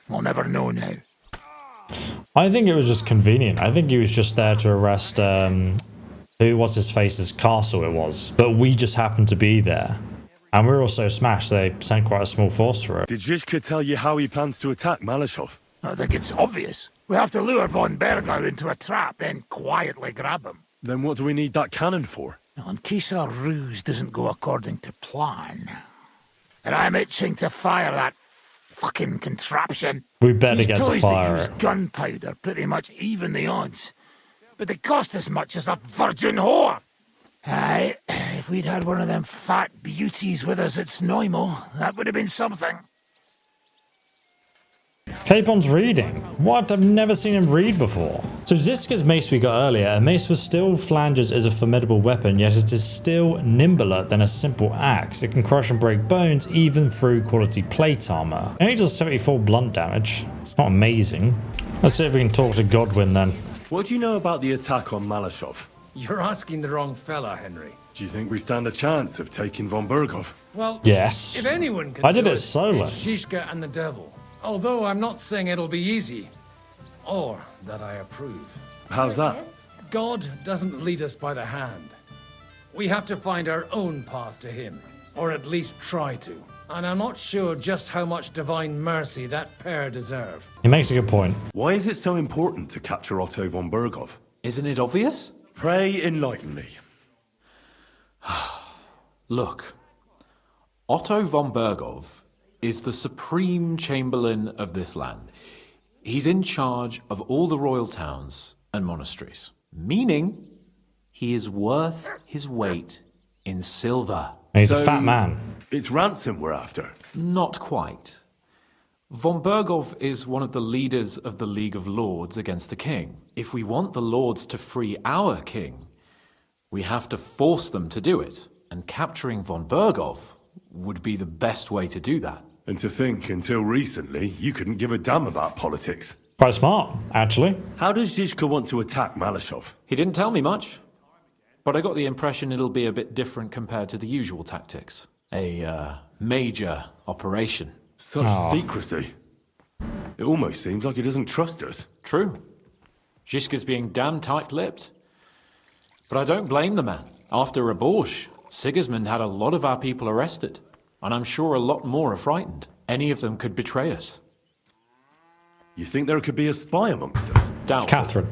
we'll never know now. I think it was just convenient. I think he was just there to arrest who was his face's castle it was. But we just happened to be there. And we were all so smashed they sent quite a small force through it. Did Zizka tell you how he plans to attack Malashov? I think it's obvious. We have to lure Von Bergow into a trap, then quietly grab him. Then what do we need that cannon for? In case our ruse doesn't go according to plan. And I'm itching to fire that fucking contraption. We better These get to toys fire that use it. gunpowder pretty much even the odds. But they cost as much as a virgin whore. Aye, if we'd had one of them fat beauties with us at Snoimo, that would have been something. Capon's reading. What? I've never seen him read before. So Ziska's mace we got earlier, a mace with steel flanges is a formidable weapon, yet it is still nimbler than a simple axe. It can crush and break bones even through quality plate armor. It only does 74 blunt damage. It's not amazing. Let's see if we can talk to Godwin then. What do you know about the attack on Malashov? You're asking the wrong fella, Henry. Do you think we stand a chance of taking Von Bergow? Well, yes. If anyone can I did do it solo. it's Zizka and the devil. Although I'm not saying it'll be easy, or that I approve. How's that? God doesn't lead us by the hand. We have to find our own path to him, or at least try to. And I'm not sure just how much divine mercy that pair deserve. He makes a good point. Why is it so important to capture Otto von Bergow? Isn't it obvious? Pray enlighten me. Look, Otto von Bergow is the supreme chamberlain of this land. He's in charge of all the royal towns and monasteries, meaning he is worth his weight in silver. He's a fat man. It's ransom we're after. Not quite. Von Bergow is one of the leaders of the League of Lords against the king. If we want the lords to free our king, we have to force them to do it. And capturing Von Bergow would be the best way to do that. And to think, until recently, you couldn't give a damn about politics. Quite smart, actually. How does Zizka want to attack Malashov? He didn't tell me much, but I got the impression it'll be a bit different compared to the usual tactics. A major operation. Such secrecy. It almost seems like he doesn't trust us. True. Zizka's being damn tight-lipped. But I don't blame the man. After Rabosh, Sigismund had a lot of our people arrested. And I'm sure a lot more are frightened. Any of them could betray us. You think there could be a spy amongst us? Doubtful. It's Kathrine.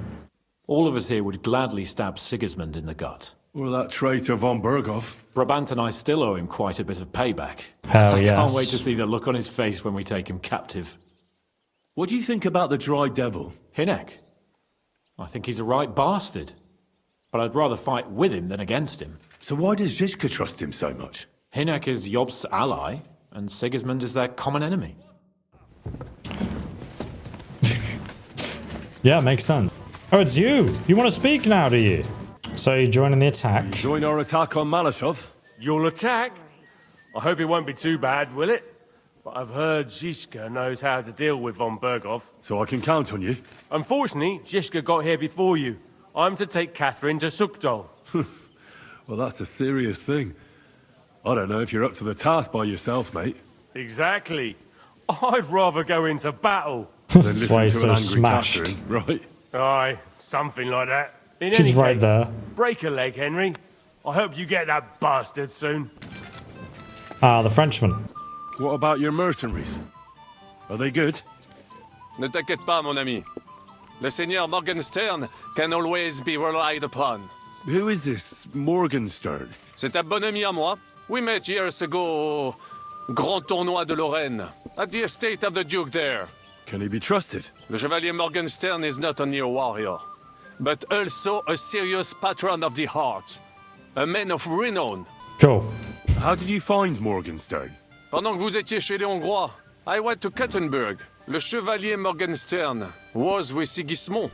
All of us here would gladly stab Sigismund in the gut. Or that traitor Von Bergow. Brabant and I still owe him quite a bit of payback. Hell yes. I can't wait to see the look on his face when we take him captive. What do you think about the Dry Devil? Hinek? I think he's a right bastard. But I'd rather fight with him than against him. So why does Zizka trust him so much? Hinek is Job's ally, and Sigismund is their common enemy. Yeah, makes sense. Oh, it's you. You want to speak now, do you? So you're joining the attack? Join our attack on Malashov? You'll attack? I hope it won't be too bad, will it? But I've heard Zizka knows how to deal with Von Bergow. So I can count on you? Unfortunately, Zizka got here before you. I'm to take Kathrine to Suchdol. Well, that's a serious thing. I don't know if you're up to the task by yourself, mate. Exactly. I'd rather go into battle. Than That's listen why to he's an so angry smashed. Kathrine, right? Aye, something like that. In She's any right case, there. break a leg, Henry. I hope you get that bastard soon. Ah, the Frenchman. What about your mercenaries? Are they good? Ne t'inquiète pas, mon ami. Le Seigneur Morgenstern can always be relied upon. Who is this Morgenstern? C'est un bon ami à moi. We met years ago au Grand Tournoi de Lorraine, at the estate of the Duke there. Can he be trusted? Le Chevalier Morgenstern is not only a warrior, but also a serious patron of the heart. A man of renown. Cool. How did you find Morgenstern? Pendant que vous étiez chez les Hongrois, I went to Kuttenberg. Le Chevalier Morgenstern was with Sigismund,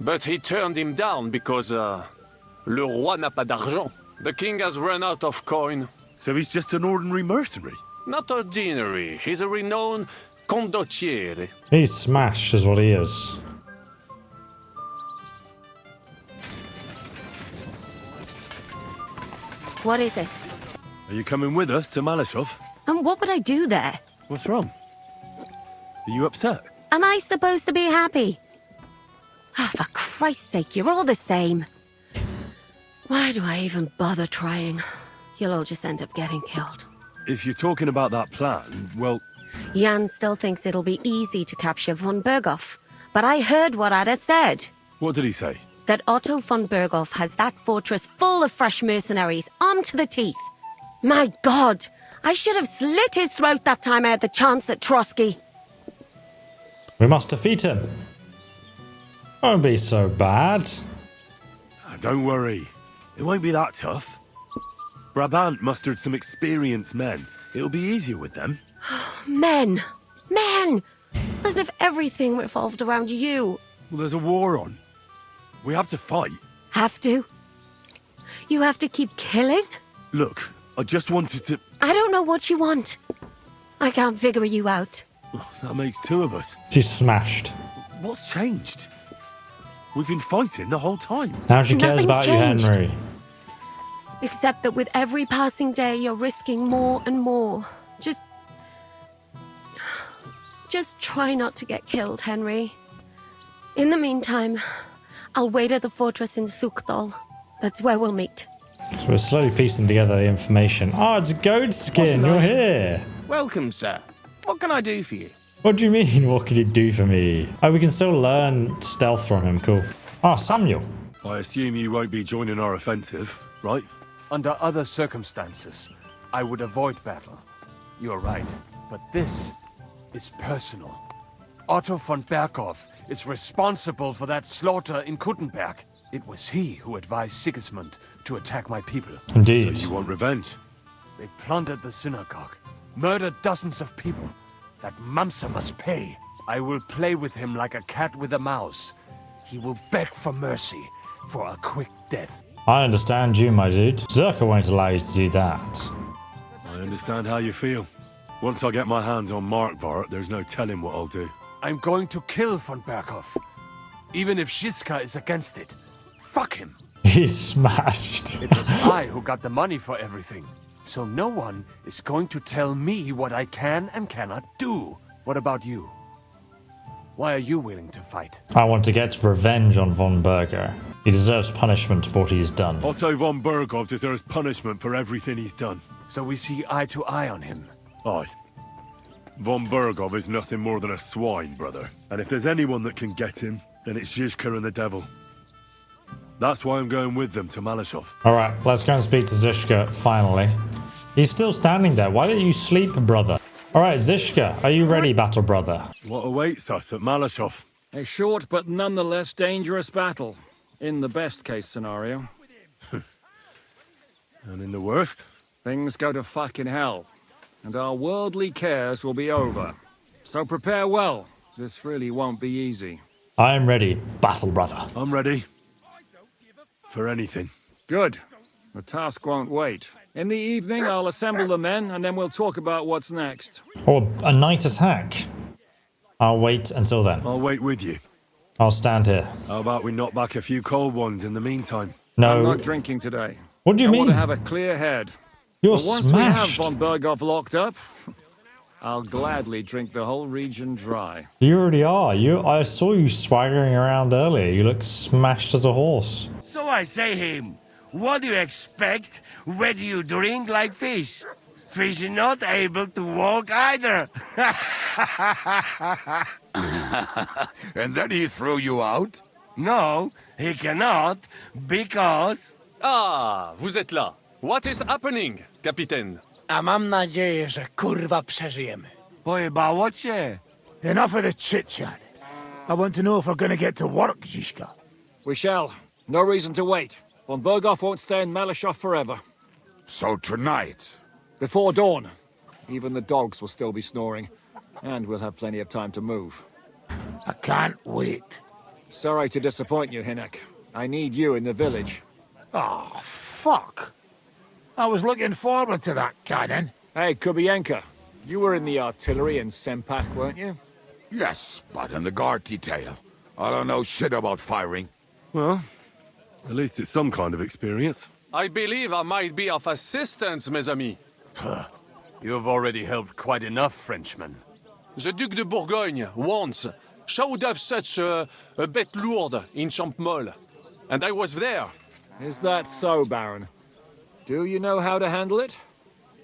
but he turned him down because, le roi n'a pas d'argent. The king has run out of coin. So he's just an ordinary mercenary? Not ordinary, he's a renowned condottiere. He's smashed is what he is. What is it? Are you coming with us to Malashov? And what would I do there? What's wrong? Are you upset? Am I supposed to be happy? Ah, for Christ's sake, you're all the same. Why do I even bother trying? You'll all just end up getting killed. If you're talking about that plan, well... Jan still thinks it'll be easy to capture Von Bergow, but I heard what Ada said. What did he say? That Otto von Bergow has that fortress full of fresh mercenaries, armed to the teeth. My God! I should have slit his throat that time I had the chance at Trotsky. We must defeat him. Won't be so bad. Don't worry. It won't be that tough. Brabant mustered some experienced men. It'll be easier with them. Men! Men! As if everything revolved around you. Well, there's a war on. We have to fight. Have to? You have to keep killing? Look, I just wanted to... I don't know what you want. I can't figure you out. That makes two of us. She's smashed. What's changed? We've been fighting the whole time. Now she cares Nothing's about changed. you, Henry. Except that with every passing day, you're risking more and more. Just try not to get killed, Henry. In the meantime, I'll wait at the fortress in Suchdol. That's where we'll meet. So we're slowly piecing together the information. Oh, it's Goat Skin. You're here. Welcome, sir. What can I do for you? What do you mean? What can you do for me? Oh, we can still learn stealth from him. Cool. Oh, Samuel. I assume you won't be joining our offensive, right? Under other circumstances, I would avoid battle. You're right. But this is personal. Otto von Bergow is responsible for that slaughter in Kuttenberg. It was he who advised Sigismund to attack my people. Indeed. So you want revenge? They plundered the synagogue, murdered dozens of people. That Mamsa must pay. I will play with him like a cat with a mouse. He will beg for mercy, for a quick death. I understand you, my dude. Zerka won't allow you to do that. I understand how you feel. Once I get my hands on Markvart, there's no telling what I'll do. I'm going to kill von Bergow. Even if Shiska is against it. Fuck him. He's smashed. It was I who got the money for everything. So no one is going to tell me what I can and cannot do. What about you? Why are you willing to fight? I want to get revenge on Von Bergow. He deserves punishment for what he's done. Otto von Bergow deserves punishment for everything he's done. So we see eye to eye on him. Aye. Von Bergow is nothing more than a swine, brother. And if there's anyone that can get him, then it's Zizka and the devil. That's why I'm going with them to Malashov. Alright, let's go and speak to Zizka, finally. He's still standing there. Why don't you sleep, brother? Alright, Zizka, are you ready, battle brother? What awaits us at Malashov? A short but nonetheless dangerous battle. In the best case scenario. And in the worst? Things go to fucking hell. And our worldly cares will be over. So prepare well. This really won't be easy. I am ready, battle brother. I'm ready. For anything. Good. The task won't wait. In the evening, I'll assemble the men, and then we'll talk about what's next. Or a night attack. I'll wait until then. I'll wait with you. I'll stand here. How about we knock back a few cold ones in the meantime? No. I'm not drinking today. What do you mean? I want to have a clear head. You're but once smashed. we have Von Bergow locked up, I'll gladly drink the whole region dry. You already are. I saw you swaggering around earlier. You look smashed as a horse. So I say him, what do you expect? Where do you drink like fish? Fish is not able to walk either. And then he threw you out? No, he cannot, because... Ah, vous êtes là. What is happening, Capitaine? A mam nadzieję, że kurwa przeżyjemy. Pojebało cię. Enough of the chit-chat. I want to know if we're gonna get to work, Zizka. We shall. No reason to wait. Von Bergow won't stay in Malashov forever. So tonight? Before dawn. Even the dogs will still be snoring. And we'll have plenty of time to move. I can't wait. Sorry to disappoint you, Hinnock. I need you in the village. Oh, fuck. I was looking forward to that cannon. Hey, Kubienka. You were in the artillery in Sempak, weren't you? Yes, but in the guard detail. I don't know shit about firing. Well, at least it's some kind of experience. I believe I might be of assistance, mes amis. You have already helped quite enough, Frenchmen. The Duc de Bourgogne, once, showed off such a bête lourde in Champmol. And I was there. Is that so, Baron? Do you know how to handle it?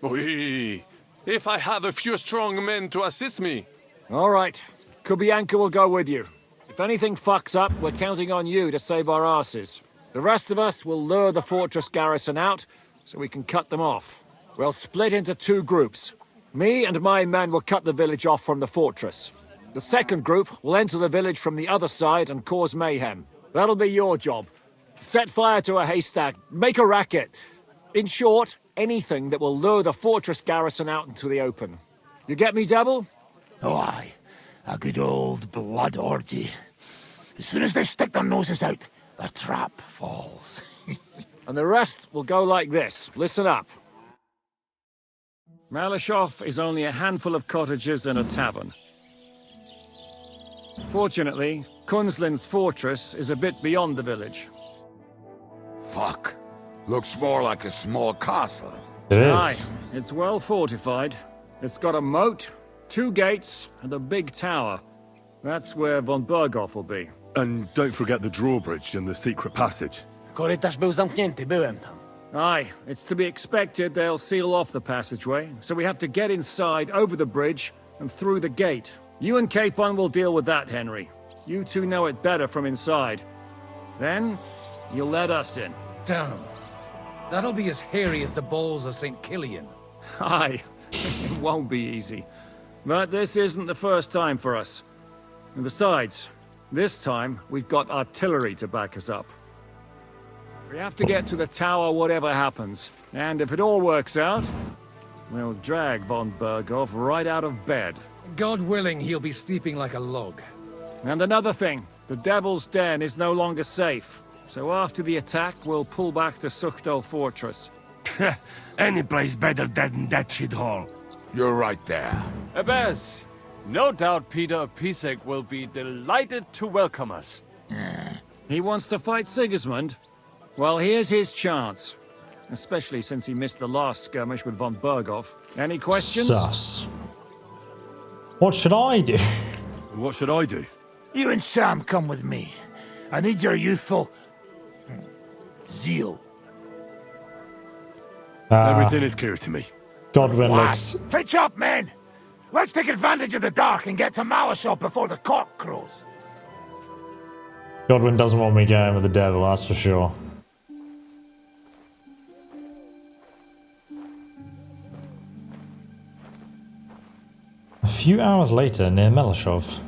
Oui. If I have a few strong men to assist me. All right. Kubienka will go with you. If anything fucks up, we're counting on you to save our asses. The rest of us will lure the fortress garrison out, so we can cut them off. We'll split into 2 groups. Me and my men will cut the village off from the fortress. The second group will enter the village from the other side and cause mayhem. That'll be your job. Set fire to a haystack, make a racket. In short, anything that will lure the fortress garrison out into the open. You get me, Devil? Oh, aye. A good old blood orgy. As soon as they stick their noses out, the trap falls. And the rest will go like this. Listen up. Malashov is only a handful of cottages and a tavern. Fortunately, Kunzlin's fortress is a bit beyond the village. Fuck. Looks more like a small castle. It is. Aye, it's well fortified. It's got a moat, 2 gates, and a big tower. That's where Von Bergow will be. And don't forget the drawbridge and the secret passage. Korytarz był zamknięty, byłem tam. Aye, it's to be expected they'll seal off the passageway, so we have to get inside, over the bridge, and through the gate. You and Capon will deal with that, Henry. You two know it better from inside. Then, you'll let us in. Damn. That'll be as hairy as the balls of St. Killian. Aye, it won't be easy. But this isn't the first time for us. And besides, this time we've got artillery to back us up. We have to get to the tower whatever happens. And if it all works out, we'll drag Von Bergow right out of bed. God willing, he'll be sleeping like a log. And another thing, the Devil's Den is no longer safe. So after the attack, we'll pull back to Suchdol Fortress. Any place better than that shithole. You're right there. Abbas, no doubt Peter of Pisek will be delighted to welcome us. He wants to fight Sigismund? Well, here's his chance. Especially since he missed the last skirmish with Von Bergow. Any questions? Sus. What should I do? What should I do? You and Sam come with me. I need your youthful zeal. Everything is clear to me. Godwin looks... Pitch up, men! Let's take advantage of the dark and get to Malashov before the cock crows. Godwin doesn't want me going with the devil, that's for sure. A few hours later, near Malashov.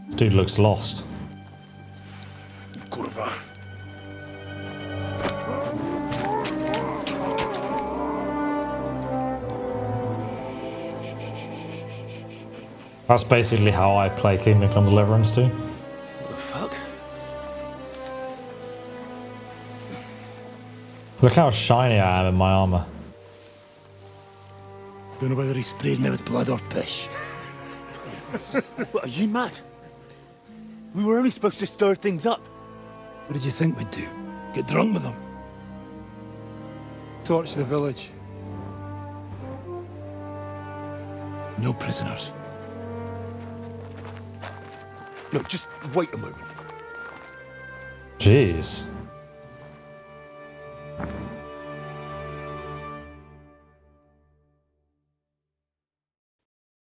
This dude looks lost. Kurwa. That's basically how I play Kingdom Come Deliverance too. What the fuck? Look how shiny I am in my armor. Don't know whether he sprayed me with blood or piss. What, are you mad? We were only supposed to stir things up. What did you think we'd do? Get drunk with them? Torch the village? No prisoners. No, just wait a moment. Jeez.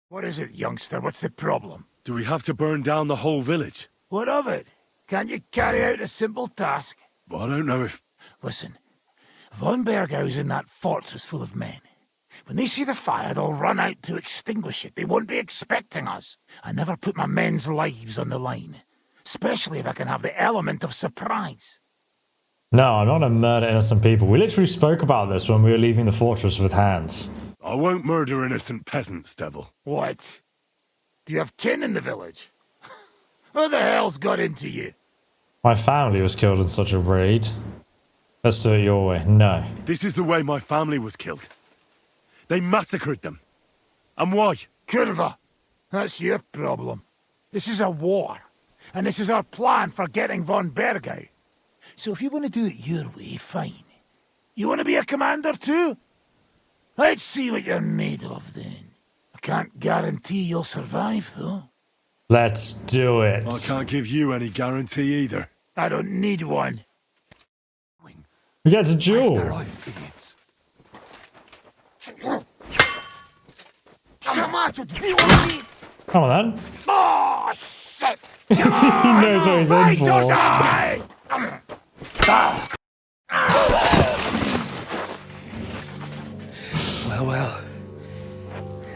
What is it, youngster? What's the problem? Do we have to burn down the whole village? What of it? Can't you carry out a simple task? Well, I don't know if... Listen, Von Bergow's in that fortress full of men. When they see the fire, they'll run out to extinguish it. They won't be expecting us. I never put my men's lives on the line, especially if I can have the element of surprise. No, I'm not gonna murder innocent people. We literally spoke about this when we were leaving the fortress with Hans. I won't murder innocent peasants, devil. What? Do you have kin in the village? Who the hell's got into you? My family was killed in such a raid. Let's do it your way. No. This is the way my family was killed. They massacred them. And why? Kurva, that's your problem. This is a war, and this is our plan for getting Von Bergow. So if you want to do it your way, fine. You want to be a commander too? Let's see what you're made of then. I can't guarantee you'll survive, though. Let's do it. I can't give you any guarantee either. I don't need one. We get to duel. Come on then. Oh, shit! He knows what he's in for. Well, well.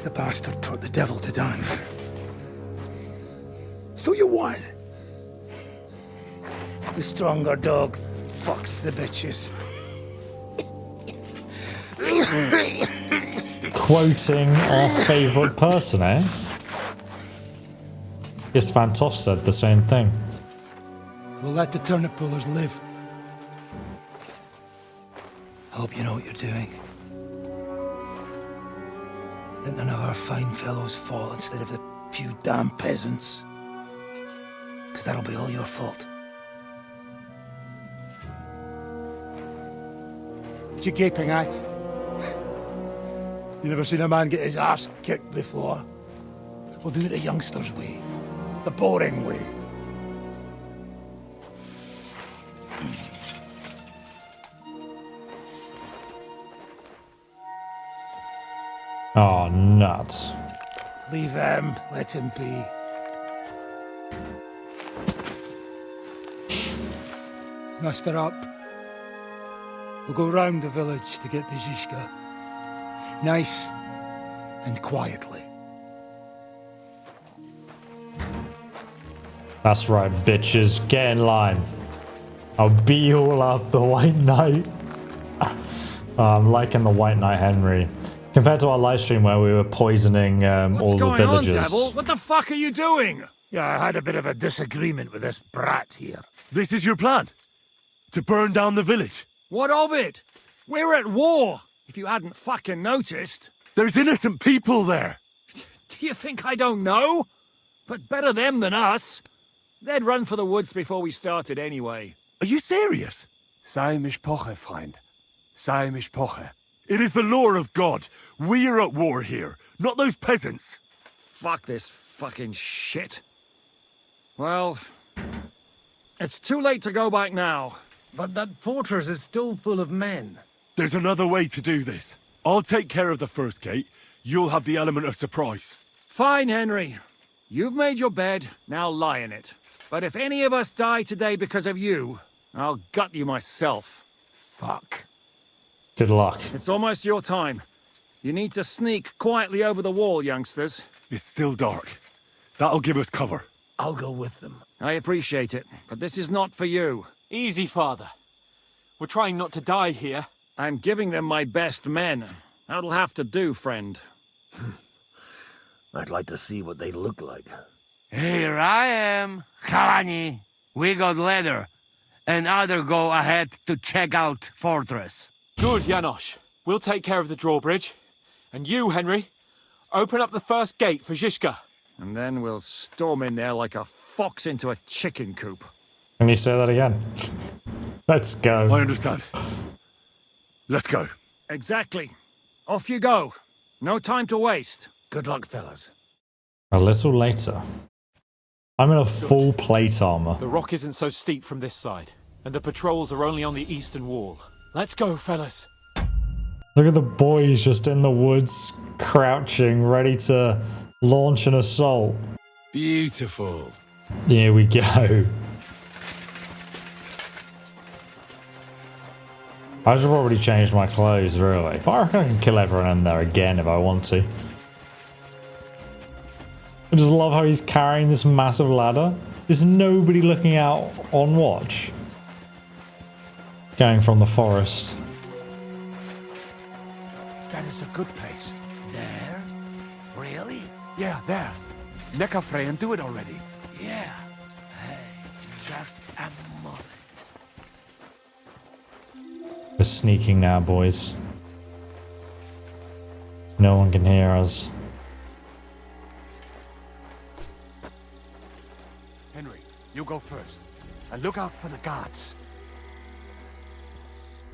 The bastard taught the devil to dance. So you won. The stronger dog fucks the bitches. Quoting our favourite person, eh? Yes, Van Toff said the same thing. We'll let the turnip pullers live. Hope you know what you're doing. Let none of our fine fellows fall instead of the few damn peasants. Because that'll be all your fault. What you gaping at? You never seen a man get his arse kicked before? We'll do it the youngsters' way. The boring way. Oh, nuts. Leave him. Let him be. Muster up. We'll go round the village to get to Zizka. Nice and quietly. That's right, bitches. Get in line. I'll beat you all up, the White Knight. I'm liking the White Knight Henry. Compared to our live stream where we were poisoning all the villagers. What's going on, Devil? What the fuck are you doing? Yeah, I had a bit of a disagreement with this brat here. This is your plan? To burn down the village? What of it? We're at war, if you hadn't fucking noticed. There's innocent people there. Do you think I don't know? But better them than us. They'd run for the woods before we started anyway. Are you serious? Sei mishpoche, friend. Sei mishpoche. It is the law of God. We are at war here, not those peasants. Fuck this fucking shit. Well, it's too late to go back now. But that fortress is still full of men. There's another way to do this. I'll take care of the first gate. You'll have the element of surprise. Fine, Henry. You've made your bed, now lie in it. But if any of us die today because of you, I'll gut you myself. Fuck. Good luck. It's almost your time. You need to sneak quietly over the wall, youngsters. It's still dark. That'll give us cover. I'll go with them. I appreciate it, but this is not for you. Easy, father. We're trying not to die here. I'm giving them my best men. That'll have to do, friend. I'd like to see what they look like. Here I am, Kalani. We got leather, and other go ahead to check out fortress. Good, Janosch. We'll take care of the drawbridge. And you, Henry, open up the first gate for Zizka. And then we'll storm in there like a fox into a chicken coop. Can you say that again? Let's go. I understand. Let's go. Exactly. Off you go. No time to waste. Good luck, fellas. A little later. I'm in a full plate armor. The rock isn't so steep from this side, and the patrols are only on the eastern wall. Let's go, fellas. Look at the boys just in the woods, crouching, ready to launch an assault. Beautiful. Here we go. I should probably change my clothes, really. But I reckon I can kill everyone in there again if I want to. I just love how he's carrying this massive ladder. There's nobody looking out on watch. Going from the forest. That is a good place. Really? Yeah, there. Neck Frey and do it already. Yeah. Hey, just a moment. We're sneaking now, boys. No one can hear us. Henry, you go first. And look out for the guards.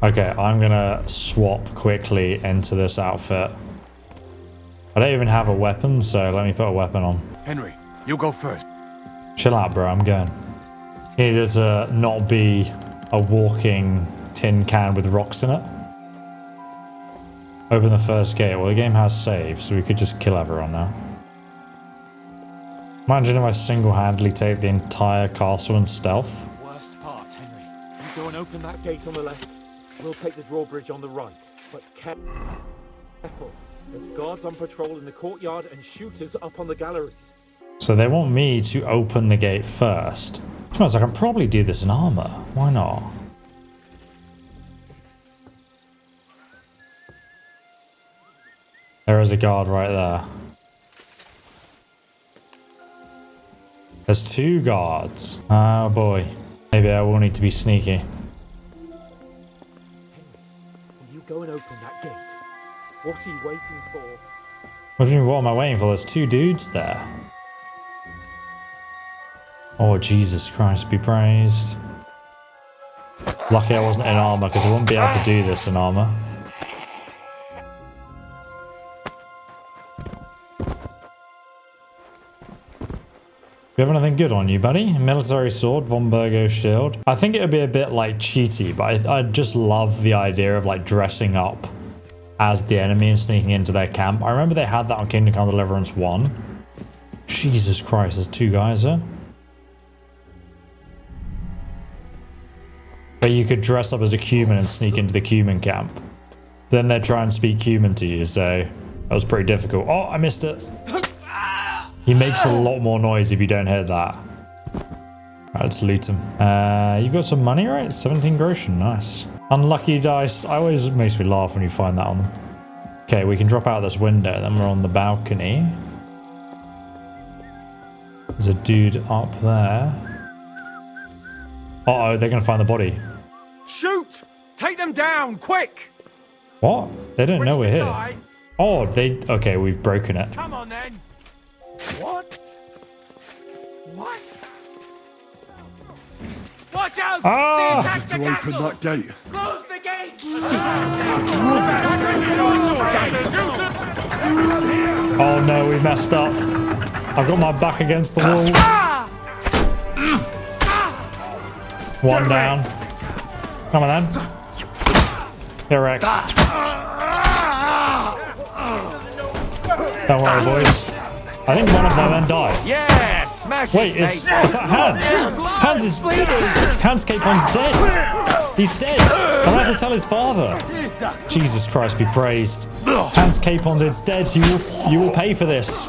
Okay, I'm gonna swap quickly into this outfit. I don't even have a weapon, so let me put a weapon on. Henry, you go first. Chill out, bro, I'm going. You needed to not be a walking tin can with rocks in it. Open the first gate. Well, the game has saves, so we could just kill everyone now. Imagine if I single-handedly take the entire castle in stealth. Worst part, Henry. You go and open that gate on the left. We'll take the drawbridge on the right. But careful. There's guards on patrol in the courtyard and shooters up on the galleries. So they want me to open the gate first. Which means I can probably do this in armor. Why not? There is a guard right there. There's 2 guards. Oh boy. Maybe I will need to be sneaky. Will you go and open that gate? What's he waiting for? What do you mean, what am I waiting for? There's 2 dudes there. Oh, Jesus Christ, be praised. Lucky I wasn't in armor, because I wouldn't be able to do this in armor. Do you have anything good on you, buddy? Military sword, Von Bergow shield. I think it would be a bit like cheaty, but I just love the idea of like dressing up as the enemy and sneaking into their camp. I remember they had that on Kingdom Come Deliverance 1. Jesus Christ, there's 2 guys there. But you could dress up as a Cuman and sneak into the Cuman camp. Then they'd try and speak Cuman to you, so that was pretty difficult. Oh, I missed it. He makes a lot more noise if you don't hit that. Alright, let's loot him. You've got some money, right? 17 groschen, nice. Unlucky dice. I always makes me laugh when you find that on them. Okay, we can drop out this window. Then we're on the balcony. There's a dude up there. Uh-oh, they're going to find the body. Shoot! Take them down, quick! What? They don't know we're here. Oh, they... Okay, we've broken it. Come on, then. What? What? Watch out! Ah! To open that gate. Close the gate! Oh no, we messed up. I've got my back against the wall. One down. Come on then. Here, Rex. Don't worry, boys. I think one of them then died. Yeah, smash it. Wait, is that Hans? Hans Capon's dead. He's dead. I'll have to tell his father. Jesus Christ be praised. Hans Capon is dead. You will pay for this.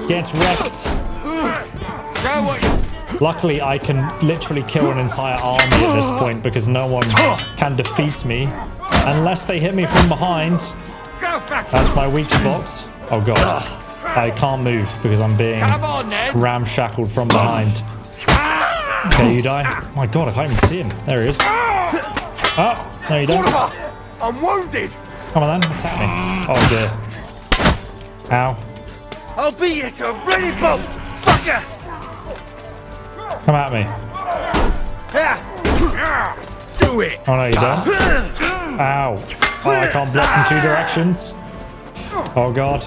Get wrecked. Luckily, I can literally kill an entire army at this point because no one can defeat me unless they hit me from behind. That's my weak spot. Oh god. I can't move because I'm being ramshackled from behind. Okay, you die. Oh my god, I can't even see him. There he is. Oh, there you go. I'm wounded. Come on then, attack me. Oh dear. Ow. I'll beat you to a bloody pulp, fucker. Come at me. Do it. Oh no, you don't. Ow. Oh, I can't block from 2 directions. Oh god.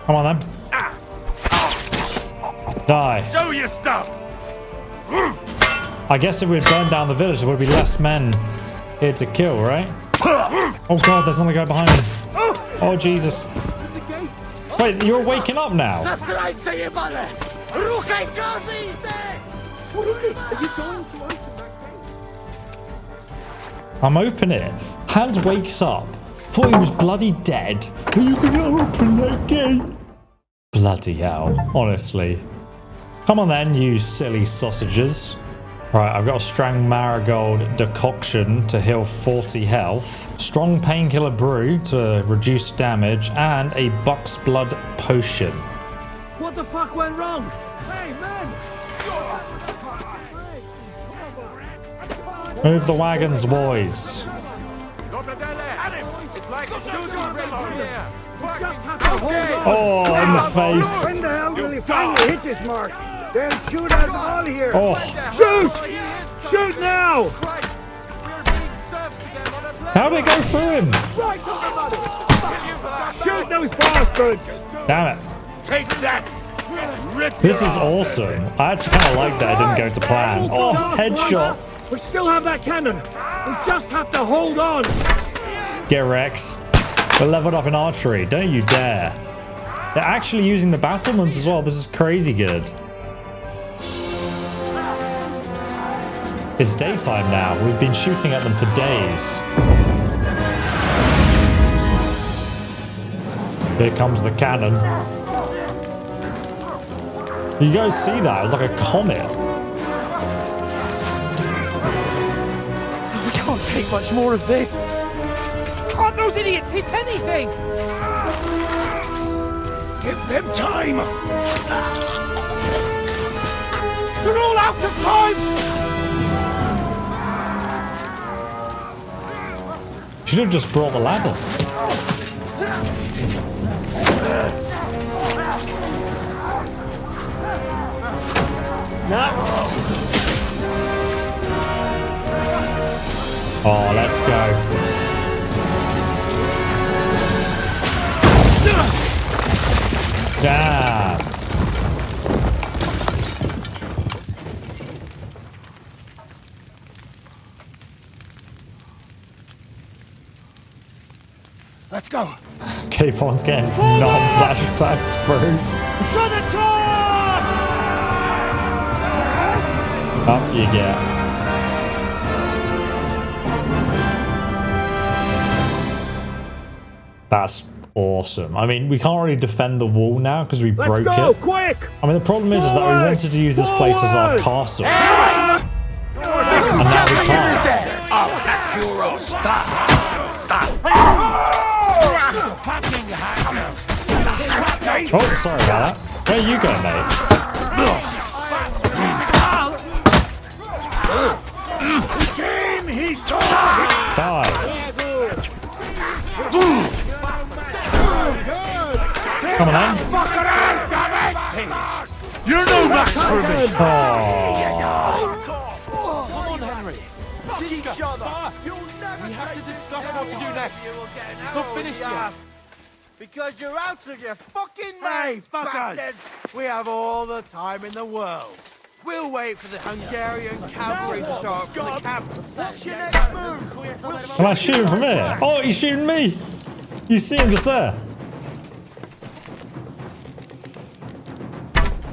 Come on then. Die. Show your stuff. I guess if we'd burned down the village, there would be less men here to kill, right? Oh god, there's another guy behind me. Oh Jesus. Wait, you're waking up now. I'm opening it. Hans wakes up. Thought he was bloody dead. Are you gonna open that gate? Bloody hell, honestly. Come on then, you silly sausages. Right, I've got a strong marigold decoction to heal 40 health, strong painkiller brew to reduce damage, and a buck's blood potion. What the fuck went wrong? Hey, men! Move the wagons, boys. Oh, in the face. When the hell will he finally hit this mark? They'll shoot us all here. Oh. Shoot! Shoot now! How did it go through him? Shoot those bastards! Damn it. Take that! This is awesome. I actually kind of like that it didn't go to plan. Oh, it's headshot. We still have that cannon. We just have to hold on. Get wrecked. We're leveled up in archery. Don't you dare. They're actually using the battlements as well. This is crazy good. It's daytime now. We've been shooting at them for days. Here comes the cannon. You guys see that? It's like a comet. We can't take much more of this. Can't those idiots hit anything? Give them time. They're all out of time. Should have just brought the ladder. No. Oh, let's go. Damn. Let's go. Capon's getting non-flashbacks, bro. Up you get. That's awesome. I mean, we can't really defend the wall now because we broke it. Quick! I mean, the problem is that we wanted to use this place as our castle. And now we can't. I'll hack your old stop. Oh, sorry about that. Where are you going, mate? Die. Come on, then. You're no match for me. Oh. Come on, Henry. Each other. We have to discuss what to do next. It's not finished yet. Because you're out of your fucking mind, Hey, fuck us. bastards! We have all the time in the world. We'll wait for the Hungarian cavalry to show up from the camp. What's your next move? Am I shooting from here? Oh, he's shooting me. You see him just there.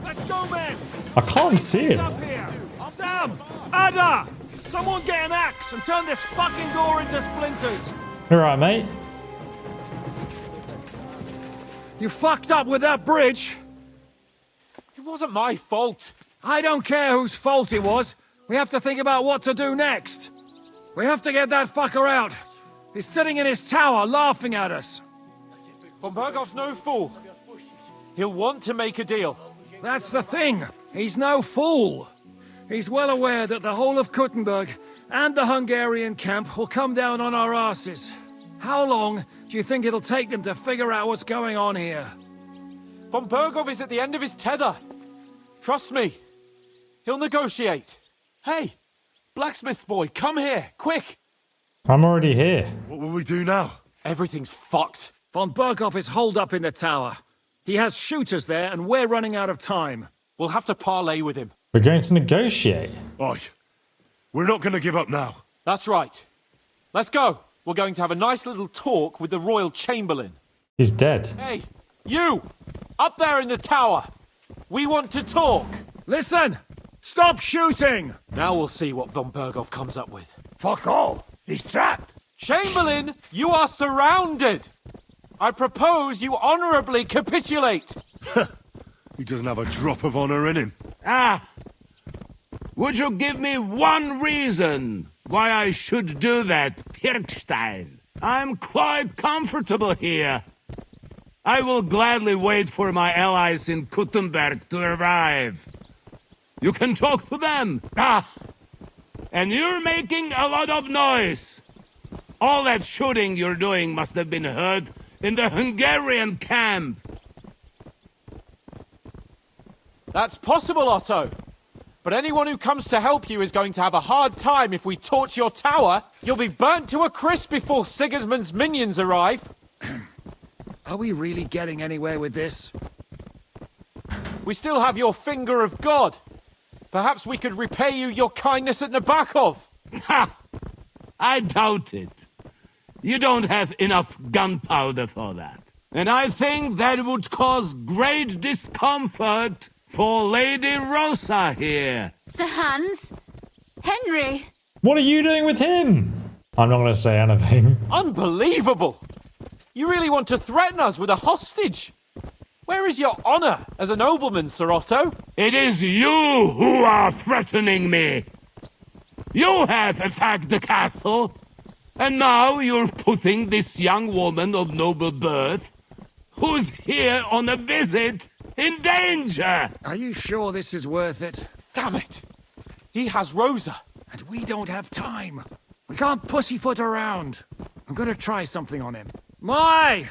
Let's go, men! I can't see him. Up here! Sam! Ada! Someone get an axe and turn this fucking door into splinters! You alright, mate? You fucked up with that bridge! It wasn't my fault. I don't care whose fault it was. We have to think about what to do next. We have to get that fucker out. He's sitting in his tower laughing at us. Von Bergow's no fool. He'll want to make a deal. That's the thing. He's no fool. He's well aware that the whole of Kuttenberg and the Hungarian camp will come down on our asses. How long do you think it'll take them to figure out what's going on here? Von Bergow is at the end of his tether. Trust me. He'll negotiate. Hey, blacksmith boy, come here, quick. I'm already here. What will we do now? Everything's fucked. Von Bergow is holed up in the tower. He has shooters there, and we're running out of time. We'll have to parley with him. We're going to negotiate. Oi, we're not going to give up now. That's right. Let's go. We're going to have a nice little talk with the Royal Chamberlain. He's dead. Hey, you! Up there in the tower! We want to talk! Listen! Stop shooting! Now we'll see what Von Bergow comes up with. Fuck all. He's trapped. Chamberlain, you are surrounded! I propose you honorably capitulate! He doesn't have a drop of honor in him. Ah! Would you give me one reason why I should do that, Pirkstein? I'm quite comfortable here. I will gladly wait for my allies in Kuttenberg to arrive. You can talk to them. Ah! And you're making a lot of noise. All that shooting you're doing must have been heard in the Hungarian camp. That's possible, Otto. But anyone who comes to help you is going to have a hard time if we torch your tower. You'll be burnt to a crisp before Sigismund's minions arrive. Are we really getting anywhere with this? We still have your finger of God. Perhaps we could repay you your kindness at Nabokov. Ha! I doubt it. You don't have enough gunpowder for that. And I think that would cause great discomfort for Lady Rosa here. Sir Hans? Henry? What are you doing with him? I'm not going to say anything. Unbelievable! You really want to threaten us with a hostage? Where is your honor as a nobleman, Sir Otto? It is you who are threatening me. You have attacked the castle, and now you're putting this young woman of noble birth, who's here on a visit, in danger! Are you sure this is worth it? Damn it! He has Rosa. And we don't have time. We can't pussyfoot around. I'm gonna try something on him. My!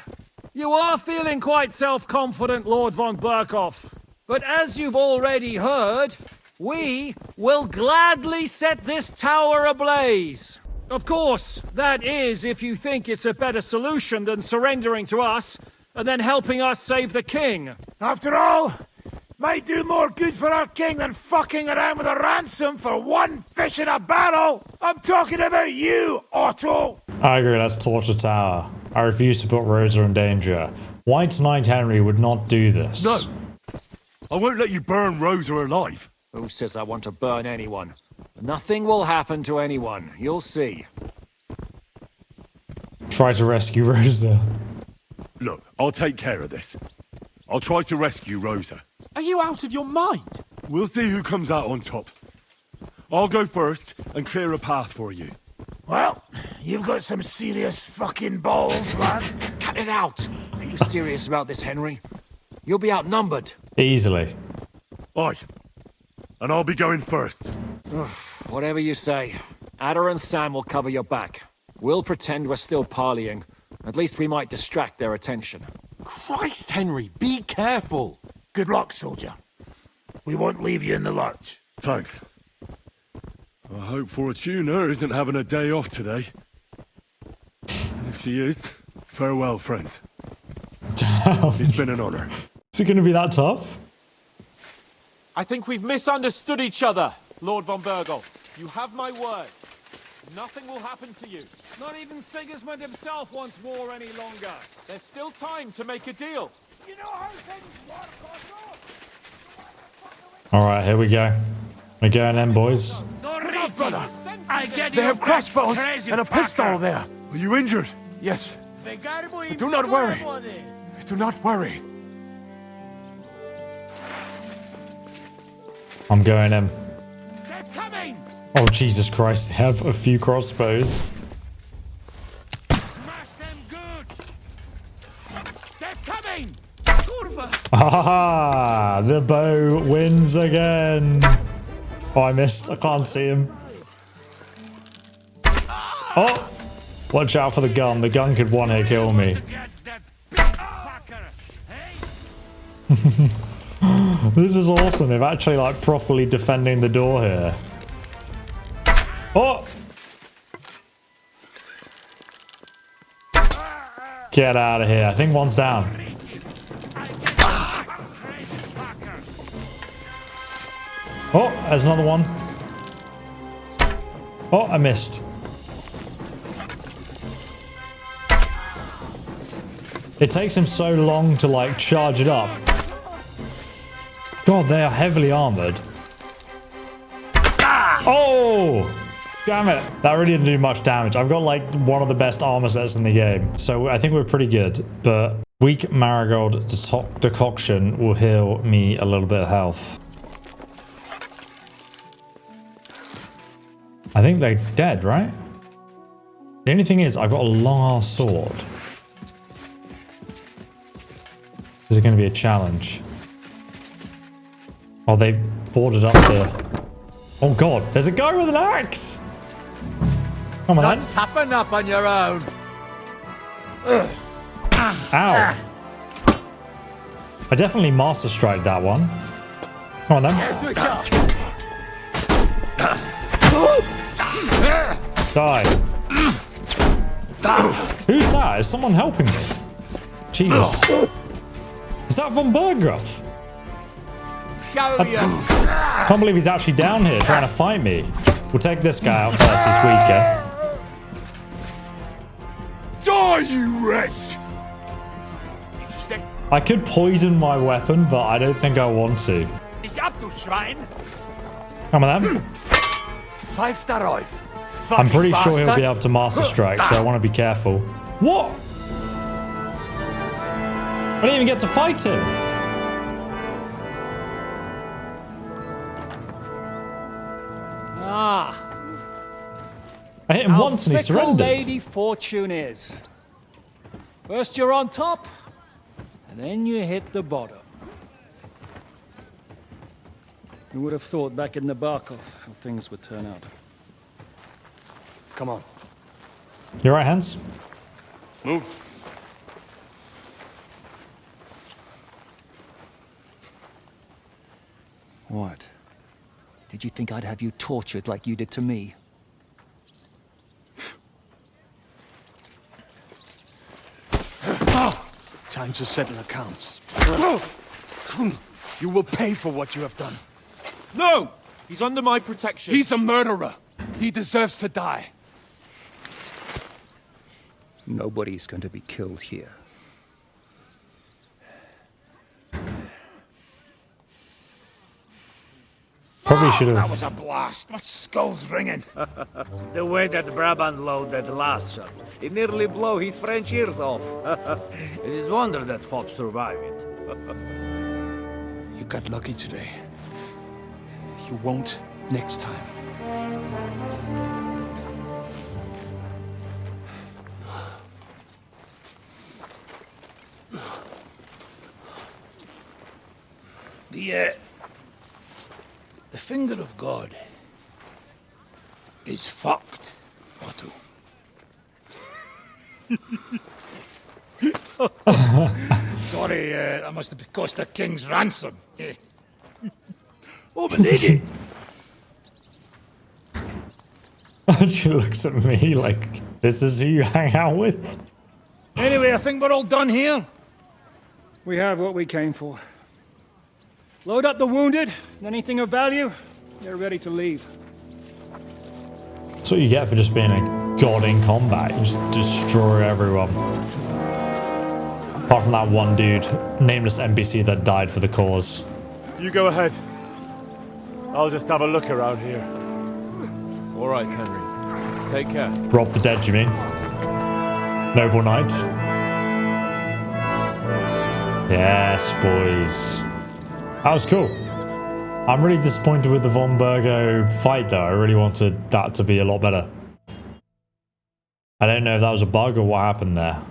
You are feeling quite self-confident, Lord Von Bergow. But as you've already heard, we will gladly set this tower ablaze. Of course, that is if you think it's a better solution than surrendering to us and then helping us save the king. After all, might do more good for our king than fucking around with a ransom for one fish in a barrel. I'm talking about you, Otto. I agree, let's torch the tower. I refuse to put Rosa in danger. White Knight Henry would not do this. No! I won't let you burn Rosa alive. Who says I want to burn anyone? Nothing will happen to anyone. You'll see. Try to rescue Rosa. Look, I'll take care of this. I'll try to rescue Rosa. Are you out of your mind? We'll see who comes out on top. I'll go first and clear a path for you. Well, you've got some serious fucking balls, lad. Cut it out! Are you serious about this, Henry? You'll be outnumbered. Easily. Aye. And I'll be going first. Whatever you say. Ada and Sam will cover your back. We'll pretend we're still parleying. At least we might distract their attention. Christ, Henry, be careful. Good luck, soldier. We won't leave you in the lurch. Thanks. I hope Fortuna isn't having a day off today. And if she is, farewell, friends. Damn. It's been an honor. Is it going to be that tough? I think we've misunderstood each other, Lord Von Bergow. You have my word. Nothing will happen to you. Not even Sigismund himself wants war any longer. There's still time to make a deal. You know how things work, Otto? Alright, here we go. We're going in, boys. Brother, I get They have crossbows and a pistol there. Are you injured? Yes. But do not worry. Do not worry. I'm going in. They're coming! Oh, Jesus Christ, they have a few crossbows. Smash them good! They're coming! Ah, the bow wins again. Oh, I missed. I can't see him. Oh, watch out for the gun. The gun could one-hit kill me. This is awesome. They've actually like properly defending the door here. Oh! Get out of here. I think one's down. Oh, there's another one. Oh, I missed. It takes him so long to like charge it up. God, they are heavily armored. Oh! Damn it. That really didn't do much damage. I've got like one of the best armor sets in the game. So I think we're pretty good. But weak marigold decoction will heal me a little bit of health. I think they're dead, right? The only thing is, I've got a long-ass sword. Is it going to be a challenge? Oh, they've boarded up the... Oh god, there's a guy with an axe! Come on, Not tough enough on your own. Ow. I definitely master strike that one. Come on then. Switch up. Die. Who's that? Is someone helping me? Jesus. Is that Von Bergow? Show you. Can't believe he's actually down here trying to fight me. We'll take this guy out first, he's weaker. Die, you wretch! I could poison my weapon, but I don't think I want to. Come on then. I'm pretty sure he'll be able to master strike, so I want to be careful. What? I didn't even get to fight him. Ah. I hit him once and he surrendered. Lady Fortune is. First you're on top, and then you hit the bottom. Who would have thought back in the Barkov how things would turn out? Come on. You right, Hans? Move. What? Did you think I'd have you tortured like you did to me? Time to settle accounts. You will pay for what you have done. No! He's under my protection. He's a murderer. He deserves to die. Nobody's going to be killed here. Probably should have. That was a blast. My skull's ringing. The way that Brabant loaded that last shot, it nearly blew his French ears off. It is wonder that fop survived it. You got lucky today. You won't next time. The finger of God is fucked, Otto. Sorry, that must have cost a king's ransom. Oh, my lady. She looks at me like, this is who you hang out with? Anyway, I think we're all done here. We have what we came for. Load up the wounded, and anything of value, they're ready to leave. That's what you get for just being a god in combat. You just destroy everyone. Apart from that one dude, nameless NPC that died for the cause. You go ahead. I'll just have a look around here. All right, Henry. Take care. Rob the dead, you mean? Noble knight. Yes, boys. That was cool. I'm really disappointed with the Von Bergow fight, though. I really wanted that to be a lot better. I don't know if that was a bug or what happened there.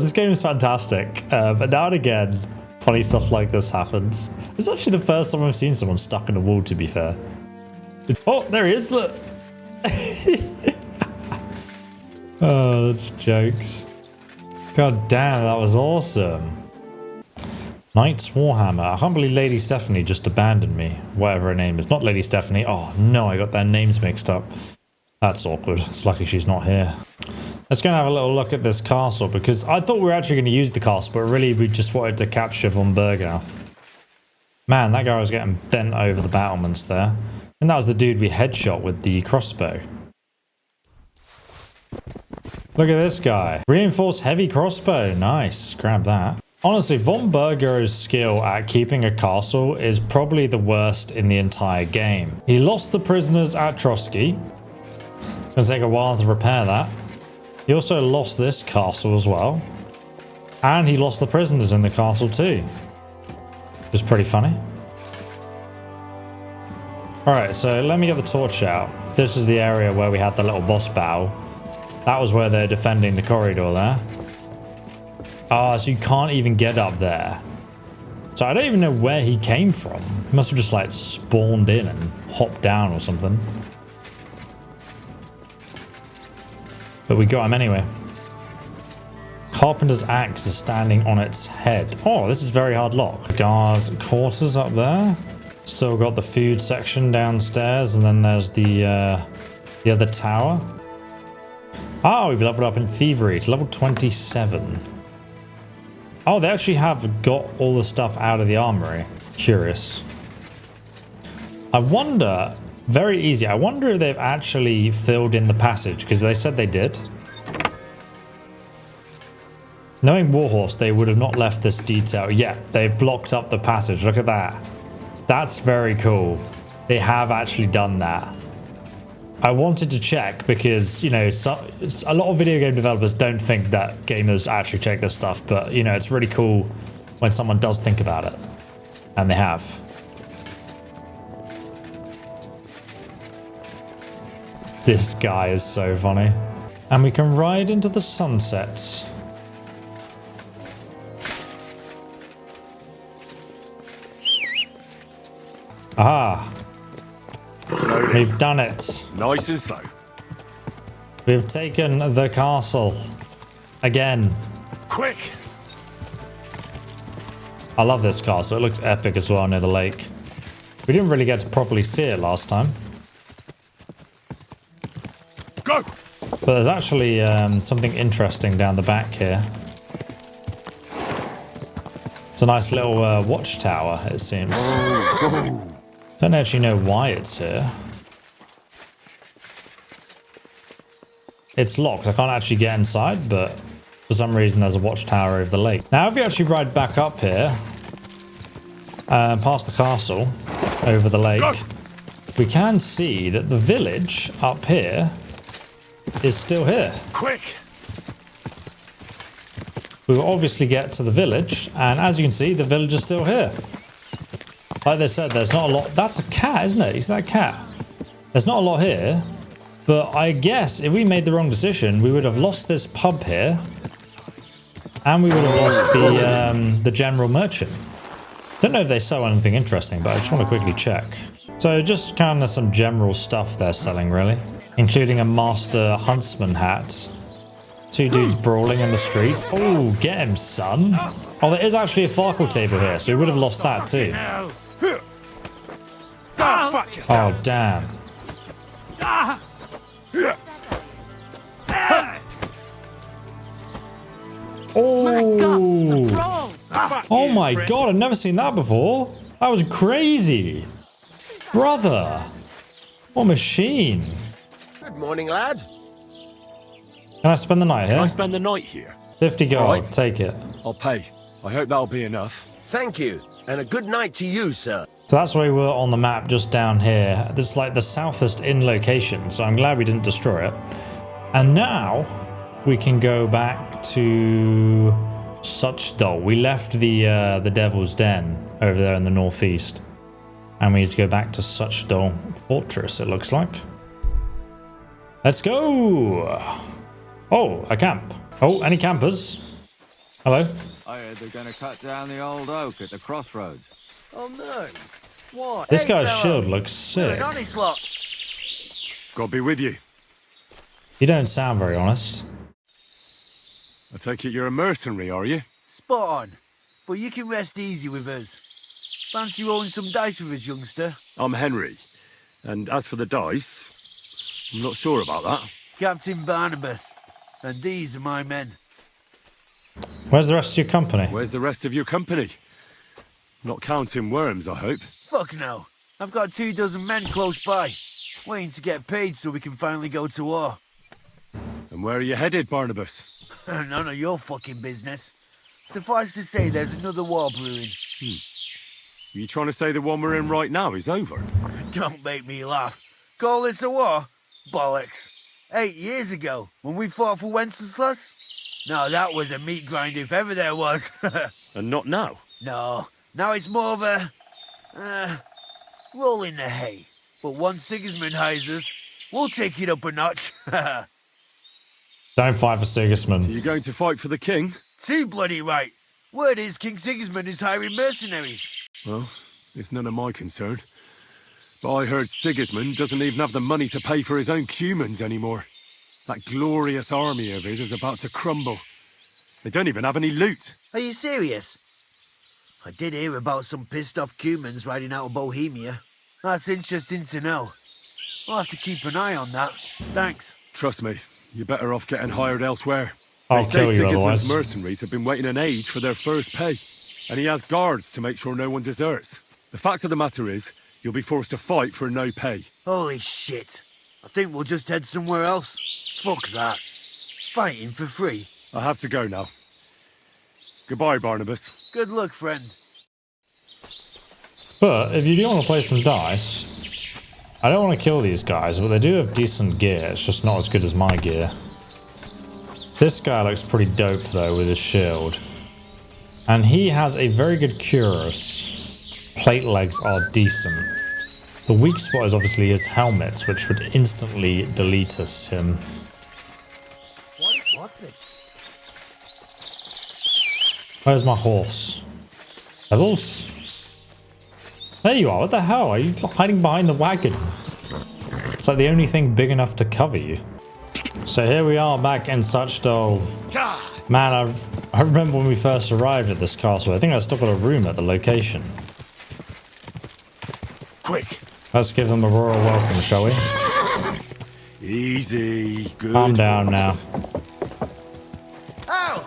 This game is fantastic. But now and again, funny stuff like this happens. It's actually the first time I've seen someone stuck in a wall, to be fair. Oh, there he is, look. Oh, that's jokes. God damn, that was awesome. Knight's Warhammer. I can't believe Lady Stephanie just abandoned me. Whatever her name is. Not Lady Stephanie. Oh, no, I got their names mixed up. That's awkward. It's lucky she's not here. Let's go and have a little look at this castle, because I thought we were actually going to use the castle, but really we just wanted to capture Von Bergow. Man, that guy was getting bent over the battlements there. And that was the dude we headshot with the crossbow. Look at this guy. Reinforced heavy crossbow. Nice. Grab that. Honestly, Von Bergow's skill at keeping a castle is probably the worst in the entire game. He lost the prisoners at Trotsky. It's going to take a while to repair that. He also lost this castle as well. And he lost the prisoners in the castle too. Which is pretty funny. Alright, so let me get the torch out. This is the area where we had the little boss battle. That was where they're defending the corridor there. Ah, so you can't even get up there. So I don't even know where he came from. He must have just like spawned in and hopped down or something. But we got him anyway. Carpenter's axe is standing on its head. Oh, this is very hard lock. Guard quarters up there. Still got the food section downstairs, and then there's the other tower. Oh, we've leveled up in thievery to level 27. Oh, they actually have got all the stuff out of the armory. Curious. I wonder, very easy, I wonder if they've actually filled in the passage, because they said they did. Knowing Warhorse, they would have not left this detail. Yeah, they've blocked up the passage. Look at that. That's very cool. They have actually done that. I wanted to check because, you know, a lot of video game developers don't think that gamers actually check this stuff, but, you know, it's really cool when someone does think about it. And they have. This guy is so funny. And we can ride into the sunset. Aha! We've done it. Nice and slow. We've taken the castle. Again. Quick! I love this castle. It looks epic as well near the lake. We didn't really get to properly see it last time. Go! But there's actually something interesting down the back here. It's a nice little watchtower, it seems. Don't actually know why it's here. It's locked. I can't actually get inside, but for some reason there's a watchtower over the lake. Now if you actually ride back up here, past the castle, over the lake, we can see that the village up here is still here. Quick! We will obviously get to the village, and as you can see, the village is still here. Like they said, there's not a lot. That's a cat, isn't it? Is that a cat? There's not a lot here, but I guess if we made the wrong decision, we would have lost this pub here, and we would have lost the general merchant. Don't know if they sell anything interesting, but I just want to quickly check. So just kind of some general stuff they're selling, really, including a master huntsman hat. Two dudes brawling in the streets. Oh, get him, son. Oh, there is actually a Farkle table here, so we would have lost that too. Oh, damn. Oh. Oh my god, I've never seen that before. That was crazy. Brother. What machine. Good morning, lad. Can I spend the night here? Can I spend the night here? 50 gold, Right. take it. I'll pay. I hope that'll be enough. Thank you, and a good night to you, sir. So that's where we were on the map, just down here. This is like the southest in location, so I'm glad we didn't destroy it. And now we can go back to Suchdol. We left the Devil's Den over there in the northeast. And we need to go back to Suchdol Fortress, it looks like. Let's go! Oh, a camp. Oh, any campers? Hello? I heard they're going to cut down the old oak at the crossroads. Oh no. What? This Hey, guy's fellow. shield looks We're sick. an honest lot. God be with you. You don't sound very honest. I take it you're a mercenary, are you? Spot on. But you can rest easy with us. Fancy rolling some dice with us, youngster? I'm Henry. And as for the dice, I'm not sure about that. Captain Barnabas. And these are my men. Where's the rest of your company? Where's the rest of your company? Not counting worms, I hope. Fuck no. I've got 24 men close by, waiting to get paid so we can finally go to war. And where are you headed, Barnabas? None of your fucking business. Suffice to say, there's another war brewing. Are you trying to say the one we're in right now is over? Don't make me laugh. Call this a war? Bollocks. 8 years ago, when we fought for Wenceslas? No, that was a meat grind if ever there was. And not now? No, now it's more of a... roll in the hay. But once Sigismund hires us, we'll take it up a notch. Don't fight for Sigismund. So you're going to fight for the king? Too bloody right. Word is King Sigismund is hiring mercenaries. Well, it's none of my concern. But I heard Sigismund doesn't even have the money to pay for his own humans anymore. That glorious army of his is about to crumble. They don't even have any loot. Are you serious? I did hear about some pissed off Cumans riding out of Bohemia. That's interesting to know. I'll have to keep an eye on that. Thanks. Trust me, you're better off getting hired elsewhere. I'll they kill say you Sigismund's otherwise. mercenaries have been waiting an age for their first pay. And he has guards to make sure no one deserts. The fact of the matter is, you'll be forced to fight for no pay. Holy shit. I think we'll just head somewhere else. Fuck that. Fighting for free. I have to go now. Goodbye, Barnabas. Good luck, friend. But if you do want to play some dice, I don't want to kill these guys, but they do have decent gear. It's just not as good as my gear. This guy looks pretty dope though with his shield. And he has a very good cuirass. Plate legs are decent. The weak spot is obviously his helmet, which would instantly delete him. Where's my horse? Pebbles? There you are, what the hell? Are you hiding behind the wagon? It's like the only thing big enough to cover you. So here we are back in Suchdol. Man, I remember when we first arrived at this castle. I think I still got a room at the location. Quick. Let's give them a royal welcome, shall we? Easy. Good. Calm down now. Ow!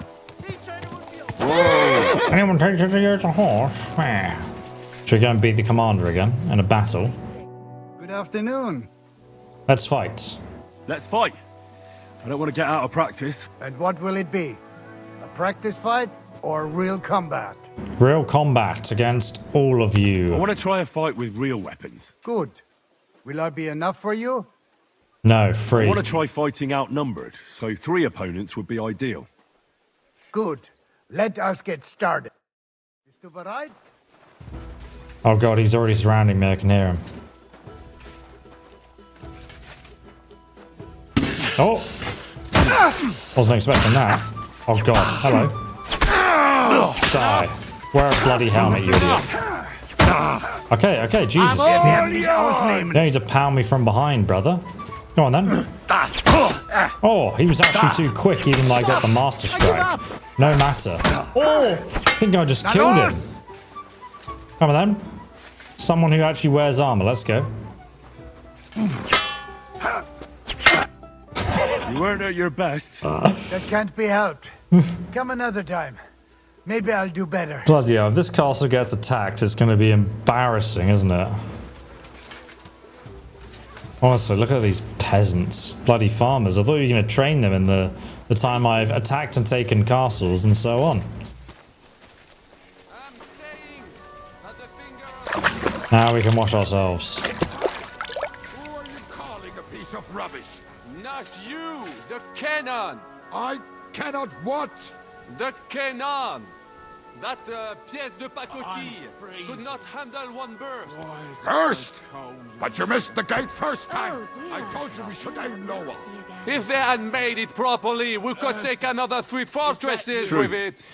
Whoa! Anyone takes it to use a horse? Should we go and beat the commander again in a battle? Good afternoon. Let's fight. Let's fight. I don't want to get out of practice. And what will it be? A practice fight or real combat? Real combat against all of you. I want to try a fight with real weapons. Good. Will I be enough for you? No, free. I want to try fighting outnumbered, so 3 opponents would be ideal. Good. Let us get started. Bist du bereit? Oh god, he's already surrounding me, I can hear him. Oh! Wasn't expecting that. Oh god, hello. Die. Wear a bloody helmet, you idiot. Okay, Jesus. You don't need to pound me from behind, brother. Go on then. Oh, he was actually too quick even though I got the Master Strike. No matter. Oh! I think I just killed him. Come on then. Someone who actually wears armor, let's go. You weren't at your best. That can't be helped. Come another time. Maybe I'll do better. Bloody hell, if this castle gets attacked, it's going to be embarrassing, isn't it? Honestly, look at these peasants. Bloody farmers. I thought you were going to train them in the time I've attacked and taken castles and so on. Now we can wash ourselves. Who are you calling a piece of rubbish? Not you, the cannon. I cannot what? The cannon. That pièce de pacotille could not handle one burst. Burst? But you missed the gate first time. I told you we should aim lower. If they had made it properly, we could take another 3 fortresses True. with it.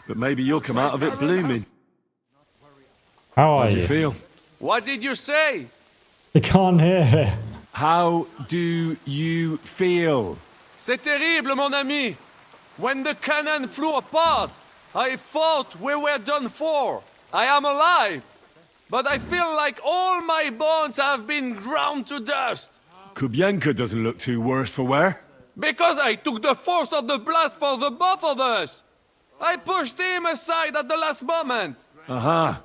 But maybe you'll come out of it blooming. How are How do you? you feel? What did you say? I can't hear. How do you feel? C'est terrible, mon ami. When the cannon flew apart, I thought we were done for. I am alive. But I feel like all my bones have been ground to dust. Kubienka doesn't look too worse for wear. Because I took the force of the blast for the both of us. I pushed him aside at the last moment. Aha.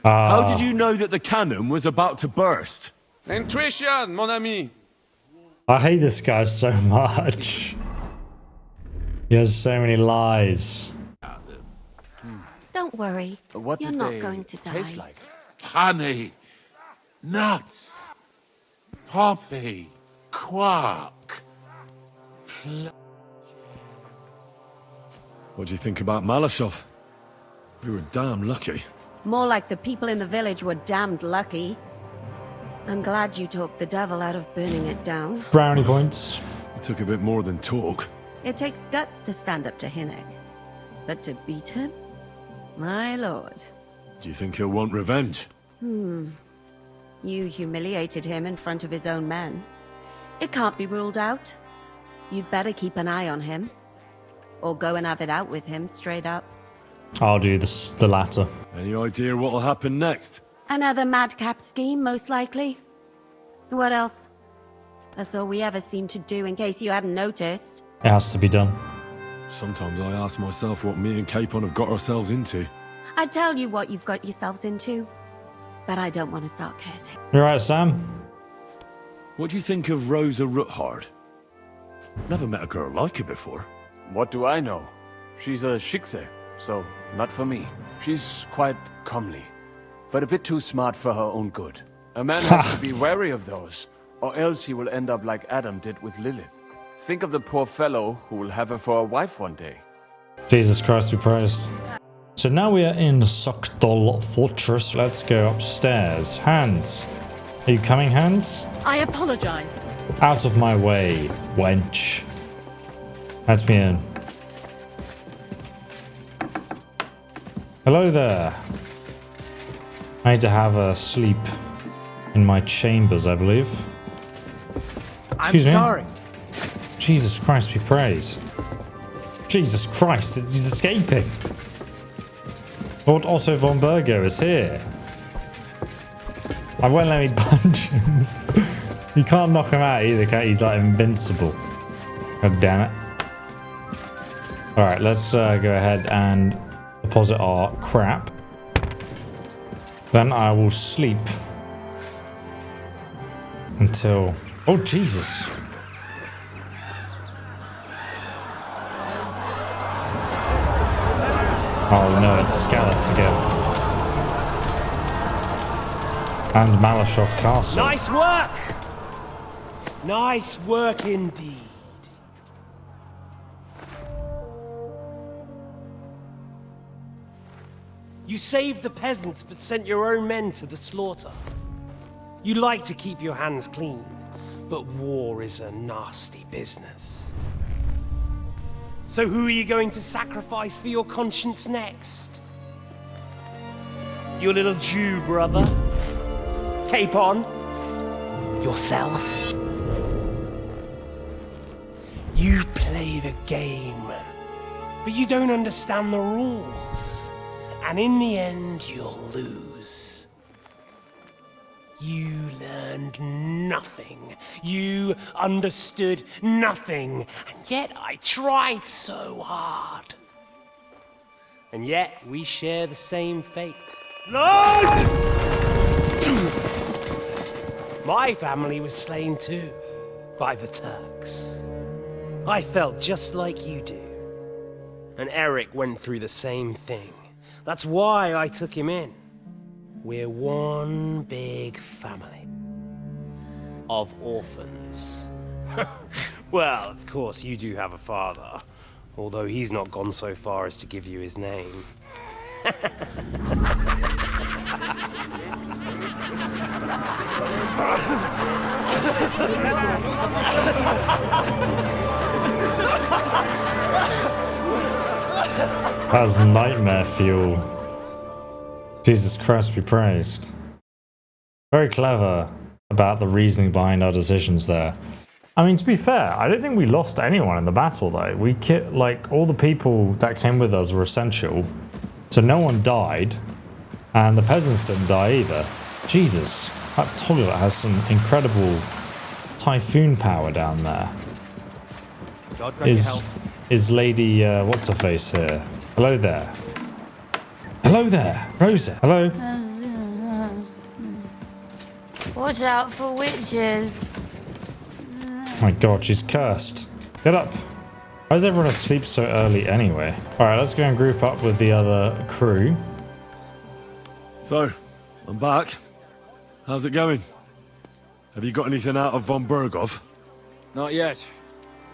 How did you know that the cannon was about to burst? Intuition, mon ami. I hate this guy so much. He has so many lies. Don't worry. What You're did not they going to die. taste like? Honey, nuts, poppy, quark. What do you think about Malashov? We were damn lucky. More like the people in the village were damned lucky. I'm glad you talked the devil out of burning it down. Brownie points. It took a bit more than talk. It takes guts to stand up to Hinnig. But to beat him? My lord. Do you think he'll want revenge? You humiliated him in front of his own men. It can't be ruled out. You'd better keep an eye on him. Or go and have it out with him, straight up. I'll do the latter. Any idea what'll happen next? Another madcap scheme, most likely. What else? That's all we ever seem to do, in case you hadn't noticed. It has to be done. Sometimes I ask myself what me and Capon have got ourselves into. I'd tell you what you've got yourselves into, but I don't want to start cursing. You're right, Sam. What do you think of Rosa Ruthard? Never met a girl like her before. What do I know? She's a Schicksal, so not for me. She's quite comely, but a bit too smart for her own good. A man has to be wary of those, or else he will end up like Adam did with Lilith. Think of the poor fellow who will have her for a wife one day. Jesus Christ be praised. So now we are in Suchdol Fortress. Let's go upstairs. Hans. Are you coming, Hans? I apologize. Out of my way, wench. Let me in. Hello there. I need to have a sleep in my chambers, I believe. Excuse me. sorry. Jesus Christ be praised. Jesus Christ, he's escaping. Lord Otto von Bergow is here. I won't let me punch him. You can't knock him out either, can you? He's like invincible. God damn it. Alright, let's go ahead and deposit our crap. Then I will sleep until... Oh, Jesus. Oh no, it's Skalitz again. And Malashov Castle. Nice work! Nice work indeed. You saved the peasants but sent your own men to the slaughter. You like to keep your hands clean, but war is a nasty business. So who are you going to sacrifice for your conscience next? Your little Jew brother? Capon? Yourself? You play the game, but you don't understand the rules. And in the end, you'll lose. You learned nothing. You understood nothing. And yet I tried so hard. And yet we share the same fate. Lord! My family was slain too, by the Turks. I felt just like you do. And Eric went through the same thing. That's why I took him in. We're one big family. Of orphans. Well, of course, you do have a father. Although he's not gone so far as to give you his name. That's nightmare fuel. Jesus Christ be praised. Very clever about the reasoning behind our decisions there. I mean, to be fair, I don't think we lost anyone in the battle though. We like all the people that came with us were essential. So no one died. And the peasants didn't die either. Jesus, that toilet has some incredible typhoon power down there. Is Lady, what's her face here? Hello there. Hello there, Rosa. Hello. Watch out for witches. Oh my god, she's cursed. Get up. Why is everyone asleep so early anyway? Alright, let's go and group up with the other crew. So, I'm back. How's it going? Have you got anything out of Von Bergow? Not yet.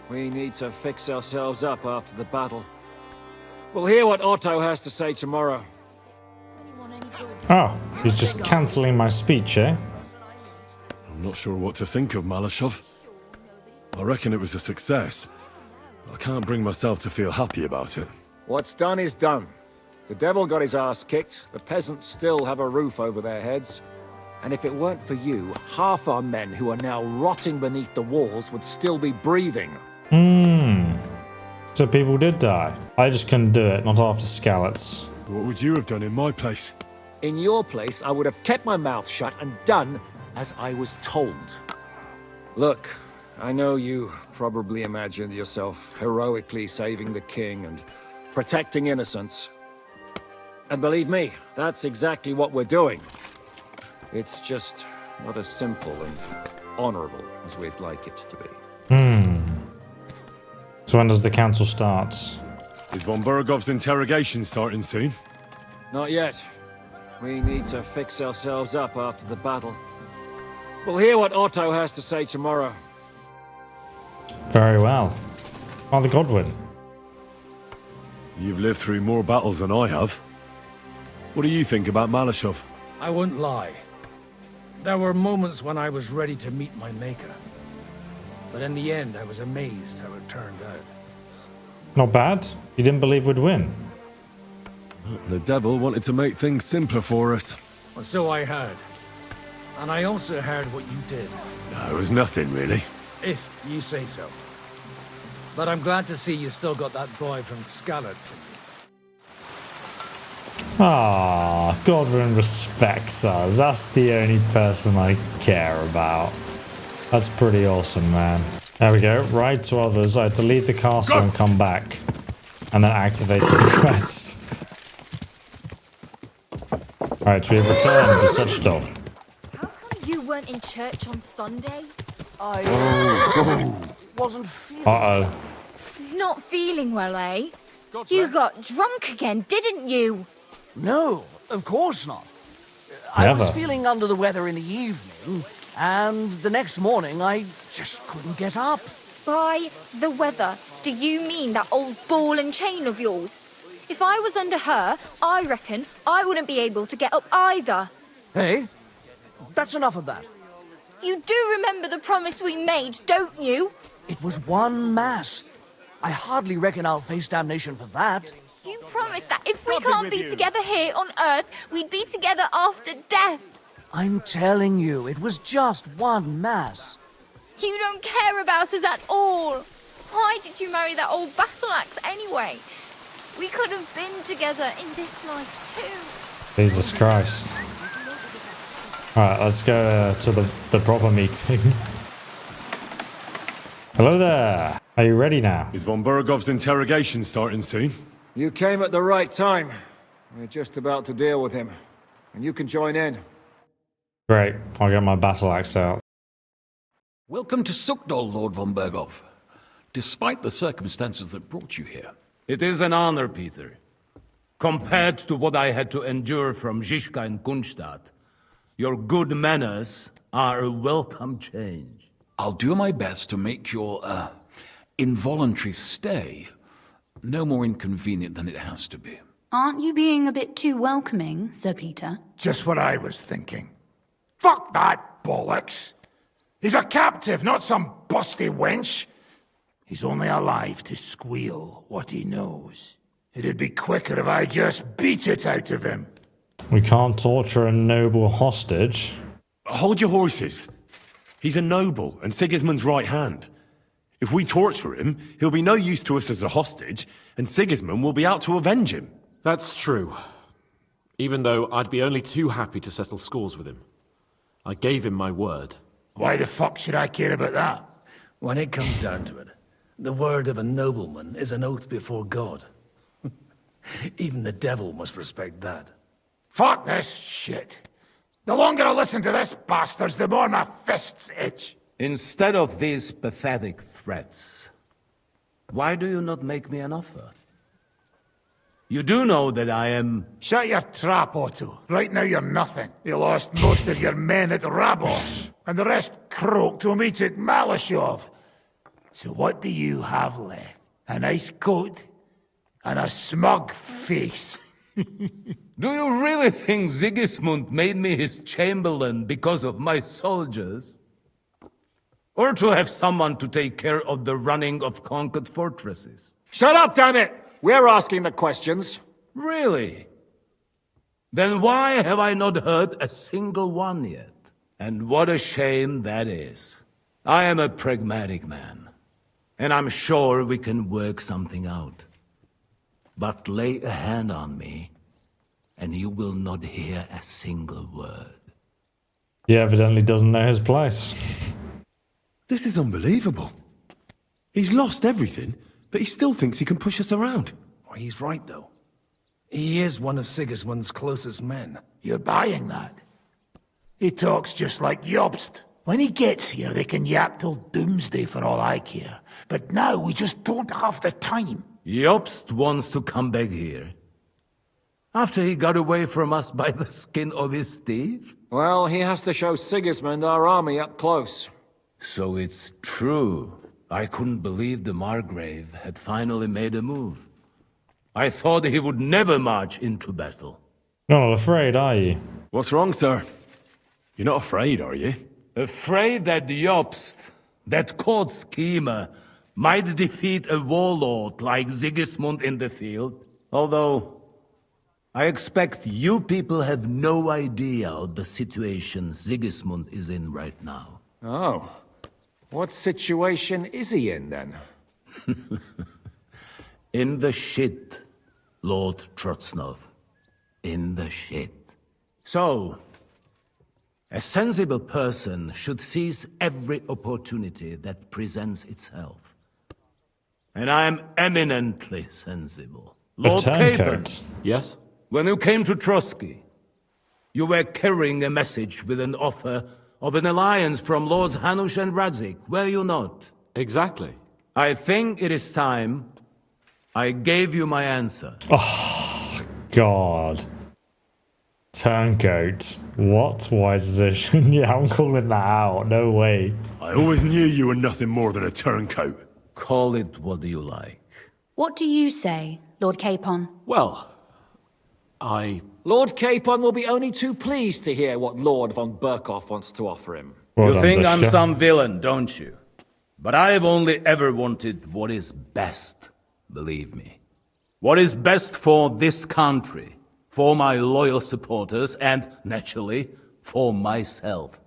We need to fix ourselves up after the battle. We'll hear what Otto has to say tomorrow. Oh, he's just cancelling my speech, eh? I'm not sure what to think of Malashov. I reckon it was a success. I can't bring myself to feel happy about it. What's done is done. The devil got his ass kicked, the peasants still have a roof over their heads. And if it weren't for you, half our men who are now rotting beneath the walls would still be breathing. So people did die. I just couldn't do it, not after Skalitz. What would you have done in my place? In your place, I would have kept my mouth shut and done as I was told. Look, I know you probably imagined yourself heroically saving the king and protecting innocents. And believe me, that's exactly what we're doing. It's just not as simple and honorable as we'd like it to be. So when does the council start? Is Von Bergow's interrogation starting soon? Not yet. We need to fix ourselves up after the battle. We'll hear what Otto has to say tomorrow. Very well. Father Godwin. You've lived through more battles than I have. What do you think about Malashov? I won't lie. There were moments when I was ready to meet my maker. But in the end, I was amazed how it turned out. Not bad. You didn't believe we'd win. The devil wanted to make things simpler for us. Well, so I heard. And I also heard what you did. No, it was nothing, really. If you say so. But I'm glad to see you still got that boy from Skalitz in you. Ah, Godwin respects us. That's the only person I care about. That's pretty awesome, man. There we go. Ride to others. I had to leave the castle and come back. And then activated the quest. Alright, we have returned to Suchdol. How come you weren't in church on Sunday? I wasn't feeling Not feeling well, eh? You got drunk again, didn't you? No, of course not. I was feeling under the weather in the evening, and the next morning I just couldn't get up. By the weather, do you mean that old ball and chain of yours? If I was under her, I reckon I wouldn't be able to get up either. Hey, that's enough of that. You do remember the promise we made, don't you? It was one mass. I hardly reckon I'll face damnation for that. You promised that if we can't be together here on Earth, we'd be together after death. I'm telling you, it was just one mass. You don't care about us at all. Why did you marry that old battle axe anyway? We could have been together in this life too. Jesus Christ. Alright, let's go to the proper meeting. Hello there. Are you ready now? Is Von Bergov's interrogation starting soon? You came at the right time. We're just about to deal with him. And you can join in. Great. I'll get my battle axe out. Welcome to Suchdol, Lord Von Bergow. Despite the circumstances that brought you here. It is an honor, Peter. Compared to what I had to endure from Zizka and Kunstadt, your good manners are a welcome change. I'll do my best to make your, involuntary stay no more inconvenient than it has to be. Aren't you being a bit too welcoming, Sir Peter? Just what I was thinking. Fuck that bollocks! He's a captive, not some busty wench. He's only alive to squeal what he knows. It'd be quicker if I just beat it out of him. We can't torture a noble hostage. Hold your horses. He's a noble and Sigismund's right hand. If we torture him, he'll be no use to us as a hostage, and Sigismund will be out to avenge him. That's true. Even though I'd be only too happy to settle scores with him. I gave him my word. Why the fuck should I care about that? When it comes down to it, the word of a nobleman is an oath before God. Even the devil must respect that. Fuck this shit. The longer I listen to this bastards, the more my fists itch. Instead of these pathetic threats, why do you not make me an offer? You do know that I am... Shut your trap, Otto. Right now you're nothing. You lost most of your men at Rabos, and the rest croaked when we took Malashov. So what do you have left? A nice coat and a smug face. Do you really think Sigismund made me his chamberlain because of my soldiers? Or to have someone to take care of the running of conquered fortresses? Shut up, damn it! We're asking the questions. Really? Then why have I not heard a single one yet? And what a shame that is. I am a pragmatic man, and I'm sure we can work something out. But lay a hand on me, and you will not hear a single word. He evidently doesn't know his place. This is unbelievable. He's lost everything, but he still thinks he can push us around. Oh, he's right, though. He is one of Sigismund's closest men. You're buying that? He talks just like Jobst. When he gets here, they can yap till doomsday for all I care. But now we just don't have the time. Jobst wants to come back here. After he got away from us by the skin of his teeth? Well, he has to show Sigismund our army up close. So it's true. I couldn't believe the Margrave had finally made a move. I thought he would never march into battle. Not afraid, are you? What's wrong, sir? You're not afraid, are you? Afraid that Jobst, that court schemer, might defeat a warlord like Sigismund in the field. Although, I expect you people have no idea of the situation Sigismund is in right now. Oh. What situation is he in, then? In the shit, Lord Trotsnov. In the shit. So, a sensible person should seize every opportunity that presents itself. And I am eminently sensible. Lord Capon. Yes? When you came to Trotsky, you were carrying a message with an offer of an alliance from Lords Hanush and Radzik, were you not? Exactly. I think it is time I gave you my answer. Oh, God. Turncoat. What wise decision? Yeah, I'm calling that out. No way. I always knew you were nothing more than a turncoat. Call it what you like. What do you say, Lord Capon? Well, Lord Capon will be only too pleased to hear what Lord Von Bergow wants to offer him. You think I'm some villain, don't you? But I've only ever wanted what is best, believe me. What is best for this country, for my loyal supporters, and, naturally, for myself.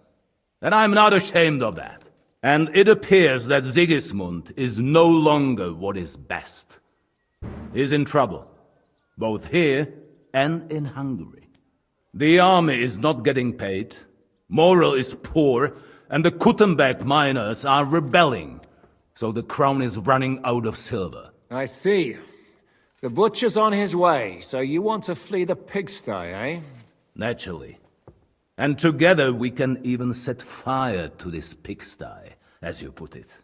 And I'm not ashamed of that. And it appears that Sigismund is no longer what is best. He's in trouble, both here and in Hungary. The army is not getting paid, morale is poor, and the Kuttenberg miners are rebelling, so the crown is running out of silver. I see. The butcher's on his way, so you want to flee the pigsty, eh? Naturally. And together we can even set fire to this pigsty, as you put it.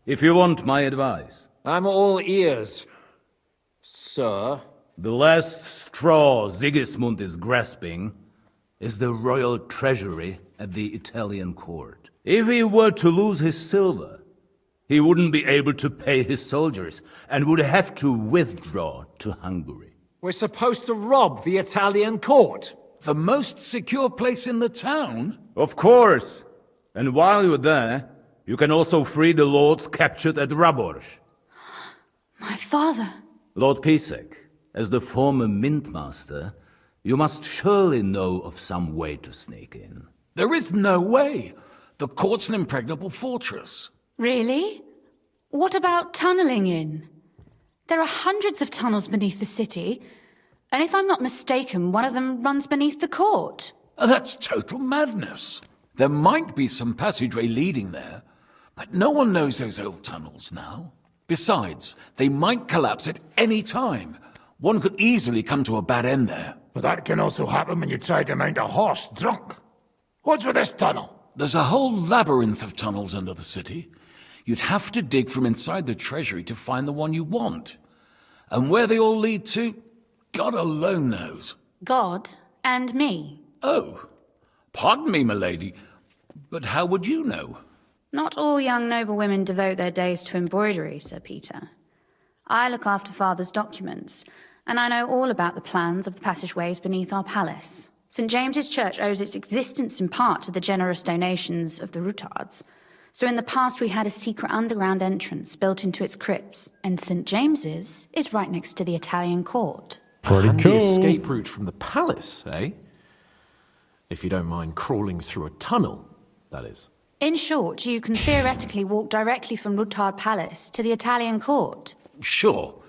If you want my advice. I'm all ears, sir. The last straw Sigismund is grasping is the royal treasury at the Italian court. If he were to lose his silver, he wouldn't be able to pay his soldiers and would have to withdraw to Hungary. We're supposed to rob the Italian court. The most secure place in the town? Of course. And while you're there, you can also free the lords captured at Raborz. My father. Lord Pisek, as the former mintmaster, you must surely know of some way to sneak in. There is no way. The court's an impregnable fortress. Really? What about tunneling in? There are hundreds of tunnels beneath the city, and if I'm not mistaken, one of them runs beneath the court. That's total madness. There might be some passageway leading there, but no one knows those old tunnels now. Besides, they might collapse at any time. One could easily come to a bad end there. But that can also happen when you try to mount a horse drunk. What's with this tunnel? There's a whole labyrinth of tunnels under the city. You'd have to dig from inside the treasury to find the one you want. And where they all lead to, God alone knows. God and me. Oh, pardon me, milady, but how would you know? Not all young noble women devote their days to embroidery, Sir Peter. I look after Father's documents, and I know all about the plans of the passageways beneath our palace. St. James's Church owes its existence in part to the generous donations of the Ruthards, So in the past we had a secret underground entrance built into its crypts, and St. James's is right next to the Italian court. Pretty Handy cool. escape route from the palace, eh? If you don't mind crawling through a tunnel, that is. In short, you can theoretically walk directly from Ruthard Palace to the Italian court. Sure.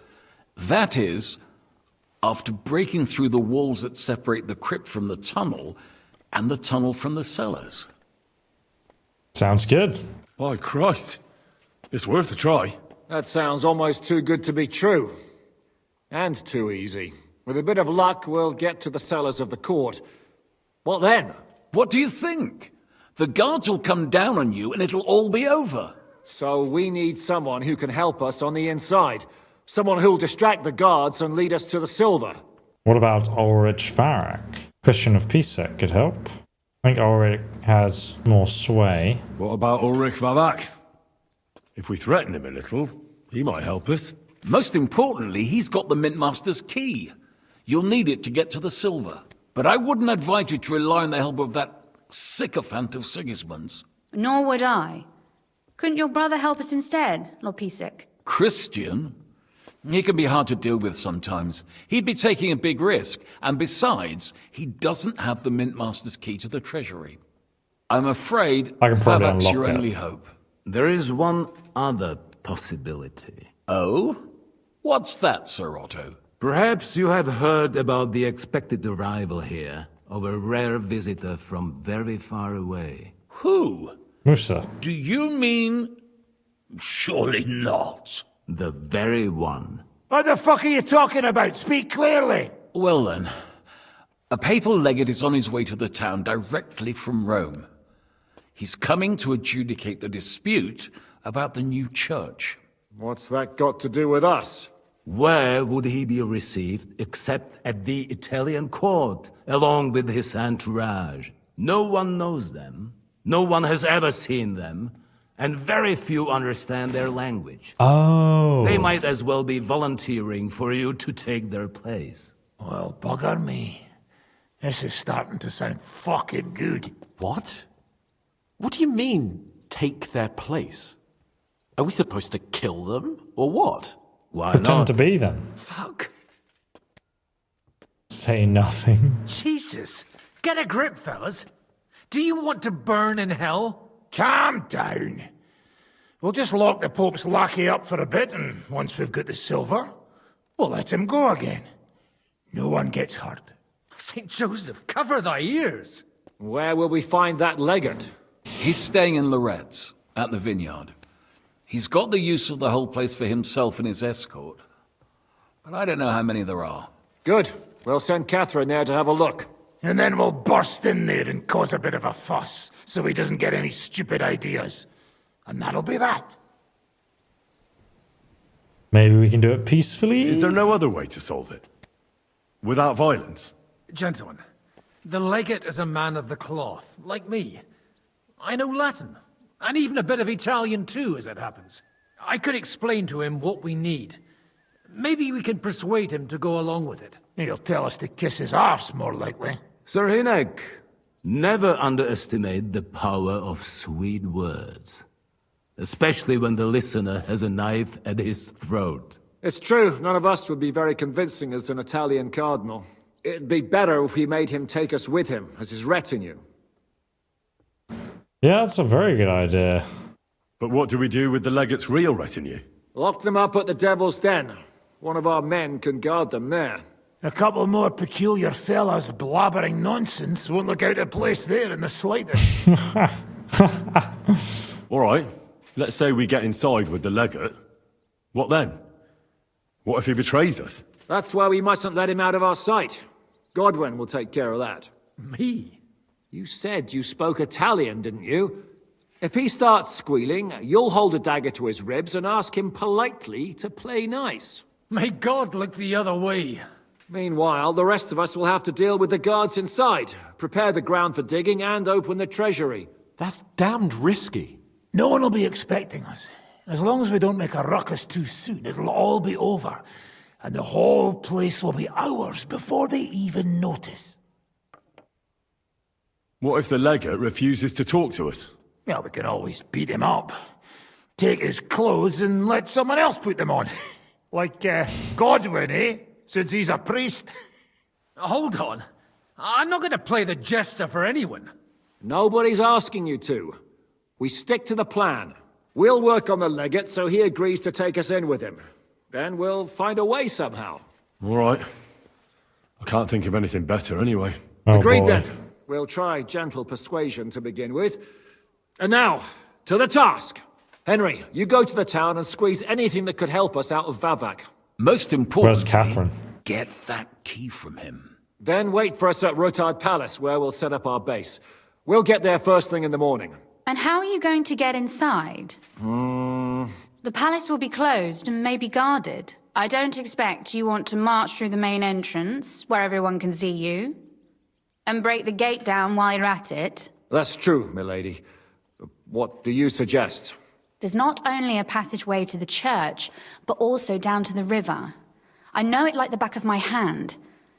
That is, after breaking through the walls that separate the crypt from the tunnel, and the tunnel from the cellars. Sounds good. By Christ. It's worth a try. That sounds almost too good to be true. And too easy. With a bit of luck, we'll get to the cellars of the court. What then? What do you think? The guards will come down on you and it'll all be over. So we need someone who can help us on the inside. Someone who'll distract the guards and lead us to the silver. What about Ulrich Farak? Christian of Pisa could help. I think Ulrich has more sway. What about Ulrich Vavak? If we threaten him a little, he might help us. Most importantly, he's got the Mintmaster's key. You'll need it to get to the silver. But I wouldn't advise you to rely on the help of that sycophant of Sigismund's. Nor would I. Couldn't your brother help us instead, Lord Pisek? Christian? He can be hard to deal with sometimes. He'd be taking a big risk, and besides, he doesn't have the Mintmaster's key to the treasury. I'm afraid I can probably that's unlock your it. only hope. There is one other possibility. Oh? What's that, Sir Otto? Perhaps you have heard about the expected arrival here of a rare visitor from very far away. Who? Musa. Do you mean... Surely not. The very one. What the fuck are you talking about? Speak clearly. Well then, a papal legate is on his way to the town directly from Rome. He's coming to adjudicate the dispute about the new church. What's that got to do with us? Where would he be received except at the Italian court, along with his entourage? No one knows them, no one has ever seen them, and very few understand their language. Oh. They might as well be volunteering for you to take their place. Well, bugger me. This is starting to sound fucking good. What? What do you mean, take their place? Are we supposed to kill them, or what? Why Pretend not? to be them. Fuck. Say nothing. Jesus. Get a grip, fellas. Do you want to burn in hell? Calm down. We'll just lock the Pope's lackey up for a bit, and once we've got the silver, we'll let him go again. No one gets hurt. St. Joseph, cover thy ears. Where will we find that legate? He's staying in Loretz, at the vineyard. He's got the use of the whole place for himself and his escort. But I don't know how many there are. Good. We'll send Kathrine there to have a look. And then we'll burst in there and cause a bit of a fuss, so he doesn't get any stupid ideas. And that'll be that. Maybe we can do it peacefully? Is there no other way to solve it? Without violence? Gentlemen, the legate is a man of the cloth, like me. I know Latin, and even a bit of Italian too, as it happens. I could explain to him what we need. Maybe we can persuade him to go along with it. He'll tell us to kiss his arse, more likely. Sir Hinek, never underestimate the power of sweet words. Especially when the listener has a knife at his throat. It's true, none of us would be very convincing as an Italian cardinal. It'd be better if we made him take us with him, as his retinue. Yeah, that's a very good idea. But what do we do with the legate's real retinue? Lock them up at the Devil's Den. One of our men can guard them there. A couple more peculiar fellas blabbering nonsense won't look out of place there in the slightest. All right, let's say we get inside with the legate. What then? What if he betrays us? That's why we mustn't let him out of our sight. Godwin will take care of that. Me? You said you spoke Italian, didn't you? If he starts squealing, you'll hold a dagger to his ribs and ask him politely to play nice. May God look the other way. Meanwhile, the rest of us will have to deal with the guards inside, prepare the ground for digging, and open the treasury. That's damned risky. No one will be expecting us. As long as we don't make a ruckus too soon, it'll all be over. And the whole place will be ours before they even notice. What if the legate refuses to talk to us? Well, we can always beat him up. Take his clothes and let someone else put them on. Like, Godwin, eh? Since he's a priest. Hold on. I'm not going to play the jester for anyone. Nobody's asking you to. We stick to the plan. We'll work on the legate so he agrees to take us in with him. Then we'll find a way somehow. All right. I can't think of anything better anyway. Agreed then. We'll try gentle persuasion to begin with. And now, to the task. Henry, you go to the town and squeeze anything that could help us out of Vavak. Most importantly, Where's Kathrine? Get that key from him. Then wait for us at Ruthard Palace, where we'll set up our base. We'll get there first thing in the morning. And how are you going to get inside? The palace will be closed and maybe guarded. I don't expect you want to march through the main entrance, where everyone can see you, and break the gate down while you're at it. That's true, milady. What do you suggest? There's not only a passageway to the church, but also down to the river. I know it like the back of my hand.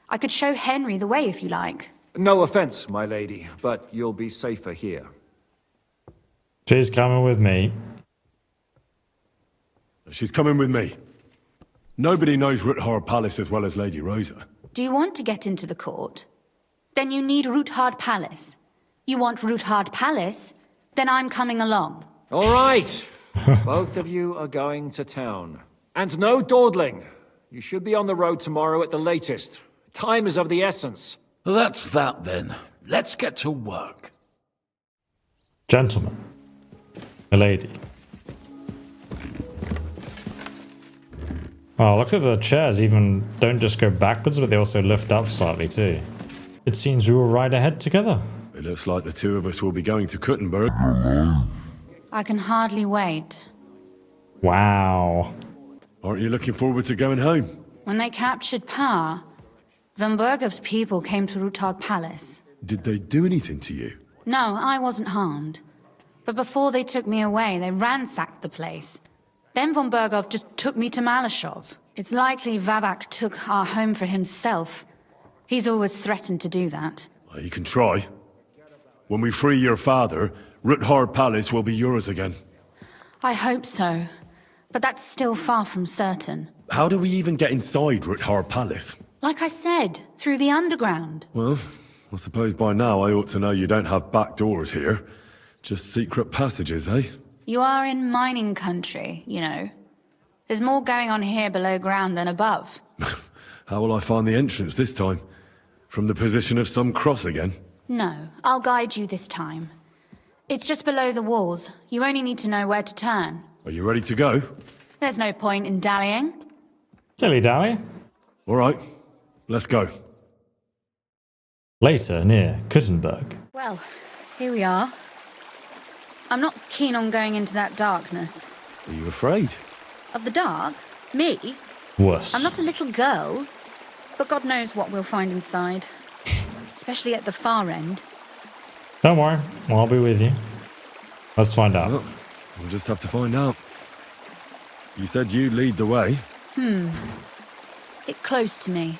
I could show Henry the way if you like. No offense, my lady, but you'll be safer here. She's coming with me. She's coming with me. Nobody knows Ruthard Palace as well as Lady Rosa. Do you want to get into the court? Then you need Ruthard Palace. You want Ruthard Palace? Then I'm coming along. All right. Both of you are going to town. And no dawdling. You should be on the road tomorrow at the latest. Time is of the essence. That's that then. Let's get to work. Gentlemen. Milady. Oh, look at the chairs. Even don't just go backwards, but they also lift up slightly too. It seems we will ride ahead together. It looks like the two of us will be going to Kuttenberg. I can hardly wait. Wow. Aren't you looking forward to going home? When they captured Pa, Von Bergow's people came to Ruthard Palace. Did they do anything to you? No, I wasn't harmed. But before they took me away, they ransacked the place. Then Von Bergow just took me to Malashov. It's likely Vavak took our home for himself. He's always threatened to do that. Well, you can try. When we free your father, Ruthard Palace will be yours again. I hope so. But that's still far from certain. How do we even get inside Ruthard Palace? Like I said, through the underground. Well, I suppose by now I ought to know you don't have back doors here. Just secret passages, eh? You are in mining country, you know. There's more going on here below ground than above. How will I find the entrance this time? From the position of some cross again? No, I'll guide you this time. It's just below the walls. You only need to know where to turn. Are you ready to go? There's no point in dallying. Dilly-dally. All right, let's go. Later, near Kuttenberg. Well, here we are. I'm not keen on going into that darkness. Are you afraid? Of the dark? Me? Worse. I'm not a little girl. But God knows what we'll find inside. Especially at the far end. Don't worry, I'll be with you. Let's find out. Well, we'll just have to find out. You said you'd lead the way. Stick close to me.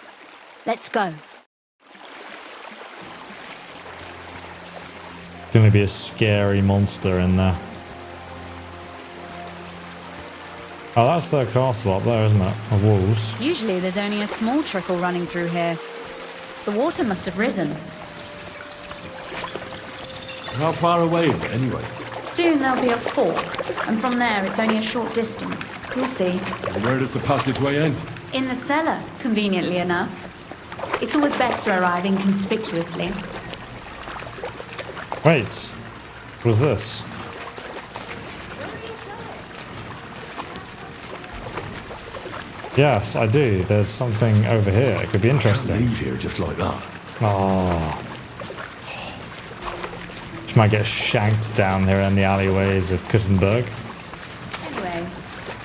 Let's go. Gonna be a scary monster in there. Oh, that's their castle up there, isn't it? Of walls. Usually there's only a small trickle running through here. The water must have risen. How far away is it anyway? Soon there'll be a fork, and from there it's only a short distance. You'll see. And where does the passageway end? In the cellar, conveniently enough. It's always best to arrive inconspicuously. Wait, what's this? Yes, I do. There's something over here. It could be interesting. Can't leave here just like that. Oh. She might get shanked down here in the alleyways of Kuttenberg. Anyway,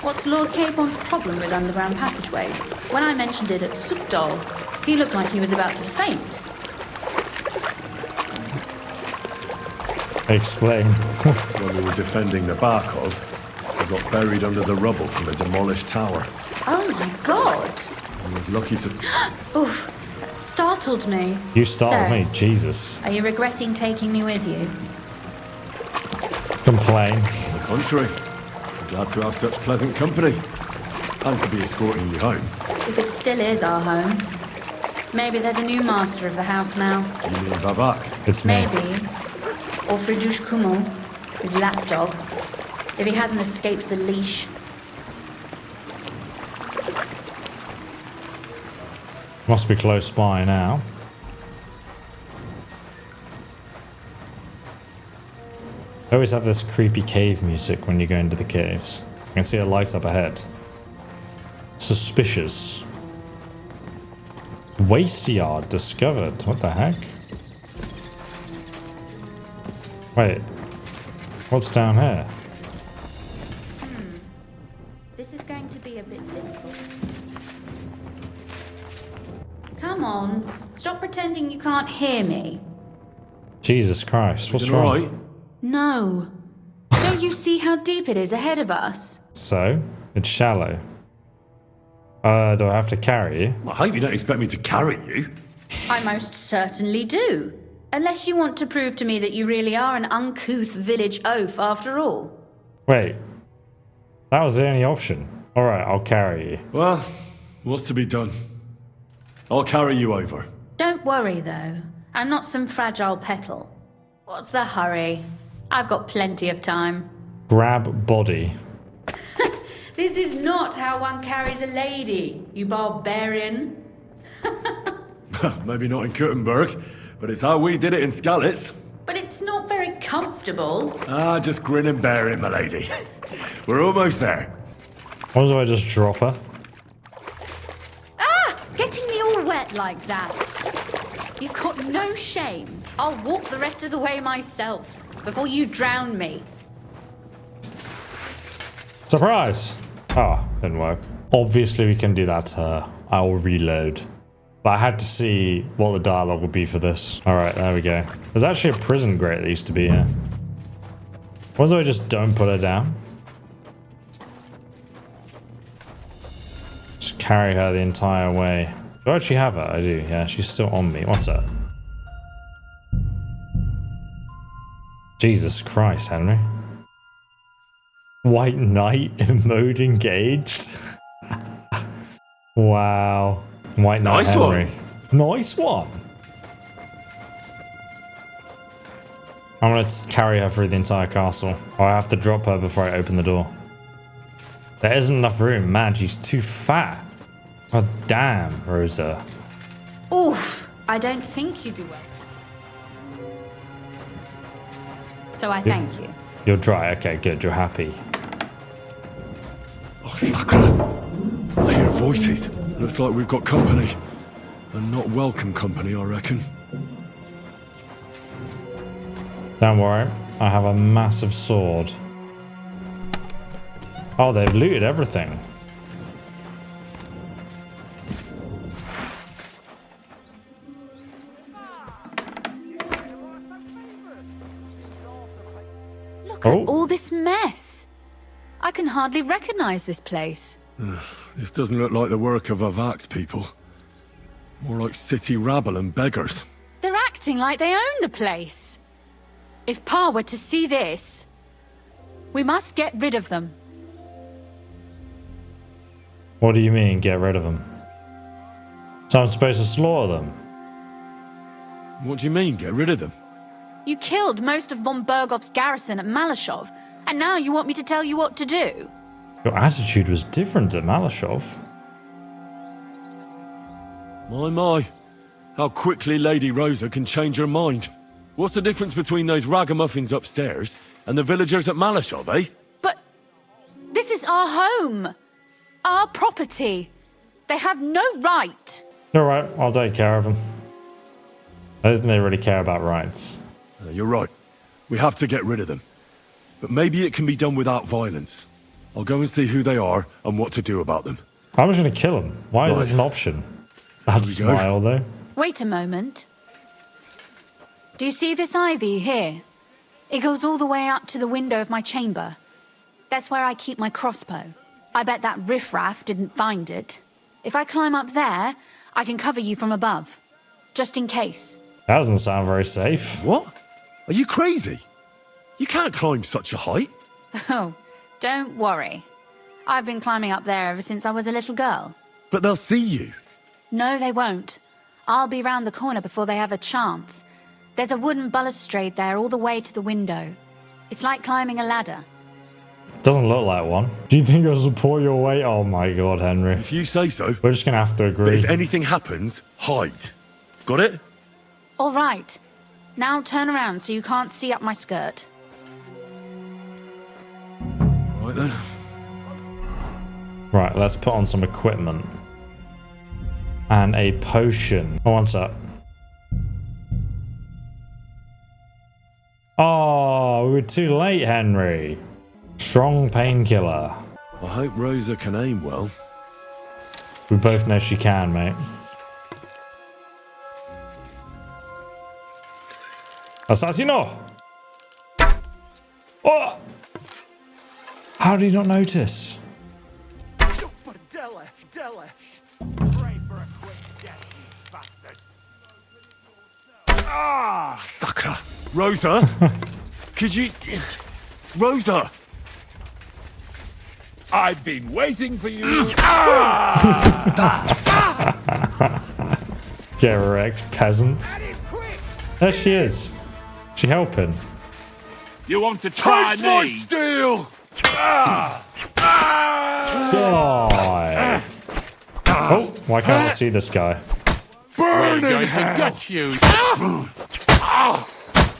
what's Lord Capon's problem with underground passageways? When I mentioned it at Suchdol, he looked like he was about to faint. Explain. When we were defending the Barkov, we got buried under the rubble from a demolished tower. Oh my god! I was lucky to... Oof. Startled me. You startled So, me, Jesus. Are you regretting taking me with you? complain. On the contrary, I'm glad to have such pleasant company. And to be escorting you home. If it still is our home. Maybe there's a new master of the house now. You mean Vavak? It's me. Maybe. Or Fridush Kummel, his lapdog. If he hasn't escaped the leash. Must be close by now. I always have this creepy cave music when you go into the caves. I can see the lights up ahead. Suspicious. Waste yard discovered. What the heck? Wait. What's down here? This is going to be a bit difficult. Come on. Stop pretending you can't hear me. Jesus Christ. What's wrong? Right? No. Don't you see how deep it is ahead of us? So? It's shallow. Do I have to carry you? I hope you don't expect me to carry you. I most certainly do. Unless you want to prove to me that you really are an uncouth village oaf after all. Wait. That was the only option. Alright, I'll carry you. Well, what's to be done? I'll carry you over. Don't worry, though. I'm not some fragile petal. What's the hurry? I've got plenty of time. Grab body. This is not how one carries a lady, you barbarian. Maybe not in Kuttenberg, but it's how we did it in Skalitz. But it's not very comfortable. Ah, just grin and bear it, my lady. We're almost there. What if I just drop her? Ah! Getting me all wet like that. You've got no shame. I'll walk the rest of the way myself, before you drown me. Surprise! Oh, didn't work. Obviously we can do that to her. I'll reload. But I had to see what the dialogue would be for this. Alright, there we go. There's actually a prison grate that used to be here. What if I just don't put her down? Just carry her the entire way. Do I actually have her? I do, yeah. She's still on me. What's that? Jesus Christ, Henry. White Knight in mode engaged. Wow. White Knight Nice Henry. Nice one. I'm gonna carry her through the entire castle. Or I have to drop her before I open the door. There isn't enough room. Man, she's too fat. God damn, Rosa. Oof. I don't think you'd be wet. So I thank you. You're dry. Okay, good. You're happy. Oh, Sakura. I hear voices. Looks like we've got company. And not welcome company, I reckon. Don't worry. I have a massive sword. Oh, they've looted everything. Look at all this mess. I can hardly recognize this place. This doesn't look like the work of Avak's people. More like city rabble and beggars. They're acting like they own the place. If Pa were to see this, we must get rid of them. What do you mean, get rid of them? So I'm supposed to slaughter them? What do you mean, get rid of them? You killed most of Von Bergow's garrison at Malashov, and now you want me to tell you what to do? Your attitude was different at Malashov. My. How quickly Lady Rosa can change her mind. What's the difference between those ragamuffins upstairs and the villagers at Malashov, eh? But this is our home. Our property. They have no right. Alright, I'll take care of them. I don't think they really care about rights. You're right. We have to get rid of them. But maybe it can be done without violence. I'll go and see who they are and what to do about them. I'm just going to kill them. Why is this an option? I'd smile, though. Wait a moment. Do you see this ivy here? It goes all the way up to the window of my chamber. That's where I keep my crossbow. I bet that riffraff didn't find it. If I climb up there, I can cover you from above. Just in case. That doesn't sound very safe. What? Are you crazy? You can't climb such a height. Oh, don't worry. I've been climbing up there ever since I was a little girl. But they'll see you. No, they won't. I'll be round the corner before they have a chance. There's a wooden balustrade there all the way to the window. It's like climbing a ladder. Doesn't look like one. Do you think I'll support your weight? Oh my god, Henry. If you say so. We're just gonna have to But agree. if anything happens, hide. Got it? All right. Now turn around so you can't see up my skirt. Right then. Right, let's put on some equipment. And a potion. Oh, one sec. Oh, we were too late, Henry. Strong painkiller. I hope Rosa can aim well. We both know she can, mate. Assassino! Oh! How did he not notice? Ah, sucker. Rosa? Could you... Rosa! I've been waiting for you. Get wrecked, peasants. There she is. She helping. You want to try Taste my me? steel! Die. Oh, why can't I see this guy? We're going to get you.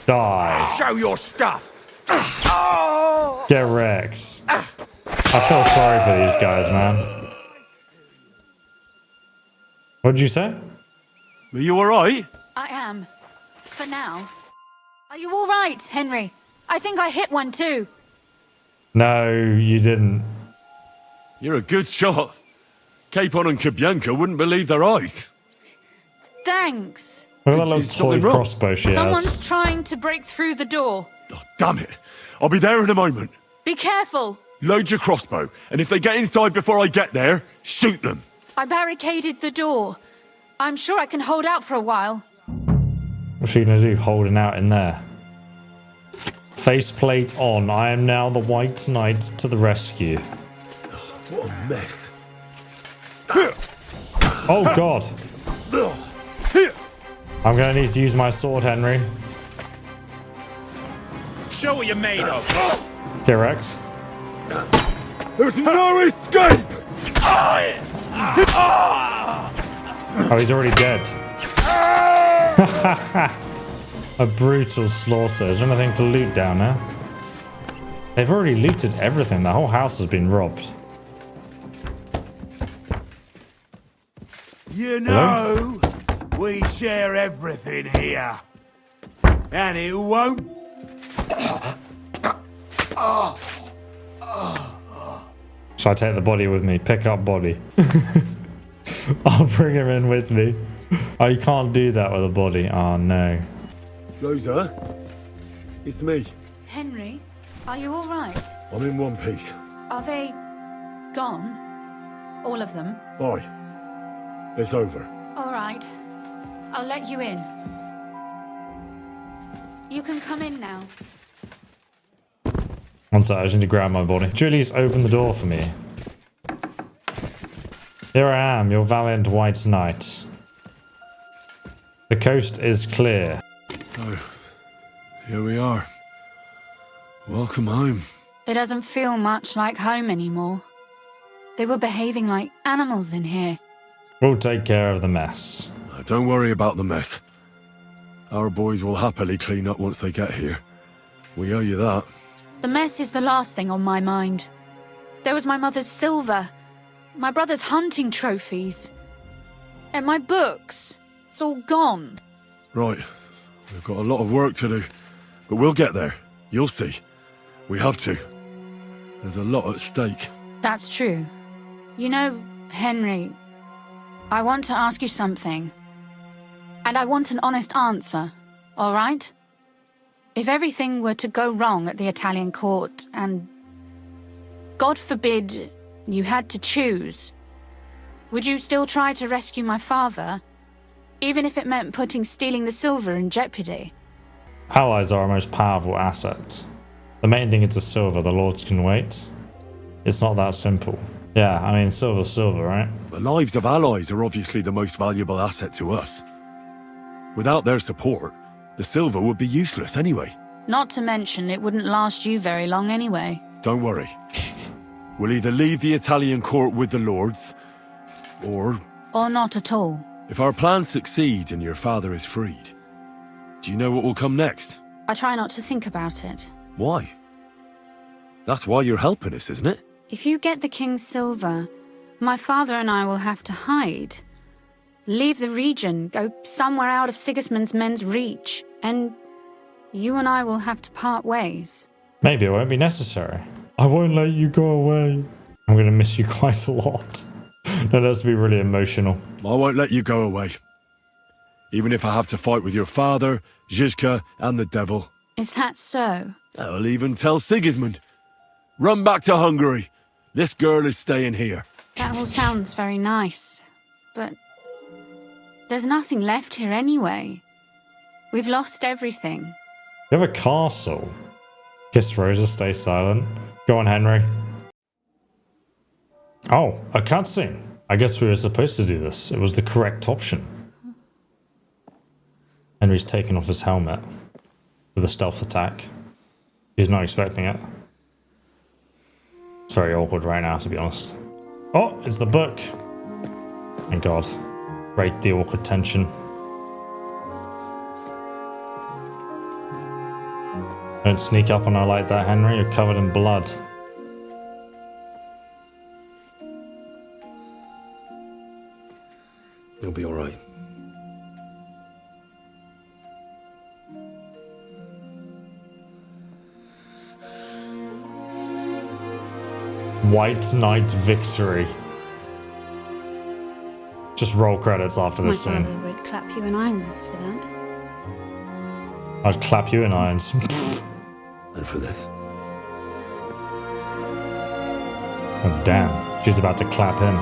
Die. Show your stuff. Get wrecked. I feel sorry for these guys, man. What did you say? Are you alright? I am. For now. Are you all right, Henry? I think I hit one too. No, you didn't. You're a good shot. Capon and Kabianka wouldn't believe their eyes. Thanks. Look at that little Is toy something wrong? crossbow she Someone's has. trying to break through the door. Oh, damn it. I'll be there in a moment. Be careful. Load your crossbow, and if they get inside before I get there, shoot them. I barricaded the door. I'm sure I can hold out for a while. What's she gonna do, holding out in there? Faceplate on. I am now the White Knight to the rescue. What a mess. Oh god. I'm gonna need to use my sword, Henry. Show what you're made of. Get wrecked. There's no escape! Oh, he's already dead. A brutal slaughter. Is there anything to loot down there? They've already looted everything. The whole house has been robbed. You know, we share everything here. And it won't... Shall I take the body with me? Pick up body. I'll bring him in with me. Oh, you can't do that with a body. Oh, no. Rosa, it's me. Henry, are you all right? I'm in one piece. Are they gone? All of them? Aye. It's over. All right. I'll let you in. You can come in now. One sec, I just need to grab my body. Julie's open the door for me. Here I am, your valiant white knight. The coast is clear. So, here we are. Welcome home. It doesn't feel much like home anymore. They were behaving like animals in here. We'll take care of the mess. Don't worry about the mess. Our boys will happily clean up once they get here. We owe you that. The mess is the last thing on my mind. There was my mother's silver, my brother's hunting trophies, and my books. It's all gone. Right. We've got a lot of work to do. But we'll get there. You'll see. We have to. There's a lot at stake. That's true. You know, Henry, I want to ask you something. And I want an honest answer, all right? If everything were to go wrong at the Italian court and, God forbid, you had to choose, would you still try to rescue my father, even if it meant putting stealing the silver in jeopardy? Allies are our most powerful asset. The main thing is the silver. The lords can wait. It's not that simple. Yeah, I mean, silver's silver, right? The lives of allies are obviously the most valuable asset to us. Without their support, the silver would be useless anyway. Not to mention, it wouldn't last you very long anyway. Don't worry. We'll either leave the Italian court with the lords, or not at all. if our plans succeed and your father is freed, do you know what will come next? I try not to think about it. Why? That's why you're helping us, isn't it? If you get the king's silver, my father and I will have to hide. Leave the region, go somewhere out of Sigismund's men's reach, and you and I will have to part ways. Maybe it won't be necessary. I won't let you go away. I'm going to miss you quite a lot. No, let's be really emotional. I won't let you go away. Even if I have to fight with your father, Zizka, and the devil. Is that so? I'll even tell Sigismund. Run back to Hungary. This girl is staying here. That all sounds very nice, but there's nothing left here anyway. We've lost everything. You have a castle. Kiss Rosa, stay silent. Go on, Henry. Oh, a cutscene. I guess we were supposed to do this. It was the correct option. Henry's taking off his helmet with a stealth attack. He's not expecting it. It's very awkward right now, to be honest. Oh, it's the book. Thank God. Break the awkward tension. Don't sneak up on her like that, Henry. You're covered in blood. You'll be all right. White Knight victory. Just roll credits after this My scene. father would clap you in irons for that. I'd clap you in irons. And for this. Oh, damn. She's about to clap him.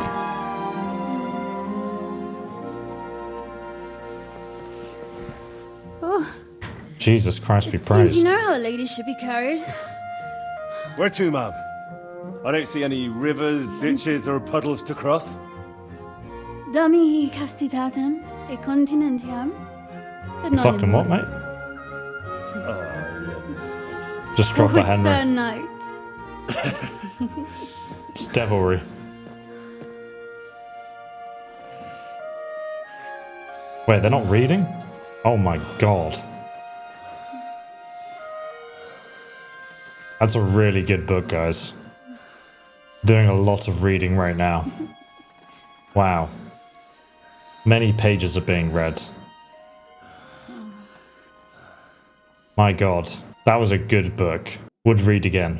Oh, Jesus Christ be seems praised. you know how a lady should be carried. Where to, ma'am? I don't see any rivers, ditches, or puddles to cross. Dami castitatem e continentiam. Fucking what, mate? Just drop a Sir Henry. Knight. It's devilry. Wait, they're not reading? Oh my God. That's a really good book, guys. Doing a lot of reading right now. Wow. Many pages are being read. My God. That was a good book. Would read again.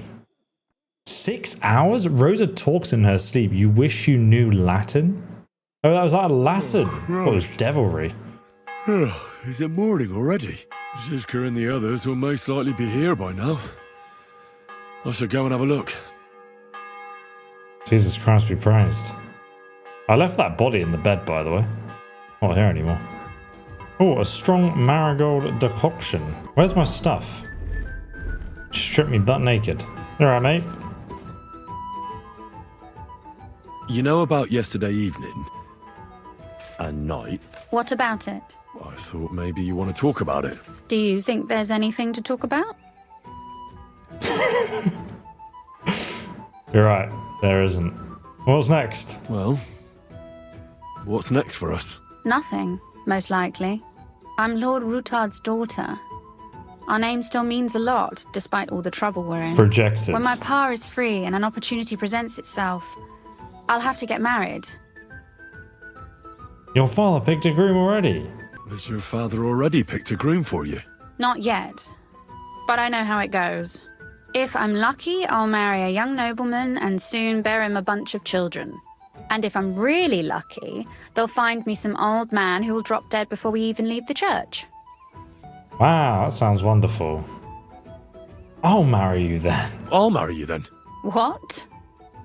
6 hours? Rosa talks in her sleep. You wish you knew Latin? Oh, that was out of Latin. Oh, it was devilry. Is it morning already? Zizka and the others will most likely be here by now. I should go and have a look. Jesus Christ be praised. I left that body in the bed, by the way. Not here anymore. Oh, a strong marigold decoction. Where's my stuff? Strip me butt naked. You alright, mate? You know about yesterday evening? And night? What about it? I thought maybe you want to talk about it. Do you think there's anything to talk about? You're right. There isn't. What's next? Well, what's next for us? Nothing, most likely. I'm Lord Ruthard's daughter. Our name still means a lot, despite all the trouble we're in. Projected. When my pa is free and an opportunity presents itself, I'll have to get married. Your father picked a groom already. Has your father already picked a groom for you? Not yet, but I know how it goes. If I'm lucky, I'll marry a young nobleman and soon bear him a bunch of children. And if I'm really lucky, they'll find me some old man who will drop dead before we even leave the church. Wow, that sounds wonderful. I'll marry you then. I'll marry you then. What?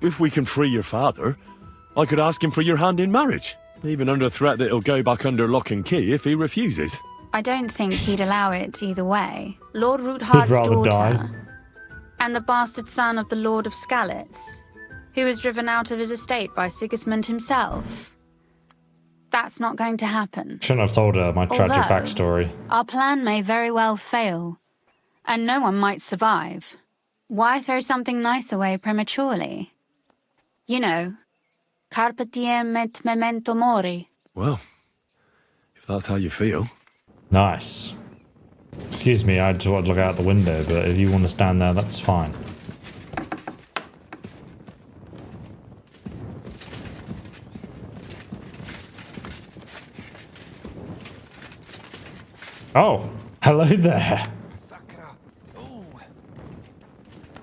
If we can free your father, I could ask him for your hand in marriage. Even under threat that he'll go back under lock and key if he refuses. I don't think he'd allow it either way. Lord Ruthard's rather daughter. die. And the bastard son of the Lord of Skalitz, who was driven out of his estate by Sigismund himself. That's not going to happen. Shouldn't have told her my tragic Although, backstory. Our plan may very well fail, and no one might survive. Why throw something nice away prematurely? You know, carpe diem et memento mori. Well, if that's how you feel. Nice. Excuse me, I just want to look out the window, but if you want to stand there, that's fine. Oh, hello there.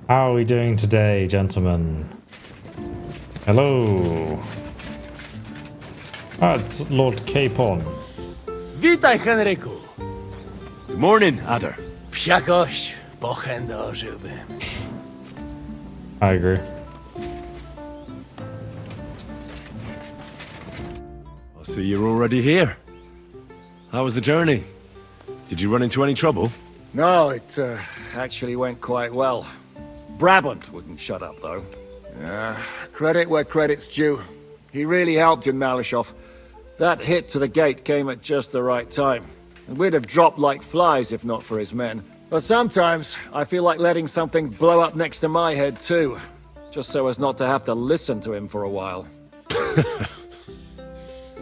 How are we doing today, gentlemen? Hello. Ah, it's Lord Capon. Witaj, Henryku. Good morning, Adder. Wsiakoś pochędożyłby. I agree. I see you're already here. How was the journey? Did you run into any trouble? No, it actually went quite well. Brabant wouldn't shut up, though. Credit where credit's due. He really helped in Malishov. That hit to the gate came at just the right time. And we'd have dropped like flies if not for his men. But sometimes, I feel like letting something blow up next to my head too. Just so as not to have to listen to him for a while.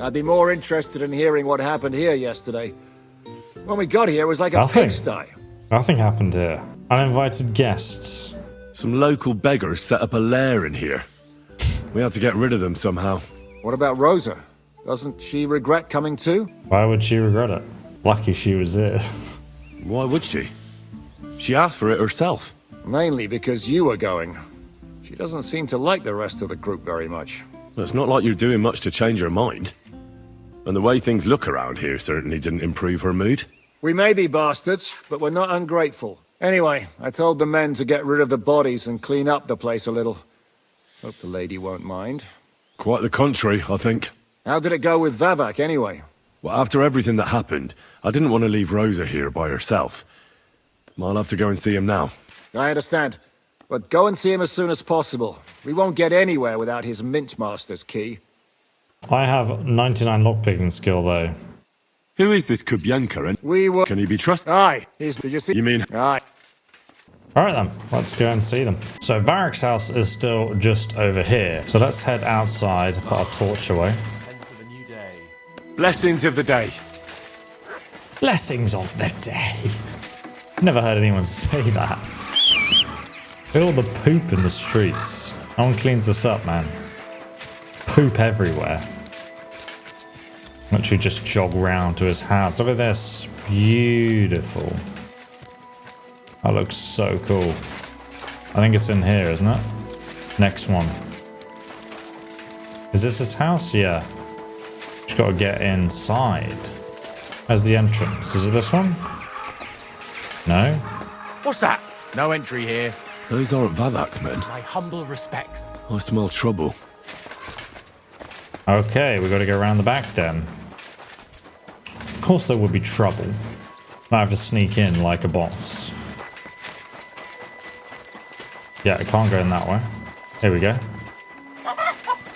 I'd be more interested in hearing what happened here yesterday. When we got here, it was like a pigsty. Nothing happened here. Uninvited guests. Some local beggars set up a lair in here. We had to get rid of them somehow. What about Rosa? Doesn't she regret coming too? Why would she regret it? Lucky she was here. Why would she? She asked for it herself. Mainly because you were going. She doesn't seem to like the rest of the group very much. Well, it's not like you're doing much to change her mind. And the way things look around here certainly didn't improve her mood. We may be bastards, but we're not ungrateful. Anyway, I told the men to get rid of the bodies and clean up the place a little. Hope the lady won't mind. Quite the contrary, I think. How did it go with Vavak, anyway? Well, after everything that happened, I didn't want to leave Rosa here by herself. I'll have to go and see him now. I understand. But go and see him as soon as possible. We won't get anywhere without his Mintmaster's key. I have 99 lockpicking skill, though. Who is this Kubyanka, and we will... can he be trusted? Aye, he's... You see... You mean... Aye. Alright then, let's go and see them. So Varek's house is still just over here. So let's head outside, put our torch away. Blessings of the day. Blessings of the day. Never heard anyone say that. Look at all the poop in the streets. No one cleans this up, man. Poop everywhere. Literally just jog round to his house. Look at this. Beautiful. That looks so cool. I think it's in here, isn't it? Next one. Is this his house? Yeah. Just gotta get inside. Where's the entrance? Is it this one? No? What's that? No entry here. Those aren't Vavak's men. My humble respects. I smell trouble. Okay, we gotta go around the back then. Of course there would be trouble. I have to sneak in like a boss. Yeah, I can't go in that way. Here we go.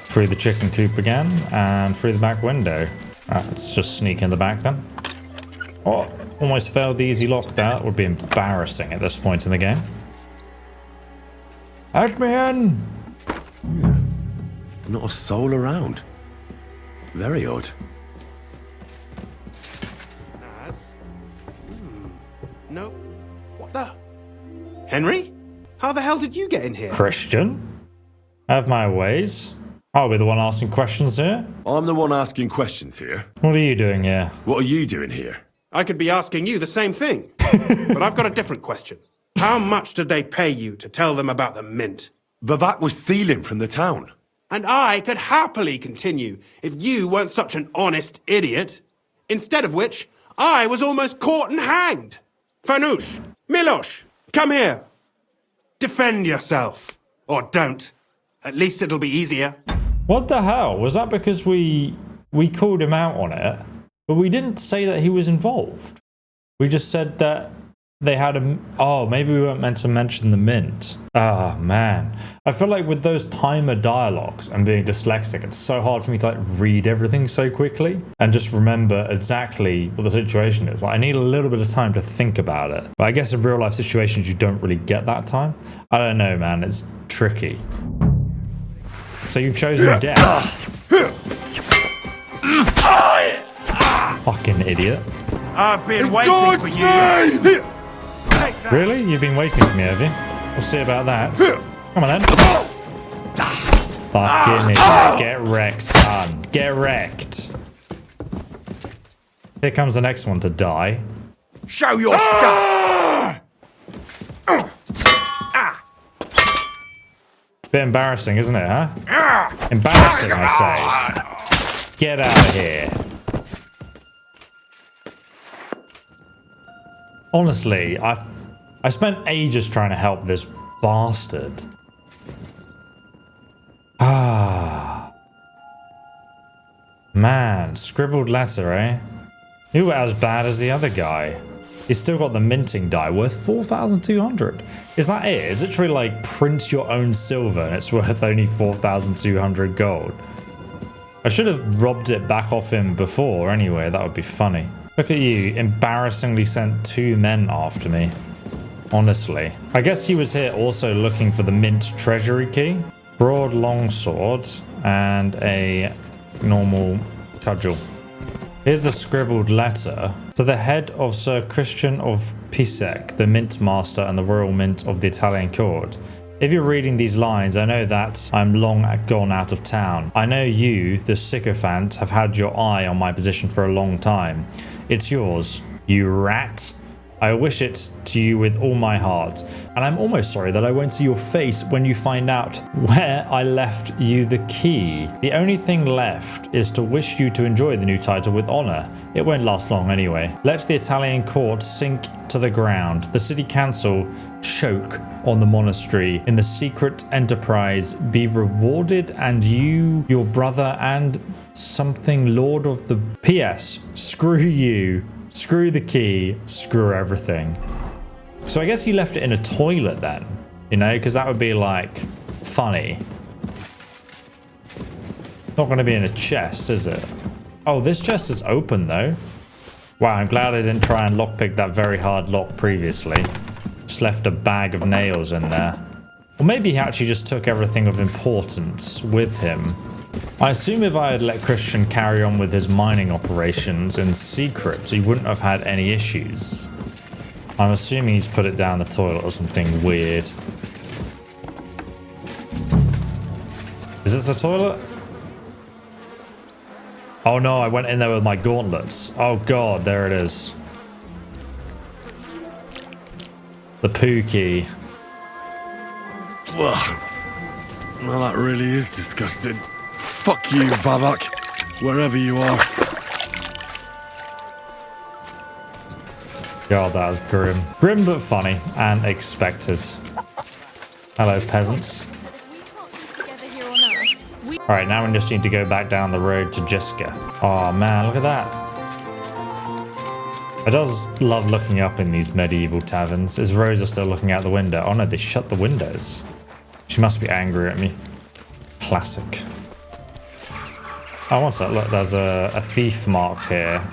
Through the chicken coop again, and through the back window. Let's just sneak in the back then. Oh, almost failed the easy lock. That would be embarrassing at this point in the game. Let me in! Not a soul around. Very odd. No. What the? Henry? How the hell did you get in here? Christian? I have my ways. I'll be the one asking questions here. I'm the one asking questions here. What are you doing here? What are you doing here? I could be asking you the same thing. But I've got a different question. How much did they pay you to tell them about the mint? Vavak was stealing from the town. And I could happily continue if you weren't such an honest idiot. Instead of which, I was almost caught and hanged. Fanush, Milosh, come here. Defend yourself. Or don't. At least it'll be easier. What the hell? Was that because we called him out on it? But we didn't say that he was involved. We just said that they had a... Oh, maybe we weren't meant to mention the mint. Ah, man. I feel like with those timer dialogues and being dyslexic, it's so hard for me to like read everything so quickly and just remember exactly what the situation is. Like, I need a little bit of time to think about it. But I guess in real life situations, you don't really get that time. I don't know, man. It's tricky. So you've chosen death. Fucking idiot. I've been waiting for you. Really? You've been waiting for me, have you? We'll see about that. Come on then. Fucking idiot. Get wrecked, son. Get wrecked. Here comes the next one to die. Show your stuff! Bit embarrassing, isn't it, huh? Embarrassing, I say. Get out of here. Honestly, I spent ages trying to help this bastard. Ah. Man, scribbled letter, eh? He was as bad as the other guy. He's still got the minting die worth 4,200. Is that it? Is it truly like print your own silver and it's worth only 4,200 gold? I should have robbed it back off him before anyway. That would be funny. Look at you, embarrassingly sent 2 men after me. Honestly. I guess he was here also looking for the mint treasury key. Broad longsword and a normal cudgel. Here's the scribbled letter. To the head of Sir Christian of Pisek, the mint master and the royal mint of the Italian court. If you're reading these lines, I know that I'm long gone out of town. I know you, the sycophant, have had your eye on my position for a long time. It's yours, you rat. I wish it to you with all my heart, and I'm almost sorry that I won't see your face when you find out where I left you the key. The only thing left is to wish you to enjoy the new title with honor. It won't last long anyway. Let the Italian court sink to the ground. The city council choke on the monastery in the secret enterprise be rewarded, and you, your brother, and something lord of the... P.S. Screw you. Screw the key, screw everything. So I guess he left it in a toilet then, you know, because that would be like funny. Not going to be in a chest, is it? Oh, this chest is open though. Wow, I'm glad I didn't try and lockpick that very hard lock previously. Just left a bag of nails in there. Or maybe he actually just took everything of importance with him. I assume if I had let Christian carry on with his mining operations in secret, he wouldn't have had any issues. I'm assuming he's put it down the toilet or something weird. Is this the toilet? Oh no, I went in there with my gauntlets. Oh god, there it is. The poo key. Ugh. Well, that really is disgusting. Fuck you, Vavak, wherever you are. God, that was grim. Grim but funny and expected. Hello, peasants. Alright, now we just need to go back down the road to Jiska. Oh man, look at that. I does love looking up in these medieval taverns. Is Rosa still looking out the window? Oh no, they shut the windows. She must be angry at me. Classic. Oh, what's that? Look, there's a thief mark here.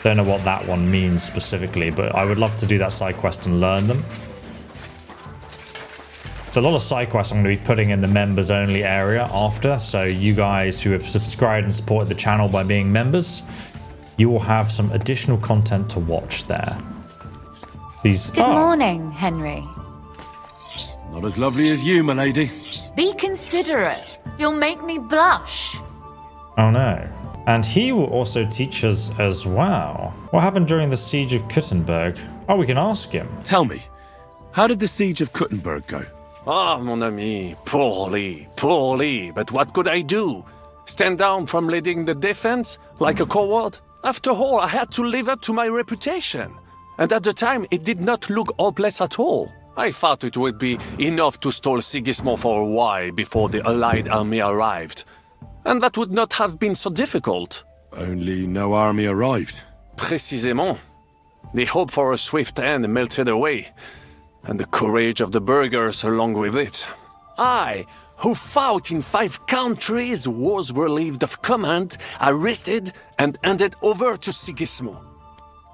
Don't know what that one means specifically, but I would love to do that side quest and learn them. It's a lot of side quests I'm going to be putting in the members only area after, so you guys who have subscribed and supported the channel by being members, you will have some additional content to watch there. These. Good morning, Henry. Not as lovely as you, my lady. Be considerate. You'll make me blush. Oh no. And he will also teach us as well. What happened during the siege of Kuttenberg? Oh, we can ask him. Tell me, how did the siege of Kuttenberg go? Ah, mon ami, poorly, poorly. But what could I do? Stand down from leading the defense like a coward? After all, I had to live up to my reputation. And at the time, it did not look hopeless at all. I thought it would be enough to stall Sigismund for a while before the Allied army arrived. And that would not have been so difficult. Only no army arrived. Précisément. The hope for a swift end melted away, and the courage of the burghers along with it. I, who fought in 5 countries, was relieved of command, arrested, and handed over to Sigismund.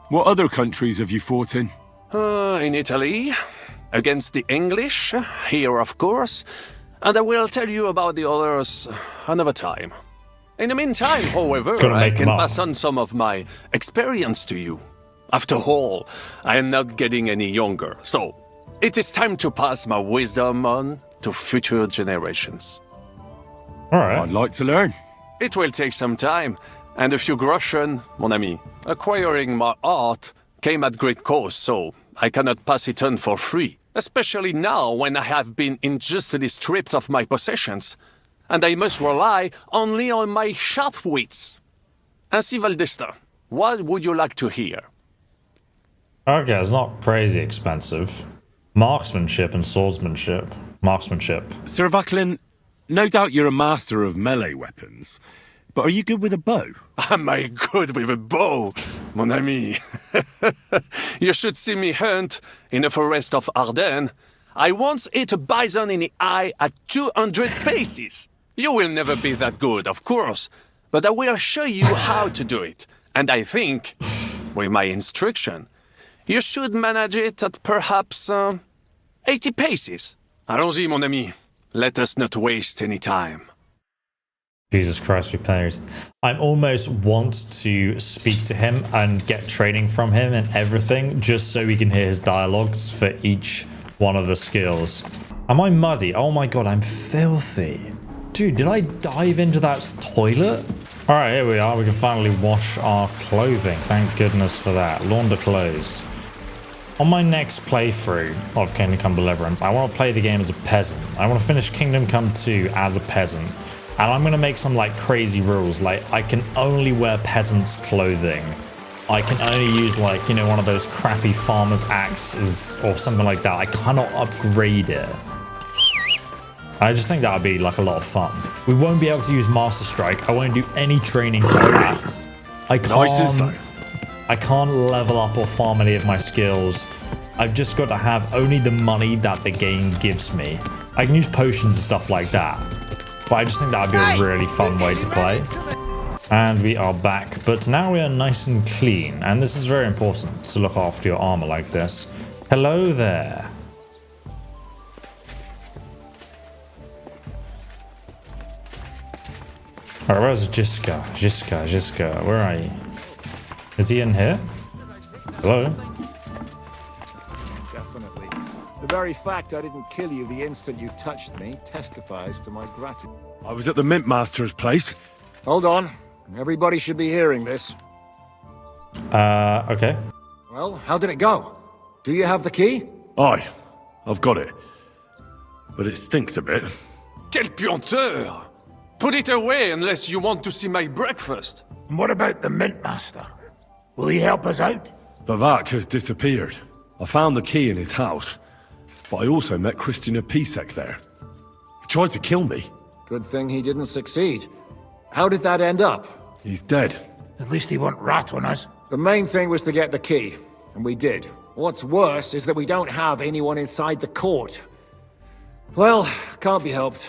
What other countries have you fought in? In Italy, against the English, here of course, and I will tell you about the others another time. In the meantime, however, I can pass on some of my experience to you. After all, I am not getting any younger, so it is time to pass my wisdom on to future generations. All right. I'd like to learn. It will take some time, and a few groschen, mon ami. Acquiring my art came at great cost, so I cannot pass it on for free. Especially now when I have been injustly stripped of my possessions, and I must rely only on my sharp wits. Ainsi va le destin. What would you like to hear? Okay, it's not crazy expensive. Marksmanship and swordsmanship. Marksmanship. Sir Vaclin, no doubt you're a master of melee weapons, but are you good with a bow? Am I good with a bow, mon ami? You should see me hunt in the forest of Ardennes. I once hit a bison in the eye at 200 paces. You will never be that good, of course, but I will show you how to do it. And I think, with my instruction, you should manage it at perhaps 80 paces. Allons-y, mon ami. Let us not waste any time. Jesus Christ, we players. I almost want to speak to him and get training from him and everything, just so we can hear his dialogues for each one of the skills. Am I muddy? Oh my god, I'm filthy. Dude, did I dive into that toilet? All right, here we are. We can finally wash our clothing. Thank goodness for that. Launder clothes. On my next playthrough of Kingdom Come Deliverance, I want to play the game as a peasant. I want to finish Kingdom Come 2 as a peasant. And I'm going to make some like crazy rules. Like I can only wear peasants' clothing. I can only use like, you know, one of those crappy farmer's axes or something like that. I cannot upgrade it. I just think that would be like a lot of fun. We won't be able to use Master Strike. I won't do any training for that. I can't level up or farm any of my skills. I've just got to have only the money that the game gives me. I can use potions and stuff like that. But I just think that would be a really fun way to play. And we are back, but now we are nice and clean. And this is very important to look after your armor like this. Hello there. Alright, where's Jiska? Jiska, where are you? Is he in here? Hello? Definitely. The very fact I didn't kill you the instant you touched me testifies to my gratitude. I was at the Mint Master's place. Hold on. Everybody should be hearing this. Okay. Well, how did it go? Do you have the key? Aye, I've got it. But it stinks a bit. Quel puanteur! Put it away unless you want to see my breakfast. And what about the Mint Master? Will he help us out? Bavak has disappeared. I found the key in his house, but I also met Christian Pisek there. He tried to kill me. Good thing he didn't succeed. How did that end up? He's dead. At least he won't rat on us. The main thing was to get the key, and we did. What's worse is that we don't have anyone inside the court. Well, can't be helped.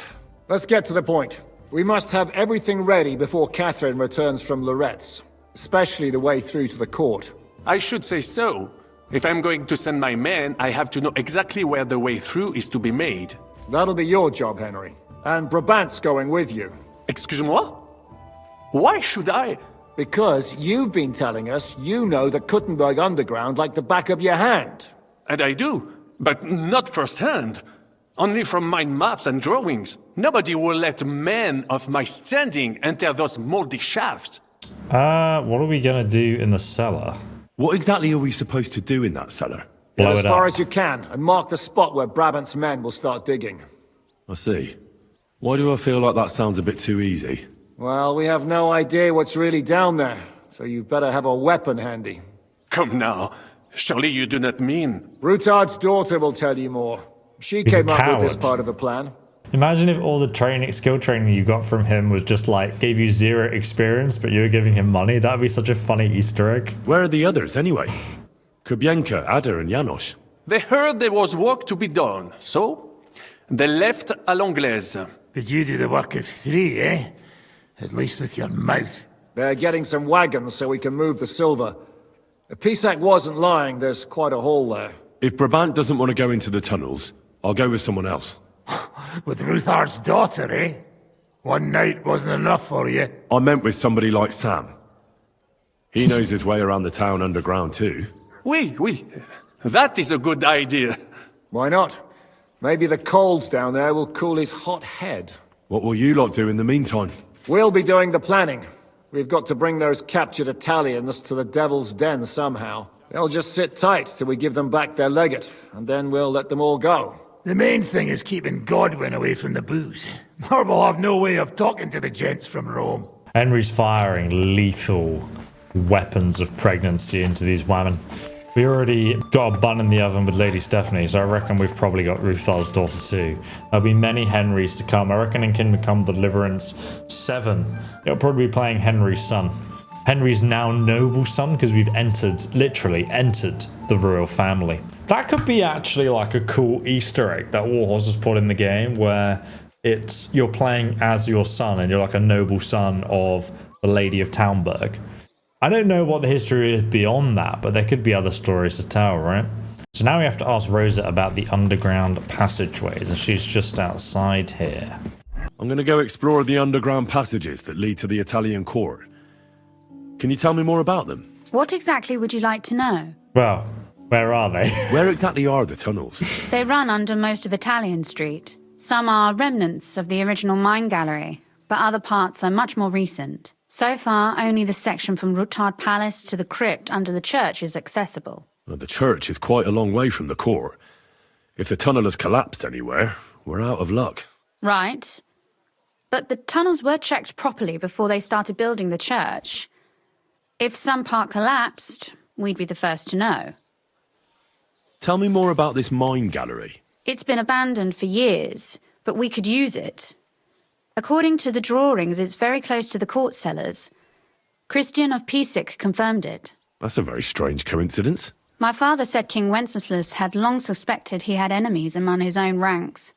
Let's get to the point. We must have everything ready before Kathrine returns from Loretz, especially the way through to the court. I should say so. If I'm going to send my men, I have to know exactly where the way through is to be made. That'll be your job, Henry. And Brabant's going with you. Excuse-moi? Why should I? Because you've been telling us you know the Kuttenberg underground like the back of your hand. And I do, but not firsthand. Only from mind maps and drawings. Nobody will let men of my standing enter those moldy shafts. What are we gonna do in the cellar? What exactly are we supposed to do in that cellar? Get as far as you can, and mark the spot where Brabant's men will start digging. I see. Why do I feel like that sounds a bit too easy? Well, we have no idea what's really down there, so you better have a weapon handy. Come now, surely you do not mean... Ruthard's daughter will tell you more. She came up with this part of the plan. Imagine if all the skill training you got from him was just like, gave you 0 experience, but you were giving him money. That'd be such a funny Easter egg. Where are the others, anyway? Kubienka, Ada, and Janos. They heard there was work to be done, so they left à l'anglaise. But you do the work of 3, eh? At least with your mouth. They're getting some wagons so we can move the silver. If Pisak wasn't lying, there's quite a haul there. If Brabant doesn't want to go into the tunnels, I'll go with someone else. With Ruthard's daughter, eh? One night wasn't enough for you. I meant with somebody like Sam. He knows his way around the town underground too. Oui. That is a good idea. Why not? Maybe the cold down there will cool his hot head. What will you lot do in the meantime? We'll be doing the planning. We've got to bring those captured Italians to the Devil's Den somehow. They'll just sit tight till we give them back their legate, and then we'll let them all go. The main thing is keeping Godwin away from the booze. Or we'll have no way of talking to the gents from Rome. Henry's firing lethal weapons of pregnancy into these women. We already got a bun in the oven with Lady Stephanie, so I reckon we've probably got Ruthard's daughter too. There'll be many Henrys to come. I reckon in Kingdom Come Deliverance 7, it'll probably be playing Henry's son. Henry's now noble son, because we've literally entered the royal family. That could be actually like a cool Easter egg that Warhorse has put in the game, where you're playing as your son and you're like a noble son of the Lady of Townsburg. I don't know what the history is beyond that, but there could be other stories to tell, right? So now we have to ask Rosa about the underground passageways, and she's just outside here. I'm going to go explore the underground passages that lead to the Italian court. Can you tell me more about them? What exactly would you like to know? Well, where are they? Where exactly are the tunnels? They run under most of Italian Street. Some are remnants of the original mine gallery, but other parts are much more recent. So far, only the section from Ruthard Palace to the crypt under the church is accessible. Well, the church is quite a long way from the court. If the tunnel has collapsed anywhere, we're out of luck. Right. But the tunnels were checked properly before they started building the church. If some part collapsed, we'd be the first to know. Tell me more about this mine gallery. It's been abandoned for years, but we could use it. According to the drawings, it's very close to the court cellars. Christian of Pisak confirmed it. That's a very strange coincidence. My father said King Wenceslas had long suspected he had enemies among his own ranks.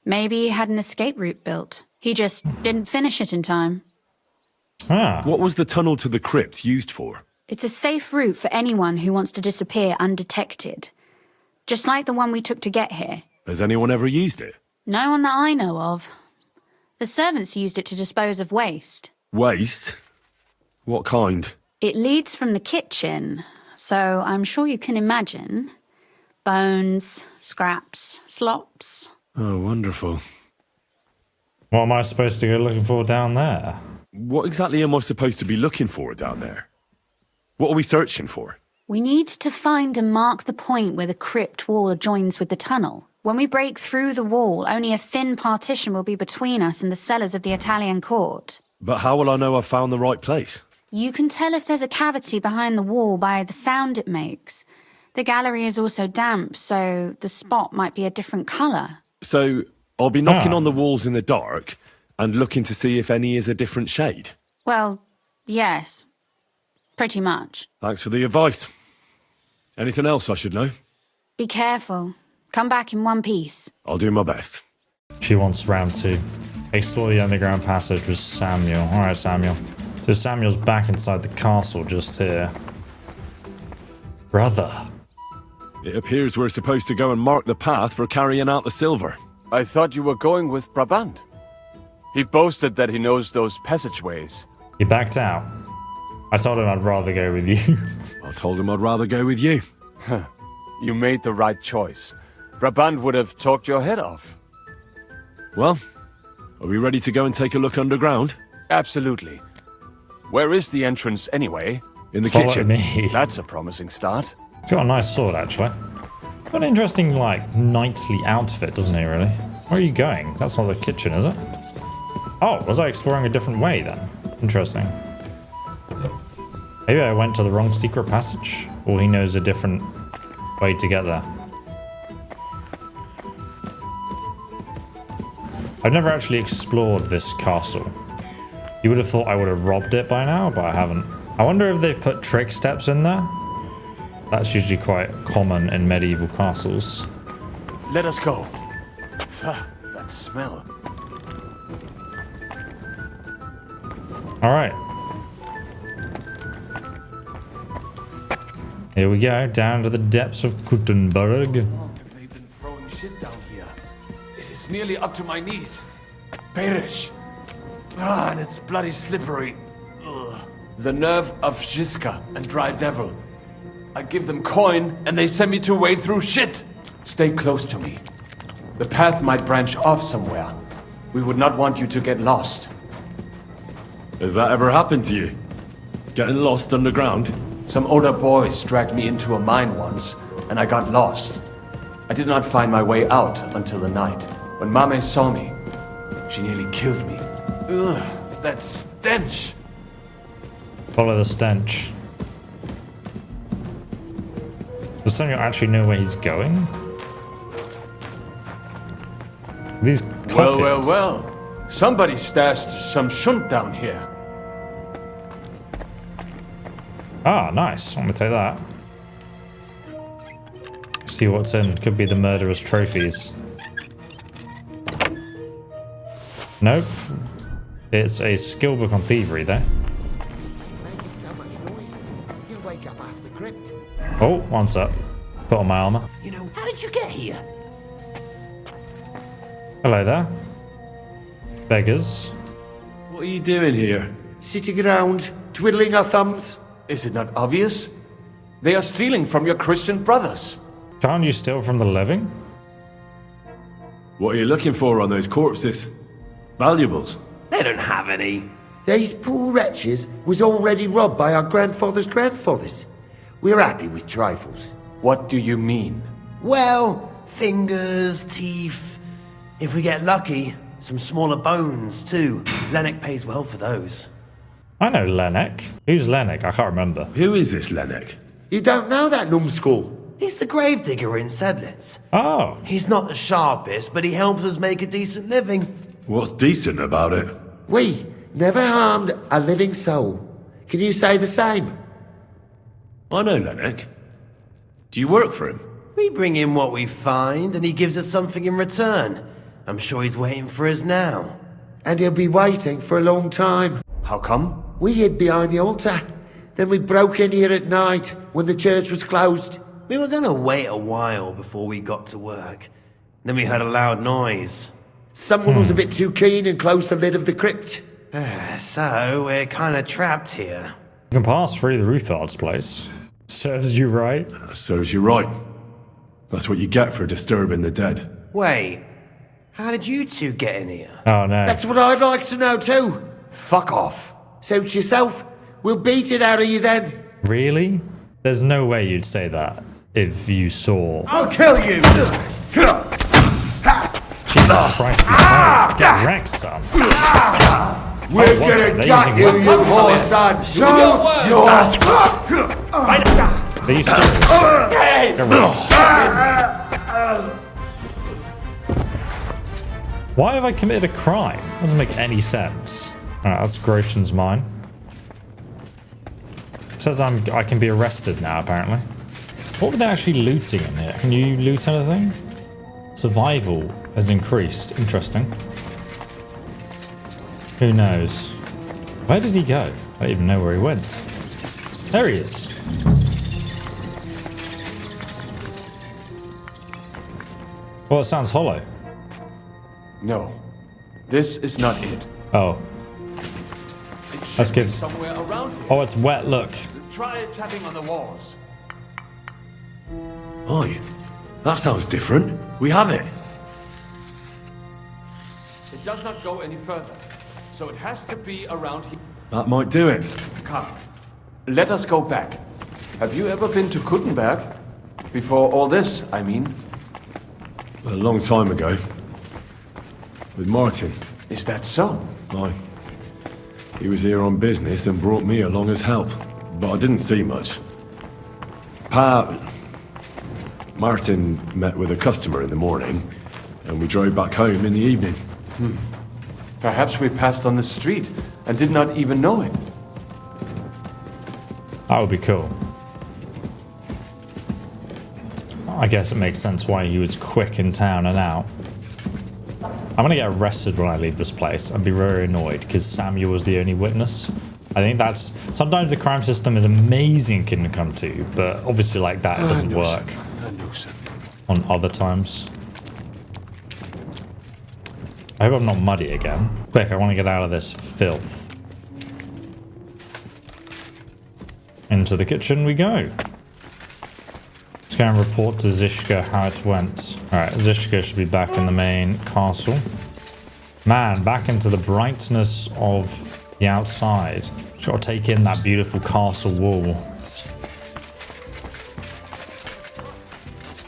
Maybe he had an escape route built. He just didn't finish it in time. What was the tunnel to the crypt used for? It's a safe route for anyone who wants to disappear undetected. Just like the one we took to get here. Has anyone ever used it? No one that I know of. The servants used it to dispose of waste. Waste? What kind? It leads from the kitchen, so I'm sure you can imagine. Bones, scraps, slops. Oh, wonderful. What am I supposed to go looking for down there? What exactly am I supposed to be looking for down there? What are we searching for? We need to find and mark the point where the crypt wall joins with the tunnel. When we break through the wall, only a thin partition will be between us and the cellars of the Italian court. But how will I know I've found the right place? You can tell if there's a cavity behind the wall by the sound it makes. The gallery is also damp, so the spot might be a different colour. So, I'll be knocking on the walls in the dark and looking to see if any is a different shade? Well, yes. Pretty much. Thanks for the advice. Anything else I should know? Be careful. Come back in one piece. I'll do my best. She wants round 2. Explore the underground passage with Samuel. Alright, Samuel. So Samuel's back inside the castle just here. Brother. It appears we're supposed to go and mark the path for carrying out the silver. I thought you were going with Brabant. He boasted that he knows those passageways. He backed out. I told him I'd rather go with you. I told him I'd rather go with you. You made the right choice. Brabant would have talked your head off. Well, are we ready to go and take a look underground? Absolutely. Where is the entrance anyway? In the Follow kitchen. me. That's a promising start. He's got a nice sword, actually. What an interesting, knightly outfit, doesn't he, really? Where are you going? That's not the kitchen, is it? Oh, was I exploring a different way, then? Interesting. Maybe I went to the wrong secret passage, or he knows a different way to get there. I've never actually explored this castle. You would have thought I would have robbed it by now, but I haven't. I wonder if they've put trick steps in there. That's usually quite common in medieval castles. Let us go. That smell. Alright. Here we go, down to the depths of Kuttenberg. They've been throwing shit down here. It is nearly up to my knees. Perish. And it's bloody slippery. Ugh. The nerve of Žižka and Dry Devil. I give them coin, and they send me to wade through shit. Stay close to me. The path might branch off somewhere. We would not want you to get lost. Has that ever happened to you? Getting lost underground? Some older boys dragged me into a mine once, and I got lost. I did not find my way out until the night. When Mame saw me, she nearly killed me. Ugh, that stench! Follow the stench. Does Samuel actually know where he's going? These coffins. Well. Somebody stashed some shunt down here. Ah, nice. I'm gonna take that. See what's in. Could be the murderer's trophies. Nope. It's a skill book on thievery there. Oh, one sec. Put on my armor. You know, how did you get here? Hello there. Beggars. What are you doing here? Sitting around, twiddling our thumbs. Is it not obvious? They are stealing from your Christian brothers. Can't you steal from the living? What are you looking for on those corpses? Valuables? They don't have any. These poor wretches was already robbed by our grandfather's grandfathers. We're happy with trifles. What do you mean? Well, fingers, teeth. If we get lucky, some smaller bones too. Lennox pays well for those. I know Lennox. Who's Lennox? I can't remember. Who is this Lennox? You don't know that numbskull? He's the gravedigger in Sedlitz. Oh. He's not the sharpest, but he helps us make a decent living. What's decent about it? We never harmed a living soul. Can you say the same? I know Lennox. Do you work for him? We bring him what we find, and he gives us something in return. I'm sure he's waiting for us now. And he'll be waiting for a long time. How come? We hid behind the altar. Then we broke in here at night when the church was closed. We were gonna wait a while before we got to work. Then we heard a loud noise. Someone was a bit too keen and closed the lid of the crypt. So, we're kinda trapped here. You can pass through the Ruthard's place. Serves you right. Serves you right. That's what you get for disturbing the dead. Wait, how did you two get in here? Oh no. That's what I'd like to know too. Fuck off. Suit yourself. We'll beat it out of you then. Really? There's no way you'd say that if you saw... I'll kill you! Jesus Christ, get wrecked, son. We're gonna gut you, you whore son! Show your... Are you serious? Get wrecked. Why have I committed a crime? Doesn't make any sense. Alright, that's Groshen's mine. It says I can be arrested now, apparently. What were they actually looting in here? Can you loot anything? Survival has increased. Interesting. Who knows? Where did he go? I don't even know where he went. There he is. Well, it sounds hollow. No, this is not it. Oh. Let's give... Somewhere around here. Oh, it's wet, look. Try tapping on the walls. Oi, that sounds different. We have it. It does not go any further, so it has to be around here. That might do it. Come, let us go back. Have you ever been to Kuttenberg? Before all this, I mean. A long time ago. With Martin. Is that so? Aye. He was here on business and brought me along as help, but I didn't see much. Martin met with a customer in the morning, and we drove back home in the evening. Perhaps we passed on the street and did not even know it. That would be cool. I guess it makes sense why he was quick in town and out. I'm gonna get arrested when I leave this place. I'd be very annoyed because Samuel was the only witness. I think that's... Sometimes the crime system is amazing in Kingdom Come 2, but obviously like that it doesn't work on other times. I hope I'm not muddy again. Quick, I want to get out of this filth. Into the kitchen we go. Let's go and report to Zishka how it went. Alright, Zishka should be back in the main castle. Man, back into the brightness of the outside. Just gotta take in that beautiful castle wall.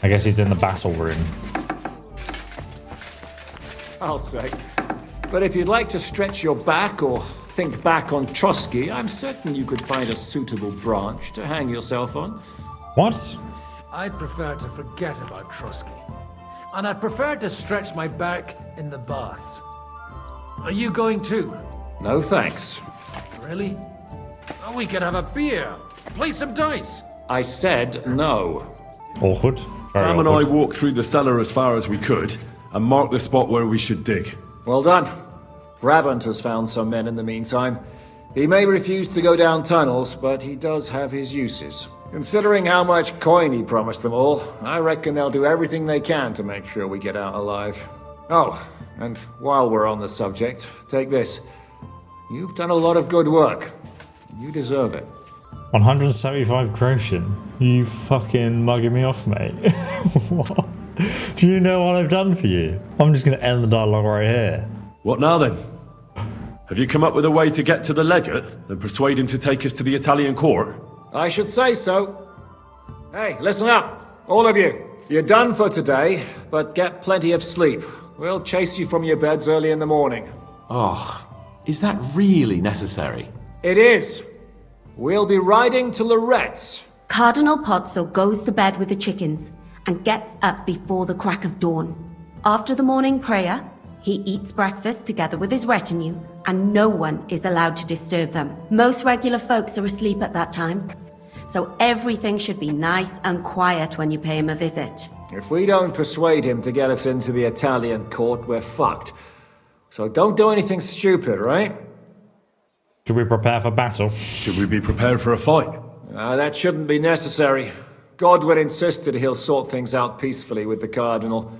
I guess he's in the battle room. I'll say. But if you'd like to stretch your back or think back on Trotsky, I'm certain you could find a suitable branch to hang yourself on. What? I'd prefer to forget about Trotsky. And I'd prefer to stretch my back in the baths. Are you going too? No thanks. Really? Oh, we could have a beer. Play some dice. I said no. Awkward. Sam and I walked through the cellar as far as we could and marked the spot where we should dig. Well done. Brabant has found some men in the meantime. He may refuse to go down tunnels, but he does have his uses. Considering how much coin he promised them all, I reckon they'll do everything they can to make sure we get out alive. Oh, and while we're on the subject, take this. You've done a lot of good work. You deserve it. 175 groschen. You fucking mugging me off, mate. What? Do you know what I've done for you? I'm just going to end the dialogue right here. What now then? Have you come up with a way to get to the Legate and persuade him to take us to the Italian court? I should say so. Hey, listen up, all of you. You're done for today, but get plenty of sleep. We'll chase you from your beds early in the morning. Oh, is that really necessary? It is. We'll be riding to Loretz. Cardinal Pozzo goes to bed with the chickens and gets up before the crack of dawn. After the morning prayer, he eats breakfast together with his retinue, and no one is allowed to disturb them. Most regular folks are asleep at that time, so everything should be nice and quiet when you pay him a visit. If we don't persuade him to get us into the Italian court, we're fucked. So don't do anything stupid, right? Should we prepare for battle? Should we be prepared for a fight? That shouldn't be necessary. Godwin insisted he'll sort things out peacefully with the Cardinal.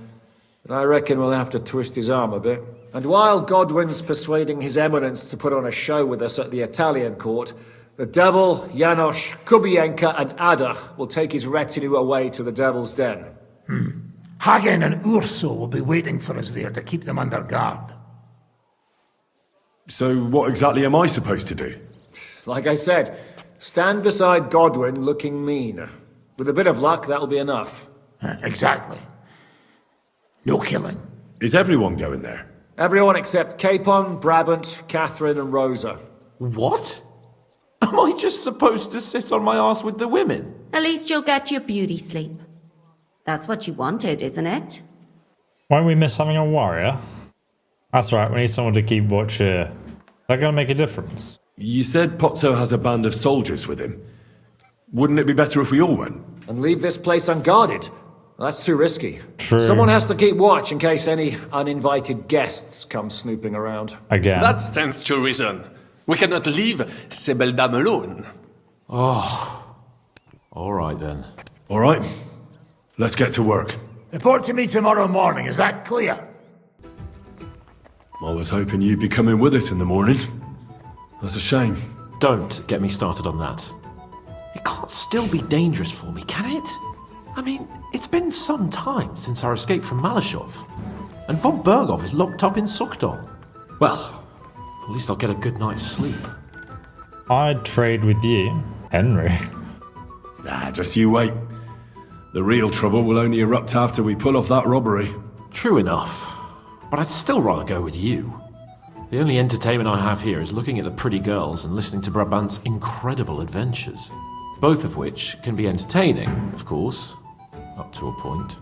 But I reckon we'll have to twist his arm a bit. And while Godwin's persuading His Eminence to put on a show with us at the Italian court, the Devil, Janosch, Kubienka and Ada will take his retinue away to the Devil's Den. Hagen and Urso will be waiting for us there to keep them under guard. So what exactly am I supposed to do? Like I said, stand beside Godwin looking mean. With a bit of luck, that'll be enough. Exactly. No killing. Is everyone going there? Everyone except Capon, Brabant, Kathrine and Rosa. What? Am I just supposed to sit on my ass with the women? At least you'll get your beauty sleep. That's what you wanted, isn't it? Won't we miss having a warrior? That's right, we need someone to keep watch here. That gonna make a difference. You said Pozzo has a band of soldiers with him. Wouldn't it be better if we all went? And leave this place unguarded? That's too risky. True. Someone has to keep watch in case any uninvited guests come snooping around. Again. That stands to reason. We cannot leave ces belles dames alone. Oh. All right then. All right. Let's get to work. Report to me tomorrow morning, is that clear? I was hoping you'd be coming with us in the morning. That's a shame. Don't get me started on that. It can't still be dangerous for me, can it? I mean, it's been some time since our escape from Malashov. And Von Bergow is locked up in Suchdol. Well, at least I'll get a good night's sleep. I'd trade with you, Henry. Nah, just you wait. The real trouble will only erupt after we pull off that robbery. True enough. But I'd still rather go with you. The only entertainment I have here is looking at the pretty girls and listening to Brabant's incredible adventures. Both of which can be entertaining, of course, up to a point.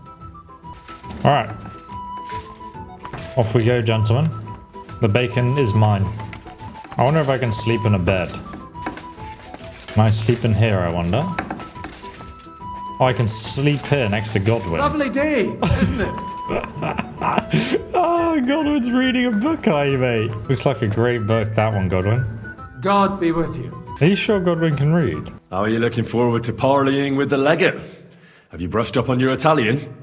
Alright. Off we go, gentlemen. The bacon is mine. I wonder if I can sleep in a bed. Can I sleep in here, I wonder? Oh, I can sleep here next to Godwin. Lovely day, isn't it? Oh, Godwin's reading a book, are you, mate? Looks like a great book, that one, Godwin. God be with you. Are you sure Godwin can read? How are you looking forward to parleying with the Legate? Have you brushed up on your Italian?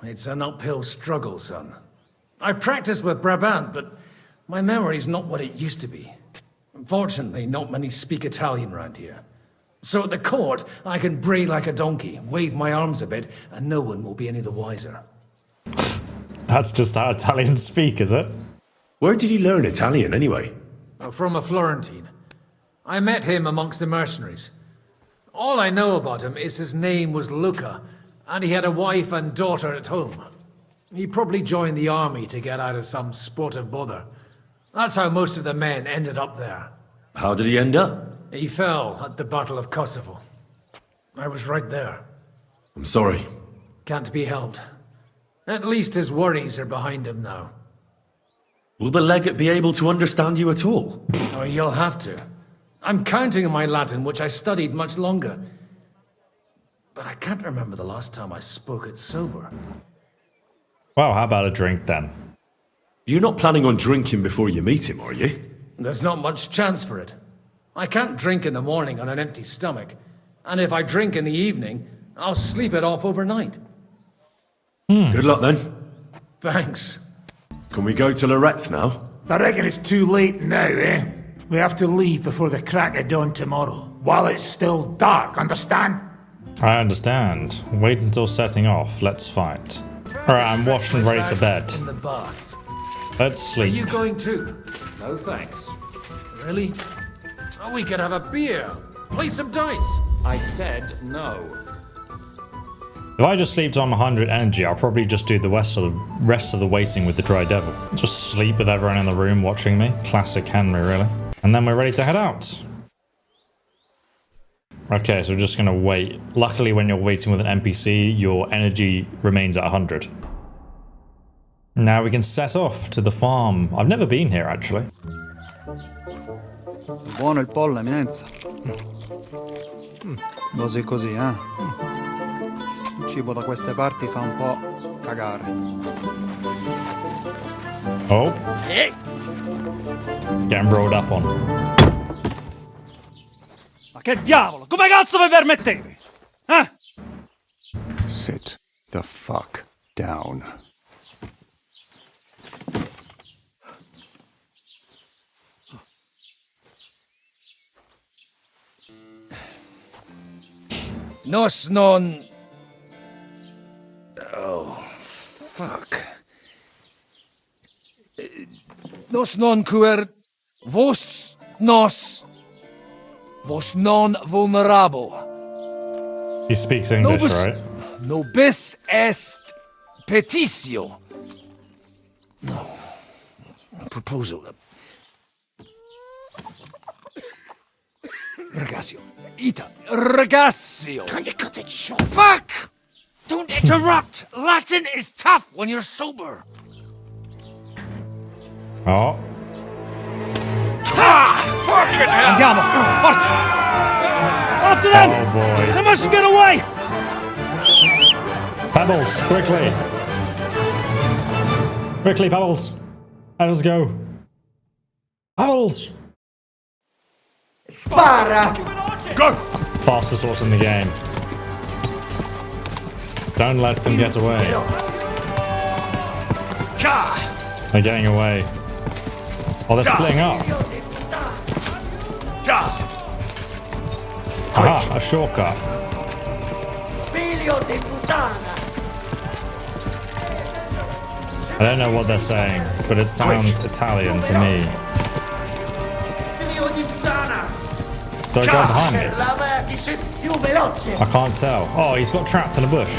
It's an uphill struggle, son. I practiced with Brabant, but my memory's not what it used to be. Unfortunately, not many speak Italian round here. So at the court, I can bray like a donkey, wave my arms a bit, and no one will be any the wiser. That's just how Italians speak, is it? Where did you learn Italian, anyway? From a Florentine. I met him amongst the mercenaries. All I know about him is his name was Luca, and he had a wife and daughter at home. He probably joined the army to get out of some sportive bother. That's how most of the men ended up there. How did he end up? He fell at the Battle of Kosovo. I was right there. I'm sorry. Can't be helped. At least his worries are behind him now. Will the Legate be able to understand you at all? Oh, you'll have to. I'm counting on my Latin, which I studied much longer. But I can't remember the last time I spoke it sober. Well, how about a drink then? You're not planning on drinking before you meet him, are you? There's not much chance for it. I can't drink in the morning on an empty stomach. And if I drink in the evening, I'll sleep it off overnight. Good luck then. Thanks. Can we go to Lorette's now? I reckon it's too late now, eh? We have to leave before the crack of dawn tomorrow, while it's still dark, understand? I understand. Wait until setting off. Let's fight. Alright, I'm washed and ready to bed. In the baths. Let's sleep. Are you going too? No thanks. Really? Oh, we could have a beer. Play some dice. I said no. If I just sleep till I'm 100 energy, I'll probably just do the rest of the waiting with the Dry Devil. Just sleep with everyone in the room watching me. Classic Henry, really. And then we're ready to head out. Okay, so we're just going to wait. Luckily, when you're waiting with an NPC, your energy remains at 100. Now we can set off to the farm. I've never been here, actually. Buono il pollo, eminenza. Così così, eh? Il cibo da queste parti fa un po' cagare. Oh. Getting rolled up on. Ma che diavolo? Come cazzo vi permettete? Eh? Sit the fuck down. Nos non... Oh, fuck. Nos non cuer... Vos nos... Vos non vulnerabo. He speaks English, Nobis, right? Nobis est petitio. No. Proposal. Ragazio. Ita. Ragazio. Can you cut it short? Fuck! Don't interrupt! Latin is tough when you're sober. Oh. Ah! Fucking hell! Andiamo! Forza! After them! Oh boy. They mustn't get away! Pebbles, quickly! Quickly, Pebbles! Let us go. Pebbles! Spara! Go! Fastest horse in the game. Don't let them get away. They're getting away. Oh, they're splitting up. Aha, a shortcut. I don't know what they're saying, but it sounds Italian to me. So I go behind me. I can't tell. Oh, he's got trapped in a bush.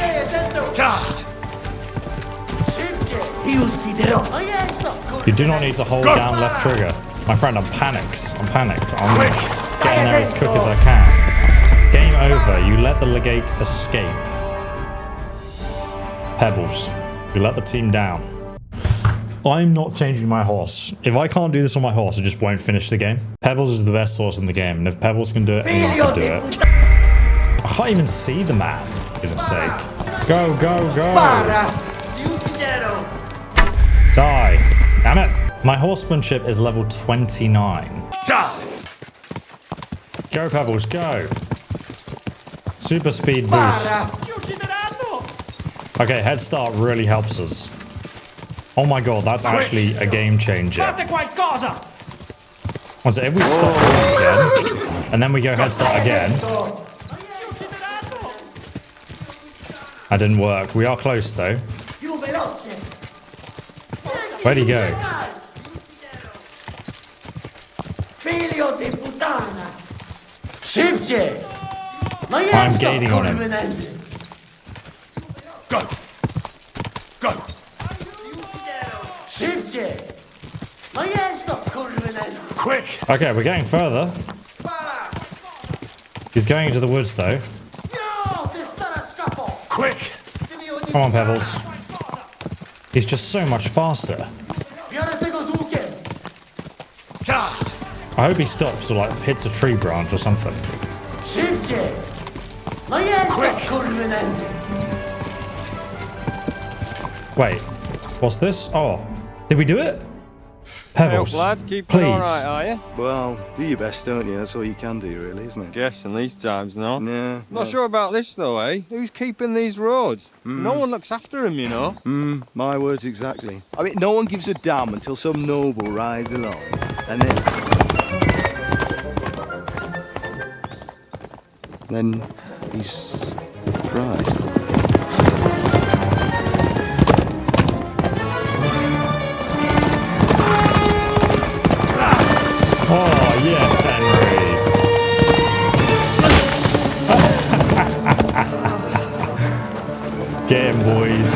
You do not need to hold down left trigger. My friend, I'm panicked. I'm getting there as quick as I can. Game over. You let the Legate escape. Pebbles. You let the team down. I'm not changing my horse. If I can't do this on my horse, I just won't finish the game. Pebbles is the best horse in the game, and if Pebbles can do it, anyone can do it. I can't even see the man. goodness sake. Go, go, go! Die! Damn it! My horsemanship is level 29. Go, Pebbles, go! Super speed boost. Okay, head start really helps us. Oh my god, that's actually a game changer. Was it if we stop this again, and then we go head start again? That didn't work. We are close though. Where'd he go? I'm gaining on him. Go! Go! Quick! Okay, we're getting further. He's going into the woods though. Quick! Come on, Pebbles. He's just so much faster. I hope he stops or like hits a tree branch or something. Wait, what's this? Oh, did we do it? Pebbles, lad, keep please. all right, are you? Well, do your best, don't you? That's all you can do, really, isn't it? Guess in these times, no. Yeah. Not sure about this, though, eh? Who's keeping these roads? No one looks after them, you know. My words exactly. I mean, no one gives a damn until some noble rides along, and then he's surprised. Oh, yes, Henry. Get him, boys.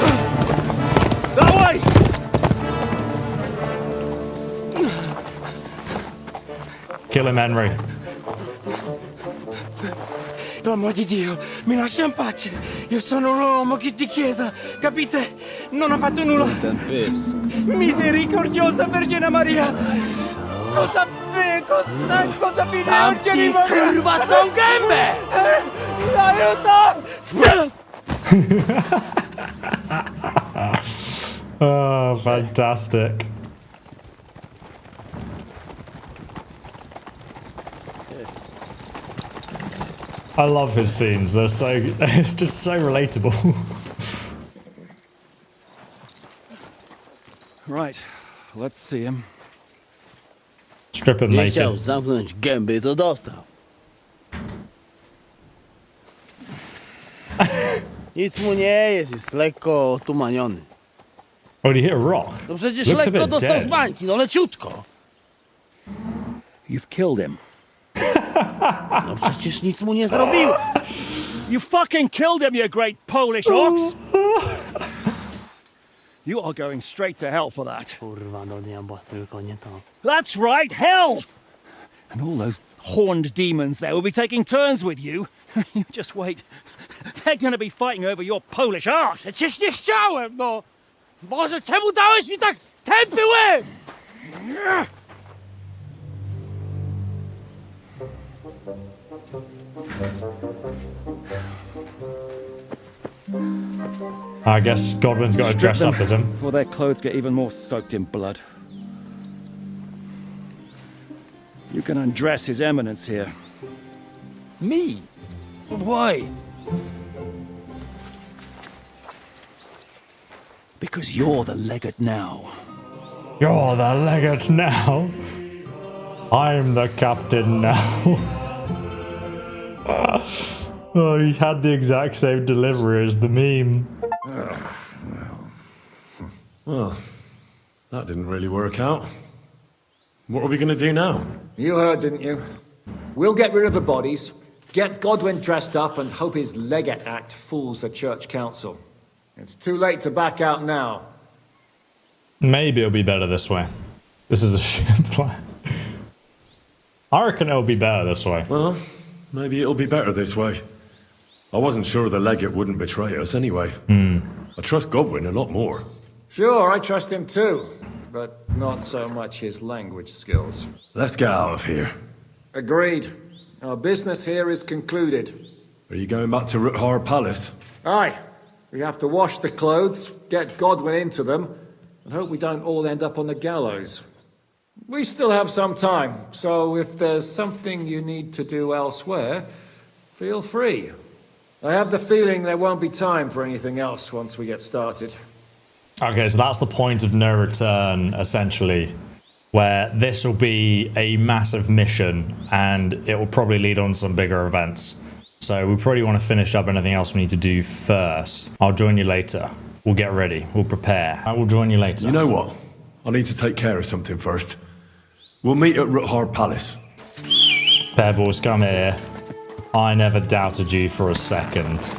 That way! Kill him, Henry. Per amor di Dio, mi lascia in pace. Io sono un uomo di chiesa, capite? Non ho fatto nulla. Misericordiosa Vergine Maria. Cosa fine oggi di curvato un gambe! Aiuto! Oh, fantastic. I love his scenes. They're so, it's just so relatable. Right, let's see him. Strip him naked. Chciał zamknąć gęby, to dostał. Nic mu nie jest lekko otumaniony. Oh, did he hit a rock? No przecież Looks a lekko bit dostał dead. z bańki, no leciutko. You've killed him. No przecież nic mu nie zrobiłem. You fucking killed him, you great Polish ox! You are going straight to hell for that. Kurwa, do diabła, tylko nie to. That's right, hell! And all those horned demons there will be taking turns with you. You just wait. They're gonna be fighting over your Polish ass! Przecież nie chciałem, no! Boże, czemu dałeś mi tak tępy łeb? I guess Godwin's got to dress up as him. Or their clothes get even more soaked in blood. You can undress His Eminence here. Me? Why? Because you're the legate now. You're the legate now. I'm the captain now. Oh, he had the exact same delivery as the meme. Well, that didn't really work out. What are we going to do now? You heard, didn't you? We'll get rid of the bodies, get Godwin dressed up, and hope his Legate Act fools the Church Council. It's too late to back out now. Maybe it'll be better this way. This is a shit plan. I reckon it'll be better this way. Well, maybe it'll be better this way. I wasn't sure the Legate wouldn't betray us anyway. I trust Godwin a lot more. Sure, I trust him too, but not so much his language skills. Let's get out of here. Agreed. Our business here is concluded. Are you going back to Ruthard Palace? Aye. We have to wash the clothes, get Godwin into them, and hope we don't all end up on the gallows. We still have some time, so if there's something you need to do elsewhere, feel free. I have the feeling there won't be time for anything else once we get started. Okay, so that's the point of no return, essentially, where this will be a massive mission, and it will probably lead on to some bigger events. So we probably want to finish up anything else we need to do first. I'll join you later. We'll get ready. We'll prepare. I will join you later. You know what? I need to take care of something first. We'll meet at Ruthard Palace. Pebbles, come here. I never doubted you for a second.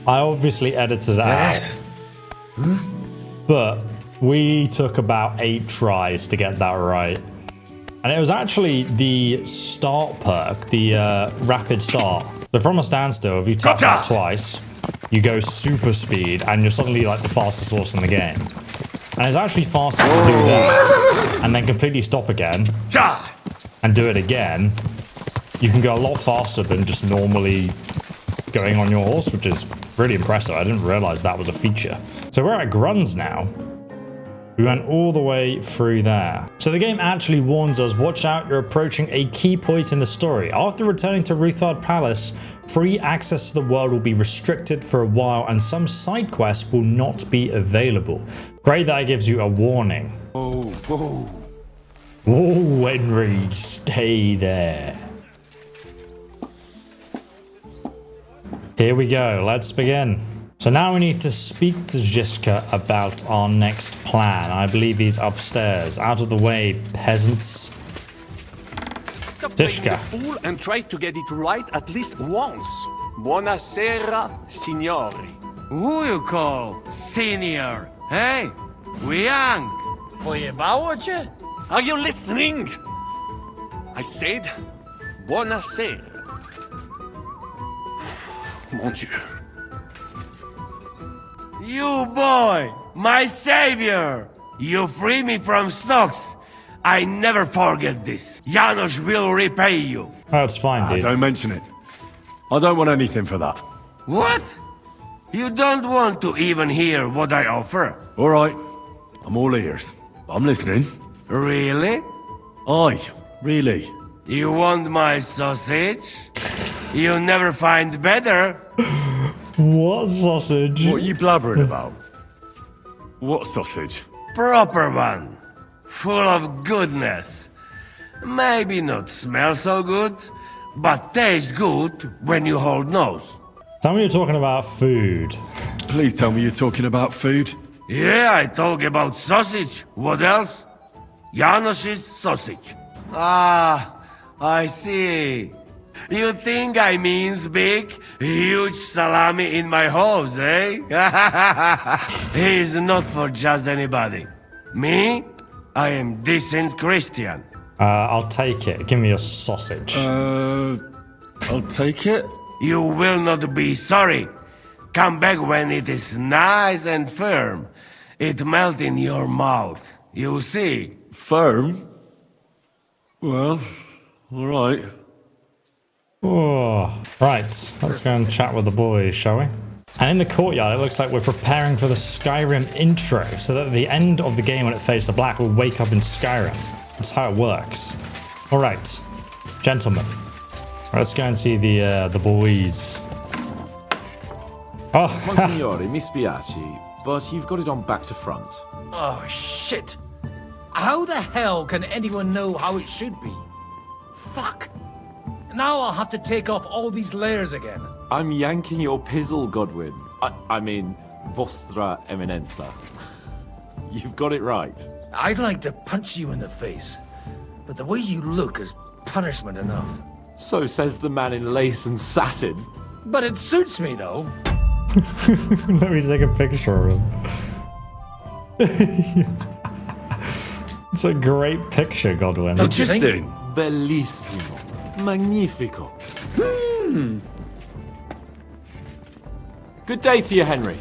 I obviously edited it out. But we took about 8 tries to get that right. And it was actually the start perk, the rapid start. So from a standstill, if you tap that twice, you go super speed and you're suddenly like the fastest horse in the game. And it's actually faster to do that and then completely stop again and do it again. You can go a lot faster than just normally going on your horse, which is really impressive. I didn't realize that was a feature. So we're at Grun's now. We went all the way through there. So the game actually warns us, watch out, you're approaching a key point in the story. After returning to Ruthard Palace, free access to the world will be restricted for a while and some side quests will not be available. Great that it gives you a warning. Oh, Henry, stay there. Here we go, let's begin. So now we need to speak to Žižka about our next plan. I believe he's upstairs. Out of the way, peasants. Stop playing the fool and try to get it right at least once. Buonasera, signori. Who you call senior? Hey, we young. Pojebało cię? Are you listening? I said, buonasera. Mon Dieu. You boy, my savior. You free me from stocks. I never forget this. Janos will repay you. That's fine, dude. Don't mention it. I don't want anything for that. What? You don't want to even hear what I offer? All right. I'm all ears. I'm listening. Really? Aye, really. You want my sausage? You'll never find better. What sausage? What are you blabbering about? What sausage? Proper one. Full of goodness. Maybe not smell so good, but taste good when you hold nose. Tell me you're talking about food. Please tell me you're talking about food. Yeah, I talk about sausage. What else? Janos's sausage. Ah, I see. You think I means big, huge salami in my hose, eh? He's not for just anybody. Me? I am decent Christian. I'll take it. Give me your sausage. I'll take it. You will not be sorry. Come back when it is nice and firm. It melt in your mouth. You see? Firm? Well, all right. Oh, right, let's go and chat with the boys, shall we? And in the courtyard, it looks like we're preparing for the Skyrim intro, so that at the end of the game when it fades to black, we'll wake up in Skyrim. That's how it works. All right, gentlemen, let's go and see the boys. Oh, Monsignore, mi spiace, but you've got it on back to front. Oh, shit. How the hell can anyone know how it should be? Fuck. Now I'll have to take off all these layers again. I'm yanking your pizzle, Godwin. I mean, Vostra Eminenza. You've got it right. I'd like to punch you in the face, but the way you look is punishment enough. So says the man in lace and satin. But it suits me, though. Let me take a picture of him. It's a great picture, Godwin. Don't you think? Bellissimo. Magnifico. Good day to you, Henry.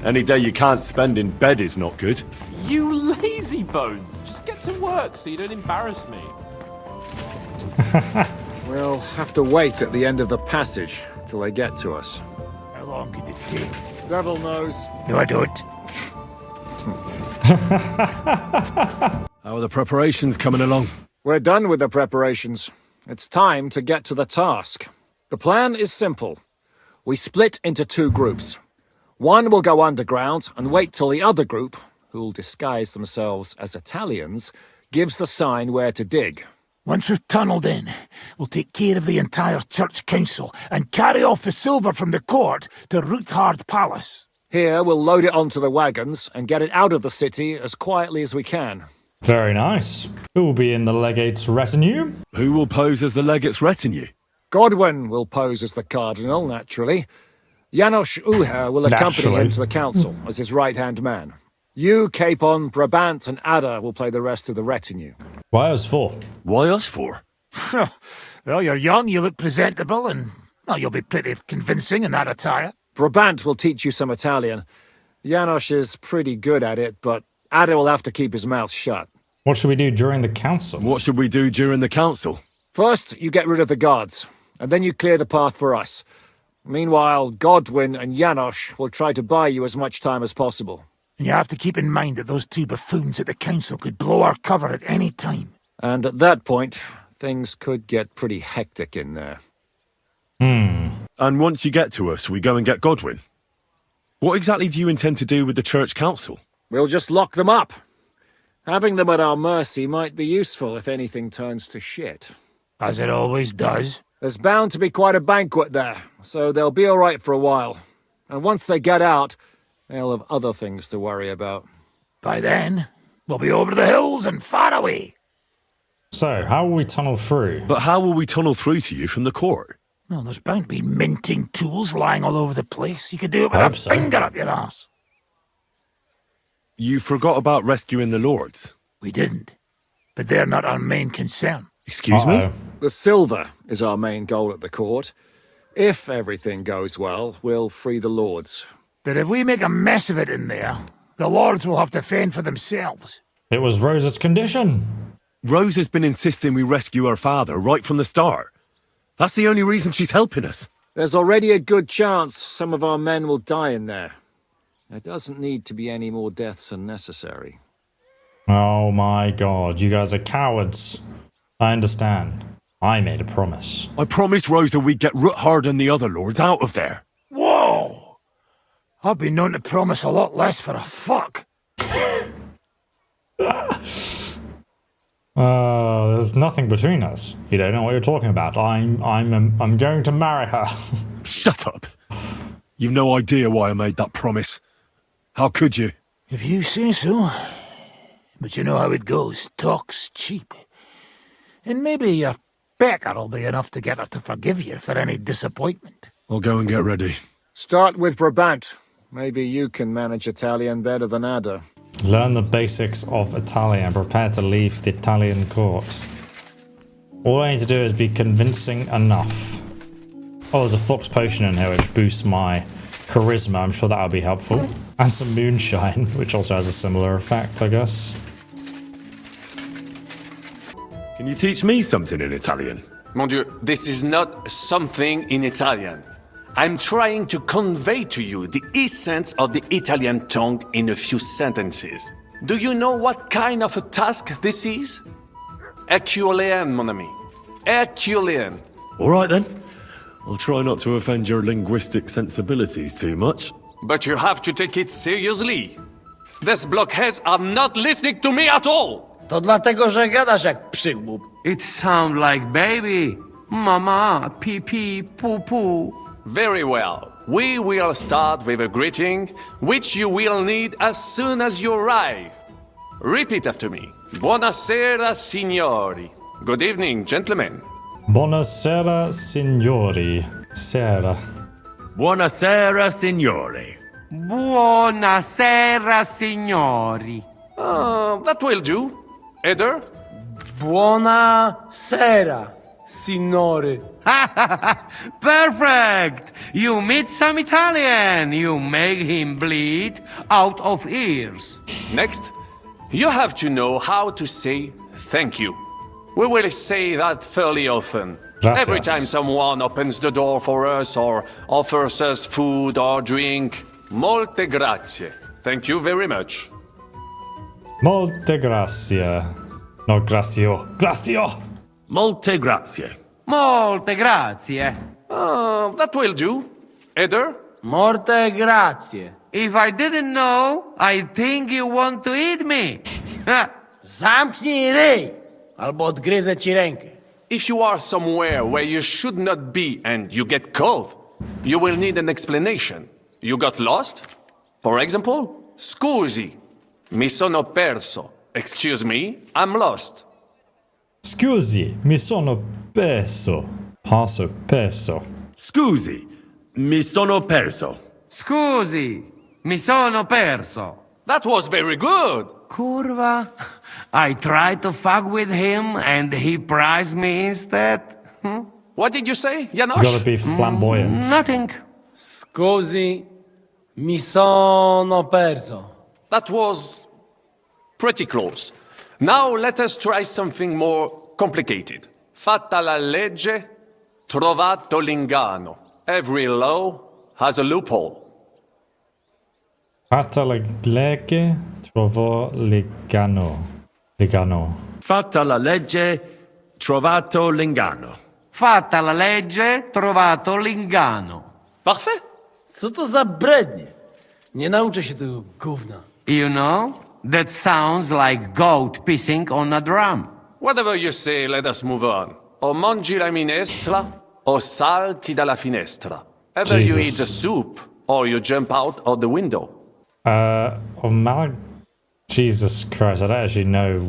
Any day you can't spend in bed is not good. You lazy bones. Just get to work so you don't embarrass me. We'll have to wait at the end of the passage till they get to us. How long could it take? Devil knows. No, I don't. How are the preparations coming along? We're done with the preparations. It's time to get to the task. The plan is simple. We split into 2 groups. One will go underground and wait till the other group, who'll disguise themselves as Italians, gives the sign where to dig. Once we've tunnelled in, we'll take care of the entire church council and carry off the silver from the court to Ruthard Palace. Here, we'll load it onto the wagons and get it out of the city as quietly as we can. Very nice. Who will be in the legate's retinue? Who will pose as the legate's retinue? Godwin will pose as the cardinal, naturally. Janos Uher will accompany him to the council as his right-hand man. You, Capon, Brabant, and Ada will play the rest of the retinue. Why us 4? Why us 4? Well, you're young, you look presentable, and well, you'll be pretty convincing in that attire. Brabant will teach you some Italian. Janos is pretty good at it, but Ada will have to keep his mouth shut. What should we do during the council? What should we do during the council? First, you get rid of the guards, and then you clear the path for us. Meanwhile, Godwin and Janos will try to buy you as much time as possible. And you have to keep in mind that those 2 buffoons at the council could blow our cover at any time. And at that point, things could get pretty hectic in there. And once you get to us, we go and get Godwin. What exactly do you intend to do with the church council? We'll just lock them up. Having them at our mercy might be useful if anything turns to shit. As it always does. There's bound to be quite a banquet there, so they'll be all right for a while. And once they get out, they'll have other things to worry about. By then, we'll be over the hills and far away. So, how will we tunnel through? But how will we tunnel through to you from the court? Well, there's bound to be minting tools lying all over the place. You could do it with a finger up your arse. You forgot about rescuing the lords. We didn't. But they're not our main concern. Excuse me? The silver is our main goal at the court. If everything goes well, we'll free the lords. But if we make a mess of it in there, the lords will have to fend for themselves. It was Rosa's condition. Rosa's been insisting we rescue her father right from the start. That's the only reason she's helping us. There's already a good chance some of our men will die in there. There doesn't need to be any more deaths unnecessary. Oh my god, you guys are cowards. I understand. I made a promise. I promised Rosa we'd get Ruthard and the other lords out of there. Whoa! I've been known to promise a lot less for a fuck. There's nothing between us. You don't know what you're talking about. I'm going to marry her. Shut up. You've no idea why I made that promise. How could you? If you say so. But you know how it goes. Talk's cheap. And maybe your becker'll be enough to get her to forgive you for any disappointment. I'll go and get ready. Start with Brabant. Maybe you can manage Italian better than Ada. Learn the basics of Italian. Prepare to leave the Italian court. All I need to do is be convincing enough. Oh, there's a fox potion in here which boosts my charisma. I'm sure that'll be helpful. And some moonshine, which also has a similar effect, I guess. Can you teach me something in Italian? Mon Dieu, this is not something in Italian. I'm trying to convey to you the essence of the Italian tongue in a few sentences. Do you know what kind of a task this is? Herculean, mon ami. Herculean. All right then. I'll try not to offend your linguistic sensibilities too much. But you have to take it seriously. These blockheads are not listening to me at all. To dlatego, że gadasz jak przygłup. It sounds like baby. Mama, pee pee, poo poo. Very well. We will start with a greeting, which you will need as soon as you arrive. Repeat after me. Buonasera, signori. Good evening, gentlemen. Buonasera, signori. Sera. Buonasera, signori. Buonasera, signori. That will do. Eder? Buonasera, signore. Perfect! You meet some Italian. You make him bleed out of ears. Next, you have to know how to say thank you. We will say that fairly often. Gracias. Every time someone opens the door for us or offers us food or drink, molte grazie. Thank you very much. Molte grazie. No, grazio. Grazio! Molte grazie. Molte grazie. That will do. Eder? Molte grazie. If I didn't know, I think you want to eat me. Zamknij ryj, albo odgryzę ci rękę. If you are somewhere where you should not be and you get cold, you will need an explanation. You got lost? For example, SCUZI. Mi sono perso. Excuse me, I'm lost. SCUZI, mi sono perso. Perso. SCUZI, mi sono perso. Scusi, mi sono perso. That was very good. Kurwa. I tried to fuck with him and he prized me instead. What did you say, Janosch? Gotta be flamboyant. Nothing. Scusi, mi sono perso. That was pretty close. Now let us try something more complicated. Fatta la legge, trovato l'ingano. Every law has a loophole. Fatta la legge, trovo l'ingano. L'ingano. Fatta la legge, trovato l'ingano. Fatta la legge, trovato l'ingano. Parfait. Co to za brednie? Nie nauczę się tego gówna. You know, that sounds like goat pissing on a drum. Whatever you say, let us move on. O mangi la minestra, o salti dalla finestra. Either you eat the soup, or you jump out of the window. Jesus Christ, I don't actually know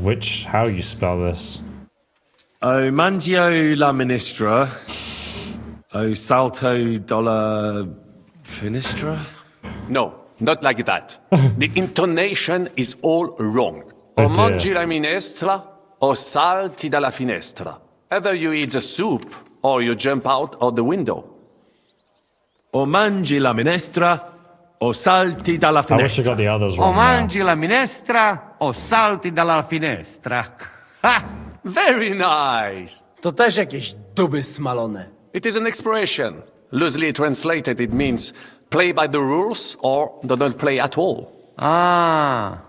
how you spell this. O mangio la ministra, o salto dalla finestra? No, not like that. The intonation is all wrong. O Oh dear. mangi la minestra, o salti dalla finestra. Either you eat the soup, or you jump out of the window. O mangi la minestra, o salti dalla I wish I finestra. got the others O wrong. now. mangi la minestra o salti dalla finestra. Ha! Very nice. To też jakieś duby smalone. It is an expression. Loosely translated, it means play by the rules or do not play at all. Ah,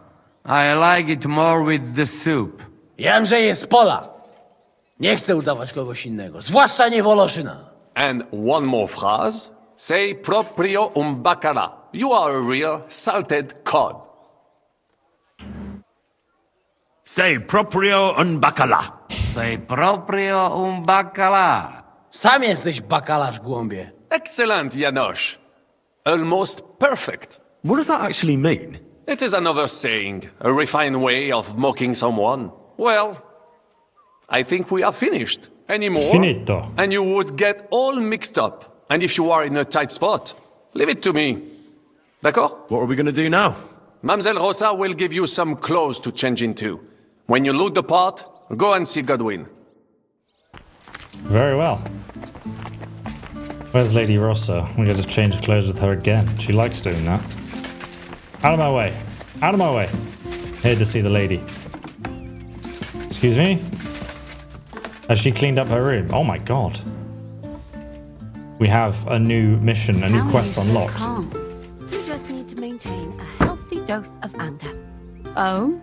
I like it more with the soup. Jemże jest pola. Nie chcę udawać kogoś innego, zwłaszcza nie Woloszyna. And one more phrase. Say proprio un bacala. You are a real salted cod. Say proprio un bacala. Say proprio un bacala. Sam jesteś bakalarz, głąbie. Excellent, Janosch. Almost perfect. What does that actually mean? It is another saying, a refined way of mocking someone. Well, I think we are finished. Any more? Finito. And you would get all mixed up. And if you are in a tight spot, leave it to me. D'accord? What are we going to do now? Mademoiselle Rosa will give you some clothes to change into. When you look the part, go and see Godwin. Very well. Where's Lady Rosa? We got to change clothes with her again. She likes doing that. Out of my way. Out of my way. Here to see the lady. Excuse me? Has she cleaned up her room? Oh my god. We have a new mission, a new quest unlocked. You just need to maintain a healthy dose of anger. Oh?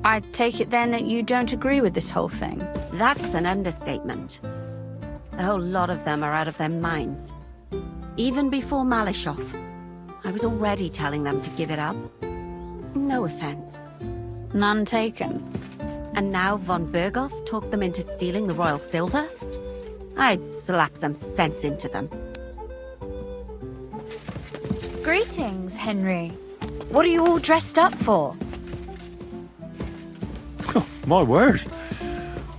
I take it then that you don't agree with this whole thing? That's an understatement. A whole lot of them are out of their minds. Even before Malishov, I was already telling them to give it up. No offense. None taken. And now Von Bergow talked them into stealing the royal silver? I'd slap some sense into them. Greetings, Henry. What are you all dressed up for? My word.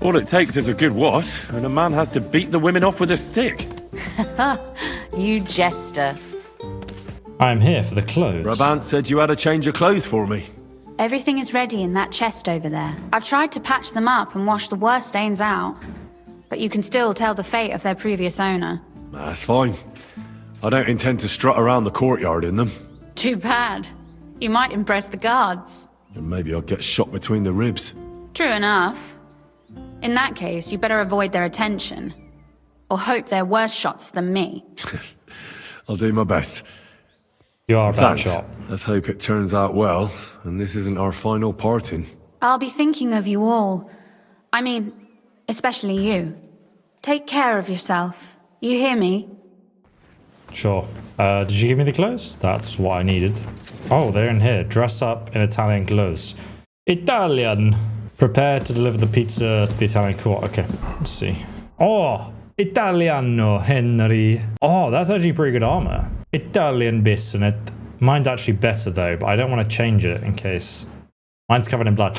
All it takes is a good wash, and a man has to beat the women off with a stick. You jester. I'm here for the clothes. Brabant said you had a change of clothes for me. Everything is ready in that chest over there. I've tried to patch them up and wash the worst stains out, but you can still tell the fate of their previous owner. That's fine. I don't intend to strut around the courtyard in them. Too bad. You might impress the guards. And maybe I'll get shot between the ribs. True enough. In that case, you better avoid their attention. or hope they're worse shots than me. I'll do my best. You are a bad Thanks. shot. Let's hope it turns out well, and this isn't our final parting. I'll be thinking of you all. I mean, especially you. Take care of yourself. You hear me? Sure. Did you give me the clothes? That's what I needed. Oh, they're in here. Dress up in Italian clothes. Italian! Prepare to deliver the pizza to the Italian court. Okay, let's see. Oh, Italiano, Henry. Oh, that's actually pretty good armor. Italian bisonette. Mine's actually better though, but I don't want to change it in case. Mine's covered in blood.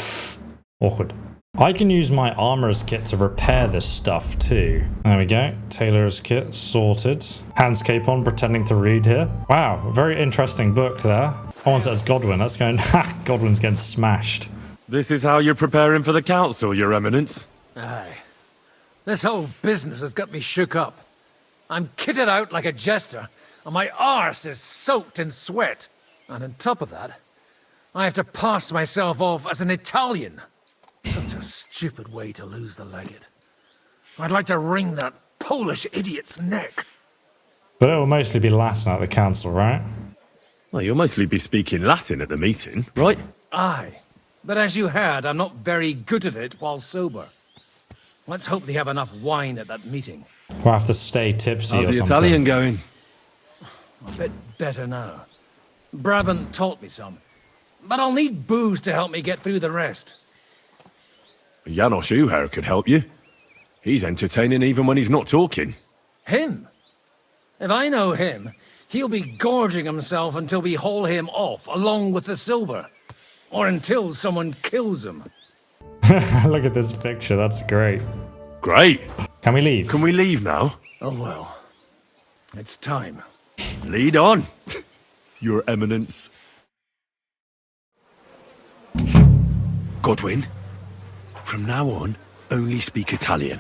Awkward. I can use my armorer's kit to repair this stuff too. There we go. Tailor's kit sorted. Hans Capon pretending to read here. Wow, very interesting book there. Oh, one says Godwin. That's going. Ha! Godwin's getting smashed. This is how you're preparing for the council, Your Eminence? Aye. This whole business has got me shook up. I'm kitted out like a jester, and my arse is soaked in sweat. And on top of that, I have to pass myself off as an Italian. Such a stupid way to lose the legate. I'd like to wring that Polish idiot's neck. But it will mostly be Latin at the council, right? Well, you'll mostly be speaking Latin at the meeting, right? Aye. But as you heard, I'm not very good at it while sober. Let's hope they have enough wine at that meeting. We'll have to stay tipsy How's or the something. Italian going? A bit better now. Brabant taught me some. But I'll need booze to help me get through the rest. Janos Uher could help you. He's entertaining even when he's not talking. Him? If I know him, he'll be gorging himself until we haul him off along with the silver. Or until someone kills him. Look at this picture. That's great. Great. Can we leave? Can we leave now? Oh well. It's time. Lead on, Your Eminence. Godwin, from now on, only speak Italian.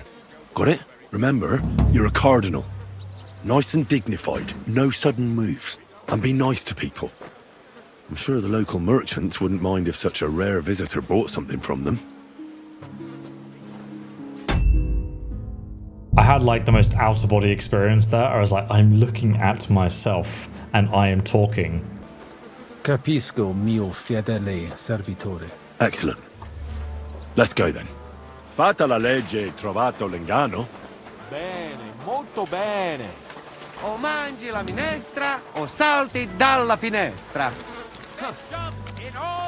Got it? Remember, you're a cardinal. Nice and dignified, no sudden moves, and be nice to people. I'm sure the local merchants wouldn't mind if such a rare visitor bought something from them. I had like the most out-of-body experience there. I was like, I'm looking at myself and I am talking. Capisco, mio fedele servitore. Excellent. Let's go then. Fatta la legge, trovato l'inganno. Bene, molto bene. O mangi la minestra o salti dalla finestra.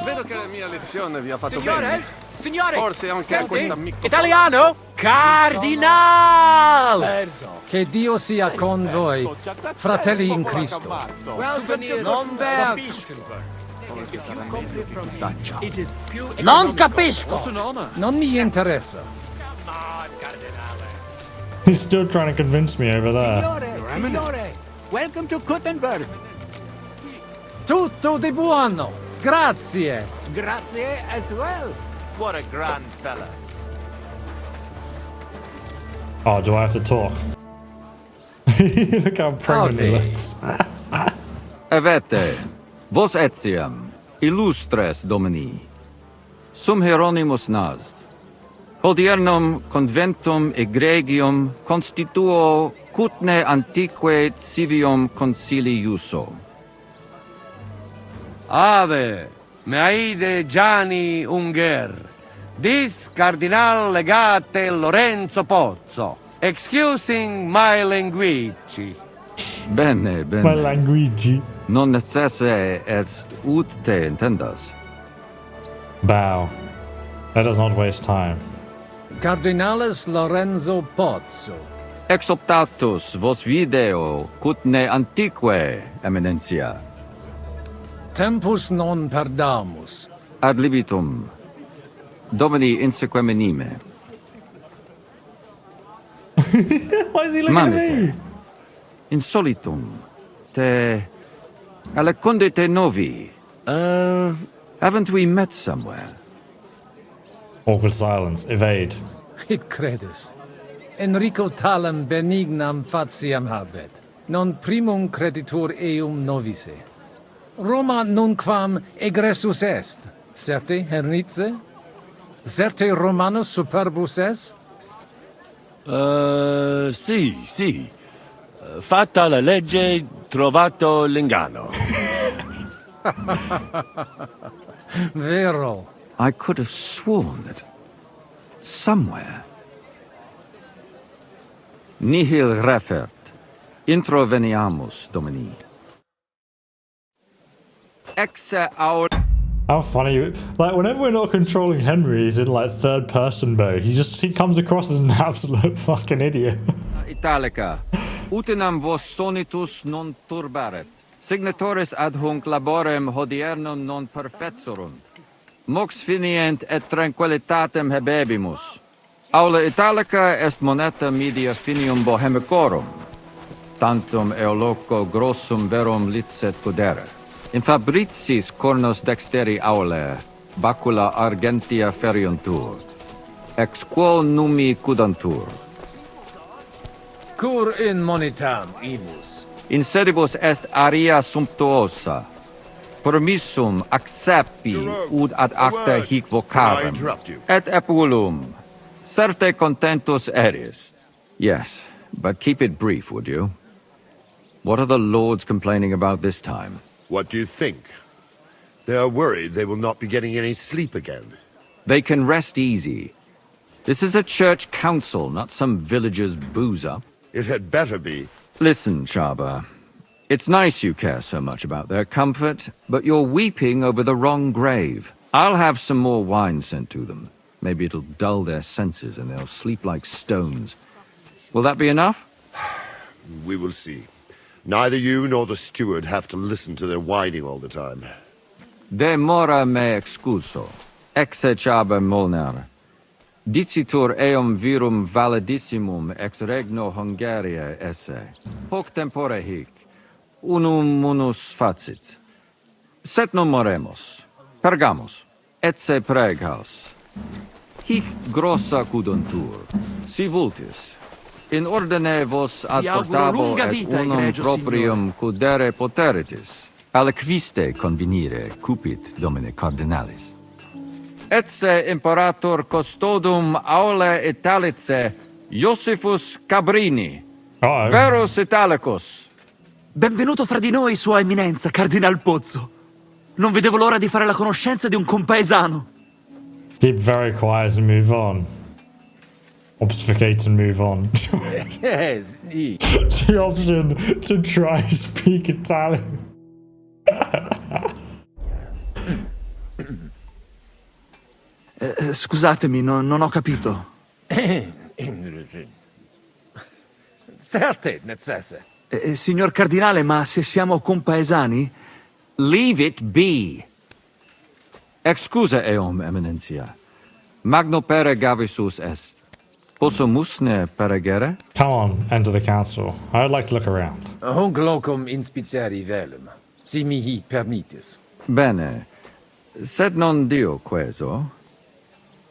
Vedo che la mia lezione vi ha fatto Signore, bene. signore, Forse anche a questo amico. Italiano? Cardinal! Che Dio sia con voi, fratelli in Cristo. Non capisco. Non capisco. Non mi interessa. He's still trying to convince me over there. Signore, welcome to Kuttenberg. Tutto di buono. Grazie. Grazie as well. What a grand fella. Oh, do I have to talk? Look how pregnant he looks. Avete, vos etiam, illustres domini, sum Hieronymus nas, hodiernum conventum egregium constituo cutne antique civium concili iuso. Ave, Maid Gianni Unger, dis Cardinal Legate Lorenzo Pozzo, excusing my language. Bene, bene. My language. Non necesse est ut te intendas. Bow. Let us not waste time. Cardinalis Lorenzo Pozzo. Exoptatus vos video cutne antique, eminencia. Tempus non perdamus. Ad libitum. Domini insequem menime. Why is he looking at me? Insolitum. Te alecundite novi. Haven't we met somewhere? Awkward silence. Evade. Id credis. Enrico talem benignam fatiam habet. Non primum creditur eum novice. Roma nunquam egressus est. Certe, Hernice? Certe Romanus superbus est? Sì. Fatta la legge, trovato l'ingano. Vero. I could have sworn that somewhere. Nihil refert. Introveniamus, Domini. Exe aul. How funny. Like, whenever we're not controlling Henry, he's in, like, third-person mode. He comes across as an absolute fucking idiot. Italica. Utinam vos sonitus non turbaret. Signatoris ad hunc laborem hodiernum non perfetsorunt. Mox finient et tranquillitatem habebimus. Aula Italica est moneta media finium bohemicorum. Tantum eoloco grossum verum licet codere. In fabricis cornos dexteri aule, bacula argentia feriuntur. Ex quo numi cudantur. Cur in monitam imus. In sedibus est aria sumptuosa. Permissum acceppi ud ad acta hic vocarem. Et epulum. Certe contentus eris. Yes, but keep it brief, would you? What are the lords complaining about this time? What do you think? They are worried they will not be getting any sleep again. They can rest easy. This is a church council, not some villager's boozer. It had better be. Listen, Chaba. It's nice you care so much about their comfort, but you're weeping over the wrong grave. I'll have some more wine sent to them. Maybe it'll dull their senses and they'll sleep like stones. Will that be enough? We will see. Neither you nor the steward have to listen to their whining all the time. De mora me excuso. Exe Chaba Molnar. Dicitur eum virum validissimum ex regno Hungaria esse. Hoc tempore hic. Unum munus facit. Set non moremus. Pergamus. Etse Prague-haus. Hic grossa cuduntur. Si vultis. In ordine vos ad portabo et unum proprium cudere poteritis. Aliquiste convenire cupit domine cardinalis. Etse imperator custodum aule Italice Iosifus Cabrini. Verus Italicus. Benvenuto fra di noi, Sua Eminenza, Cardinal Pozzo. Non vedevo l'ora di fare la conoscenza di un compaesano. Keep very quiet and move on. Obfuscate and move on. Yes, The option to try speak Italian. Scusatemi, non ho capito. Certe necesse. Signor Cardinale, ma se siamo compaesani? Leave it be. Excusa eum, Eminentia. Magno pere gavisus est. Possumusne peregere? Come on, enter the council. I would like to look around. Hunc locum inspiciere velum, si mihi permittis. Bene. Sed non Dio queso.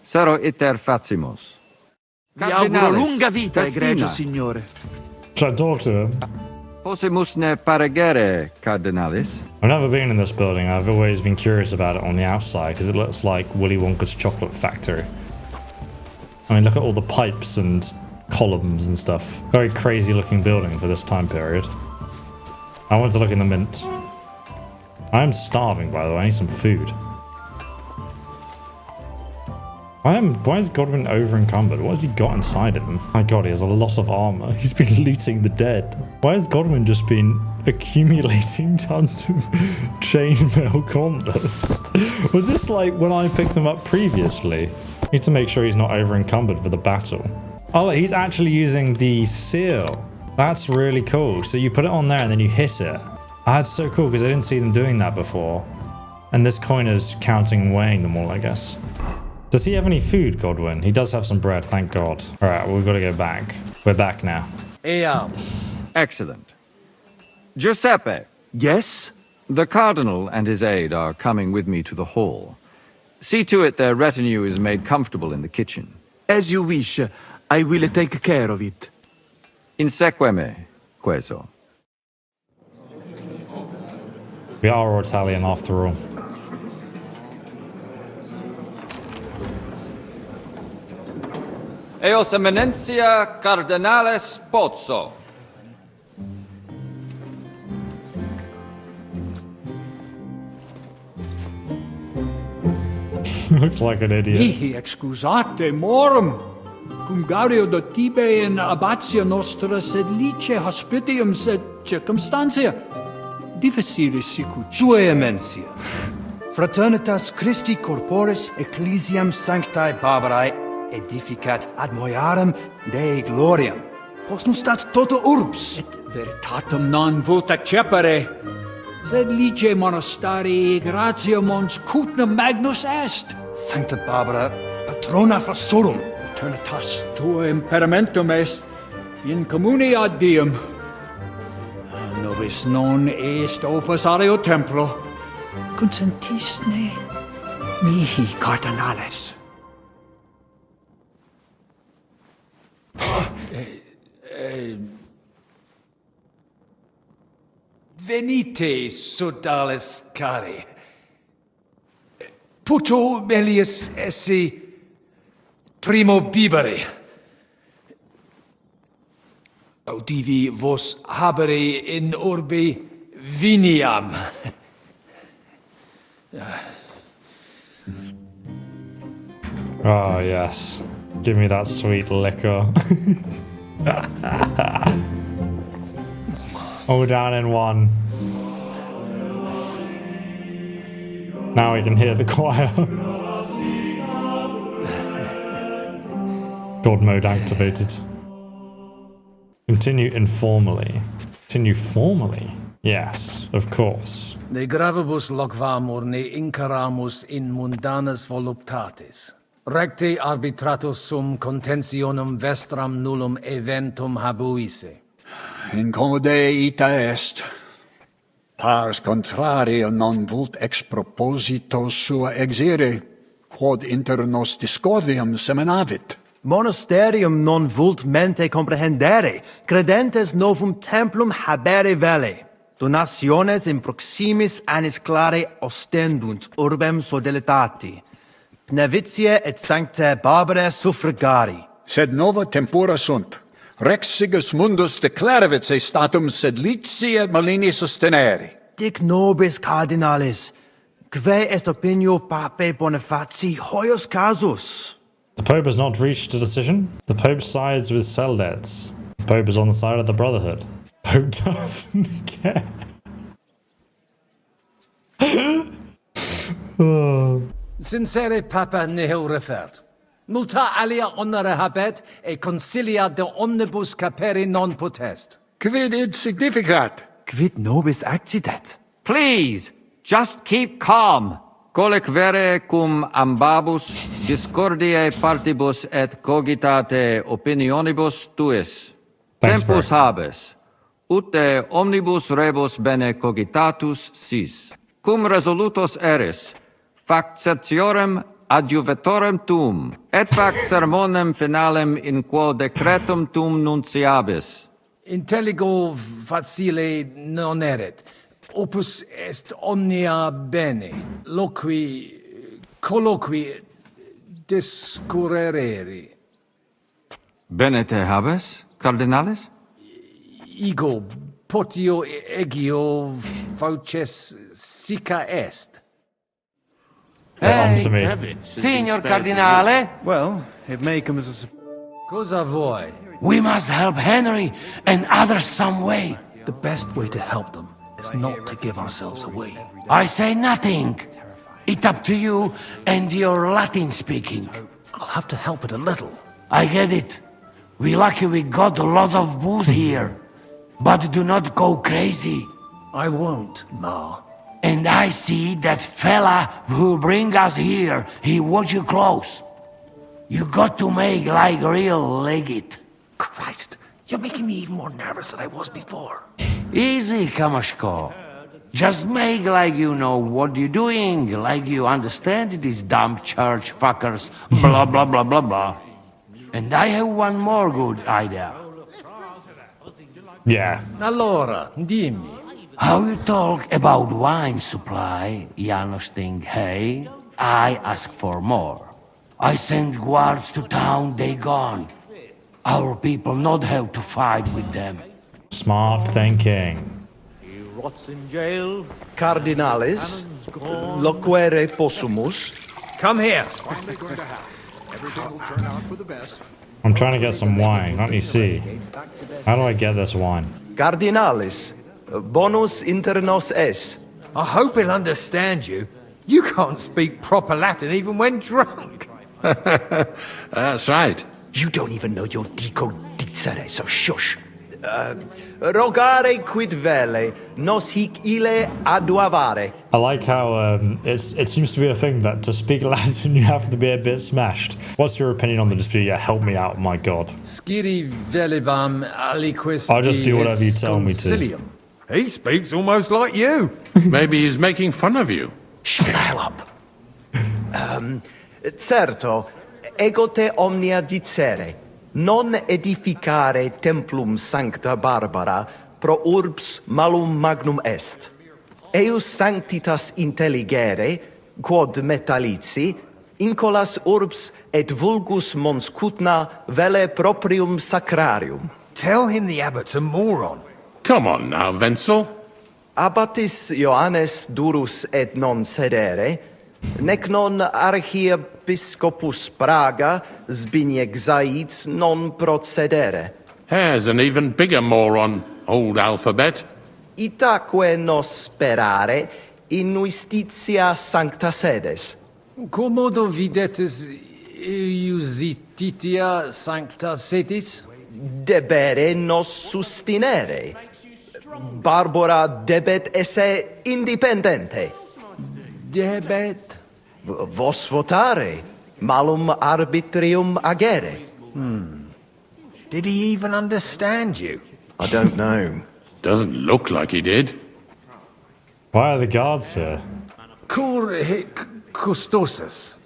Sero iter facimus. Vi auguro lunga vita, egregio signore. Should I talk to him? Possumusne paregere, Cardinalis. I've never been in this building. I've always been curious about it on the outside because it looks like Willy Wonka's chocolate factory. I mean, look at all the pipes and columns and stuff. Very crazy looking building for this time period. I want to look in the mint. I am starving, by the way. I need some food. Why is Godwin over encumbered? What has he got inside of him? My god, he has a lot of armor. He's been looting the dead. Why has Godwin just been accumulating tons of chainmail condoms? Was this like when I picked them up previously? Need to make sure he's not over encumbered for the battle. Oh, he's actually using the seal. That's really cool. So you put it on there and then you hit it. That's so cool because I didn't see them doing that before. And this coin is counting and weighing them all, I guess. Does he have any food, Godwin? He does have some bread, thank God. All right, well, we've got to go back. We're back now. Excellent. Giuseppe. Yes? The Cardinal and his aide are coming with me to the hall. See to it their retinue is made comfortable in the kitchen. As you wish. I will take care of it. Insegue me, queso. We are all Italian after all. Eos Eminentia Cardinales Pozzo. Looks like an idiot. Mihi excusate morum. Cum gaudio do tibe in abatio nostra sed lice hospitium sed circumstantia. Difficilis sicucis. Tue emensia. Fraternitas Christi corporis ecclesiam sanctae Barbarae edificat ad moiarem Dei gloriam. Post nustat toto urbs. Et veritatem non vult accepere. Sed lice monastarii gratia mons cutnem magnus est. Sancta Barbara, patrona frassorum. Eternitas tua imperamentum est in communi ad diem. Nobis non est opus areo templo. Consentisne mihi cardinales. Venite, sodales cari. Puto melius esse primo bibere. Audivi vos habere in urbe viniam. Oh, yes. Give me that sweet liquor. All down in one. Now we can hear the choir. God mode activated. Continue informally. Continue formally? Yes, of course. De gravibus loquamur ne incaramus in mundanas voluptatis. Recte arbitratus sum contentionum vestram nullum eventum habuisse. Incomode ita est. Pars contrario non vult ex proposito sua exire, quod inter nos discordium seminavit. Monasterium non vult mente comprehendere, credentes novum templum habere vele. Donationes in proximis annis clare ostendunt urbem sodelitati. Pnevitiae et sanctae Barbarae suffragari. Sed nova tempora sunt. Rex Sigismundus declaravit se statum sed lici et malini sostenere. Dic nobis cardinalis, kve est opinio pape Bonifaci hoius casus? The Pope has not reached a decision. The Pope sides with Celdets. The Pope is on the side of the Brotherhood. Pope doesn't care. Sincere papa nihil refert. Muta alia honore habet, e consilia de omnibus capere non potest. Quid id significat? Quid nobis accidet? Please, just keep calm. Colec vere cum ambabus discordiae partibus et cogitate opinionibus tuis. Thanks, Tempus bro. habes, ute omnibus rebus bene cogitatus sis. Cum resolutos eris, fac certiorem adjuvetorem tum, et fac sermonem finalem in quo decretum tum nunciabis. Intelligo facile non erit. Opus est omnia bene. Loqui, colloqui, discurrere. Bene te habes, cardinales? Ego, potio egio fauces sica est. On to me. Signor Cardinale? Well, it may come as a Cosa vuoi? We must help Henry and others some way. The best way to help them is not to give ourselves away. I say nothing. It's up to you and your Latin speaking. I'll have to help it a little. I get it. We lucky we got lots of booze here. But do not go crazy. I won't, Ma. And I see that fella who bring us here, he watch you close. You got to make like real Legate. Christ, you're making me even more nervous than I was before. Easy, Kamashko. Just make like you know what you're doing, like you understand these dumb church fuckers, blah blah blah blah blah. And I have one more good idea. Yeah. Allora, dimmi. How you talk about wine supply, Janos think, hey, I ask for more. I send guards to town, they gone. Our people know how to fight with them. Smart thinking. He rots in jail. Cardinalis, loquere possumus. Come here. Finally going to happen. Everything will turn out for the best. I'm trying to get some wine, can't you see? How do I get this wine? Cardinalis, bonus inter nos es. I hope he'll understand you. You can't speak proper Latin even when drunk. That's right. You don't even know your dico dicere, so shush. Rogare quid vele, nos hic ille aduavare. I like how it seems to be a thing that to speak Latin you have to be a bit smashed. What's your opinion on the dispute? Yeah, help me out, my god. Sciri velibam aliquis. I'll just do whatever you tell me to. He speaks almost like you. Maybe he's making fun of you. Shut the hell up. Certo, ego te omnia dicere, non edificare templum sancta Barbara pro urbs malum magnum est. Eius sanctitas intelligere, quod metallici, incolas urbs et vulgus mons Kutna vele proprium sacrarium. Tell him the abbot's a moron. Come on now, Wenzel. Abbatis Ioannes durus et non sedere, nec non archiepiscopus Praga Zbigniew Zaitz non procedere. Here's an even bigger moron, old alphabet. Itaque nos sperare in justitia sancta sedes. Commodo videtis iusititia sancta sedis? Debere nos sustinere. Barbara debet esse independente. Debet? Vos votare, malum arbitrium agere. Did he even understand you? I don't know. Doesn't look like he did. Why are the guards here? Cur hic custosus?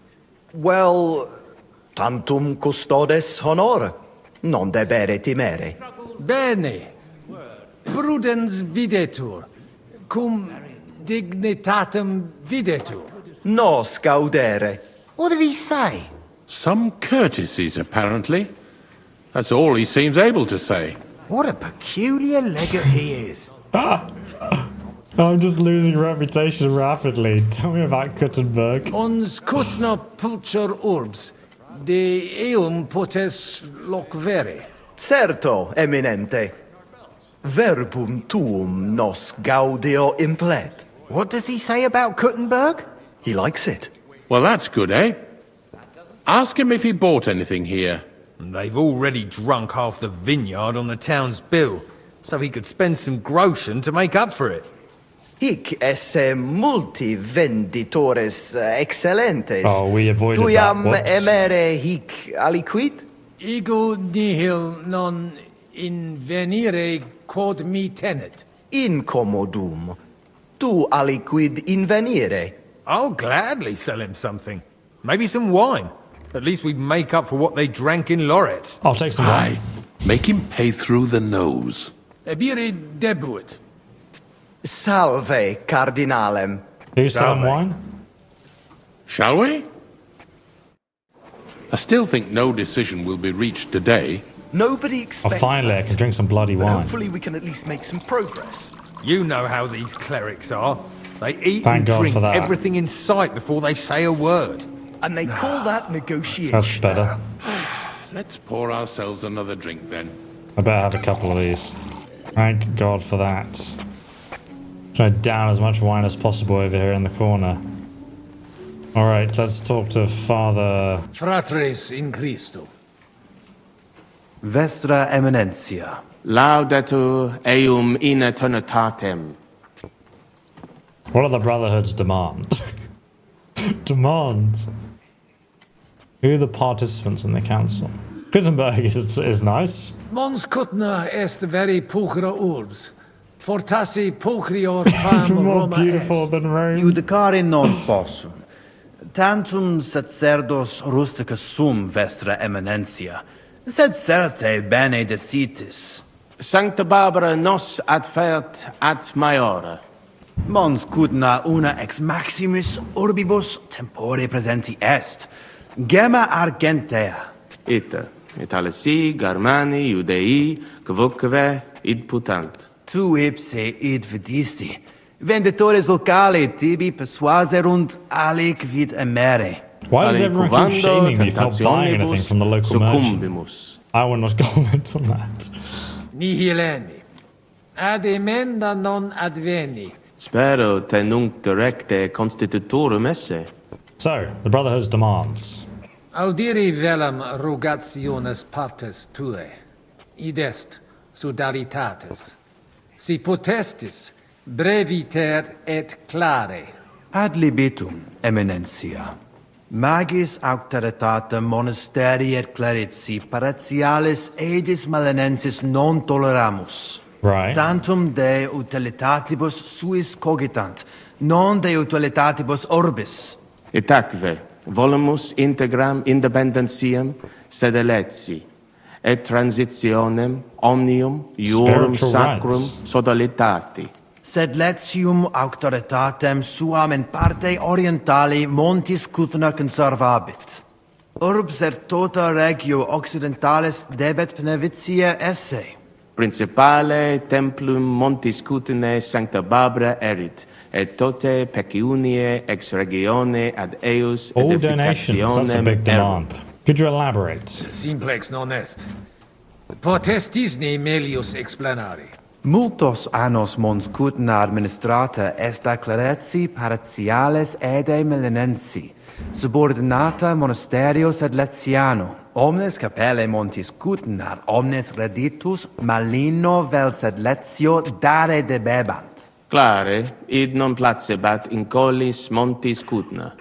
Well, tantum custodes honor, non debere timere. Bene. Prudens videtur, cum dignitatem videtur. Nos gaudere. What did he say? Some courtesies, apparently. That's all he seems able to say. What a peculiar legate he is. I'm just losing reputation rapidly. Tell me about Kuttenberg. Ons Kutna pulcher urbs, de eum potes locvere. Certo, eminente. Verbum tuum nos gaudio implet. What does he say about Kuttenberg? He likes it. Well, that's good, eh? Ask him if he bought anything here. They've already drunk half the vineyard on the town's bill, so he could spend some groschen to make up for it. Hic esse multi venditores excellentes. Oh, we avoided Tuiam that. emere hic aliquid? Ego nihil non invenire quod mi tenet. Incommodum. Tu aliquid invenire. I'll gladly sell him something. Maybe some wine. At least we'd make up for what they drank in Loretz. I'll take some wine. Make him pay through the nose. Ebire debuit. Salve, cardinalem. Who's selling wine? Shall we? I still think no decision will be reached today. Nobody Oh, expects finally, I can drink some bloody but wine. hopefully we can at least make some progress. You know how these clerics are. They eat Thank and God drink for that. everything in sight before they say a word. And they call that negotiation. That's better. Let's pour ourselves another drink then. I better have a couple of these. Thank God for that. Trying to down as much wine as possible over here in the corner. Alright, let's talk to Father... Fratres in Christo. Vestra Eminentia. Laudetur eum in eternitatem. What are the Brotherhood's demands? Demands? Who are the participants in the council? Kuttenberg is nice. Mons Kutna est veri pulchra urbs. Fortasi pulchrior Even fam more Roma beautiful est. than Rome. Judicare non possum. Tantum sacerdos rusticus sum vestra eminentia, sed certe bene decitis. Sancta Barbara nos adfert ad maiore. Mons Kutna una ex maximis urbibus tempore presenti est. Gemma argentea. Ite. Italesi, Germani, Judei, Kvokve, id putant. Tu ipse id vidisti. Venditores locali tibi persuaserunt alic vid emere. Why does everyone keep shaming me for not buying anything from the local merchant? I will not comment on that. Nihileni. Ad emenda non adveni. Spero te nunc directe constitutorum esse. So, the Brotherhood's demands. Audiri velam rogationes partes tue. Id est sodalitatis. Si potestis breviter et clare. Ad libitum, eminentia. Magis auctoritatem monasteri et clerici paratialis edis malinensis non toleramus. Right. Tantum de utilitatibus suis cogitant, non de utilitatibus orbis. Itaque, volumus integram independentiam sed eletsi, et transitionem omnium iurum sacrum sodalitati. Sed letium auctoritatem suam in parte orientali montis Kutna conservabit. Urbs et tota regio occidentalis debet benevitia esse. Principale templum montis Kutne sancta Barbara erit, et tote peciunie ex regione ad eus all donations, that's a big demand. Could you elaborate? Simplex non est. Potestisne melius explanari. Multos annos mons Kutna administrata est a clerici paratiales ede melinensi, subordinata monasterio sed letiano. Omnes capelle montis Kutnar, omnes reditus malino vel sed letio dare debebant. Clare, id non placebat in collis montis Kutna,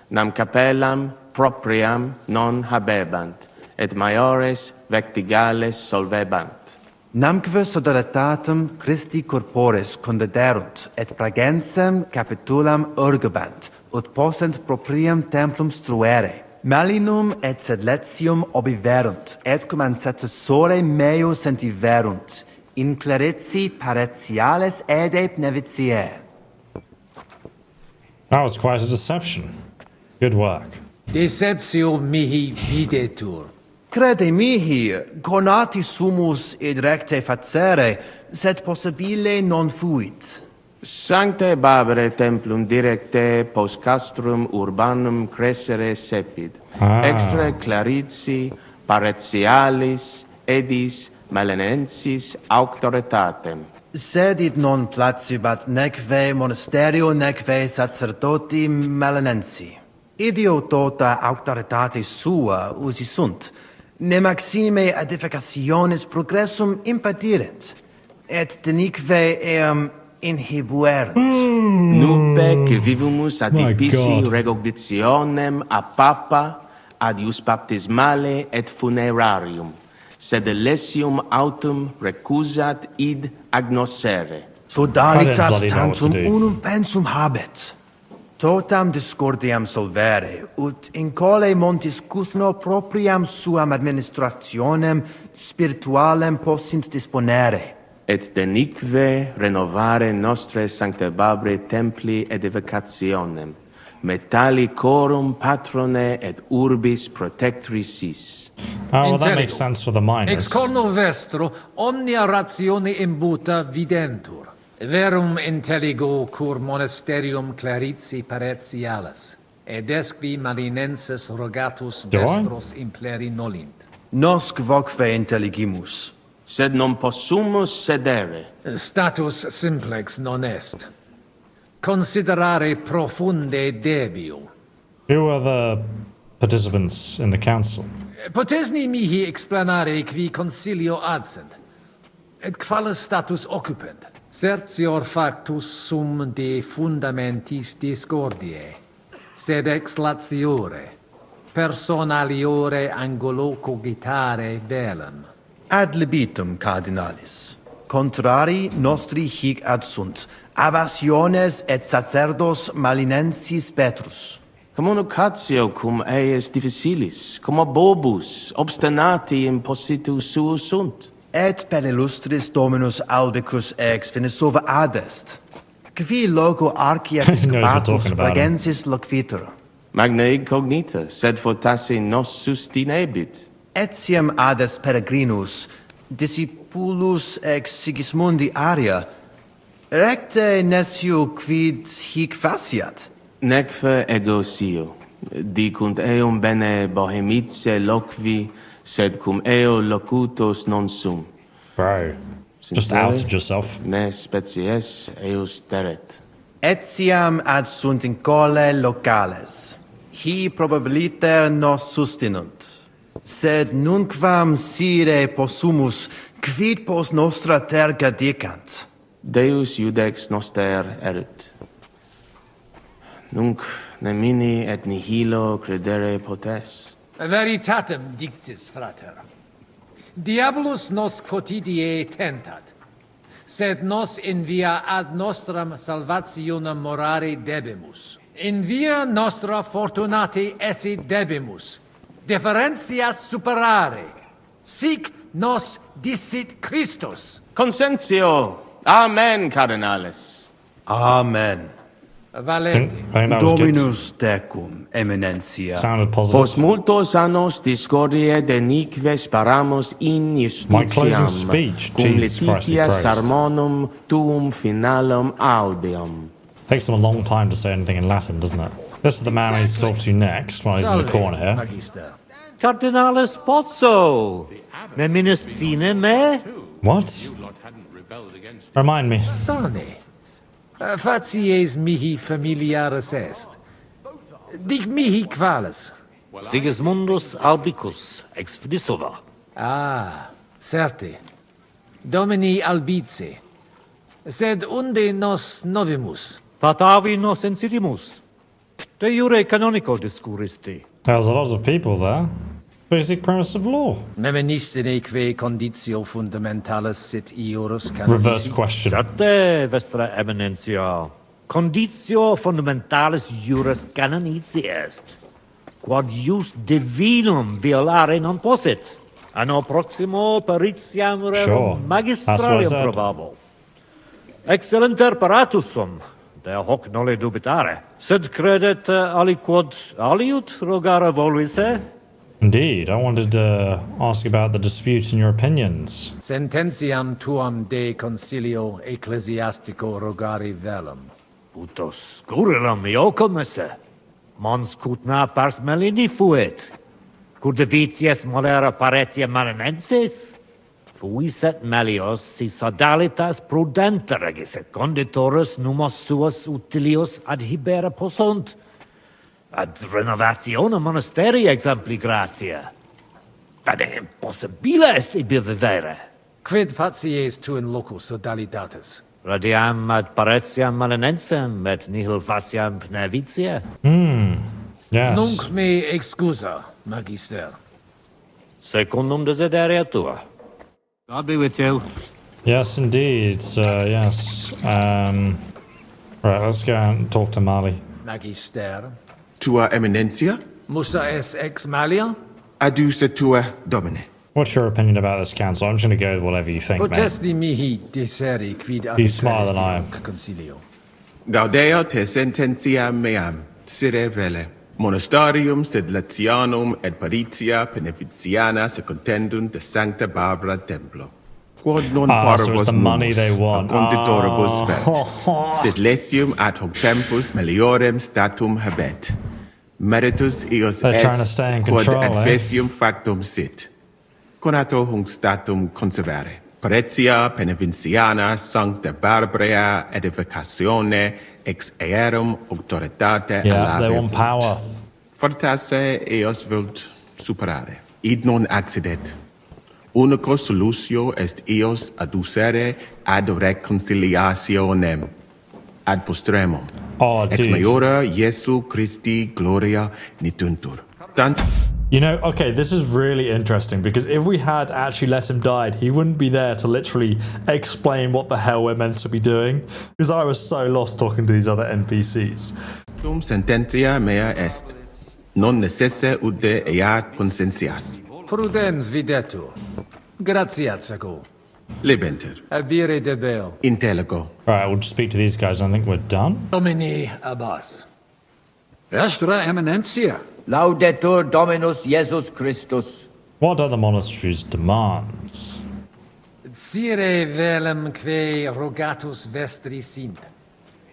nam capellam propriam non habebant, et maiores vectigales solvebant. Namque sodalitatem Christi corporis condederunt, et pragensem capitulam urgebant, ut possent propriam templum struere. Malinum et sed letium obiverunt, et cum ancestore meo sentiverunt, in clerici paratiales ede pnevitiae. That was quite a deception. Good work. Deceptio mihi videtur. Crede mihi, conati sumus id recte facere, sed possibile non fuit. Sancte Barbare templum directe post castrum urbanum crescere sepid, extra clarici paratialis edis malinensis auctoritatem. Sed id non placibat neque monasterio neque sacerdoti malinensi. Idio tota auctoritate sua usi sunt, ne maxime edificationis progressum impedirent, et denique eam inhibuerent. Nupe que vivumus adipisi recognitionem a papa ad ius baptismale et funerarium, sed lesium autum recusat id agnosere. Sodalitas tantum unum pensum habet. Totam discordiam solvere, ut in cole montis Kuthno propriam suam administrationem spiritualem possint disponere. Et denique renovare nostre sancte Barbare templi edificationem, metallicorum patrone et urbis protectricis. Oh, well, that makes sense for the miners. Ex corno vestro omnia ratione imbuta videntur. Verum intelligo cur monasterium clerici paretialis, ed esqui malinenses rogatus vestros impleri nolint. Nosc voque intelligimus. Sed non possumus sedere. Status simplex non est. Considerare profunde debio. Who are the participants in the council? Potesni mihi explanare qui concilio adsent, et qualis status occupent. Certior factus sum de fundamentis discordiae, sed ex latiore, personaliore angulo cogitare velem. Ad libitum, cardinalis. Contrari nostri hic adsunt, abasiones et sacerdos malinensis Petrus. Communicatio cum eius difficilis, cum bobus, obstinati impositus suus sunt. Et per illustris Dominus Albicus ex Venesova adest, qui loco archiepiscopatus Pragensis loquitur. Magna incognita, sed fortasse nos sustinebit. etiam ades peregrinus, discipulus ex Sigismundi aria, recte nesciu quid hic faciat. Necfe ego sio, dicunt eum bene bohemice loqui, sed cum eo locutos non sum. Bro, just outed yourself. Me species eus teret. Etiam ad sunt in cole locales. Hi probabiliter nos sustinunt. Sed nunquam sire possumus, quid pos nostra terga dicant. Deus iudex noster erit. Nunc nemini et nihilo credere potes. Veritatem dictis, frater. Diabolus nos quotidie tentat, sed nos in via ad nostram salvationem morare debimus. In via nostra fortunati esse debimus, differentias superare. Sic nos dicit Christus. Consensio. Amen, cardinales. Amen. Valente. Dominus tecum, eminentia. Sounded positive. Post multos annos discordiae denique sparamus in My closing justitiam, speech. cum Jesus Christ be letitia praised. sermonum tuum finalum audium. Takes them a long time to say anything in Latin, doesn't it? This is the man I need to talk to next while he's in the corner here. Magister. Cardinalis Pozzo. Me ministine me? What? Remind me. Sane. Facies mihi familiaris est. Dic mihi qualis. Sigismundus albicus ex Fidisova. Ah, certe. Domini albice. Sed unde nos novimus? Patavi nos insidimus. De jure canonico discuristi. There's a lot of people there. Basic premise of law. Memenistine que conditio fundamentalis sit iurus canonici. Reverse question. Certe, vestra eminencia. Conditio fundamentalis juris canonici est. Quod jus divinum violare non possit. Anno proximo peritiam rerum Sure. That's what I magistralium said. probabo. Excellenter paratus sum, de hoc nole dubitare. Sed credet aliquod aliut rogare voluisse? Indeed, I wanted to ask about the dispute in your opinions. Sententiam tuam de concilio ecclesiastico rogari velum. Utos scurrilum iocum esse. Mons cutna pars melini fuit. Curdivitias molera paretia marinensis. Fuis et melios si sodalitas prudenta regis et conditorus numos suos utilius adhibere possunt. Ad renovationem monasterii exempli gratia. Ad impossibile est ibi vivere. Quid facies tu in loco sodalitatis? Radiam ad paretiam malinensem et nihil faciam pnevitia. Yes. Nunc me excusa, magister. Secundum desideria tua. God be with you. Yes, indeed, sir, yes. Right, let's go and talk to Mali. Magister. Tua eminencia? Musa es ex malia? Aduce tua domine. What's your opinion about this council? I'm just going to go with whatever you think, mate. Potesti mihi diseri quid He's smarter than I am. concilio. Gaudeo te sententia meam, sire vele. Monastarium sed Latianum et Paritia Beneficiana secondendunt de Sancta Barbara Templo. Quod non so it's the money they want. Conditoribus vet. Sed lesium ad hoc tempus meliorem statum habet. Meritus eos They're trying to est stay in quod control, advesium factum sit. Conato hunc statum conservare. Paritia Beneficiana Sancta Barbara edificatione ex aerum auctoritate Yeah, they want power. Fortasse eos vult superare. Id non accidet. Unico solutio est eos aducere ad reconciliationem. Ad postremum. Oh, Ex dude. maiora Jesu Christi gloria nituntur. Tant You know, okay, this is really interesting because if we had actually let him die, he wouldn't be there to literally explain what the hell we're meant to be doing. Because I was so lost talking to these other NPCs. sententia mea est. Non necesse ude ea consentias. Prudens videtur. Gratiat saco. Lebenter. Abire debeo. Intellego. Alright, we'll just speak to these guys. I think we're done. Domini abbas. Vestra eminentia. Laudetur Dominus Jesus Christus. What are the monastery's demands? Sire velem que rogatus vestri sint.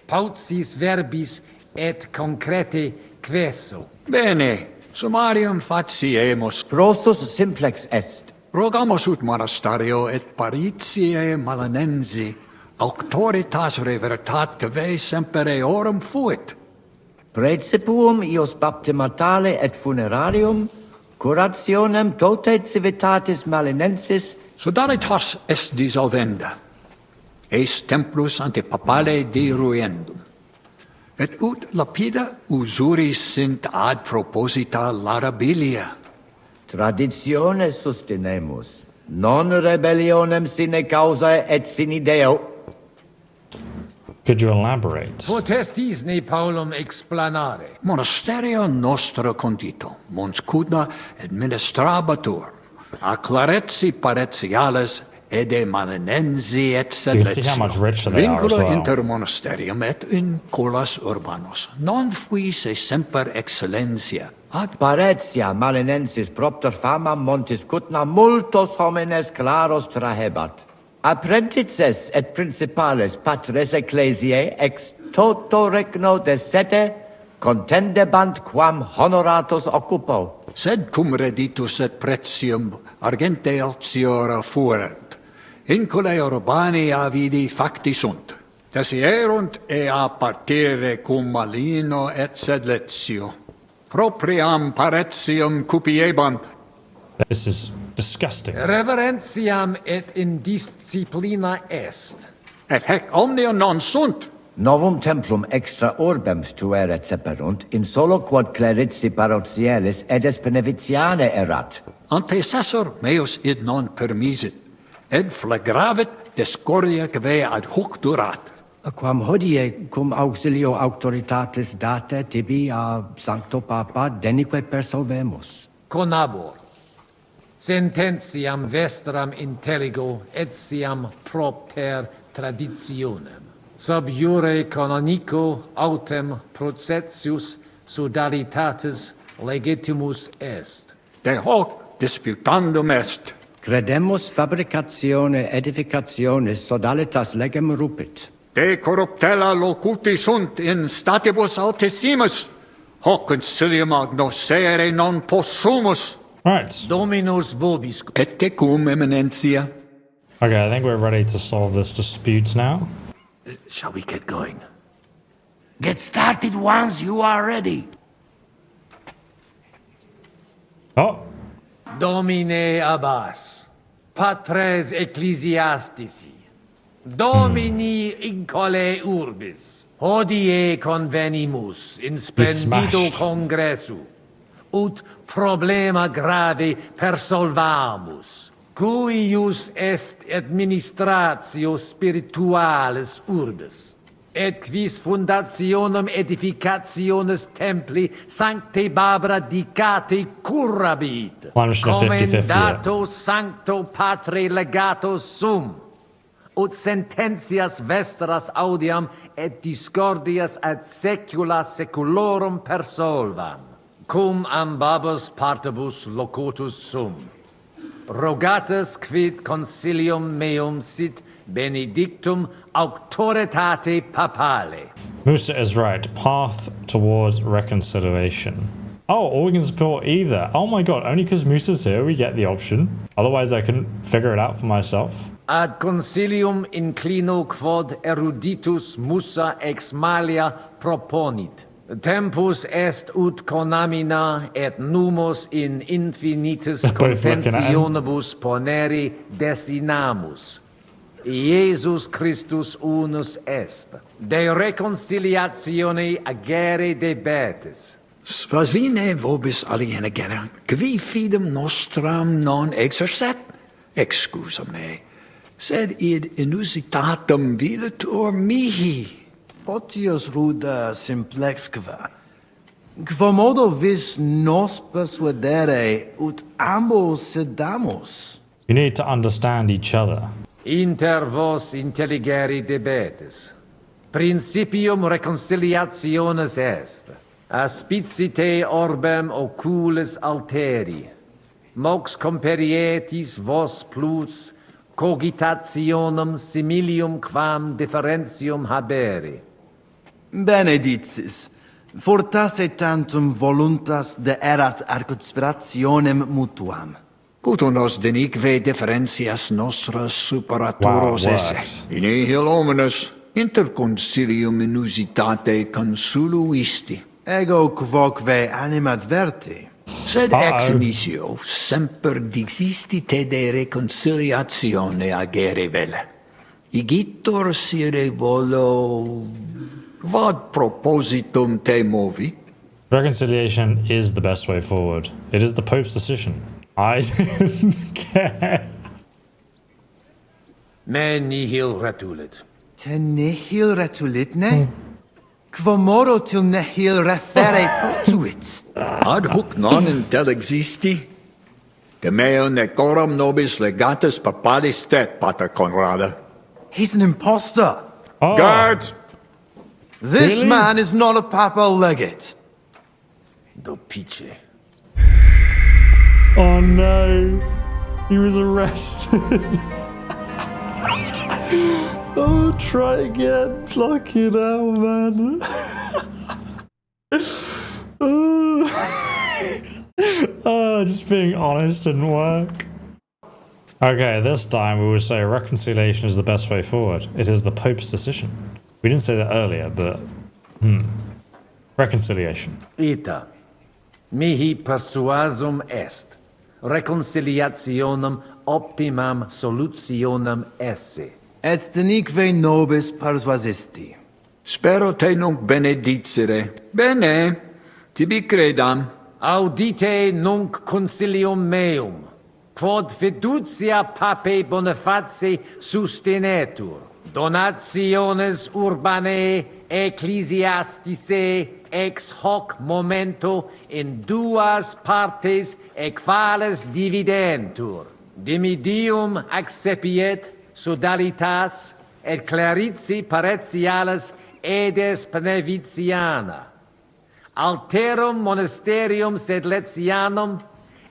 Pautsis verbis et concrete queso. Bene, summarium faciemus. Prosus simplex est. Rogamus ut monasterio et paritiae malanensi auctoritas revertat que semper eorum fuit. Praecipuum ius baptimatale et funerarium, curationem tote civitatis malinensis, Sodalitas est dissolvenda. Eis templus ante papale deruendum. Et ut lapida usuris sint ad proposita larabilia. Traditiones sustenemus, non rebellionem sine causa et sine Deo. Could you elaborate? Potestis ne Paulum explanare. Monasterio nostro condito, mons cudna administrabatur, a claretsi paretiales ede malinensi et You can see how much sedletio. richer they are as Vinculo well. inter monasterium et in colas urbanos. Non fuisse semper excellentia. Ad Paretia malinensis propter fama montis cutna multos homines claros trahebat. Apprentices et principales patres ecclesiae ex toto regno de sete contendebant quam honoratus occupo. Sed cum reditus et pretium argente altiora fuerent. Inculae urbani avidi facti sunt. Desierunt ea partire cum malino et sedletio. Propriam paretium cupiebant. This is disgusting. Reverentiam et indisciplina est. Et hec omnia non sunt. Novum templum extra orbem stuere ceperunt, in solo quod clerici parotialis edes beneficiane erat. Antecessor meus id non permisit, ed flagravit discordia que ad hoc durat. Quam hodie cum auxilio auctoritatis date tibi a Sancto Papa denique persolvemus. Conabor. Sententiam vestram intelligo et siam propter traditionem. Sub iure canonico autem processius sodalitatis legitimus est. De hoc disputandum est. Credemus fabricatione edificationis sodalitas legem rupit. De corruptella locuti sunt in statibus altissimus. Hoc concilium agnoscere non possumus. Right. Dominus vobiscum. Et tecum eminentia. Okay, I think we're ready to solve this dispute now. Shall we get going? Get started once you are ready. Oh. Domine abbas, patres ecclesiastici, domini incole urbis, hodie convenimus in splendido congressu, ut problema grave persolvamus, cuius est administratio spiritualis urbis, et quis fundationem edificationes templi Sancte Barbara dicate curabit, Well, I'm just gonna 50-50 it. commendato Sancto Patre legato sum, ut sententias vestras audiam et discordias ad secula seculorum persolvam, cum ambabus partibus locutus sum. Rogatus quid concilium meum sit benedictum auctoritate papale. Musa is right. Path towards reconciliation. Oh, or we can support either. Oh my god, only because Musa's here we get the option. Otherwise I couldn't figure it out for myself. Ad concilium inclino quod eruditus Musa ex malia proponit. Tempus est ut conamina et numos in infinitus contentionibus ponere destinamus. Iesus Christus unus est. De reconciliatione agere debetis. Svasvine vobis aliena gera, qui fidem nostram non exercet, excusa me, sed id inusitatum viditur mihi. Potius ruda simplexque, quomodo vis nos persuadere ut ambos sedamus. You need to understand each other. Inter vos intelligere debetis. Principium reconciliationis est. Aspicite orbem oculis alteri. mox comperietis vos plus cogitationem similium quam differentium habere. Benedictis, fortasse tantum voluntas de erat ad conspirationem mutuam. Putonos denique differentias nostras superaturos Wow, esse. works. In nihil omnes, interconcilium inusitate consuluisti. Ego quoque animadverti. Sed ex initio semper dixisti te de reconciliatione agere vele. Igitur sire volo... Vad propositum te movi? Reconciliation is the best way forward. It is the Pope's decision. I don't care. Me nihil retulit. Te nihil retulitne? Quomodo til nihil refere potuit? Ad hoc non intelligisti? De meo necorum nobis legatus papadis stet, Pater Conrada. He's an impostor. Oh. Guard! This Really? man is not a papal legate. Do pice. Oh no. He was arrested. Oh, try again. Fucking hell, man. Oh, just being honest didn't work. Okay, this time we would say reconciliation is the best way forward. It is the Pope's decision. We didn't say that earlier, but... Reconciliation. Ita, mihi persuasum est, reconciliationem optimam solutionem esse. Et denique nobis persuasisti. Spero te nunc benedicere. Bene, tibi credam. Audite nunc concilium meum, quod fiducia pape Boniface sustenetur, donationes urbanae ecclesiasticae ex hoc momento in duas partes equales dividentur, dimidium accepiet sodalitas et clarici paretialis edes Beneviciana. Alterum monasterium sed Letianum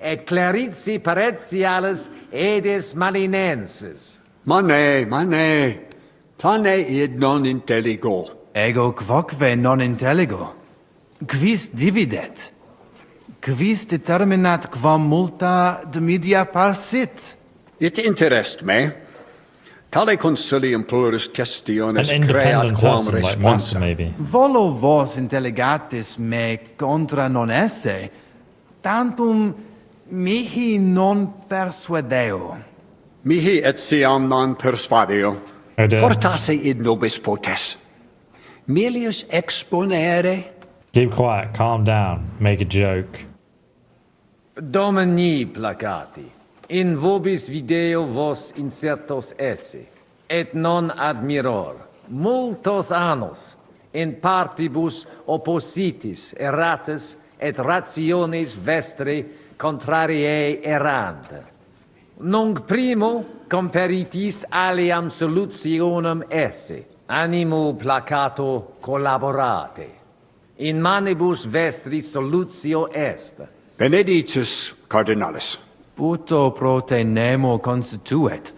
et clarici paretialis edes Malinensis. Mane, tane id non intelligo. Ego quoque non intelligo. Quis dividet? Quis determinat quam multa dimidia parsit? It interest me. Tale consilium plurus An questiones creat independent quam person like responsa. Master, maybe. Volo vos intelligatis me contra non esse, tantum mihi non persuadeo. Mihi etiam non persuadio. Oh dear. Fortasse id nobis potes. Melius exponere. Keep quiet, calm down, make a joke. Domini placati, in vobis video vos insertos esse, et non admiror, multos annos, in partibus oppositis erratis et rationes vestre contrariae errant. Nunc primo comperitis aliam solutionem esse, animo placato collaborate. In manibus vestris solutio est. Benedictus cardinalis. Puto pro te nemo constituet,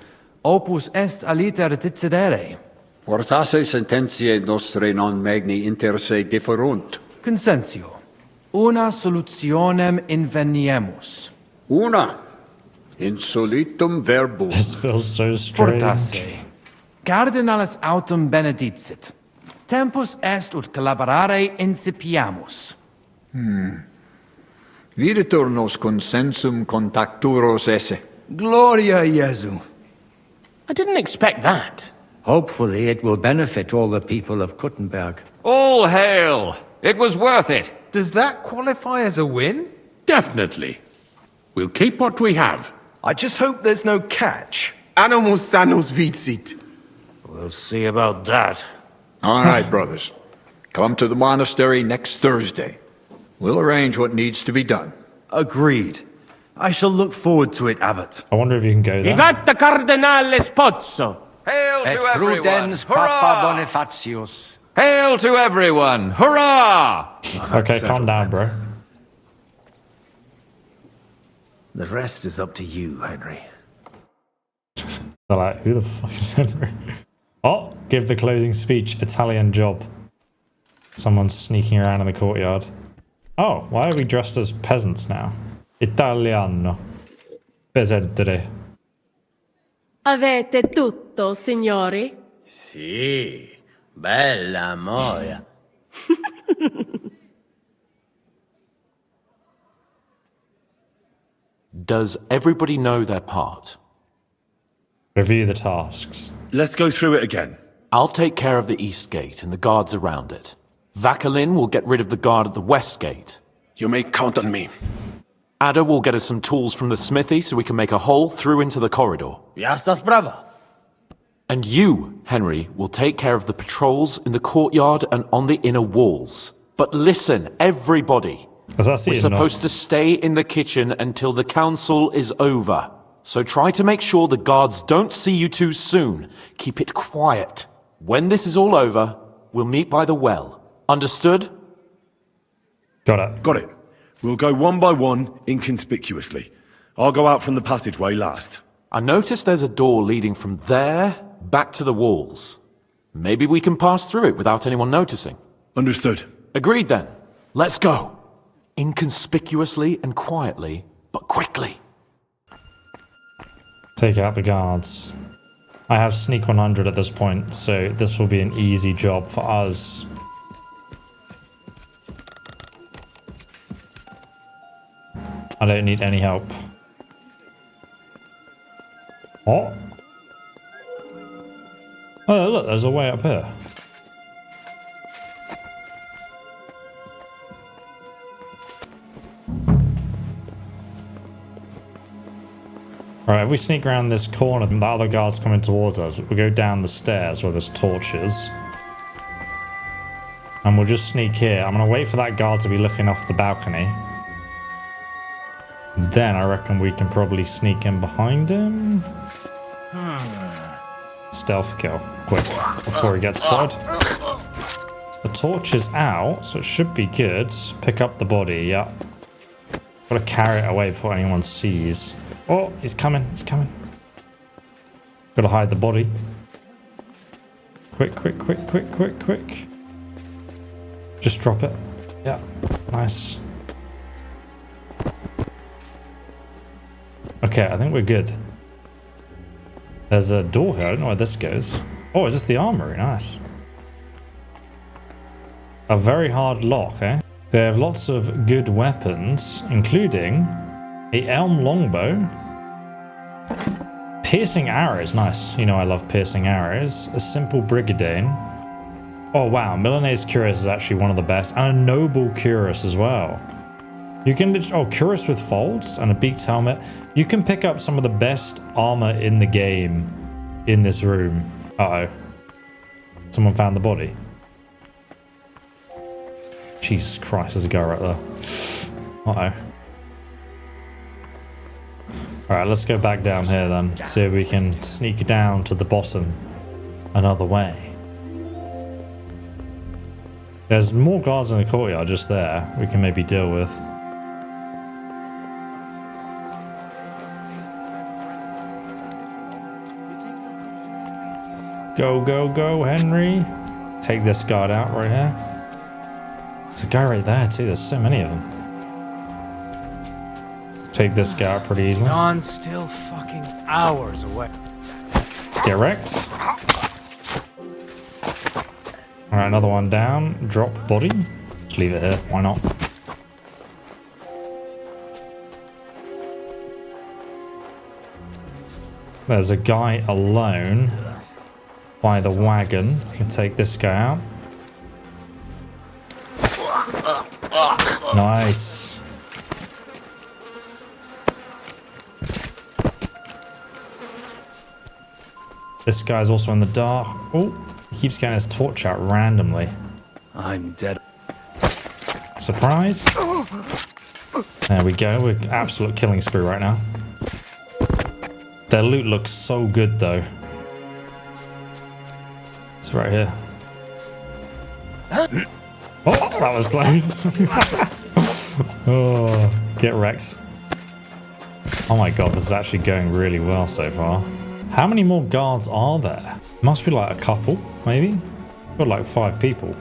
opus est aliter decidere. Fortasse sententiae nostre non magni inter se differunt. Consensio. Una solutionem inveniemus. Una. Insolitum verbum. This feels so strange. Fortasse. Cardinalis autem benedicit. Tempus est ut collaborare incipiamus. Videtur nos consensum contacturos esse. Gloria Jesu. I didn't expect that. Hopefully it will benefit all the people of Kuttenberg. All hail! It was worth it. Does that qualify as a win? Definitely. We'll keep what we have. I just hope there's no catch. Animus sanus vicit. We'll see about that. All right, brothers. Come to the monastery next Thursday. We'll arrange what needs to be done. Agreed. I shall look forward to it, Abbot. I wonder if you can go there. Vivat Cardinale Spozzo! Hail Et to everyone! prudens Hurrah! Papa Bonifatius. Hail to everyone! Hurrah! Okay, calm down, bro. The rest is up to you, Henry. They're like, who the fuck is Henry? Oh, give the closing speech. Italian job. Someone's sneaking around in the courtyard. Oh, why are we dressed as peasants now? Italiano. Peasantry. Avete tutto, signori? Sì, bella moia. Does everybody know their part? Review the tasks. Let's go through it again. I'll take care of the east gate and the guards around it. Vakalin will get rid of the guard at the west gate. You may count on me. Ada will get us some tools from the smithy so we can make a hole through into the corridor. Jasna sprawa. And you, Henry, will take care of the patrols in the courtyard and on the inner walls. But listen, everybody. We're supposed to stay in the kitchen until the council is over. So try to make sure the guards don't see you too soon. Keep it quiet. When this is all over, we'll meet by the well. Understood? Got it. Got it. We'll go one by one, inconspicuously. I'll go out from the passageway last. I noticed there's a door leading from there back to the walls. Maybe we can pass through it without anyone noticing. Understood. Agreed then. Let's go. Inconspicuously and quietly, but quickly. Take out the guards. I have sneak 100 at this point, so this will be an easy job for us. I don't need any help. Oh. Oh, look, there's a way up here. Alright, if we sneak around this corner, the other guard's coming towards us. We'll go down the stairs where there's torches. And we'll just sneak here. I'm going to wait for that guard to be looking off the balcony. Then I reckon we can probably sneak in behind him. Stealth kill. Quick, before he gets spotted. The torch is out, so it should be good. Pick up the body, yeah. Gotta carry it away before anyone sees. Oh, he's coming, he's coming. Gotta hide the body. Quick, quick, quick, quick, quick, quick. Just drop it. Yeah, nice. Okay, I think we're good. There's a door here. I don't know where this goes. Oh, is this the armory? Nice. A very hard lock, eh? They have lots of good weapons, including a elm longbow. Piercing arrows. Nice. You know I love piercing arrows. A simple brigadine. Oh, wow. Milanese cuirass is actually one of the best. And a noble cuirass as well. You can, oh, cuirass with folds and a beaked helmet. You can pick up some of the best armor in the game in this room. Uh-oh. Someone found the body. Jesus Christ, there's a guy right there. Uh-oh. Alright, let's go back down here then. See if we can sneak down to the bottom another way. There's more guards in the courtyard just there we can maybe deal with. Go, go, go, Henry. Take this guard out right here. There's a guy right there too. There's so many of them. Take this guy out pretty easily. Dawn's still fucking hours away. Get wrecked. Alright, another one down. Drop body. Just leave it here. Why not? There's a guy alone by the wagon. You can take this guy out. Nice. This guy's also in the dark. Oh, he keeps getting his torch out randomly. I'm dead. Surprise. There we go. We're absolute killing spree right now. Their loot looks so good though. It's right here. Oh, that was close. Oh, get wrecked. Oh my god, this is actually going really well so far. How many more guards are there? Must be like a couple, maybe? Got like 5 people.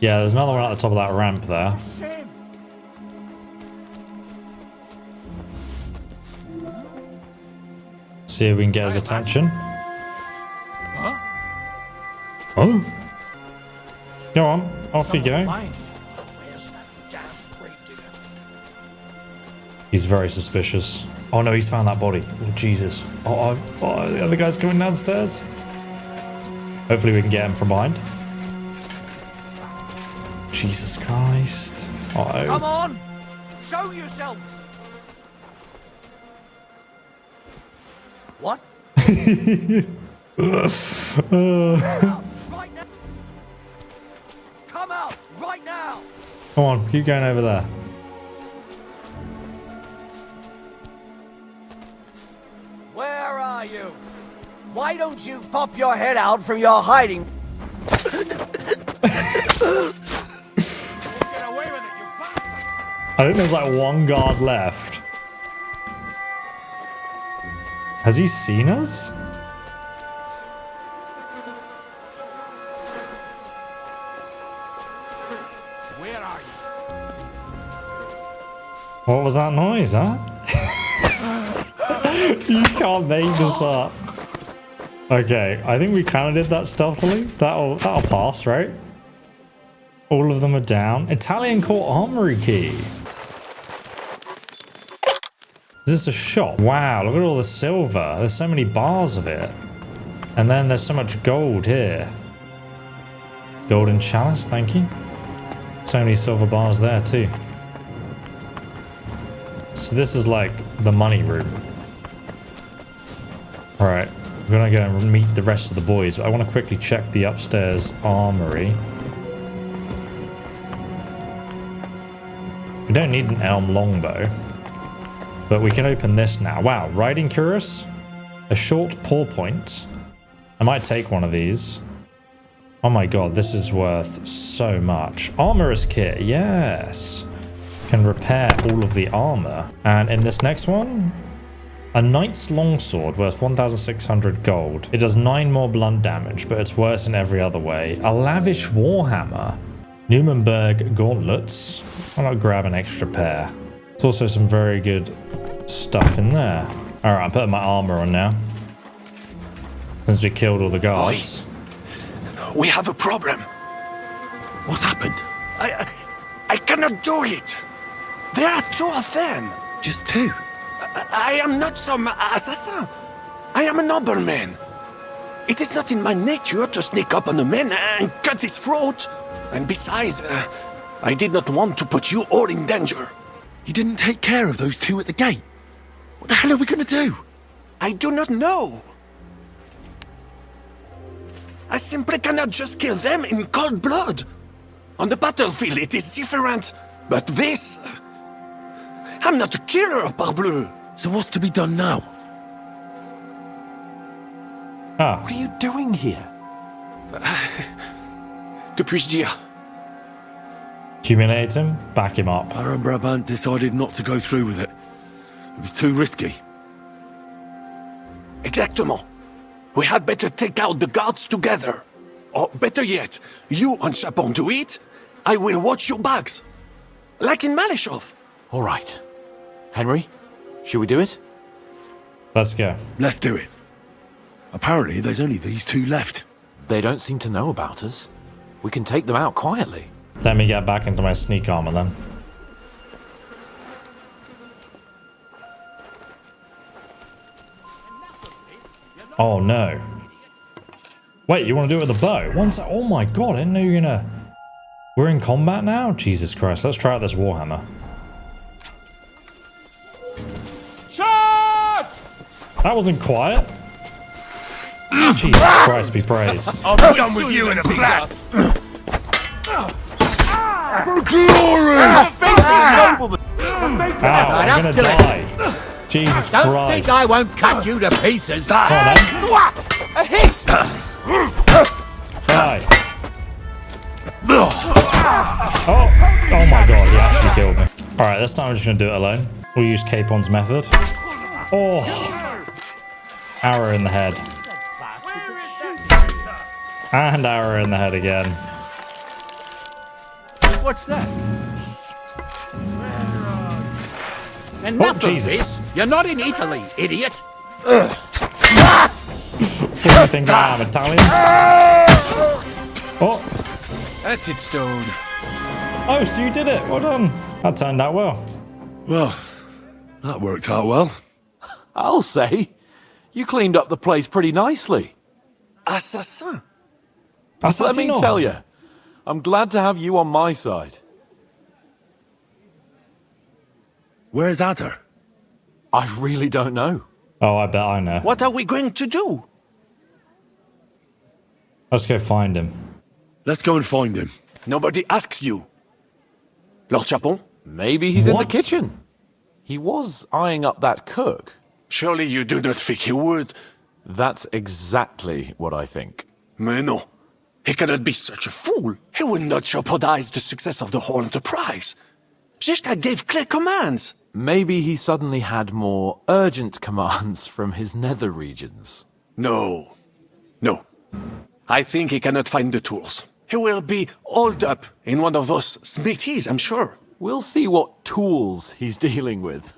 Yeah, there's another one at the top of that ramp there. See if we can get his attention. Oh. Go on, off you go. He's very suspicious. Oh no, he's found that body. Oh Jesus. Oh, the other guy's coming downstairs. Hopefully we can get him from behind. Jesus Christ. Uh-oh. Come on! Show yourself! What? Come out right now! Come on, keep going over there. Where are you? Why don't you pop your head out from your hiding? I think there's like 1 guard left. Has he seen us? Where are you? What was that noise, huh? You can't make this up. Okay, I think we kind of did that stealthily. That'll pass, right? All of them are down. Italian Court Armory key. Is this a shop? Wow, look at all the silver. There's so many bars of it. And then there's so much gold here. Golden chalice, thank you. So many silver bars there too. So this is like the money room. Alright, we're gonna go and meet the rest of the boys, but I want to quickly check the upstairs armory. We don't need an elm longbow. But we can open this now. Wow, riding cuirass, a short paw point. I might take one of these. Oh my god, this is worth so much. Armorer's kit, yes. Can repair all of the armor. And in this next one, a knight's longsword worth 1,600 gold. It does 9 more blunt damage, but it's worse in every other way. A lavish warhammer. Nuremberg gauntlets. Why not grab an extra pair? There's also some very good stuff in there. Alright, I'm putting my armor on now. Since we killed all the guards. Oi. We have a problem. What's happened? I cannot do it. There are 2 of them. Just 2? I am not some assassin. I am a nobleman. It is not in my nature to sneak up on a man and cut his throat. And besides, I did not want to put you all in danger. You didn't take care of those 2 at the gate? What the hell are we going to do? I do not know. I simply cannot just kill them in cold blood. On the battlefield it is different, but this... I'm not a killer, parbleu. So what's to be done now? Ah. What are you doing here? Que puis-je dire? Humiliate him, back him up. Baron Brabant decided not to go through with it. It was too risky. Exactement. We had better take out the guards together. Or better yet, you and Capon do it, I will watch your backs. Like in Malishov. All right. Henry, should we do it? Let's go. Let's do it. Apparently there's only these 2 left. They don't seem to know about us. We can take them out quietly. Let me get back into my sneak armor then. Oh no. Wait, you want to do it with a bow? One sec. Oh my god, I didn't know you were gonna... We're in combat now? Jesus Christ, let's try out this warhammer. Shot! That wasn't quiet. Jesus Christ be praised. I'll be done with you in a flat. For glory! Ow, I'm gonna die. Jesus Don't Christ. think I won't cut you to pieces. Come on, then. A hit! Die. Oh my god, he actually killed me. Alright, this time I'm just gonna do it alone. We'll use Capon's method. Oh! Arrow in the head. And arrow in the head again. What's that? Enough of this! You're not in Italy, idiot! What do you think I am, Italian? Oh! That's it, Stone. Oh, so you did it! Well done. That turned out well. Well, that worked out well. I'll say. You cleaned up the place pretty nicely. Assassin. Let me tell you, I'm glad to have you on my side. Where's Adder? I really don't know. Oh, I bet I know. What are we going to do? Let's go find him. Let's go and find him. Nobody asks you. Lord Capon? Maybe he's in the kitchen. He was eyeing up that cook. Surely you do not think he would? That's exactly what I think. Mais non. He cannot be such a fool. He would not jeopardize the success of the whole enterprise. Zizka gave clear commands. Maybe he suddenly had more urgent commands from his nether regions. No. No. I think he cannot find the tools. He will be holed up in one of those smithies, I'm sure. We'll see what tools he's dealing with.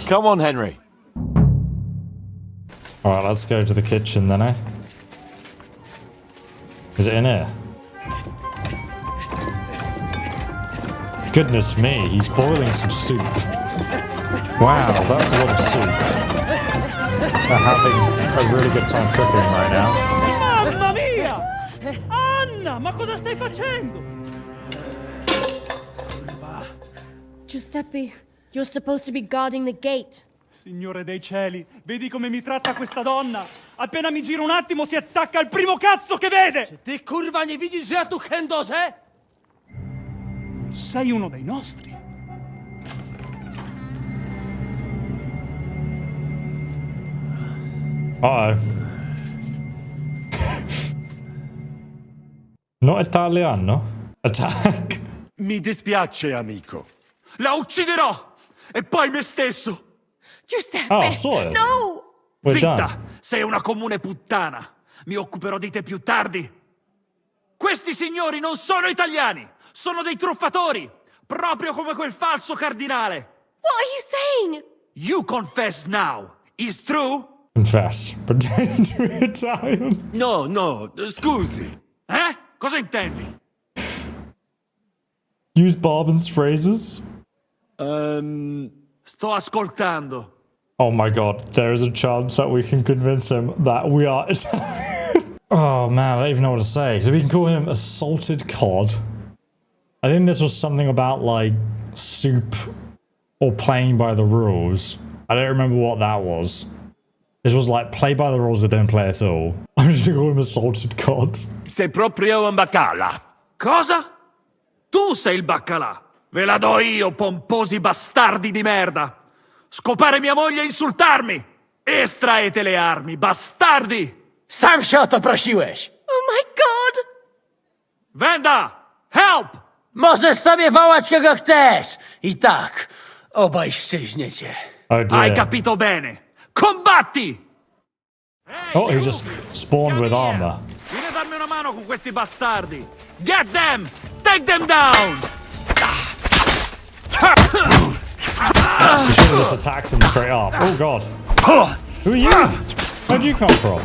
Come on, Henry. Alright, let's go to the kitchen then, eh? Is it in here? Goodness me, he's boiling some soup. Wow, that's a lot of soup. They're having a really good time cooking right now. Mamma mia! Anna, ma cosa stai facendo? Giuseppe, you're supposed to be guarding the gate. Signore dei cieli, vedi come mi tratta questa donna? Appena mi giro un attimo si attacca al primo cazzo che vede! Czy ty kurwa nie widzisz, że ja tu chędożę? Sei uno dei nostri. Uh-oh. Not Italiano. Attack. Mi dispiace, amico. La ucciderò! E poi me stesso! Giuseppe! Oh, sorry. No! We're Zitta! done. Sei una comune puttana! Mi occuperò di te più tardi! Questi signori non sono italiani! Sono dei truffatori! Proprio come quel falso cardinale! What are you saying? You confess now! Is true? Confess. Pretend to be Italian. No, no, scusi. Eh? Cosa intendi? Use Barben's phrases. Sto ascoltando. Oh my god, there is a chance that we can convince him that we are Italian. Oh man, I don't even know what to say. So we can call him a salted cod. I think this was something about like soup or playing by the rules. I don't remember what that was. This was like play by the rules or don't play at all. I'm just gonna call him a salted cod. Sei proprio un baccala. Cosa? Tu sei il baccalà! Ve la do io, pomposi bastardi di merda! Scopare mia moglie e insultarmi! Estraete le armi, bastardi! Sam się o to prosiłeś! Oh my god! Venda! Help! Możesz sobie wołać kogo chcesz! I tak, obaj szczęśniecie. Oh dear. Hai capito bene! Combatti! Oh, he just spawned with armor. Vieni a darmi una mano con questi bastardi! Get them! Take them down! You should have just attacked him straight up. Oh god. Who are you? Where'd you come from?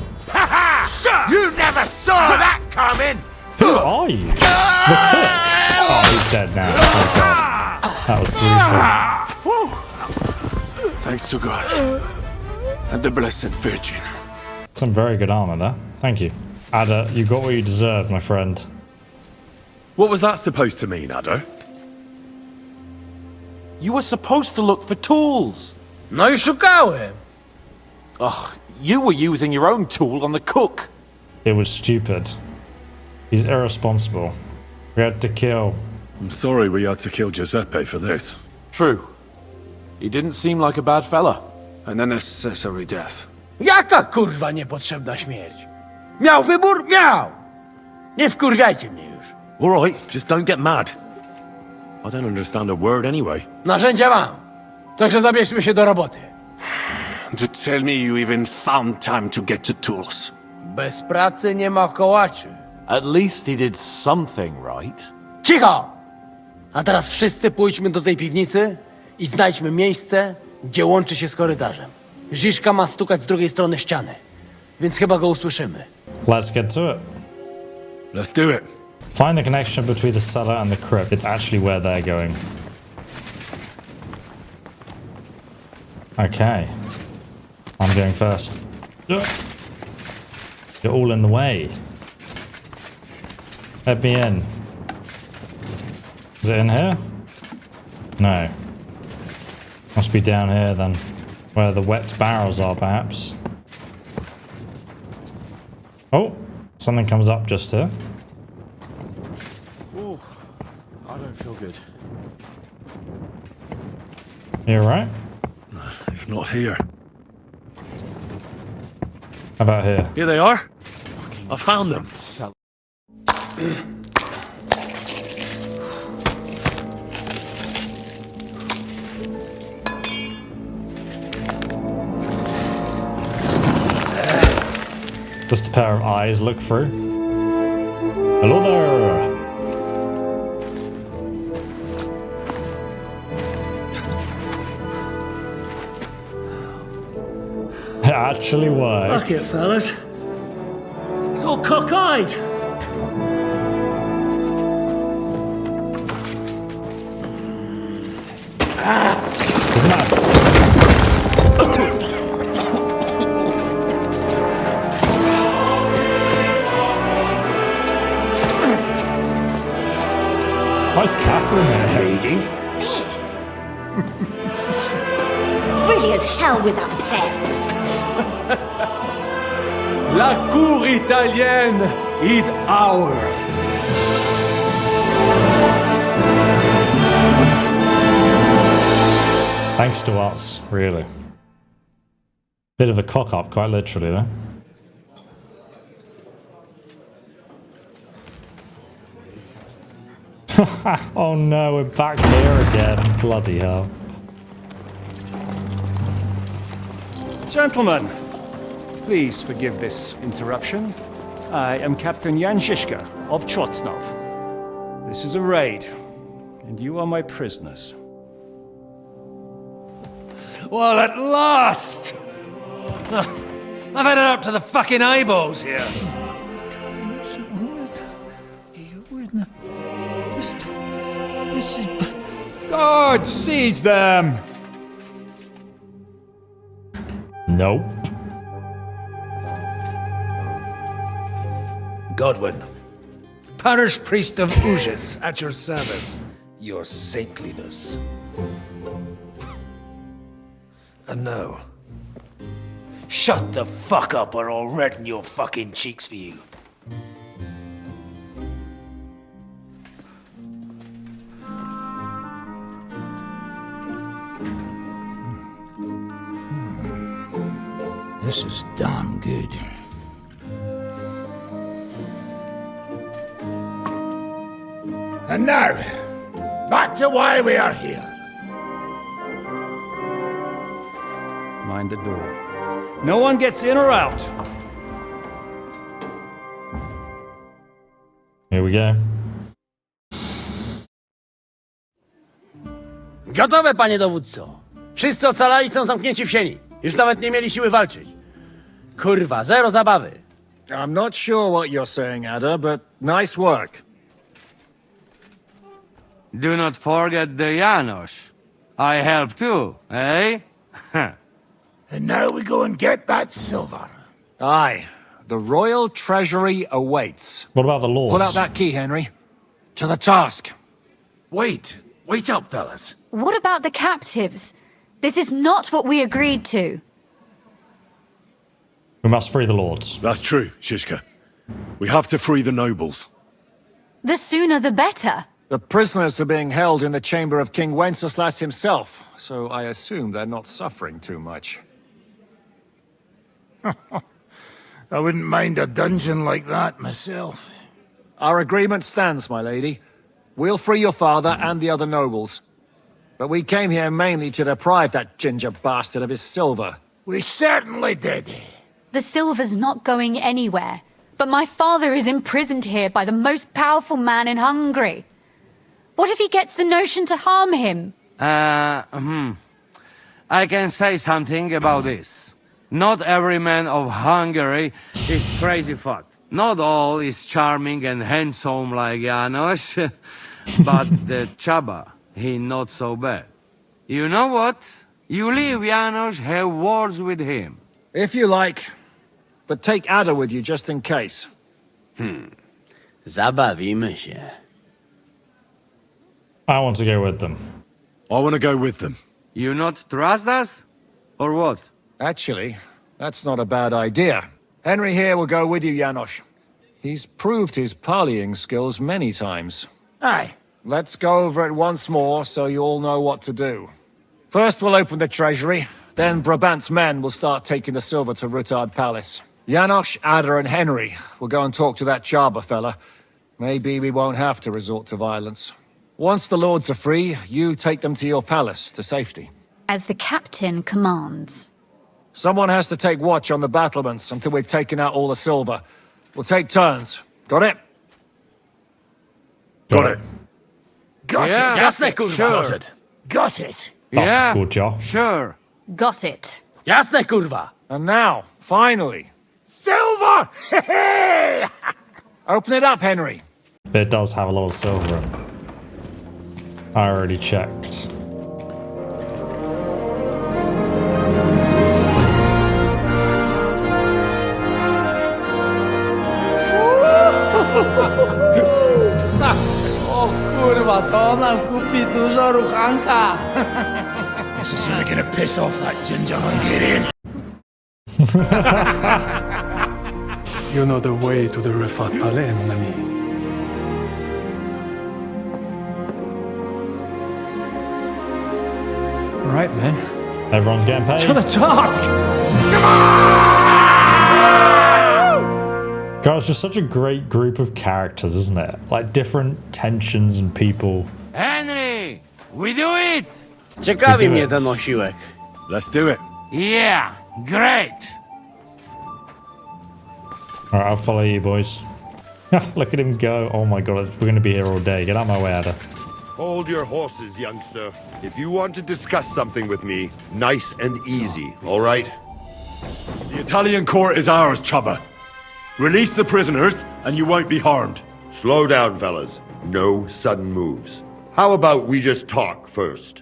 You never saw that coming! Who are you? The cook. Oh, he's dead now. Oh god. That was brutal. Thanks to God. And the Blessed Virgin. Some very good armor there. Thank you. Ada, you got what you deserve, my friend. What was that supposed to mean, Adder? You were supposed to look for tools. No i szukałem. Ugh, you were using your own tool on the cook. It was stupid. He's irresponsible. We had to kill. I'm sorry we had to kill Giuseppe for this. True. He didn't seem like a bad fella. An unnecessary death. Jaka kurwa niepotrzebna śmierć? Miał wybór? Miał! Nie wkurwiajcie mnie już. Alright, just don't get mad. I don't understand a word anyway. Narzędzia mam. Także zabierzmy się do roboty. To tell me you even found time to get to tools. Bez pracy nie ma kołaczy. At least he did something right. Cicho! A teraz wszyscy pójdźmy do tej piwnicy i znajdźmy miejsce, gdzie łączy się z korytarzem. Żiżka ma stukać z drugiej strony ściany, więc chyba go usłyszymy. Let's get to it. Let's do it. Find the connection between the cellar and the crypt. It's actually where they're going. Okay. I'm going first. You're all in the way. Let me in. Is it in here? No. Must be down here then. Where the wet barrels are, perhaps. Oh, something comes up just here. Ooh, I don't feel good. You alright? No, it's not here. How about here? Here they are. I found them. Just a pair of eyes look through. Hello there. It actually works. Fuck it, fellas. It's all cockeyed. Isn't that Why's Kathrine there? Lady? Really as hell with that pen. La cour italienne is ours. Thanks to us, really. Bit of a cock up, quite literally, there. Oh no, we're back here again. Bloody hell. Gentlemen, please forgive this interruption. I am Captain Jan Žižka of Trotznov. This is a raid, and you are my prisoners. Well, at last! I've had it up to the fucking eyeballs here. God, seize them! Nope. Godwin, parish priest of Uzhitz, at your service, your saintliness. And now, shut the fuck up or I'll redden your fucking cheeks for you. This is damn good. And now, back to why we are here. Mind the door. No one gets in or out. Here we go. Gotowe, panie dowódco. Wszyscy ocalali są zamknięci w sieni. Już nawet nie mieli siły walczyć. Kurwa, zero zabawy. I'm not sure what you're saying, Ada, but nice work. Do not forget the Janos. I help too, eh? And now we go and get that silver. Aye. The royal treasury awaits. What about the lords? Pull out that key, Henry. To the task. Wait up, fellas. What about the captives? This is not what we agreed to. We must free the lords. That's true, Žižka. We have to free the nobles. The sooner the better. The prisoners are being held in the chamber of King Wenceslas himself, so I assume they're not suffering too much. I wouldn't mind a dungeon like that myself. Our agreement stands, my lady. We'll free your father and the other nobles. But we came here mainly to deprive that ginger bastard of his silver. We certainly did. The silver's not going anywhere. But my father is imprisoned here by the most powerful man in Hungary. What if he gets the notion to harm him? I can say something about this. Not every man of Hungary is crazy fuck. Not all is charming and handsome like Janos, but the Chaba, he not so bad. You know what? You leave Janos, have words with him. If you like. But take Ada with you just in case. Zabawimy się. I want to go with them. I want to go with them. You not trust us? Or what? Actually, that's not a bad idea. Henry here will go with you, Janos. He's proved his parleying skills many times. Aye. Let's go over it once more so you all know what to do. First we'll open the treasury, then Brabant's men will start taking the silver to Ruthard Palace. Janos, Ada and Henry will go and talk to that Chaba fella. Maybe we won't have to resort to violence. Once the lords are free, you take them to your palace to safety. As the captain commands. Someone has to take watch on the battlements until we've taken out all the silver. We'll take turns. Got it? Got it. Got Yeah. it. Jasne, kurwa. Got it. Got it. Yeah, good job. sure. Got it. Jasne, kurwa. And now, finally, Silver! open it up, Henry. It does have a lot of silver in it. I already checked. O kurwa, to nam kupi dużo ruchanka. This is really gonna piss off that ginger Hungarian. You know the way to the Ruthard Palais, mon ami. All right, then. Everyone's getting paid. To the task! God, it's just such a great group of characters, isn't it? Like different tensions and people. Henry, we do it! Ciekawi mnie ten osiłek. Let's do it. Yeah, great! Alright, I'll follow you, boys. Look at him go. Oh my god, we're going to be here all day. Get out of my way, Ada. Hold your horses, youngster. If you want to discuss something with me, nice and easy, all right? The Italian court is ours, Chaba. Release the prisoners, and you won't be harmed. Slow down, fellas. No sudden moves. How about we just talk first?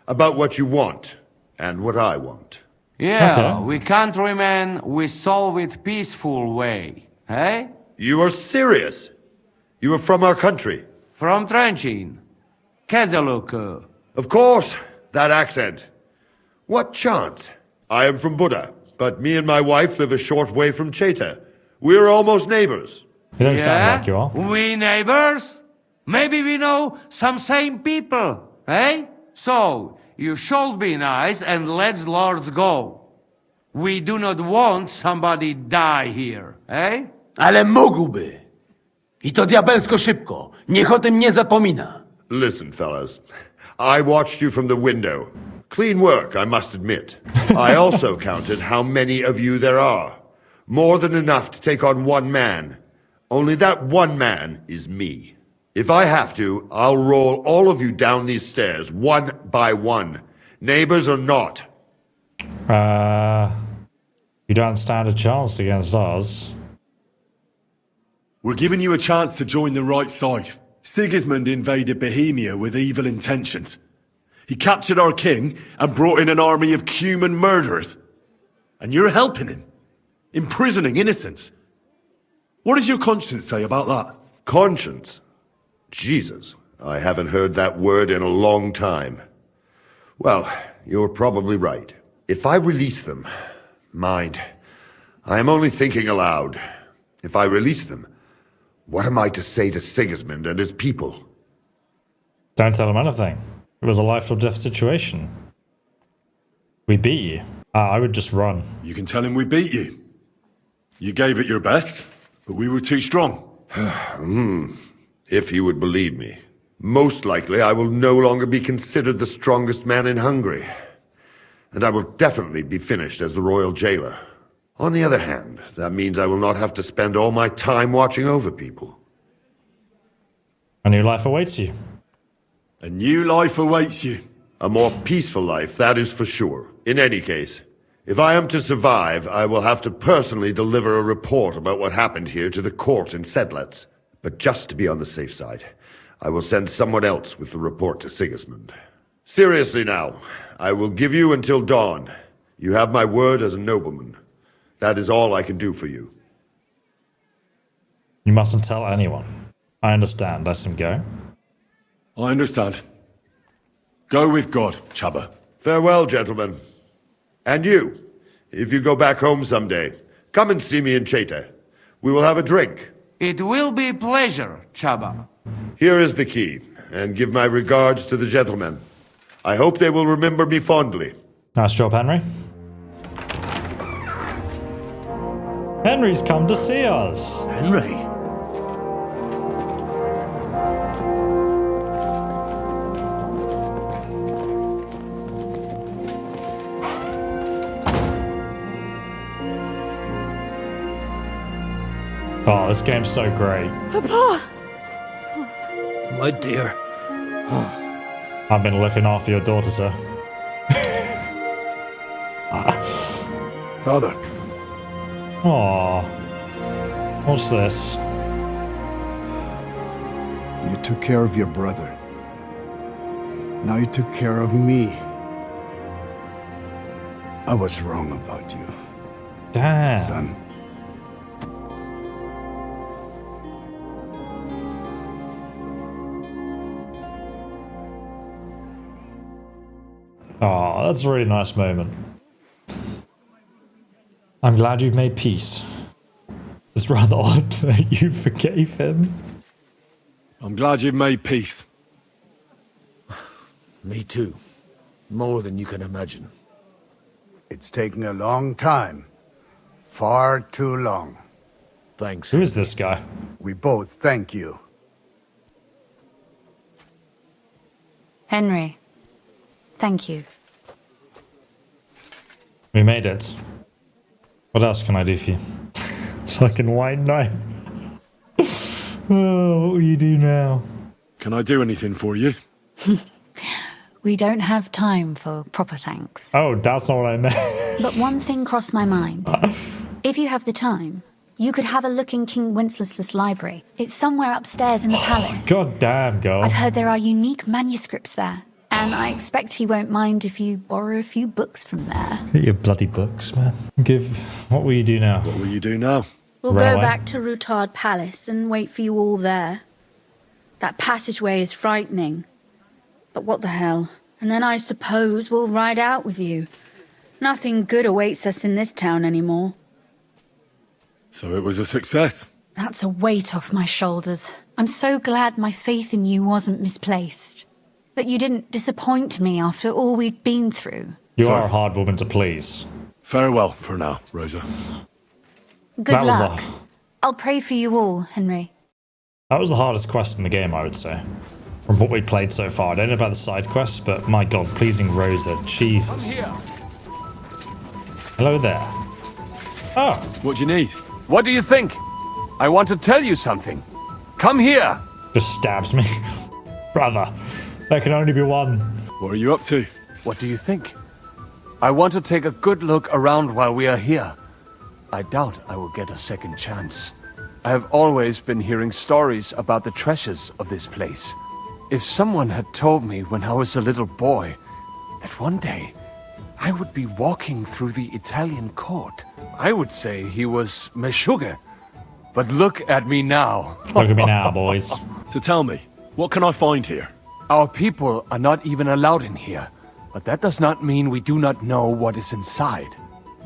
About what you want, and what I want. Yeah, we countrymen, we solve it peaceful way, eh? You are serious? You are from our country? From Trenchin. Kezeluk. Of course, that accent. What chance? I am from Buda, but me and my wife live a short way from Cheta. We're almost neighbors. You don't sound like you are. We neighbors? Maybe we know some same people, eh? So, you should be nice and let Lord go. We do not want somebody die here, eh? Ale mógłby. I to diabelsko szybko. Niech o tym nie zapomina. Listen, fellas. I watched you from the window. Clean work, I must admit. I also counted how many of you there are. More than enough to take on one man. Only that one man is me. If I have to, I'll roll all of you down these stairs, one by one. Neighbors or not. You don't stand a chance against us. We're giving you a chance to join the right side. Sigismund invaded Bohemia with evil intentions. He captured our king and brought in an army of Cuman murderers. And you're helping him, imprisoning innocents. What does your conscience say about that? Conscience? Jesus, I haven't heard that word in a long time. Well, you're probably right. If I release them, mind, I am only thinking aloud. If I release them, what am I to say to Sigismund and his people? Don't tell him anything. It was a life or death situation. We beat you. I would just run. You can tell him we beat you. You gave it your best, but we were too strong. If he would believe me. Most likely, I will no longer be considered the strongest man in Hungary. And I will definitely be finished as the royal jailer. On the other hand, that means I will not have to spend all my time watching over people. A new life awaits you. A new life awaits you. A more peaceful life, that is for sure. In any case, if I am to survive, I will have to personally deliver a report about what happened here to the court in Sedlec. But just to be on the safe side, I will send someone else with the report to Sigismund. Seriously now, I will give you until dawn. You have my word as a nobleman. That is all I can do for you. You mustn't tell anyone. I understand. Let him go. I understand. Go with God, Chaba. Farewell, gentlemen. And you, if you go back home someday, come and see me in Cheta. We will have a drink. It will be a pleasure, Chaba. Here is the key, and give my regards to the gentlemen. I hope they will remember me fondly. Nice job, Henry. Henry's come to see us. Henry? Oh, this game's so great. Papa! My dear. I've been looking after your daughter, sir. Father. Aww. What's this? You took care of your brother. Now you took care of me. I was wrong about you. Damn. Son. Oh, that's a really nice moment. I'm glad you've made peace. It's rather odd that you forgave him. I'm glad you've made peace. Me too. More than you can imagine. It's taken a long time. Far too long. Thanks. Who is this guy? We both thank you. Henry, thank you. We made it. What else can I do for you? Fucking white knight. Oh, what will you do now? Can I do anything for you? We don't have time for proper thanks. Oh, that's not what I meant. But one thing crossed my mind. If you have the time, you could have a look in King Wenceslas' library. It's somewhere upstairs in the palace. God damn, girl. I've heard there are unique manuscripts there. And I expect he won't mind if you borrow a few books from there. Get your bloody books, man. What will you do now? What will you do now? We'll Run go away? back to Ruthard Palace and wait for you all there. That passageway is frightening. But what the hell? And then I suppose we'll ride out with you. Nothing good awaits us in this town anymore. So it was a success. That's a weight off my shoulders. I'm so glad my faith in you wasn't misplaced. But you didn't disappoint me after all we'd been through. You are a hard woman to please. Farewell for now, Rosa. Good luck. I'll pray for you all, Henry. That was the hardest quest in the game, I would say. From what we played so far. I don't know about the side quests, but my god, pleasing Rosa. Jesus. Hello there. Oh. What do you need? What do you think? I want to tell you something. Come here. Just stabs me. Brother, there can only be one. What are you up to? What do you think? I want to take a good look around while we are here. I doubt I will get a second chance. I have always been hearing stories about the treasures of this place. If someone had told me when I was a little boy that one day I would be walking through the Italian court, I would say he was Meshuggah. But look at me now. Look at me now, boys. So tell me, what can I find here? Our people are not even allowed in here, but that does not mean we do not know what is inside.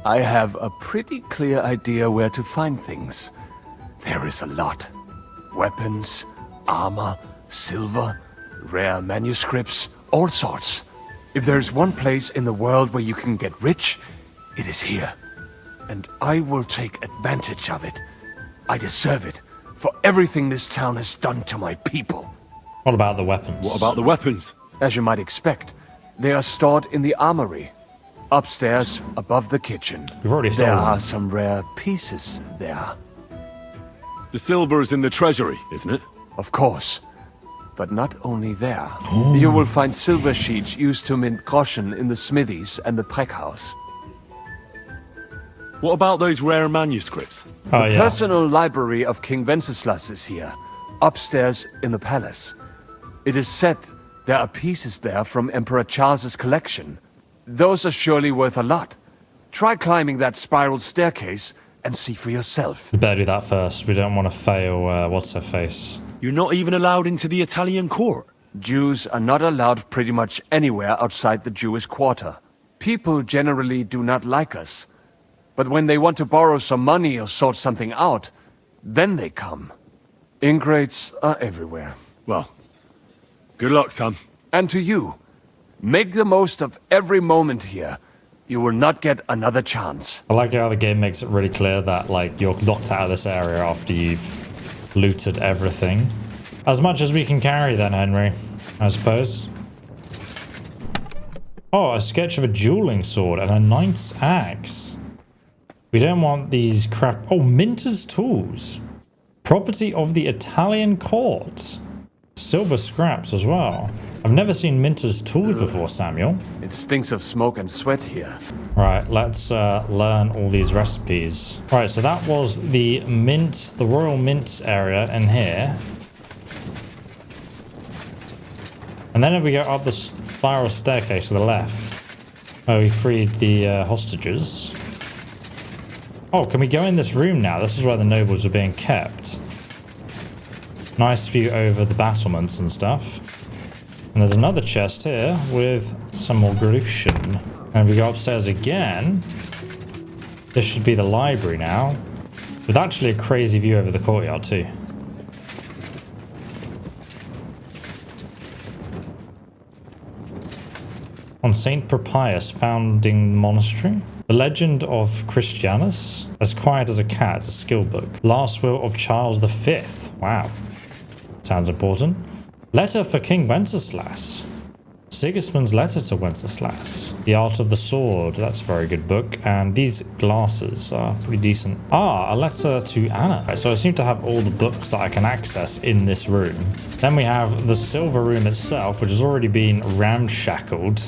I have a pretty clear idea where to find things. There is a lot. Weapons, armor, silver, rare manuscripts, all sorts. If there's one place in the world where you can get rich, it is here. And I will take advantage of it. I deserve it for everything this town has done to my people. What about the weapons? What about the weapons? As you might expect, they are stored in the armory. Upstairs, above the kitchen. We've already There stolen are them. some rare pieces there. The silver is in the treasury, isn't it? Of course. But not only there. You will find silver sheets used to mint groschen in the smithies and the Prague house. What about those rare manuscripts? The personal library of King Wenceslas is here, upstairs in the palace. It is said there are pieces there from Emperor Charles's collection. Those are surely worth a lot. Try climbing that spiral staircase and see for yourself. We better do that first. We don't want to fail, what's-her-face. You're not even allowed into the Italian court. Jews are not allowed pretty much anywhere outside the Jewish quarter. People generally do not like us. But when they want to borrow some money or sort something out, then they come. Ingrates are everywhere. Well, good luck, son. And to you, make the most of every moment here. You will not get another chance. I like how the game makes it really clear that, like, you're locked out of this area after you've looted everything. As much as we can carry then, Henry, I suppose. Oh, a sketch of a dueling sword and a knight's axe. We don't want these crap... Oh, Minter's tools. Property of the Italian court. Silver scraps as well. I've never seen Minter's tools before, Samuel. It stinks of smoke and sweat here. Right, let's learn all these recipes. Right, so that was the mint, the royal mint area in here. And then if we go up the spiral staircase to the left, where we freed the hostages. Oh, can we go in this room now? This is where the nobles are being kept. Nice view over the battlements and stuff. And there's another chest here with some more gruschen. And if we go upstairs again, this should be the library now. With actually a crazy view over the courtyard too. On St. Propius founding monastery. The Legend of Christianus. As Quiet as a Cat, a skill book. Last Will of Charles V. Wow. Sounds important. Letter for King Wenceslas. Sigismund's letter to Wenceslas. The Art of the Sword. That's a very good book. And these glasses are pretty decent. Ah, a letter to Anna. Right, so I seem to have all the books that I can access in this room. Then we have the silver room itself, which has already been ramshackled.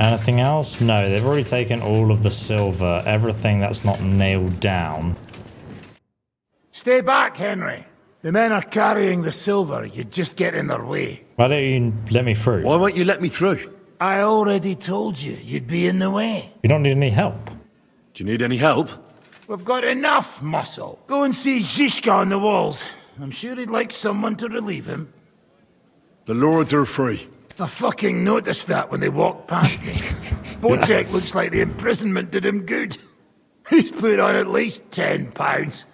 Anything else? No, they've already taken all of the silver, everything that's not nailed down. Stay back, Henry. The men are carrying the silver. You'd just get in their way. Why don't you let me through? Why won't you let me through? I already told you you'd be in the way. You don't need any help. Do you need any help? We've got enough muscle. Go and see Zizka on the walls. I'm sure he'd like someone to relieve him. The lords are free. I fucking noticed that when they walked past me. Bocek looks like the imprisonment did him good. He's put on at least £10.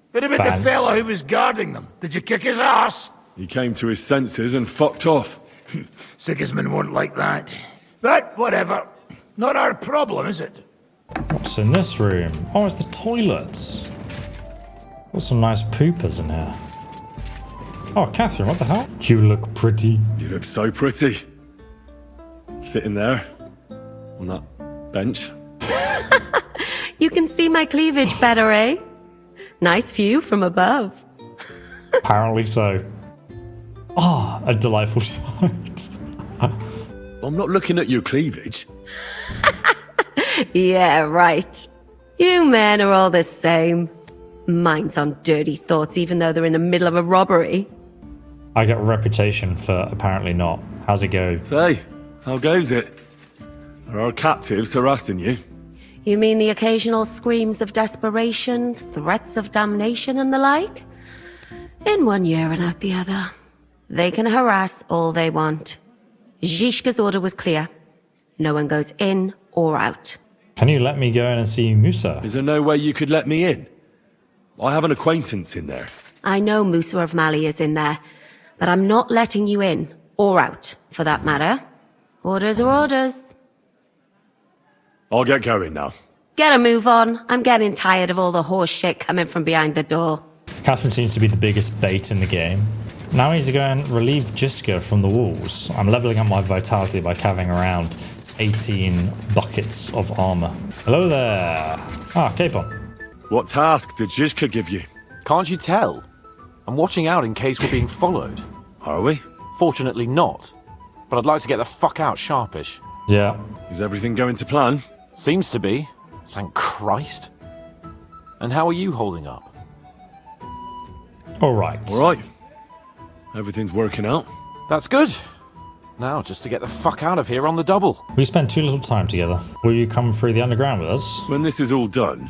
What about the fella who was guarding them? Did you kick his ass? He came to his senses and fucked off. Sigismund won't like that. But whatever. Not our problem, is it? What's in this room? Oh, it's the toilets. Got some nice poopers in here. Oh, Kathrine, what the hell? You look pretty. You look so pretty. Sitting there on that bench. You can see my cleavage better, eh? Nice view from above. Apparently so. Ah, a delightful sight. I'm not looking at your cleavage. Yeah, right. You men are all the same. Minds on dirty thoughts even though they're in the middle of a robbery. I get a reputation for apparently not. How's it go? Say, how goes it? Are our captives harassing you? You mean the occasional screams of desperation, threats of damnation and the like? In one ear and out the other. They can harass all they want. Zizka's order was clear. No one goes in or out. Can you let me go in and see Musa? Is there no way you could let me in? I have an acquaintance in there. I know Musa of Mali is in there, but I'm not letting you in, or out, for that matter. Orders are orders. I'll get going now. Get a move on. I'm getting tired of all the horse shit coming from behind the door. Kathrine seems to be the biggest bait in the game. Now I need to go and relieve Jiska from the walls. I'm leveling up my vitality by carrying around 18 buckets of armor. Hello there. Ah, Capon. What task did Jiska give you? Can't you tell? I'm watching out in case we're being followed. Are we? Fortunately not. But I'd like to get the fuck out sharpish. Yeah. Is everything going to plan? Seems to be. Thank Christ. And how are you holding up? All right. All right. Everything's working out. That's good. Now, just to get the fuck out of here on the double. We spent too little time together. Will you come through the underground with us? When this is all done,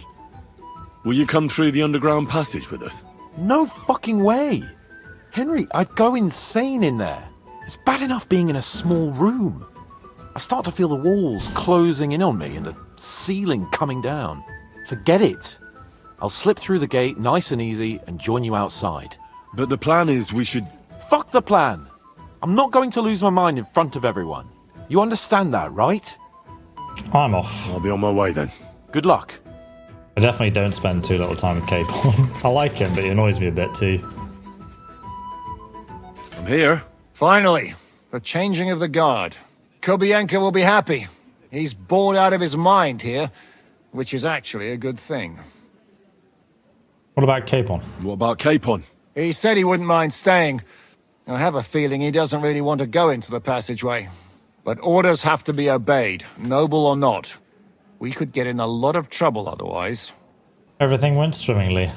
will you come through the underground passage with us? No fucking way. Henry, I'd go insane in there. It's bad enough being in a small room. I start to feel the walls closing in on me and the ceiling coming down. Forget it. I'll slip through the gate nice and easy and join you outside. But the plan is we should... Fuck the plan. I'm not going to lose my mind in front of everyone. You understand that, right? I'm off. I'll be on my way then. Good luck. I definitely don't spend too little time with Capon. I like him, but he annoys me a bit too. I'm here. Finally, the changing of the guard. Kubienka will be happy. He's bored out of his mind here, which is actually a good thing. What about Capon? What about Capon? He said he wouldn't mind staying. I have a feeling he doesn't really want to go into the passageway. But orders have to be obeyed, noble or not. We could get in a lot of trouble otherwise. Everything went swimmingly.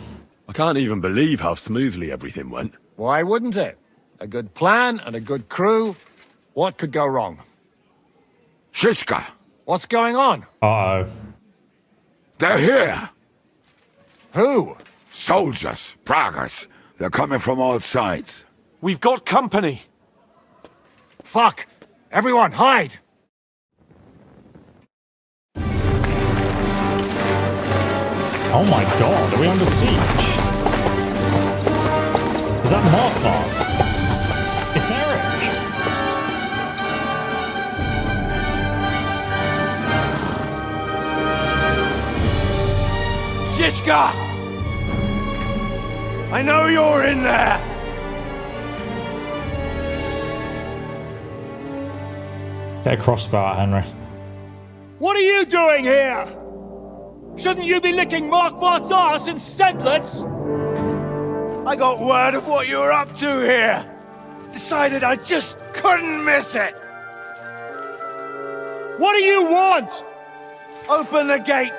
I can't even believe how smoothly everything went. Why wouldn't it? A good plan and a good crew. What could go wrong? Shishka! What's going on? Uh-oh. They're here! Who? Soldiers, Praggers. They're coming from all sides. We've got company! Fuck! Everyone, hide! Oh my god, are we under siege? Is that Markvart? It's Eric! Shishka! I know you're in there! Get a crossbow out, Henry. What are you doing here? Shouldn't you be licking Markvart's ass in Sedlitz? I got word of what you were up to here. Decided I just couldn't miss it. What do you want? Open the gate.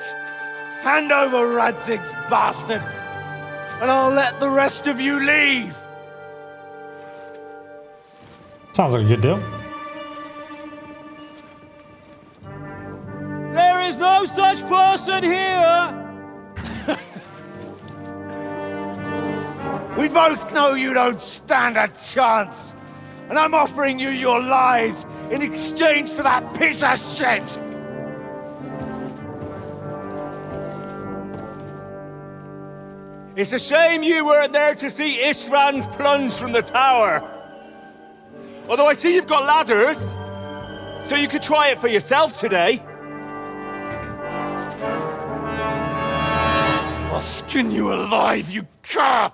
Hand over Radzig's bastard. And I'll let the rest of you leave. Sounds like a good deal. There is no such person here! We both know you don't stand a chance. And I'm offering you your lives in exchange for that piece of shit! It's a shame you weren't there to see Ishtvan's plunge from the tower. Although I see you've got ladders, so you could try it for yourself today. I'll skin you alive, you cur!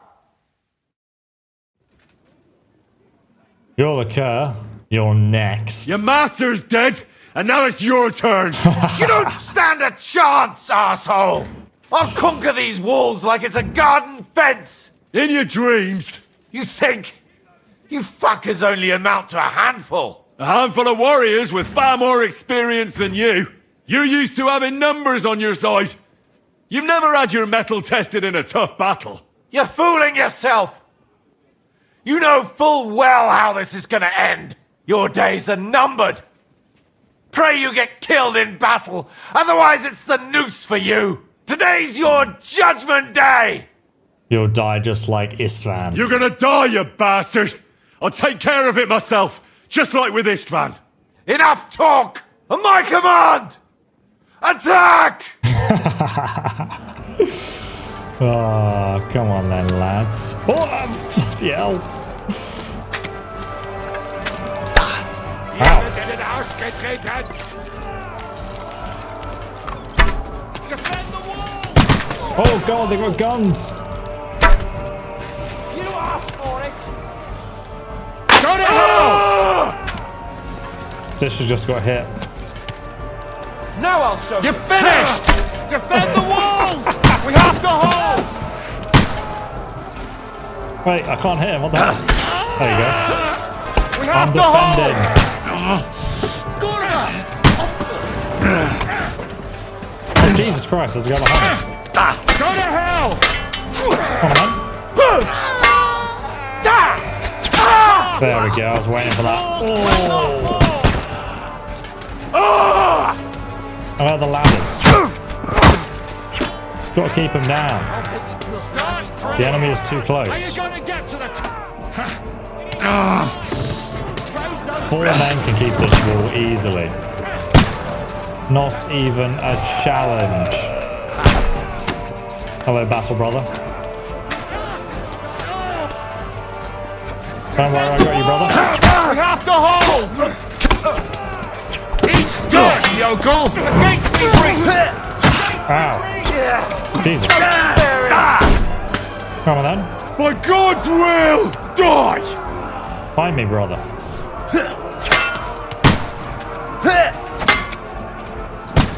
You're the cur. You're next. Your master's dead, and now it's your turn. You don't stand a chance, asshole! I'll conquer these walls like it's a garden fence! In your dreams. You think? You fuckers only amount to a handful. A handful of warriors with far more experience than you. You're used to having numbers on your side. You've never had your mettle tested in a tough battle. You're fooling yourself! You know full well how this is gonna end. Your days are numbered. Pray you get killed in battle, otherwise it's the noose for you. Today's your judgment day! You'll die just like Istvan. You're gonna die, you bastard! I'll take care of it myself, just like with Istvan. Enough talk! On my command! Attack! Oh, come on then, lads. Oh, bloody hell. Oh god, they got guns. You asked for it. Go to hell! This has just got hit. Now I'll show you. You're finished! Defend the walls! We have to hold! Wait, I can't hit him. What the hell? There you go. We have I'm to defending. Oh, Jesus Christ, there's a guy behind me. Go to hell! Come on, man. There we go, I was waiting for that. Oh. How about the ladders? Got to keep him down. The enemy is too close. Are you going to get to the 4 men can keep this wall easily. Not even a challenge. Hello, battle brother. Don't worry, I got you, brother. We have to hold! Eat dead, yokel! Make me bring... Ow. Jesus. Come on then. By God's will, die! Find me, brother.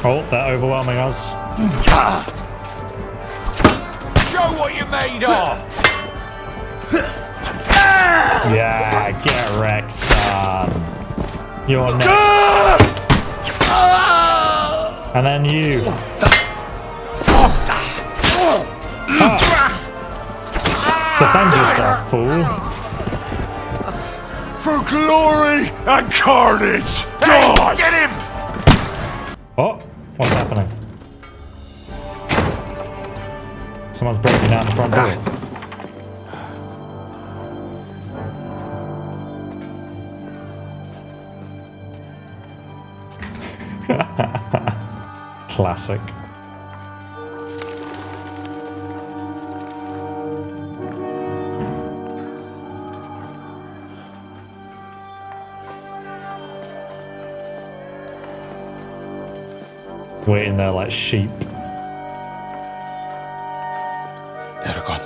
Oh, they're overwhelming us. Show what you're made of! Yeah, get wrecked, son. You're next. And then you. Defend yourself, fool. For glory and carnage! Die! Get him! Oh, what's happening? Someone's breaking down the front door. Classic. Waiting there like sheep. They're gone.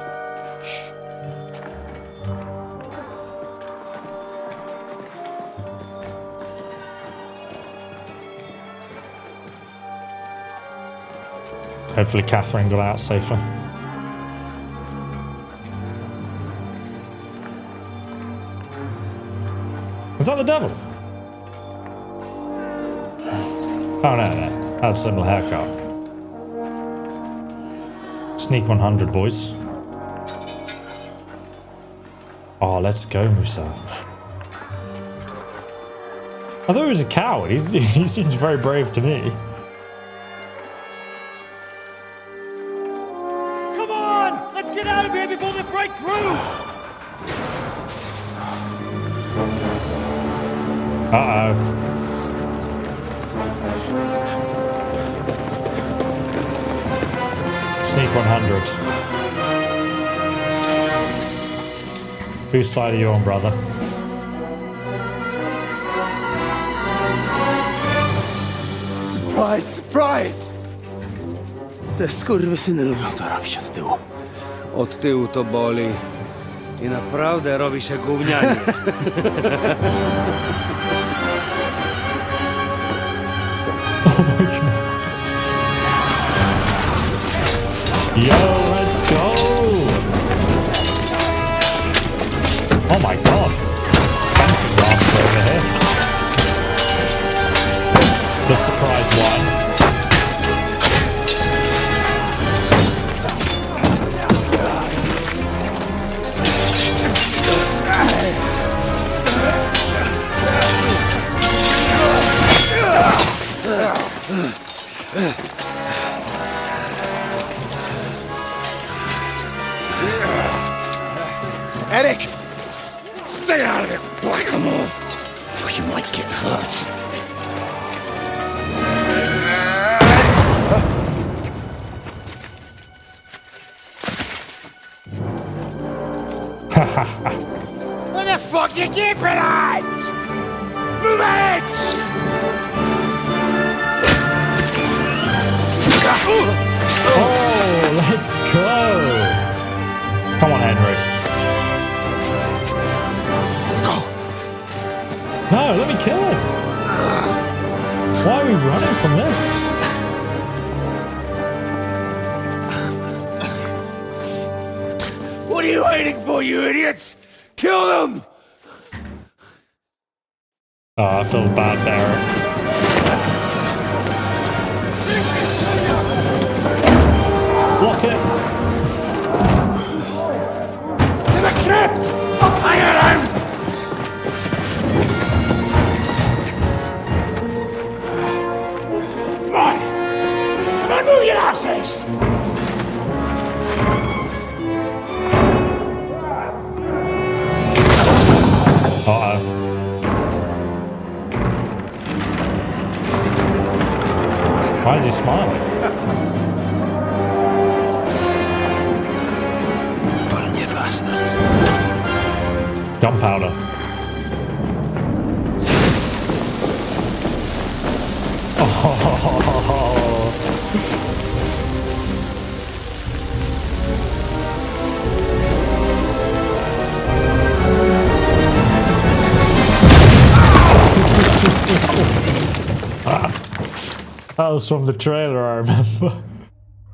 Hopefully Kathrine got out safely. Was that the devil? Oh no, no. Had a similar haircut. Sneak 100, boys. Oh, let's go, Musa. I thought he was a coward. He seems very brave to me. Come on! Let's get out of here before they break through! Uh-oh. Sneak 100. Whose side are you on, brother? Surprise, surprise! Te skurwysyny lubią to robić od tyłu. Od tyłu to boli. I naprawdę robi się gównianie. Yo, let's go! Oh my god! Fancy blaster over here. The surprise one. Eric! Stay out of it, Blackamoor! Or you might get hurt. What the fuck you keeping at? Move it! Oh, let's go! Come on, Henry. No, let me kill him. Why are we running from this? What are you waiting for, you idiots? Kill them! Oh, I feel bad for Eric. Block it. To the crypt! Fire them! Come on! Come on, move your asses! Uh-oh. Why is he smiling? Burn you bastards. Gunpowder. That was from the trailer, I remember.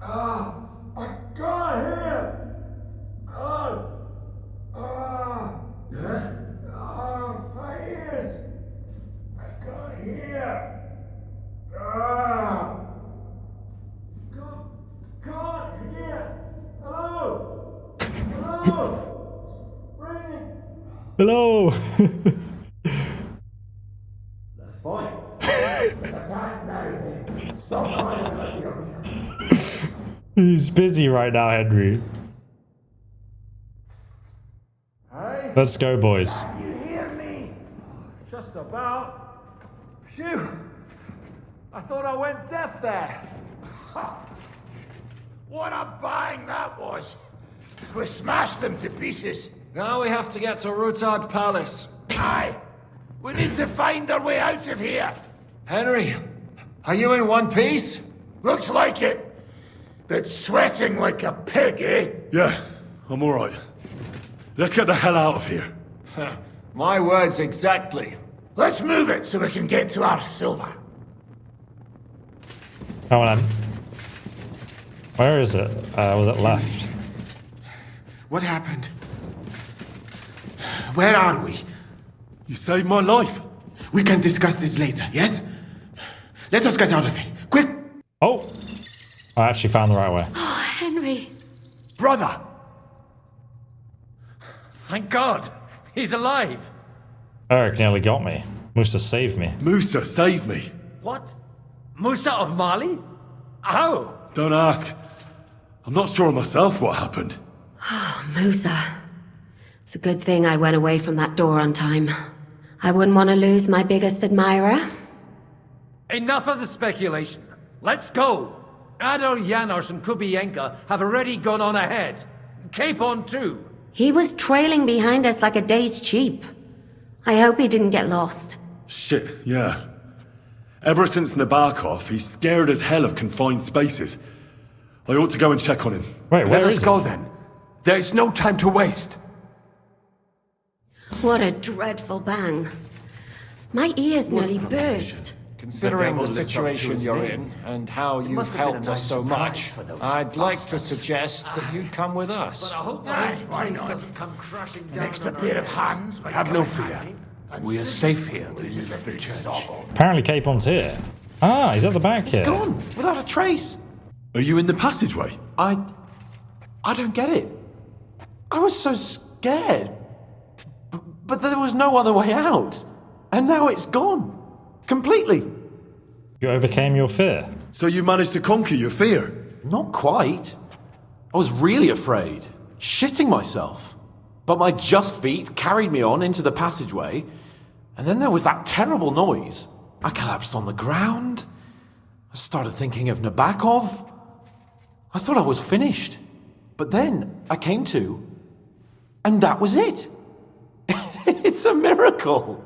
I got him! My ears! I got here! Got here! Hello! Ring! Hello! That's fine. He's busy right now, Henry. Hey? Let's go, boys. You hear me? Just about. Phew! I thought I went deaf there. What a bang that was! We smashed them to pieces. Now we have to get to Ruthard Palace. Aye! We need to find our way out of here. Henry, are you in one piece? Looks like it. But sweating like a pig, eh? Yeah, I'm alright. Let's get the hell out of here. My words exactly. Let's move it so we can get to our silver. Oh, on. Where is it? Was it left? What happened? Where are we? You saved my life. We can discuss this later, yes? Let us get out of here. Quick! Oh! I actually found the right way. Oh, Henry. Brother! Thank God! He's alive! Eric nearly got me. Musa saved me. Musa saved me. What? Musa of Mali? How? Don't ask. I'm not sure myself what happened. Oh, Musa. It's a good thing I went away from that door on time. I wouldn't want to lose my biggest admirer. Enough of the speculation. Let's go! Adar, Janosch and Kubienka have already gone on ahead. Capon too. He was trailing behind us like a day's sheep. I hope he didn't get lost. Shit, yeah. Ever since Nabokov, he's scared as hell of confined spaces. I ought to go and check on him. Wait, let us go then. There is no time to waste. What a dreadful bang. My ears nearly burst. Considering the situation you're in, and how you've helped us so much, I'd like to suggest that you come with us. Why not? Come crashing An down extra on pair our of hands. Have no fear. We are safe here beneath the church. Apparently Capon's here. Ah, he's at the back here. Gone, without a trace. Are you in the passageway? I don't get it. I was so scared. But there was no other way out. And now it's gone. Completely. You overcame your fear. So you managed to conquer your fear? Not quite. I was really afraid. Shitting myself. But my just feet carried me on into the passageway. And then there was that terrible noise. I collapsed on the ground. I started thinking of Nabokov. I thought I was finished. But then I came to. And that was it. It's a miracle.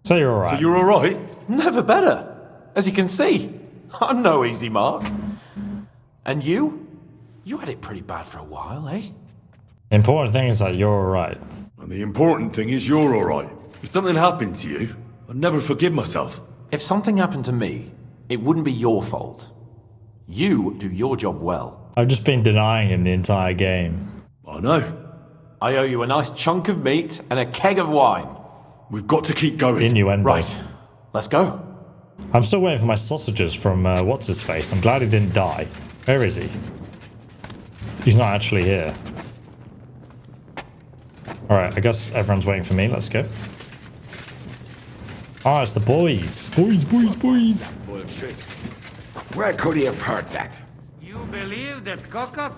So you're alright. So you're alright? Never better. As you can see, I'm no easy mark. And you? You had it pretty bad for a while, eh? The important thing is that you're alright. And the important thing is you're alright. If something happened to you, I'd never forgive myself. If something happened to me, it wouldn't be your fault. You do your job well. I've just been denying him the entire game. I know. I owe you a nice chunk of meat and a keg of wine. We've got to keep going. Innuendo. Right, let's go. I'm still waiting for my sausages from what's-his-face. I'm glad he didn't die. Where is he? He's not actually here. Alright, I guess everyone's waiting for me. Let's go. Oh, it's the boys. Boys. Bullshit. Where could he have heard that? You believe that cockot?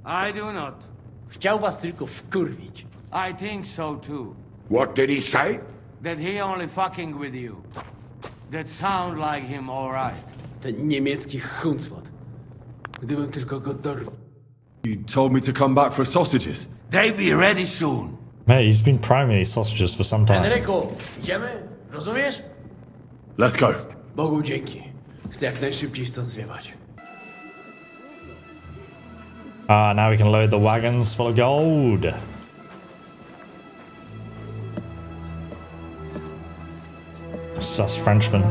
I do not. Chciał was tylko wkurwić. I think so too. What did he say? That he only fucking with you. That sound like him alright. Ten niemiecki chuncwat. Gdybym tylko go dorwał. You told me to come back for sausages. They be ready soon. Mate, he's been priming these sausages for some time. Enrico, idziemy? Rozumiesz? Let's go. Bogu dzięki. Chcę jak najszybciej stąd zjebać. Now we can load the wagons full of gold. Sus Frenchman.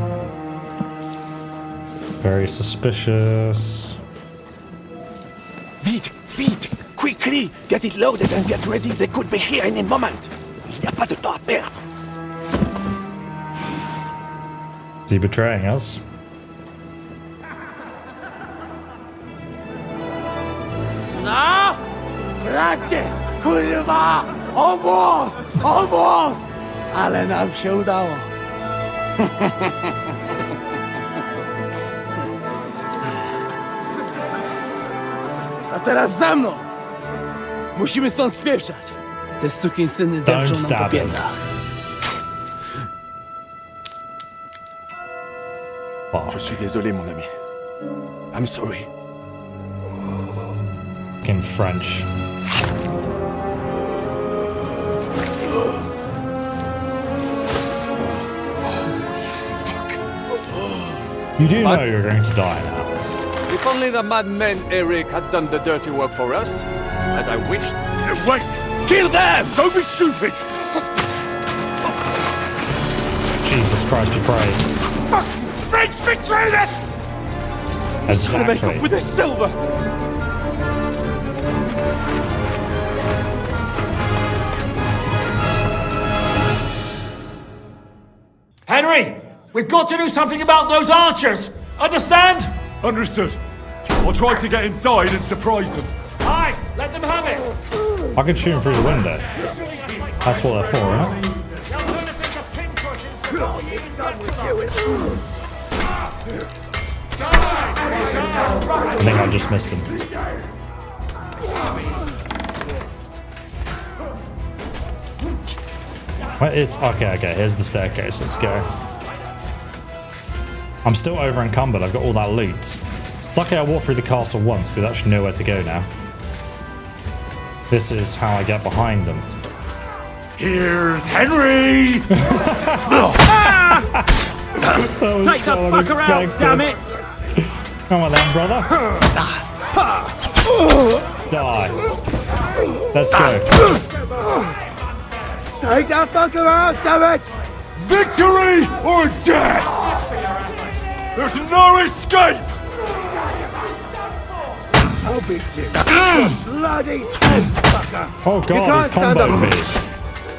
Very suspicious. Vite! Quickly! Get it loaded and get ready. They could be here in a moment. Il n'y a pas de temps à perdre. Is he betraying us? No! Bracie! Kurwa! Almost! Ale nam się udało. A teraz za mną! Musimy stąd spieprzać. Te sukinsyny depczą nam po piętach. Je suis désolé, mon ami. I'm sorry. In French. You do know you're going to die now. If only the madman Eric had done the dirty work for us, as I wished. Wait! Kill them! Don't be stupid! Jesus Christ be praised. Fuck! French betrayed! He's trying to make up with his silver! Henry! We've got to do something about those archers! Understand? Understood. I'll try to get inside and surprise them. Aye! Let them have it! I could shoot him through the window. That's what they're for, isn't it? I think I just missed him. Where is... Okay, here's the staircase. Let's go. I'm still over encumbered. I've got all that loot. It's lucky I walked through the castle once, because I actually know where to go now. This is how I get behind them. Here's Henry! That was Take so the fucker out, damn it! Come on then, brother. Die. Let's go. Take that fucker out, damn it! Victory or death! There's no escape! I'll beat you. Bloody fucker! Oh god, he's comboed me.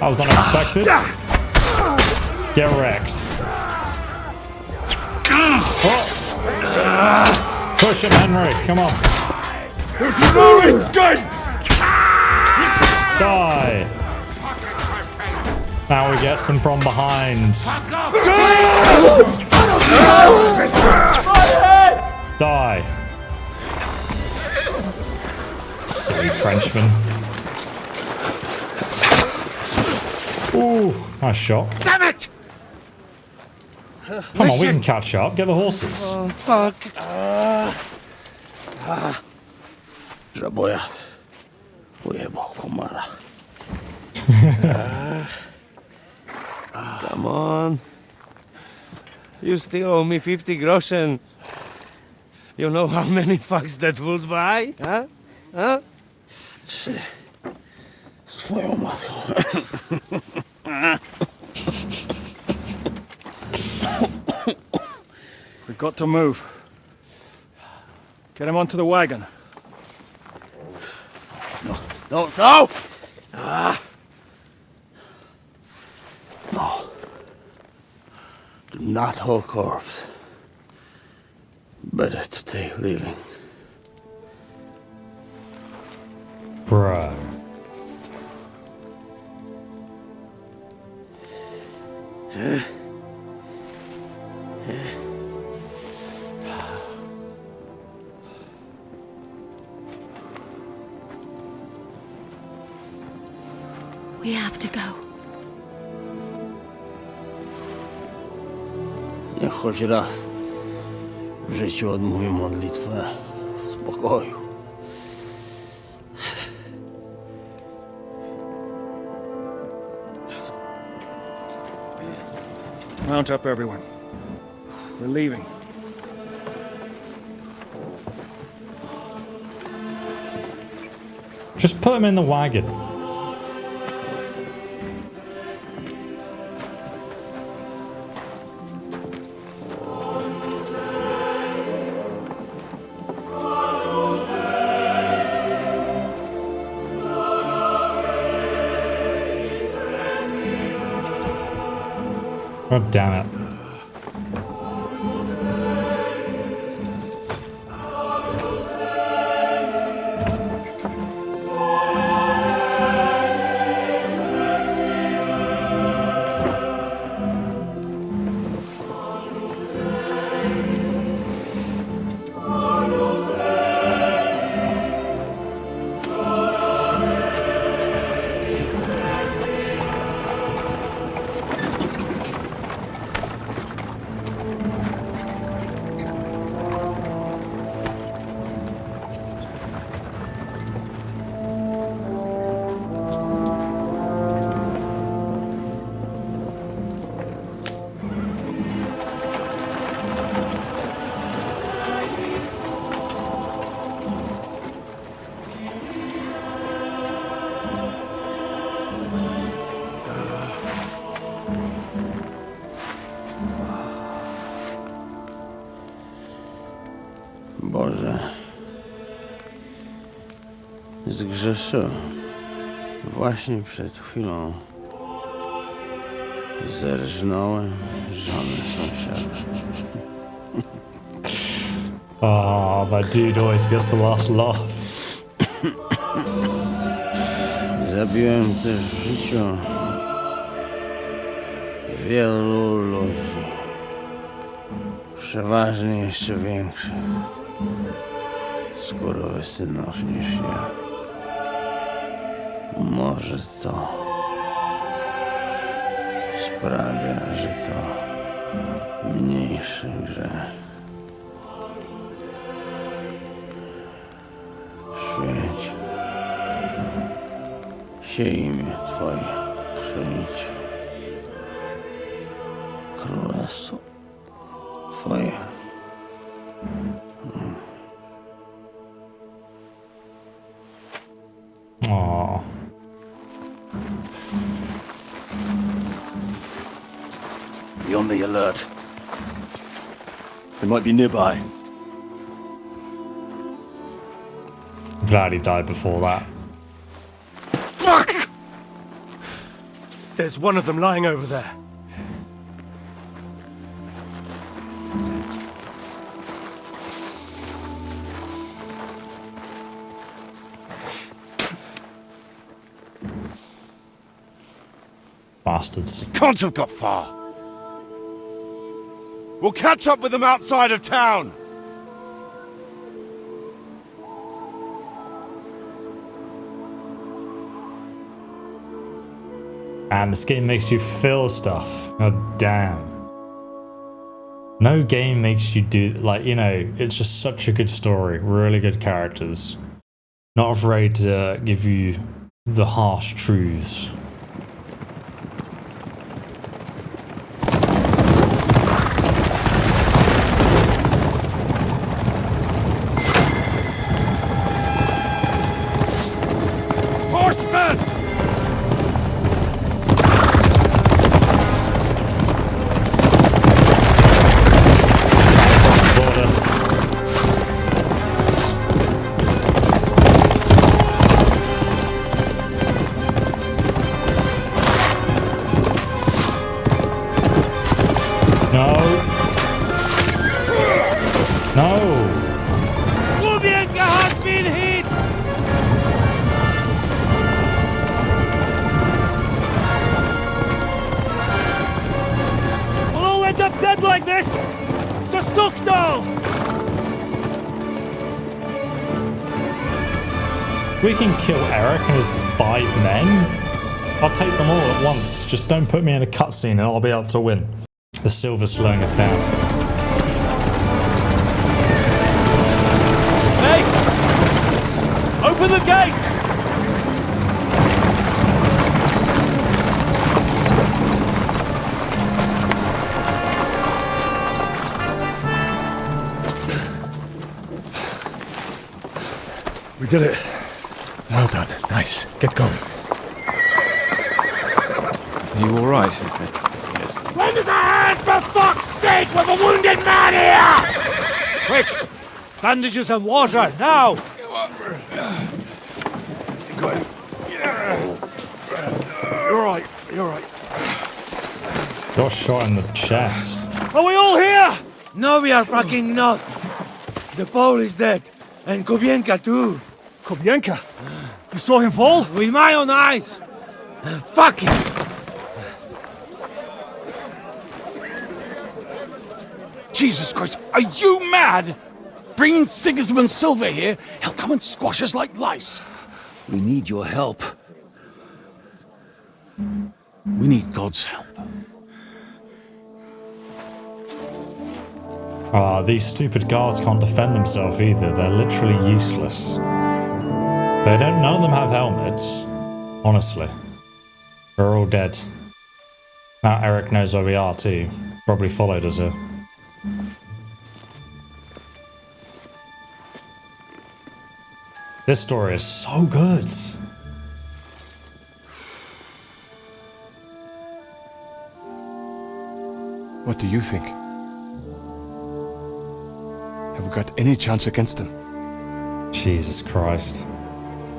That was unexpected. Get wrecked. Oh. Push him, Henry. Come on. There's no escape! Die. Now he gets them from behind. Die. Silly Frenchman. Ooh, nice shot. Damn it! Come on, we can catch up. Get the horses. Oh, fuck. Żaboja. Ujebał komara. Come on. You still owe me 50 groschen. You know how many fucks that would buy? Huh? Huh? Swoją matką. We've got to move. Get him onto the wagon. No! Ah! No. Do not hold corpse. Better to take living. Bro. We have to go. Niech choć raz w życiu odmówię modlitwę w spokoju. Mount up, everyone. We're leaving. Just put him in the wagon. God damn it. Boże, zgrzeszyłem. Właśnie przed chwilą zerżnąłem żonę sąsiada. Oh, that dude always gets the last laugh. Zabiłem też w życiu wielu ludzi. Przeważnie jeszcze większych skurwysynów niż ja. Może to sprawia, że to mniejszy grzech. Święć się imię Twoje, przyjdź królestwo Twoje. Aww. Be on the alert. They might be nearby. Glad he died before that. Fuck! There's one of them lying over there. Bastards. Can't have got far. We'll catch up with them outside of town. And this game makes you feel stuff. God damn. No game makes you do, like, you know, it's just such a good story. Really good characters. Not afraid to give you the harsh truths. like this! To Suchdol! We can kill Eric and his 5 men. I'll take them all at once. Just don't put me in a cutscene and I'll be able to win. The silver's slowing us down. Hey! Open the gate! We did it. Well done. Nice. Get going. Are you all right? Yes. Lend us a hand, for fuck's sake, with a wounded man here! Quick! Bandages and water, now! You're right. You're right. Got shot in the chest. Are we all here? No, we are fucking not. The Pole is dead. And Kobienka too. Kobienka? You saw him fall? With my own eyes. Fuck him. Jesus Christ, are you mad? Bring Sigismund Silver here, he'll come and squash us like lice. We need your help. We need God's help. These stupid guards can't defend themselves either. They're literally useless. None of them have helmets. Honestly. They're all dead. Now Eric knows where we are too. Probably followed us here. This story is so good. What do you think? Have we got any chance against them? Jesus Christ.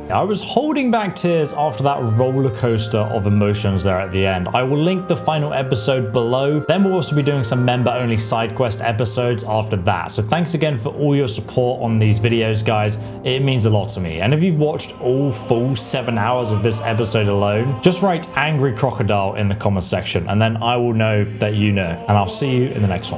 I was holding back tears after that roller coaster of emotions there at the end. I will link the final episode below. Then we'll also be doing some member-only side quest episodes after that. So thanks again for all your support on these videos, guys. It means a lot to me. And if you've watched all full 7 hours of this episode alone, just write Angry Crocodile in the comment section, and then I will know that you know. And I'll see you in the next one.